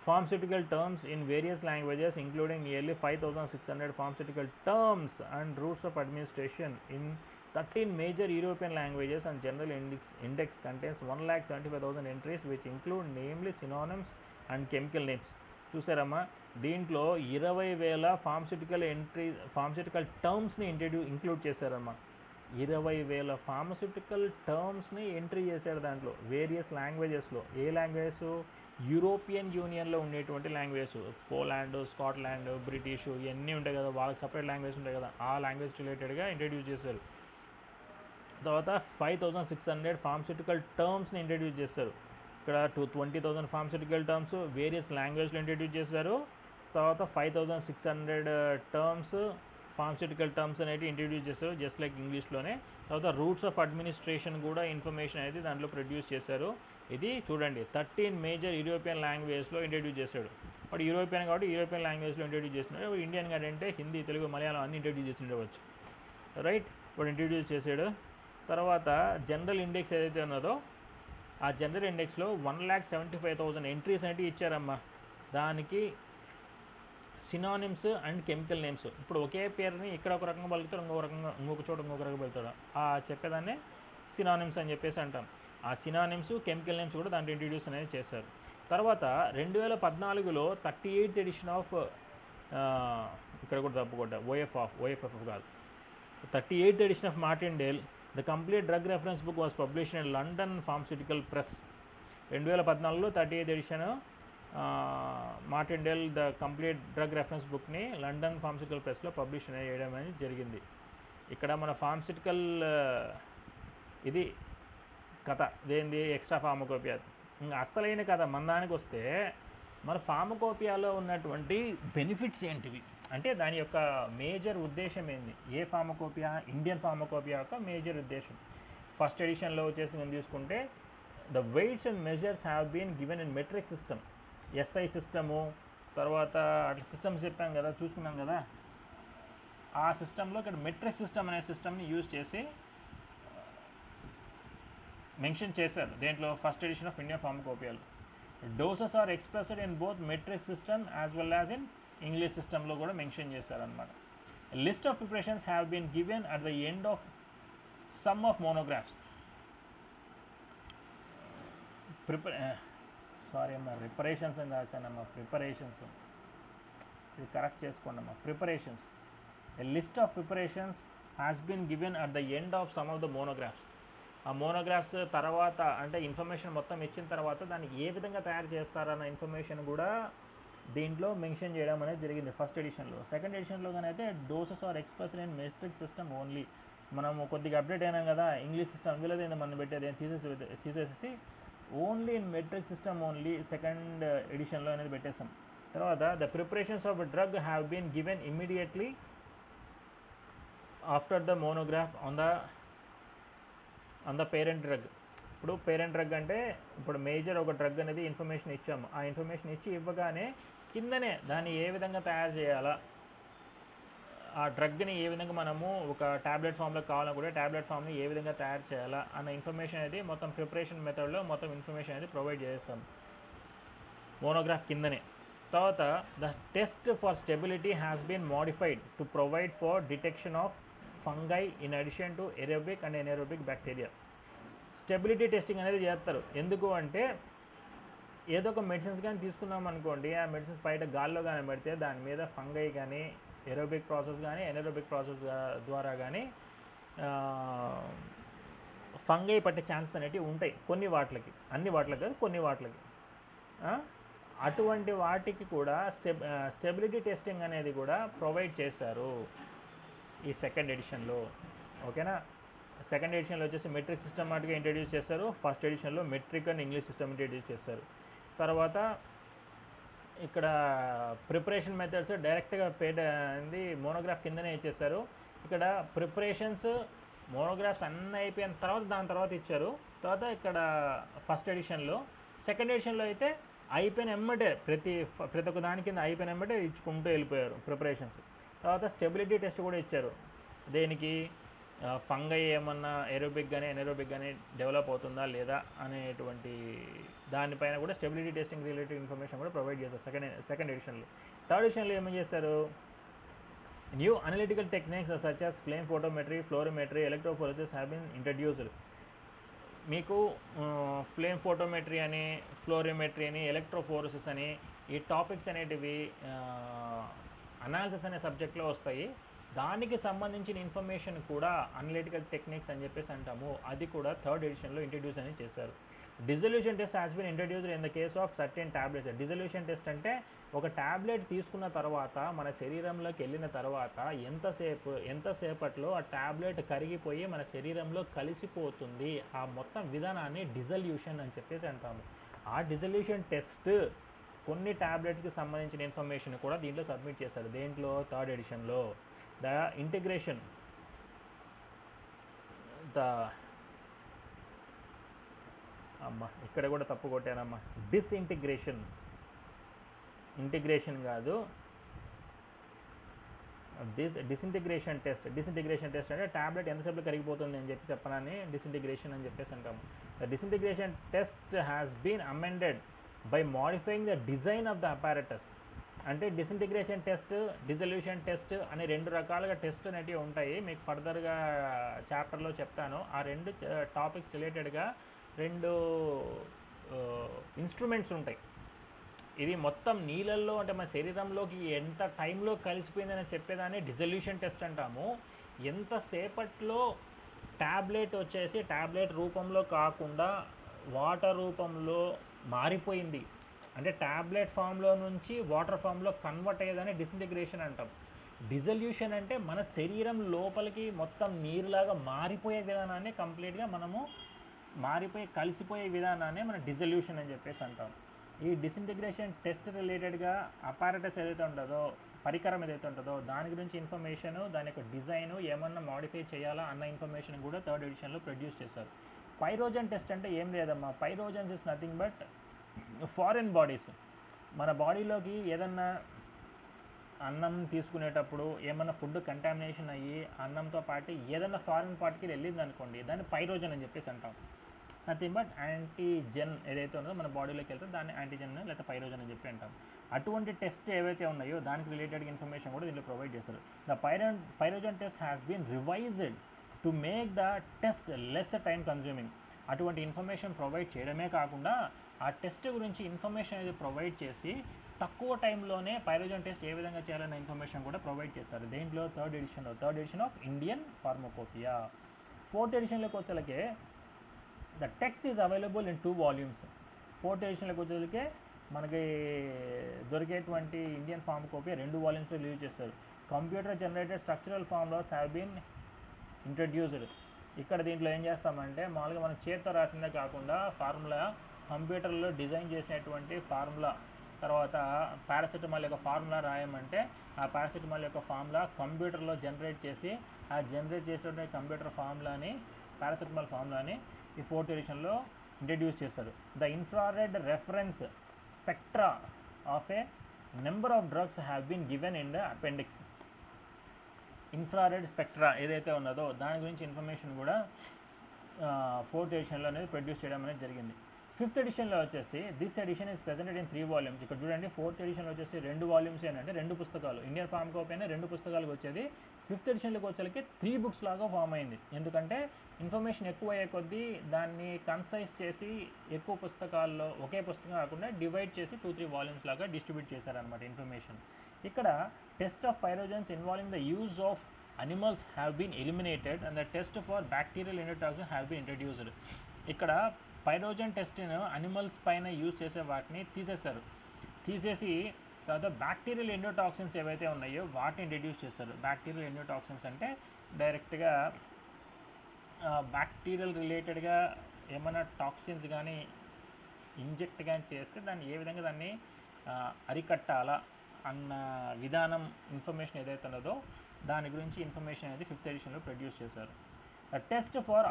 pharmaceutical terms in various languages including nearly 5,600 pharmaceutical terms and routes of administration in 13 major European languages, and general index contains 1,75,000 entries which include namely synonyms and chemical names. చూసారమ్మా, దీంట్లో 20,000 pharmaceutical టర్మ్స్ని include చేశారమ్మా. 20,000 pharmaceutical టర్మ్స్ని entry చేశారు దాంట్లో various లాంగ్వేజెస్లో. ఏ languages? European యూనియన్లో ఉండేటువంటి languages, Poland, Scotland, British ఇవన్నీ ఉంటాయి కదా, వాళ్ళకి separate language ఉంటాయి కదా, ఆ లాంగ్వేజ్ రిలేటెడ్గా ఇంట్రడ్యూస్ చేశారు. తర్వాత 5,600 ఫార్మస్యూటికల్ టర్మ్స్ని ఇంట్రడ్యూస్ చేస్తారు. ఇక్కడ 20,000 ఫార్మస్యూటికల్ టర్మ్స్ వేరియస్ లాంగ్వేజ్లో ఇంట్రడ్యూస్ చేశారు. తర్వాత 5,600 టర్మ్స్ ఫార్మస్యూటికల్ టర్మ్స్ అనేవి ఇంట్రడ్యూస్ చేస్తారు జస్ట్ లైక్ ఇంగ్లీష్లోనే. తర్వాత రూట్స్ ఆఫ్ అడ్మినిస్ట్రేషన్ కూడా ఇన్ఫర్మేషన్ అనేది దాంట్లో ప్రొడ్యూస్ చేశారు. ఇది చూడండి 13 మేజర్ యూరోపియన్ లాంగ్వేజ్లో ఇంట్రడ్యూస్ చేశాడు. వాడు యూరోపియన్ కాబట్టి యూరోపియన్ లాంగ్వేజ్లో ఇంట్రడ్యూస్ చేస్తున్నాడు. ఇండియన్ అంటే హిందీ, తెలుగు, మలయాళం అన్ని ఇంట్రడ్యూస్ చేసి ఉండవచ్చు. రైట్, వాడు ఇంట్రడ్యూస్ చేశాడు. తర్వాత జనరల్ ఇండెక్స్ ఏదైతే ఉన్నదో ఆ జనరల్ ఇండెక్స్లో 1,75,000 ఎంట్రీస్ అనేవి ఇచ్చారమ్మా. దానికి సినానిమ్స్ అండ్ కెమికల్ నేమ్స్. ఇప్పుడు ఒకే పేరుని ఇక్కడ ఒక రకంగా పలుకుతాడు, ఇంకొక చోట ఇంకొక రకంగా పలుకుతాడు. ఆ చెప్పేదాన్ని సినానిమ్స్ అని చెప్పేసి అంటాం. ఆ సినానిమ్స్, కెమికల్ నేమ్స్ కూడా దాంట్లో ఇంట్రడ్యూస్ అనేది చేశారు. తర్వాత 2014లో 38th edition ఆఫ్, ఇక్కడ కూడా తప్పకుండా ఓఎఫ్ఎఫ్ కాదు, 38th edition of Martindale the complete drug reference book was published in London pharmaceutical press. 2014లో 38th edition Martindale the complete drug reference బుక్ని లండన్ ఫార్మస్యూటికల్ ప్రెస్లో పబ్లిష్ చేయడం అనేది జరిగింది. ఇక్కడ మన ఫార్మస్యూటికల్ ఇది కథ దేంది, ఎక్స్ట్రా ఫార్మకోపియా. ఇంకా అస్సలైన కథ మందానికి వస్తే మన ఫార్మకోపియాలో ఉన్నటువంటి బెనిఫిట్స్ ఏంటివి అంటే దాని యొక్క మేజర్ ఉద్దేశం ఏంది, ఏ ఫార్మకోపియా, ఇండియన్ ఫార్మకోపియా యొక్క మేజర్ ఉద్దేశం. ఫస్ట్ ఎడిషన్లో వచ్చేసి మనం తీసుకుంటే the weights and measures have been given in metric system, SI system, తర్వాత అట్లా సిస్టమ్స్ చెప్పాం కదా, చూసుకున్నాం కదా, ఆ సిస్టంలో ఇక్కడ మెట్రిక్ సిస్టమ్ అనే సిస్టమ్ని యూజ్ చేసి మెన్షన్ చేశారు దేంట్లో, ఫస్ట్ ఎడిషన్ ఆఫ్ ఇండియన్ ఫార్మకోపియాలో. Doses are expressed in both metric system as well as in English సిస్టంలో కూడా మెన్షన్ చేశారనమాట. List of preparations have been given at the end of some of monographs sorry అమ్మా, reparations అని రాశానమ్మా, preparations, ఇది correct చేసుకోండి అమ్మా. Preparations, a list of preparations has been given at the end of some of the monographs. ఆ monographs తర్వాత అంటే information మొత్తం ఇచ్చిన తర్వాత దాన్ని ఏ విధంగా తయారు చేస్తారన్న ఇన్ఫర్మేషన్ కూడా దీంట్లో మెన్షన్ చేయడం అనేది జరిగింది ఫస్ట్ ఎడిషన్లో. సెకండ్ ఎడిషన్లో కానీ అయితే doses are expressed in metric system only. మనము కొద్దిగా అప్డేట్ అయినాం కదా, ఇంగ్లీష్ సిస్టమ్ వీళ్ళదేంది మనం పెట్టేది తీసేసి only in metric system only second ఎడిషన్లో అనేది పెట్టేసాం. తర్వాత the preparations of drug have been given immediately after the monograph on the parent drug. ఇప్పుడు పేరెంట్ డ్రగ్ అంటే ఇప్పుడు మేజర్ ఒక డ్రగ్ అనేది ఇన్ఫర్మేషన్ ఇచ్చాము, ఆ ఇన్ఫర్మేషన్ ఇవ్వగానే కిందనే దాన్ని ఏ విధంగా తయారు చేయాలా, ఆ డ్రగ్ని ఏ విధంగా మనము ఒక ట్యాబ్లెట్ ఫామ్లో కావాలని కూడా ట్యాబ్లెట్ ఫామ్ని ఏ విధంగా తయారు చేయాలా అన్న ఇన్ఫర్మేషన్ అనేది మొత్తం ప్రిపరేషన్ మెథడ్లో మొత్తం ఇన్ఫర్మేషన్ అనేది ప్రొవైడ్ చేస్తాం మోనోగ్రాఫ్ కిందనే. తర్వాత the test for stability has been modified to provide for detection of fungi in addition to aerobic and anaerobic bacteria. Stability testing అనేది చేస్తారు. ఎందుకు అంటే ఏదో ఒక మెడిసిన్స్ కానీ తీసుకున్నాం అనుకోండి, ఆ మెడిసిన్స్ బయట గాల్లో కానీ పెడితే దాని మీద ఫంగై కానీ ఎరోబిక్ ప్రాసెస్ కానీ ఎనెరోబిక్ ప్రాసెస్ ద్వారా కానీ ఫంగై పట్టే ఛాన్సెస్ అనేటివి ఉంటాయి కొన్ని వాటికి, అన్ని వాటికి కాదు కొన్ని వాటికి. అటువంటి వాటికి కూడా స్టెబిలిటీ టెస్టింగ్ అనేది కూడా ప్రొవైడ్ చేశారు ఈ సెకండ్ ఎడిషన్లో. ఓకేనా, సెకండ్ ఎడిషన్లో వచ్చేసి మెట్రిక్ సిస్టమాటిక్గా ఇంట్రడ్యూస్ చేస్తారు, ఫస్ట్ ఎడిషన్లో metric and English system introduce చేస్తారు. తర్వాత ఇక్కడ ప్రిపరేషన్ మెథడ్స్ డైరెక్ట్గా అనేది మోనోగ్రాఫ్ కిందనే ఇచ్చేస్తారు. ఇక్కడ ప్రిపరేషన్స్ మోనోగ్రాఫ్స్ అన్నీ అయిపోయిన తర్వాత దాని తర్వాత ఇచ్చారు. తర్వాత ఇక్కడ ఫస్ట్ ఎడిషన్లో, సెకండ్ ఎడిషన్లో అయితే అయిపోయిన ఎమ్మటే ప్రతి ఒక్క దాని కింద అయిపోయిన ఎమ్మటే ఇచ్చుకుంటూ వెళ్ళిపోయారు ప్రిపరేషన్స్. తర్వాత స్టెబిలిటీ టెస్ట్ కూడా ఇచ్చారు, దేనికి ఫంగై ఏమన్నా ఎరోబిక్ కానీ ఎనెరోబిక్ కానీ డెవలప్ అవుతుందా లేదా అనేటువంటి దానిపైన కూడా స్టెబిలిటీ టెస్టింగ్ రిలేటెడ్ ఇన్ఫర్మేషన్ కూడా ప్రొవైడ్ చేస్తారు సెకండ్ ఎడిషన్లో. థర్డ్ ఎడిషన్లో ఏమేం చేస్తారు, new analytical techniques such as flame photometry, fluorometry, electrophoresis have been introduced. మీకు ఫ్లేమ్ ఫోటోమెట్రీ అని, ఫ్లోరోమెట్రీ అని, ఎలక్ట్రోఫోరెసిస్ అని ఈ టాపిక్స్ అనేటివి అనాలిసిస్ అనే సబ్జెక్ట్లో వస్తాయి. దానికి సంబంధించిన ఇన్ఫర్మేషన్ కూడా అనలిటికల్ టెక్నిక్స్ అని చెప్పేసి అంటాము, అది కూడా థర్డ్ ఎడిషన్లో ఇంట్రడ్యూస్ అని చేశారు. Dissolution test has been introduced in the case of certain tablets. Dissolution test అంటే ఒక టాబ్లెట్ తీసుకున్న తర్వాత మన శరీరంలోకి వెళ్ళిన తర్వాత ఎంతసేపట్లో ఆ టాబ్లెట్ కరిగిపోయి మన శరీరంలో కలిసిపోతుంది, ఆ మొత్తం విధానాన్ని డిజల్యూషన్ అని చెప్పేసి అంటాము. ఆ డిజల్యూషన్ టెస్ట్ కొన్ని టాబ్లెట్స్కి సంబంధించిన ఇన్ఫర్మేషన్ కూడా దీంట్లో సబ్మిట్ చేశారు. దేంట్లో, థర్డ్ ఎడిషన్లో. ద ఇంటిగ్రేషన్ అమ్మా ఇక్కడ కూడా తప్పు కొట్టానమ్మా, ఇంటిగ్రేషన్ కాదు, డిసింటిగ్రేషన్ టెస్ట్. డిసింటిగ్రేషన్ టెస్ట్ అంటే టాబ్లెట్ ఎంతసేపు కరిగిపోతుంది అని చెప్పి చెప్పడాన్ని డిసింటిగ్రేషన్ అని చెప్పేసి అంటాము. The disintegration test has been amended by modifying the design of the apparatus. అంటే డిసింటిగ్రేషన్ టెస్ట్, డిజల్యూషన్ టెస్ట్ అనే రెండు రకాలుగా టెస్ట్ అనేటివి ఉంటాయి. మీకు ఫర్దర్గా చాప్టర్లో చెప్తాను. ఆ రెండు టాపిక్స్ రిలేటెడ్గా రెండు ఇన్స్ట్రుమెంట్స్ ఉంటాయి. ఇది మొత్తం నీళ్ళల్లో అంటే మన శరీరంలోకి ఎంత టైంలో కలిసిపోయిందని చెప్పేదాన్ని డిజల్యూషన్ టెస్ట్ అంటాము. ఎంతసేపట్లో ట్యాబ్లెట్ వచ్చేసి ట్యాబ్లెట్ రూపంలో కాకుండా వాటర్ రూపంలో మారిపోయింది అంటే ట్యాబ్లెట్ ఫామ్లో నుంచి వాటర్ ఫామ్లో కన్వర్ట్ అయ్యేదాన్ని డిసింటిగ్రేషన్ అంటాం. డిజల్యూషన్ అంటే మన శరీరం లోపలికి మొత్తం నీరులాగా మారిపోయే విధానాన్ని కంప్లీట్గా మనము కలిసిపోయే విధానాన్ని మనం డిజల్యూషన్ అని చెప్పేసి అంటాం. ఈ డిసింటిగ్రేషన్ టెస్ట్ రిలేటెడ్గా అపారటస్ ఏదైతే ఉంటుందో, పరికరం ఏదైతే ఉంటుందో దాని గురించి ఇన్ఫర్మేషను, దాని యొక్క డిజైను ఏమన్నా మాడిఫై చేయాలా అన్న ఇన్ఫర్మేషన్ కూడా థర్డ్ ఎడిషన్లో ప్రొడ్యూస్ చేస్తారు. పైరోజన్ టెస్ట్ అంటే ఏం లేదమ్మా, pyrogens is nothing but foreign bodies. మన బాడీలోకి ఏదన్నా అన్నం తీసుకునేటప్పుడు ఏమన్నా ఫుడ్ కంటామినేషన్ అయ్యి అన్నంతో పాటు ఏదన్నా ఫారెన్ పార్ట్కి వెళ్ళింది అనుకోండి, దాన్ని పైరోజన్ అని చెప్పేసి అంటాం. నథింగ్ బట్ యాంటీజెన్ ఏదైతే ఉందో మన బాడీలోకి వెళ్తే దాన్ని యాంటీజెన్ లేదా పైరోజన్ అని చెప్పి అంటాం. అటువంటి టెస్ట్ ఏవైతే ఉన్నాయో దానికి రిలేటెడ్ ఇన్ఫర్మేషన్ కూడా దీంట్లో ప్రొవైడ్ చేస్తారు. The pyrogen test has been revised to make the test less time consuming. అటువంటి ఇన్ఫర్మేషన్ ప్రొవైడ్ చేయడమే కాకుండా ఆ టెస్ట్ గురించి ఇన్ఫర్మేషన్ అనేది ప్రొవైడ్ చేసి తక్కువ టైంలోనే పైరోజన్ టెస్ట్ ఏ విధంగా చేయాలనే ఇన్ఫర్మేషన్ కూడా ప్రొవైడ్ చేస్తారు. దేంట్లో third edition of Indian pharmacopoeia. Fourth ఎడిషన్లోకి వచ్చేలకే the text is available in 2 volumes. Fourth ఎడిషన్లోకి వచ్చేలకే మనకి దొరికేటువంటి ఇండియన్ ఫార్మకోపియా 2 వాల్యూమ్స్లో రిలీజ్ చేస్తారు. Computer generated structural formulas have been introduced. ఇక్కడ దీంట్లో ఏం చేస్తామంటే మామూలుగా మనం చేతితో రాసిందే కాకుండా ఫార్ములా కంప్యూటర్లో డిజైన్ చేసినటువంటి ఫార్ములా, తర్వాత పారాసిటమాల్ యొక్క ఫార్ములా రాయమంటే ఆ పారాసిటమాల్ యొక్క ఫార్ములా కంప్యూటర్లో జనరేట్ చేసి ఆ జనరేట్ చేసేటువంటి కంప్యూటర్ ఫార్ములాని, పారాసిటమాల్ ఫార్ములాని ఈ ఫోర్త్ ఎడిషన్లో ఇంట్రడ్యూస్ చేశారు. The infrared reference spectra of a number of drugs have been given in the appendix. Infrared spectra ఏదైతే ఉన్నదో దాని గురించి ఇన్ఫర్మేషన్ కూడా ఫోర్త్ ఎడిషన్లో అనేది ప్రొడ్యూస్ చేయడం అనేది జరిగింది. ఫిఫ్త్ ఎడిషన్లో వచ్చేసి this edition is presented in 3 volumes. ఇక్కడ చూడండి ఫోర్త్ ఎడిషన్లో వచ్చేసి 2 వాల్యూమ్స్ ఏంటంటే 2 పుస్తకాలు. ఇండియన్ ఫార్మకోపియా 2 పుస్తకాలకు వచ్చేది. ఫిఫ్త్ ఎడిషన్లోకి వచ్చేసరికి 3 బుక్స్ లాగా ఫామ్ అయింది. ఎందుకంటే ఇన్ఫర్మేషన్ ఎక్కువ అయ్యే కొద్దీ దాన్ని కన్సైజ్ చేసి ఎక్కువ పుస్తకాల్లో ఒకే పుస్తకం కాకుండా డివైడ్ చేసి 2-3 వాల్యూమ్స్ లాగా డిస్ట్రిబ్యూట్ చేశారనమాట ఇన్ఫర్మేషన్. ఇక్కడ test of pyrogens involving the use of animals have been eliminated and the test for bacterial endotoxin have been introduced. ఇక్కడ పైరోజన్ టెస్ట్ను అనిమల్స్ పైన యూజ్ చేసే వాటిని తీసేసి తర్వాత బ్యాక్టీరియల్ ఎండోటాక్సిన్స్ ఏవైతే ఉన్నాయో వాటిని ఇంట్రడ్యూస్ చేస్తారు. బ్యాక్టీరియల్ ఎండోటాక్సిన్స్ అంటే డైరెక్ట్గా బ్యాక్టీరియల్ రిలేటెడ్గా ఏమైనా టాక్సిన్స్ కానీ ఇంజెక్ట్ కానీ చేస్తే దాన్ని ఏ విధంగా దాన్ని అరికట్టాలా అన్న విధానం ఇన్ఫర్మేషన్ ఏదైతే ఉన్నదో దాని గురించి ఇన్ఫర్మేషన్ అనేది ఫిఫ్త్ ఎడిషన్లో ప్రొడ్యూస్ చేశారు. The test for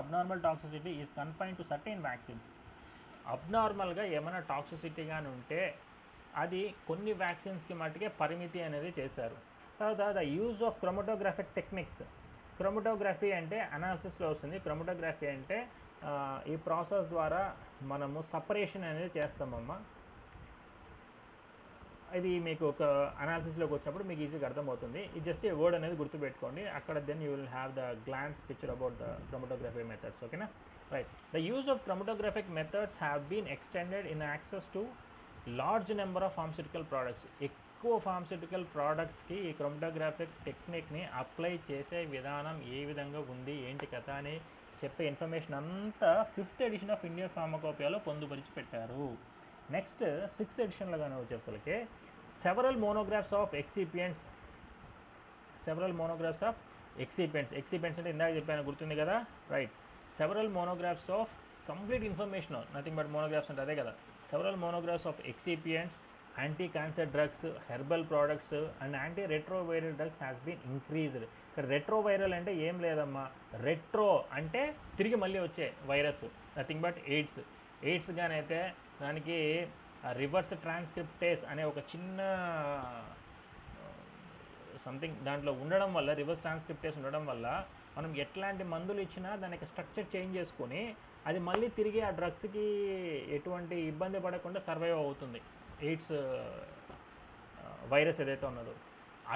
abnormal toxicity is confine to certain vaccines. అబ్నార్మల్గా ఏమైనా టాక్సిసిటీ కానీ ఉంటే అది కొన్ని వ్యాక్సిన్స్కి మట్టుకే పరిమితి అనేది చేశారు. తర్వాత the use of chromatographic techniques. Chromatography అంటే అనాలిసిస్లో వస్తుంది. క్రోమటోగ్రఫీ అంటే ఈ ప్రాసెస్ ద్వారా మనము సపరేషన్ అనేది చేస్తామమ్మా. ఇది మీకు ఒక అనాలిసిస్లోకి వచ్చినప్పుడు మీకు ఈజీగా అర్థమవుతుంది. ఇది జస్ట్ ఏ వర్డ్ అనేది గుర్తుపెట్టుకోండి. అక్కడ then you will have the glance picture about the chromatography methods. ఓకేనా, right. The use of chromatographic methods have been extended in access to large number of pharmaceutical products. ఎక్కువ pharmaceutical ప్రోడక్ట్స్కి ఈ chromatographic టెక్నిక్ని apply చేసే విధానం ఏ విధంగా ఉంది, ఏంటి కథ అని చెప్పే ఇన్ఫర్మేషన్ అంతా ఫిఫ్త్ ఎడిషన్ ఆఫ్ ఇండియన్ ఫార్మకోపియాలో పొందుపరిచి పెట్టారు. నెక్స్ట్ సిక్స్త్ ఎడిషన్లో కానీ వచ్చేసరికి several monographs of excipients. Excipients అంటే ఇందాక చెప్పాను, గుర్తుంది కదా, right. Several monographs of complete information, nothing but monographs అంటే అదే కదా. Several monographs of excipients, anti cancer drugs, herbal products and anti retroviral drugs has been increased. ఇక్కడ రెట్రోవైరల్ అంటే ఏం లేదమ్మా, రెట్రో అంటే తిరిగి మళ్ళీ వచ్చే వైరస్, నథింగ్ బట్ ఎయిడ్స్ కానీ అయితే దానికి రివర్స్ ట్రాన్స్క్రిప్టేస్ అనే ఒక చిన్న సంథింగ్ దాంట్లో ఉండడం వల్ల, రివర్స్ ట్రాన్స్క్రిప్టేస్ ఉండడం వల్ల మనం ఎట్లాంటి మందులు ఇచ్చినా దానికి స్ట్రక్చర్ చేంజ్ చేసుకొని అది మళ్ళీ తిరిగి ఆ డ్రగ్స్కి ఎటువంటి ఇబ్బంది పడకుండా సర్వైవ్ అవుతుంది ఎయిడ్స్ వైరస్ ఏదైతే ఉన్నదో.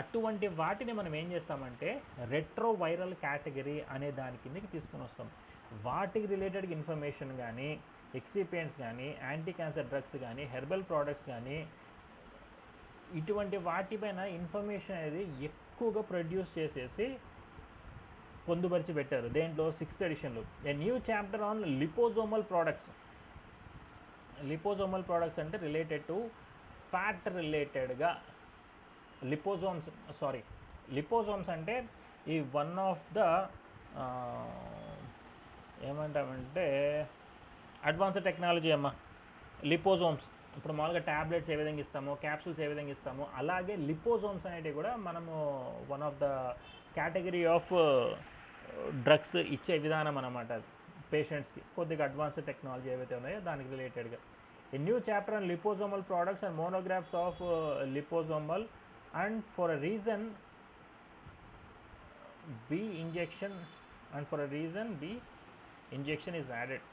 అటువంటి వాటిని మనం ఏం చేస్తామంటే రెట్రోవైరల్ కేటగిరీ అనే దాని కిందకి తీసుకుని వస్తాం. వాటికి రిలేటెడ్ ఇన్ఫర్మేషన్ కానీ, ఎక్సిపియంట్స్ కానీ, యాంటీ క్యాన్సర్ డ్రగ్స్ కానీ, హెర్బల్ ప్రోడక్ట్స్ కానీ, ఇటువంటి వాటిపైన ఇన్ఫర్మేషన్ అనేది ఎక్కువగా ప్రొడ్యూస్ చేసేసి పొందుపరిచి పెట్టారు. దేంట్లో సిక్స్త్ ఎడిషన్లో a new chapter on liposomal products. Liposomal products అంటే రిలేటెడ్ టు ఫ్యాట్ రిలేటెడ్గా లిపోజోమ్స్ అంటే ఈ వన్ ఆఫ్ ద ఏమంటామంటే అడ్వాన్స్డ్ టెక్నాలజీ అమ్మ. లిపోజోమ్స్ ఇప్పుడు మామూలుగా ట్యాబ్లెట్స్ ఏ విధంగా ఇస్తామో, క్యాప్సూల్స్ ఏ విధంగా ఇస్తామో, అలాగే లిపోజోమ్స్ అనేటివి కూడా మనము one of the category of drugs ఇచ్చే విధానం అన్నమాట. అది పేషెంట్స్కి కొద్దిగా అడ్వాన్స్డ్ టెక్నాలజీ ఏవైతే ఉన్నాయో దానికి రిలేటెడ్గా a new chapter on liposomal products and monographs of liposomal and for a reason be injection is added.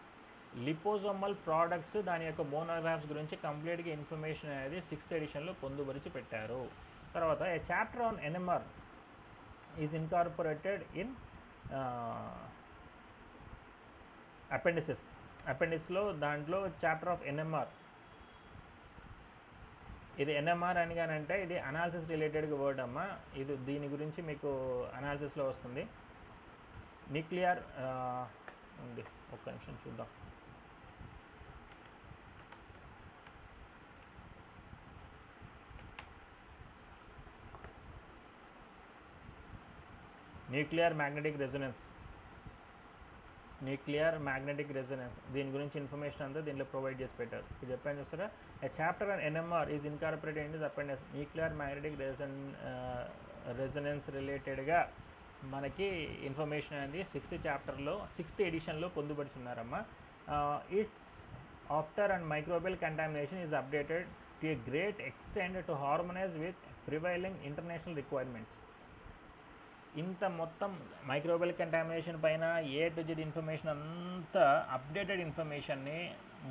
Liposomal products దాని యొక్క మోనోగ్రాఫ్స్ గురించి కంప్లీట్గా ఇన్ఫర్మేషన్ అనేది సిక్స్త్ ఎడిషన్లో పొందుపరిచి పెట్టారు. తర్వాత a chapter on NMR is incorporated in అపెండిక్స్లో దాంట్లో చాప్టర్ ఆఫ్ ఎన్ఎంఆర్. ఇది ఎన్ఎంఆర్ అని కానీ అంటే ఇది అనాలిసిస్ రిలేటెడ్గా వర్డ్ అమ్మా. ఇది దీని గురించి మీకు అనాలిసిస్లో వస్తుంది. న్యూక్లియర్ ఉంది, ఒక్క నిమిషం చూద్దాం. న్యూక్లియర్ మ్యాగ్నెటిక్ రెజొనెన్స్ దీని గురించి ఇన్ఫర్మేషన్ అంతా దీంట్లో ప్రొవైడ్ చేసి పెట్టారు. ఇప్పుడు చెప్పాను చూస్తారా, a chapter on NMR is incorporated in this appendix. Nuclear magnetic resonance రిలేటెడ్గా మనకి ఇన్ఫర్మేషన్ అనేది 6th చాప్టర్లో 6th ఎడిషన్లో పొందుపరుచున్నారమ్మా. It's after and microbial contamination is updated to a great extent to harmonise with prevailing international requirements. ఇంత మొత్తం microbial contamination పైన A to Z information అంతా అప్డేటెడ్ ఇన్ఫర్మేషన్ని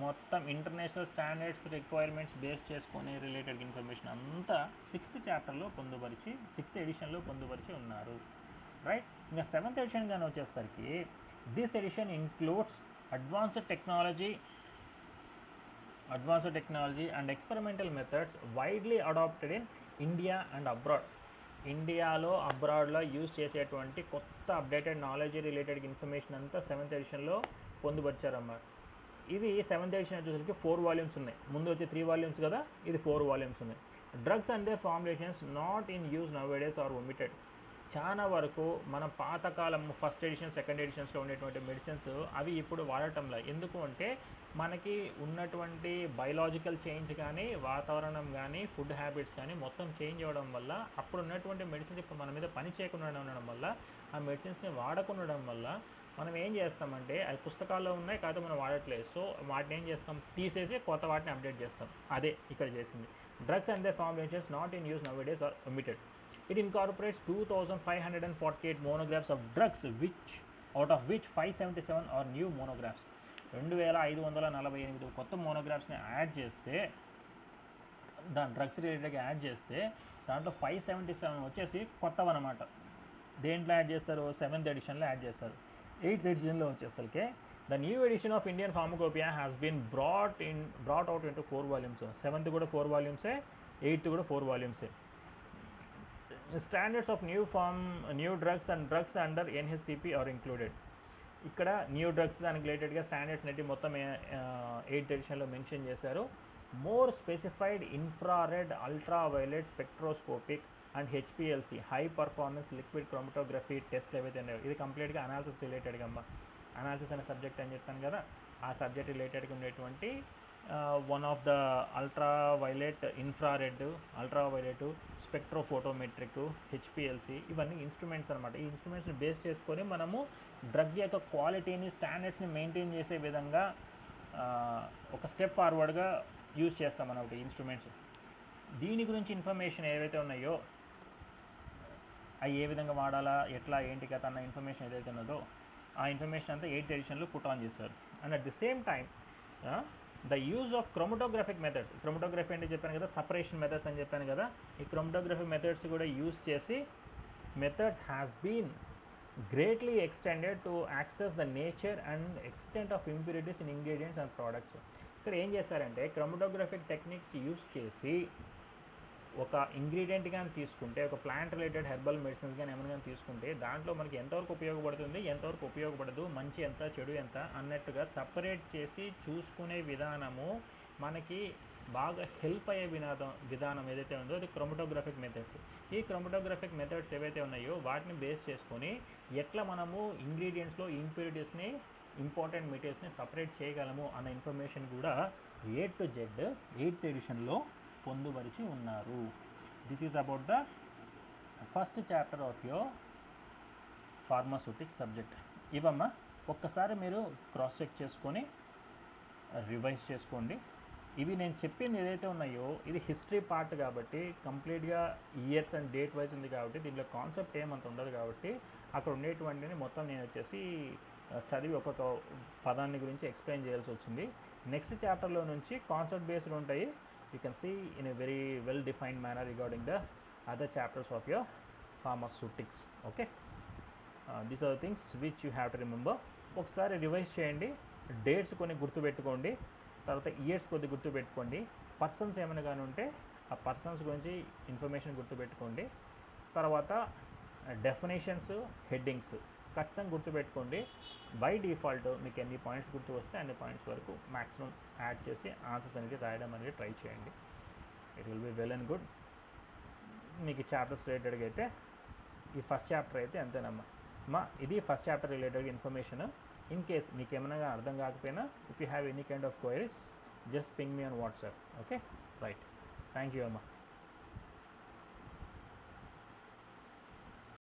మొత్తం ఇంటర్నేషనల్ స్టాండర్డ్స్ రిక్వైర్మెంట్స్ బేస్ చేసుకొని రిలేటెడ్ ఇన్ఫర్మేషన్ అంతా 6th చాప్టర్లో పొందుపరిచి 6th ఎడిషన్లో పొందుపరిచి ఉన్నారు. రైట్. ఇంకా 7th ఎడిషన్ కానీ వచ్చేసరికి this edition includes advanced technology and experimental methods widely adapted in India and abroad. ఇండియాలో అబ్రాడ్లో యూజ్ చేసేటువంటి కొత్త అప్డేటెడ్ నాలెడ్జ్ రిలేటెడ్ ఇన్ఫర్మేషన్ అంతా 7th ఎడిషన్లో పొందుపరిచారన్నమాట. ఇది 7th ఎడిషన్ వచ్చేసరికి 4 వాల్యూమ్స్ ఉన్నాయి. ముందు వచ్చే 3 వాల్యూమ్స్ కదా, ఇది 4 వాల్యూమ్స్ ఉన్నాయి. Drugs and their formulations not in use nowadays are omitted. చాలా వరకు మన పాతకాలం 1st ఎడిషన్ 2nd ఎడిషన్స్లో ఉండేటువంటి మెడిసిన్స్ అవి ఇప్పుడు వాడటంలో. ఎందుకు అంటే మనకి ఉన్నటువంటి బయలాజికల్ చేంజ్ కానీ, వాతావరణం కానీ, ఫుడ్ హ్యాబిట్స్ కానీ మొత్తం చేంజ్ అవ్వడం వల్ల అప్పుడు ఉన్నటువంటి మెడిసిన్స్ ఇప్పుడు మన మీద పని చేయకుండా ఉండడం వల్ల, ఆ మెడిసిన్స్ని వాడకుండడం వల్ల మనం ఏం చేస్తామంటే అవి పుస్తకాల్లో ఉన్నాయి కాదు, మనం వాడట్లేదు. సో వాటిని ఏం చేస్తాం, తీసేసి కొత్త వాటిని అప్డేట్ చేస్తాం. అదే ఇక్కడ చేసింది. Drugs and they formulations not in use nowadays are omitted. It incorporates 2,548 monographs of drugs, out of which 577 are new monographs. 2,548 కొత్త మోనోగ్రాఫ్స్ని యాడ్ చేస్తే, దాని డ్రగ్స్ రిలేటెడ్గా యాడ్ చేస్తే దాంట్లో 577 వచ్చేసి కొత్తవి అనమాట. దేంట్లో యాడ్ చేస్తారు, 7th ఎడిషన్లో యాడ్ చేస్తారు. 8th ఎడిషన్లో వచ్చేసరికి the new edition of Indian pharmacopoeia has been brought out into 4 volumes. 7th కూడా 4 వాల్యూమ్సే, 8th కూడా 4 వాల్యూమ్సే. Standards of new drugs and drugs under NHCP are included. ఇక్కడ న్యూ డ్రగ్స్ దానికి రిలేటెడ్గా స్టాండర్డ్స్ నెట్టి మొత్తం 8th ఎడిషన్లో మెన్షన్ చేశారు. More specified infrared, ultraviolet, spectroscopic and HPLC high performance liquid chromatography test ఏవైతే ఉన్నాయో ఇది కంప్లీట్గా అనాలిసిస్ రిలేటెడ్గా అమ్మ. అనాలిసిస్ అనే సబ్జెక్ట్ అని చెప్పాను కదా, ఆ సబ్జెక్ట్ రిలేటెడ్గా ఉండేటువంటి one of the ultraviolet, infrared, ultraviolet, spectrophotometric, HPLC ఇవన్నీ ఇన్స్ట్రుమెంట్స్ అనమాట. ఈ ఇన్స్ట్రుమెంట్స్ని బేస్ చేసుకొని మనము డ్రగ్ యొక్క క్వాలిటీని, స్టాండర్డ్స్ని మెయింటైన్ చేసే విధంగా ఒక స్టెప్ ఫార్వర్డ్గా యూజ్ చేస్తామన్నమాట ఈ ఇన్స్ట్రుమెంట్స్. దీని గురించి ఇన్ఫర్మేషన్ ఏవైతే ఉన్నాయో అవి ఏ విధంగా వాడాలా, ఎట్లా, ఏంటి కథ అన్న ఇన్ఫర్మేషన్ ఏదైతే ఉన్నదో ఆ ఇన్ఫర్మేషన్ అంతా 8th ఎడిషన్లో పుట్ ఆన్ చేశారు. And at the same time the use of chromatographic methods. Chromatography అంటే చెప్పాను కదా, సపరేషన్ మెథడ్స్ అని చెప్పాను కదా, ఈ క్రోమటోగ్రఫిక్ మెథడ్స్ కూడా యూజ్ చేసి methods has been greatly extended to access the nature and extent of impurities in ingredients and products. ఇక్కడ ఏం చేస్తారంటే క్రోమటోగ్రఫిక్ టెక్నిక్స్ యూజ్ చేసి ఒక ఇంగ్రీడియంట్ కానీ తీసుకుంటే, ఒక ప్లాంట్ రిలేటెడ్ హెర్బల్ మెడిసిన్స్ కానీ ఏమైనా కానీ తీసుకుంటే దాంట్లో మనకి ఎంతవరకు ఉపయోగపడుతుంది, ఎంతవరకు ఉపయోగపడదు, మంచి ఎంత, చెడు ఎంత అన్నట్టుగా సపరేట్ చేసి చూసుకునే విధానము మనకి బాగా హెల్ప్ అయ్యే విధానం ఏదైతే ఉందో అది క్రోమటోగ్రఫిక్ మెథడ్స్. ఈ క్రోమటోగ్రఫిక్ మెథడ్స్ ఏవైతే ఉన్నాయో వాటిని బేస్ చేసుకొని ఎట్లా మనము ఇంగ్రీడియంట్స్లో ఇంప్యూరిటీస్ని, ఇంపార్టెంట్ మెటీరియల్స్ని సపరేట్ చేయగలము అన్న ఇన్ఫర్మేషన్ కూడా A to Z 8th ఎడిషన్లో పొందుపరిచి ఉన్నారు. This is about the first chapter of your pharmaceutics subject. ఇవమ్మా ఒక్కసారి మీరు క్రాస్ చెక్ చేసుకొని రివైజ్ చేసుకోండి. ఇవి నేను చెప్పింది ఏదైతే ఉన్నాయో ఇది హిస్టరీ పార్ట్ కాబట్టి కంప్లీట్గా ఇయర్స్ అండ్ డేట్ వైజ్ ఉంది కాబట్టి దీంట్లో కాన్సెప్ట్ ఏమంత ఉండదు కాబట్టి అక్కడ ఉండేటువంటిని మొత్తం నేను వచ్చేసి చదివి ఒక్కొక్క పదాన్ని గురించి ఎక్స్ప్లెయిన్ చేయాల్సి వచ్చింది. నెక్స్ట్ చాప్టర్లో నుంచి కాన్సెప్ట్ బేస్డ్ ఉంటాయి. You can see in a very well defined manner regarding the other chapters of your pharmaceutics. Okay, these are the things which you have to remember. ఒకసారి రివైజ్ చేయండి, dates కొన్ని గుర్తుపెట్టుకోండి, తర్వాత years కొద్ది గుర్తుపెట్టుకోండి, persons ఏమైనా కానీ ఉంటే ఆ పర్సన్స్ గురించి ఇన్ఫర్మేషన్ గుర్తుపెట్టుకోండి, తర్వాత డెఫినేషన్స్, హెడ్డింగ్స్ ఖచ్చితంగా గుర్తుపెట్టుకోండి. బై డిఫాల్ట్ మీకు ఎన్ని పాయింట్స్ గుర్తు వస్తే అన్ని పాయింట్స్ వరకు మ్యాక్సిమం యాడ్ చేసి ఆన్సర్స్ అనేది రాయడం అనేది ట్రై చేయండి. It will be well and good. మీకు చాప్టర్స్ రిలేటెడ్గా అయితే ఈ ఫస్ట్ చాప్టర్ అయితే అంతేనమ్మా. ఇది first chapter related information. In case మీకు ఏమైనా అర్థం కాకపోయినా, if you have any kind of queries, just ping me on WhatsApp. Okay, right. Thank you అమ్మా.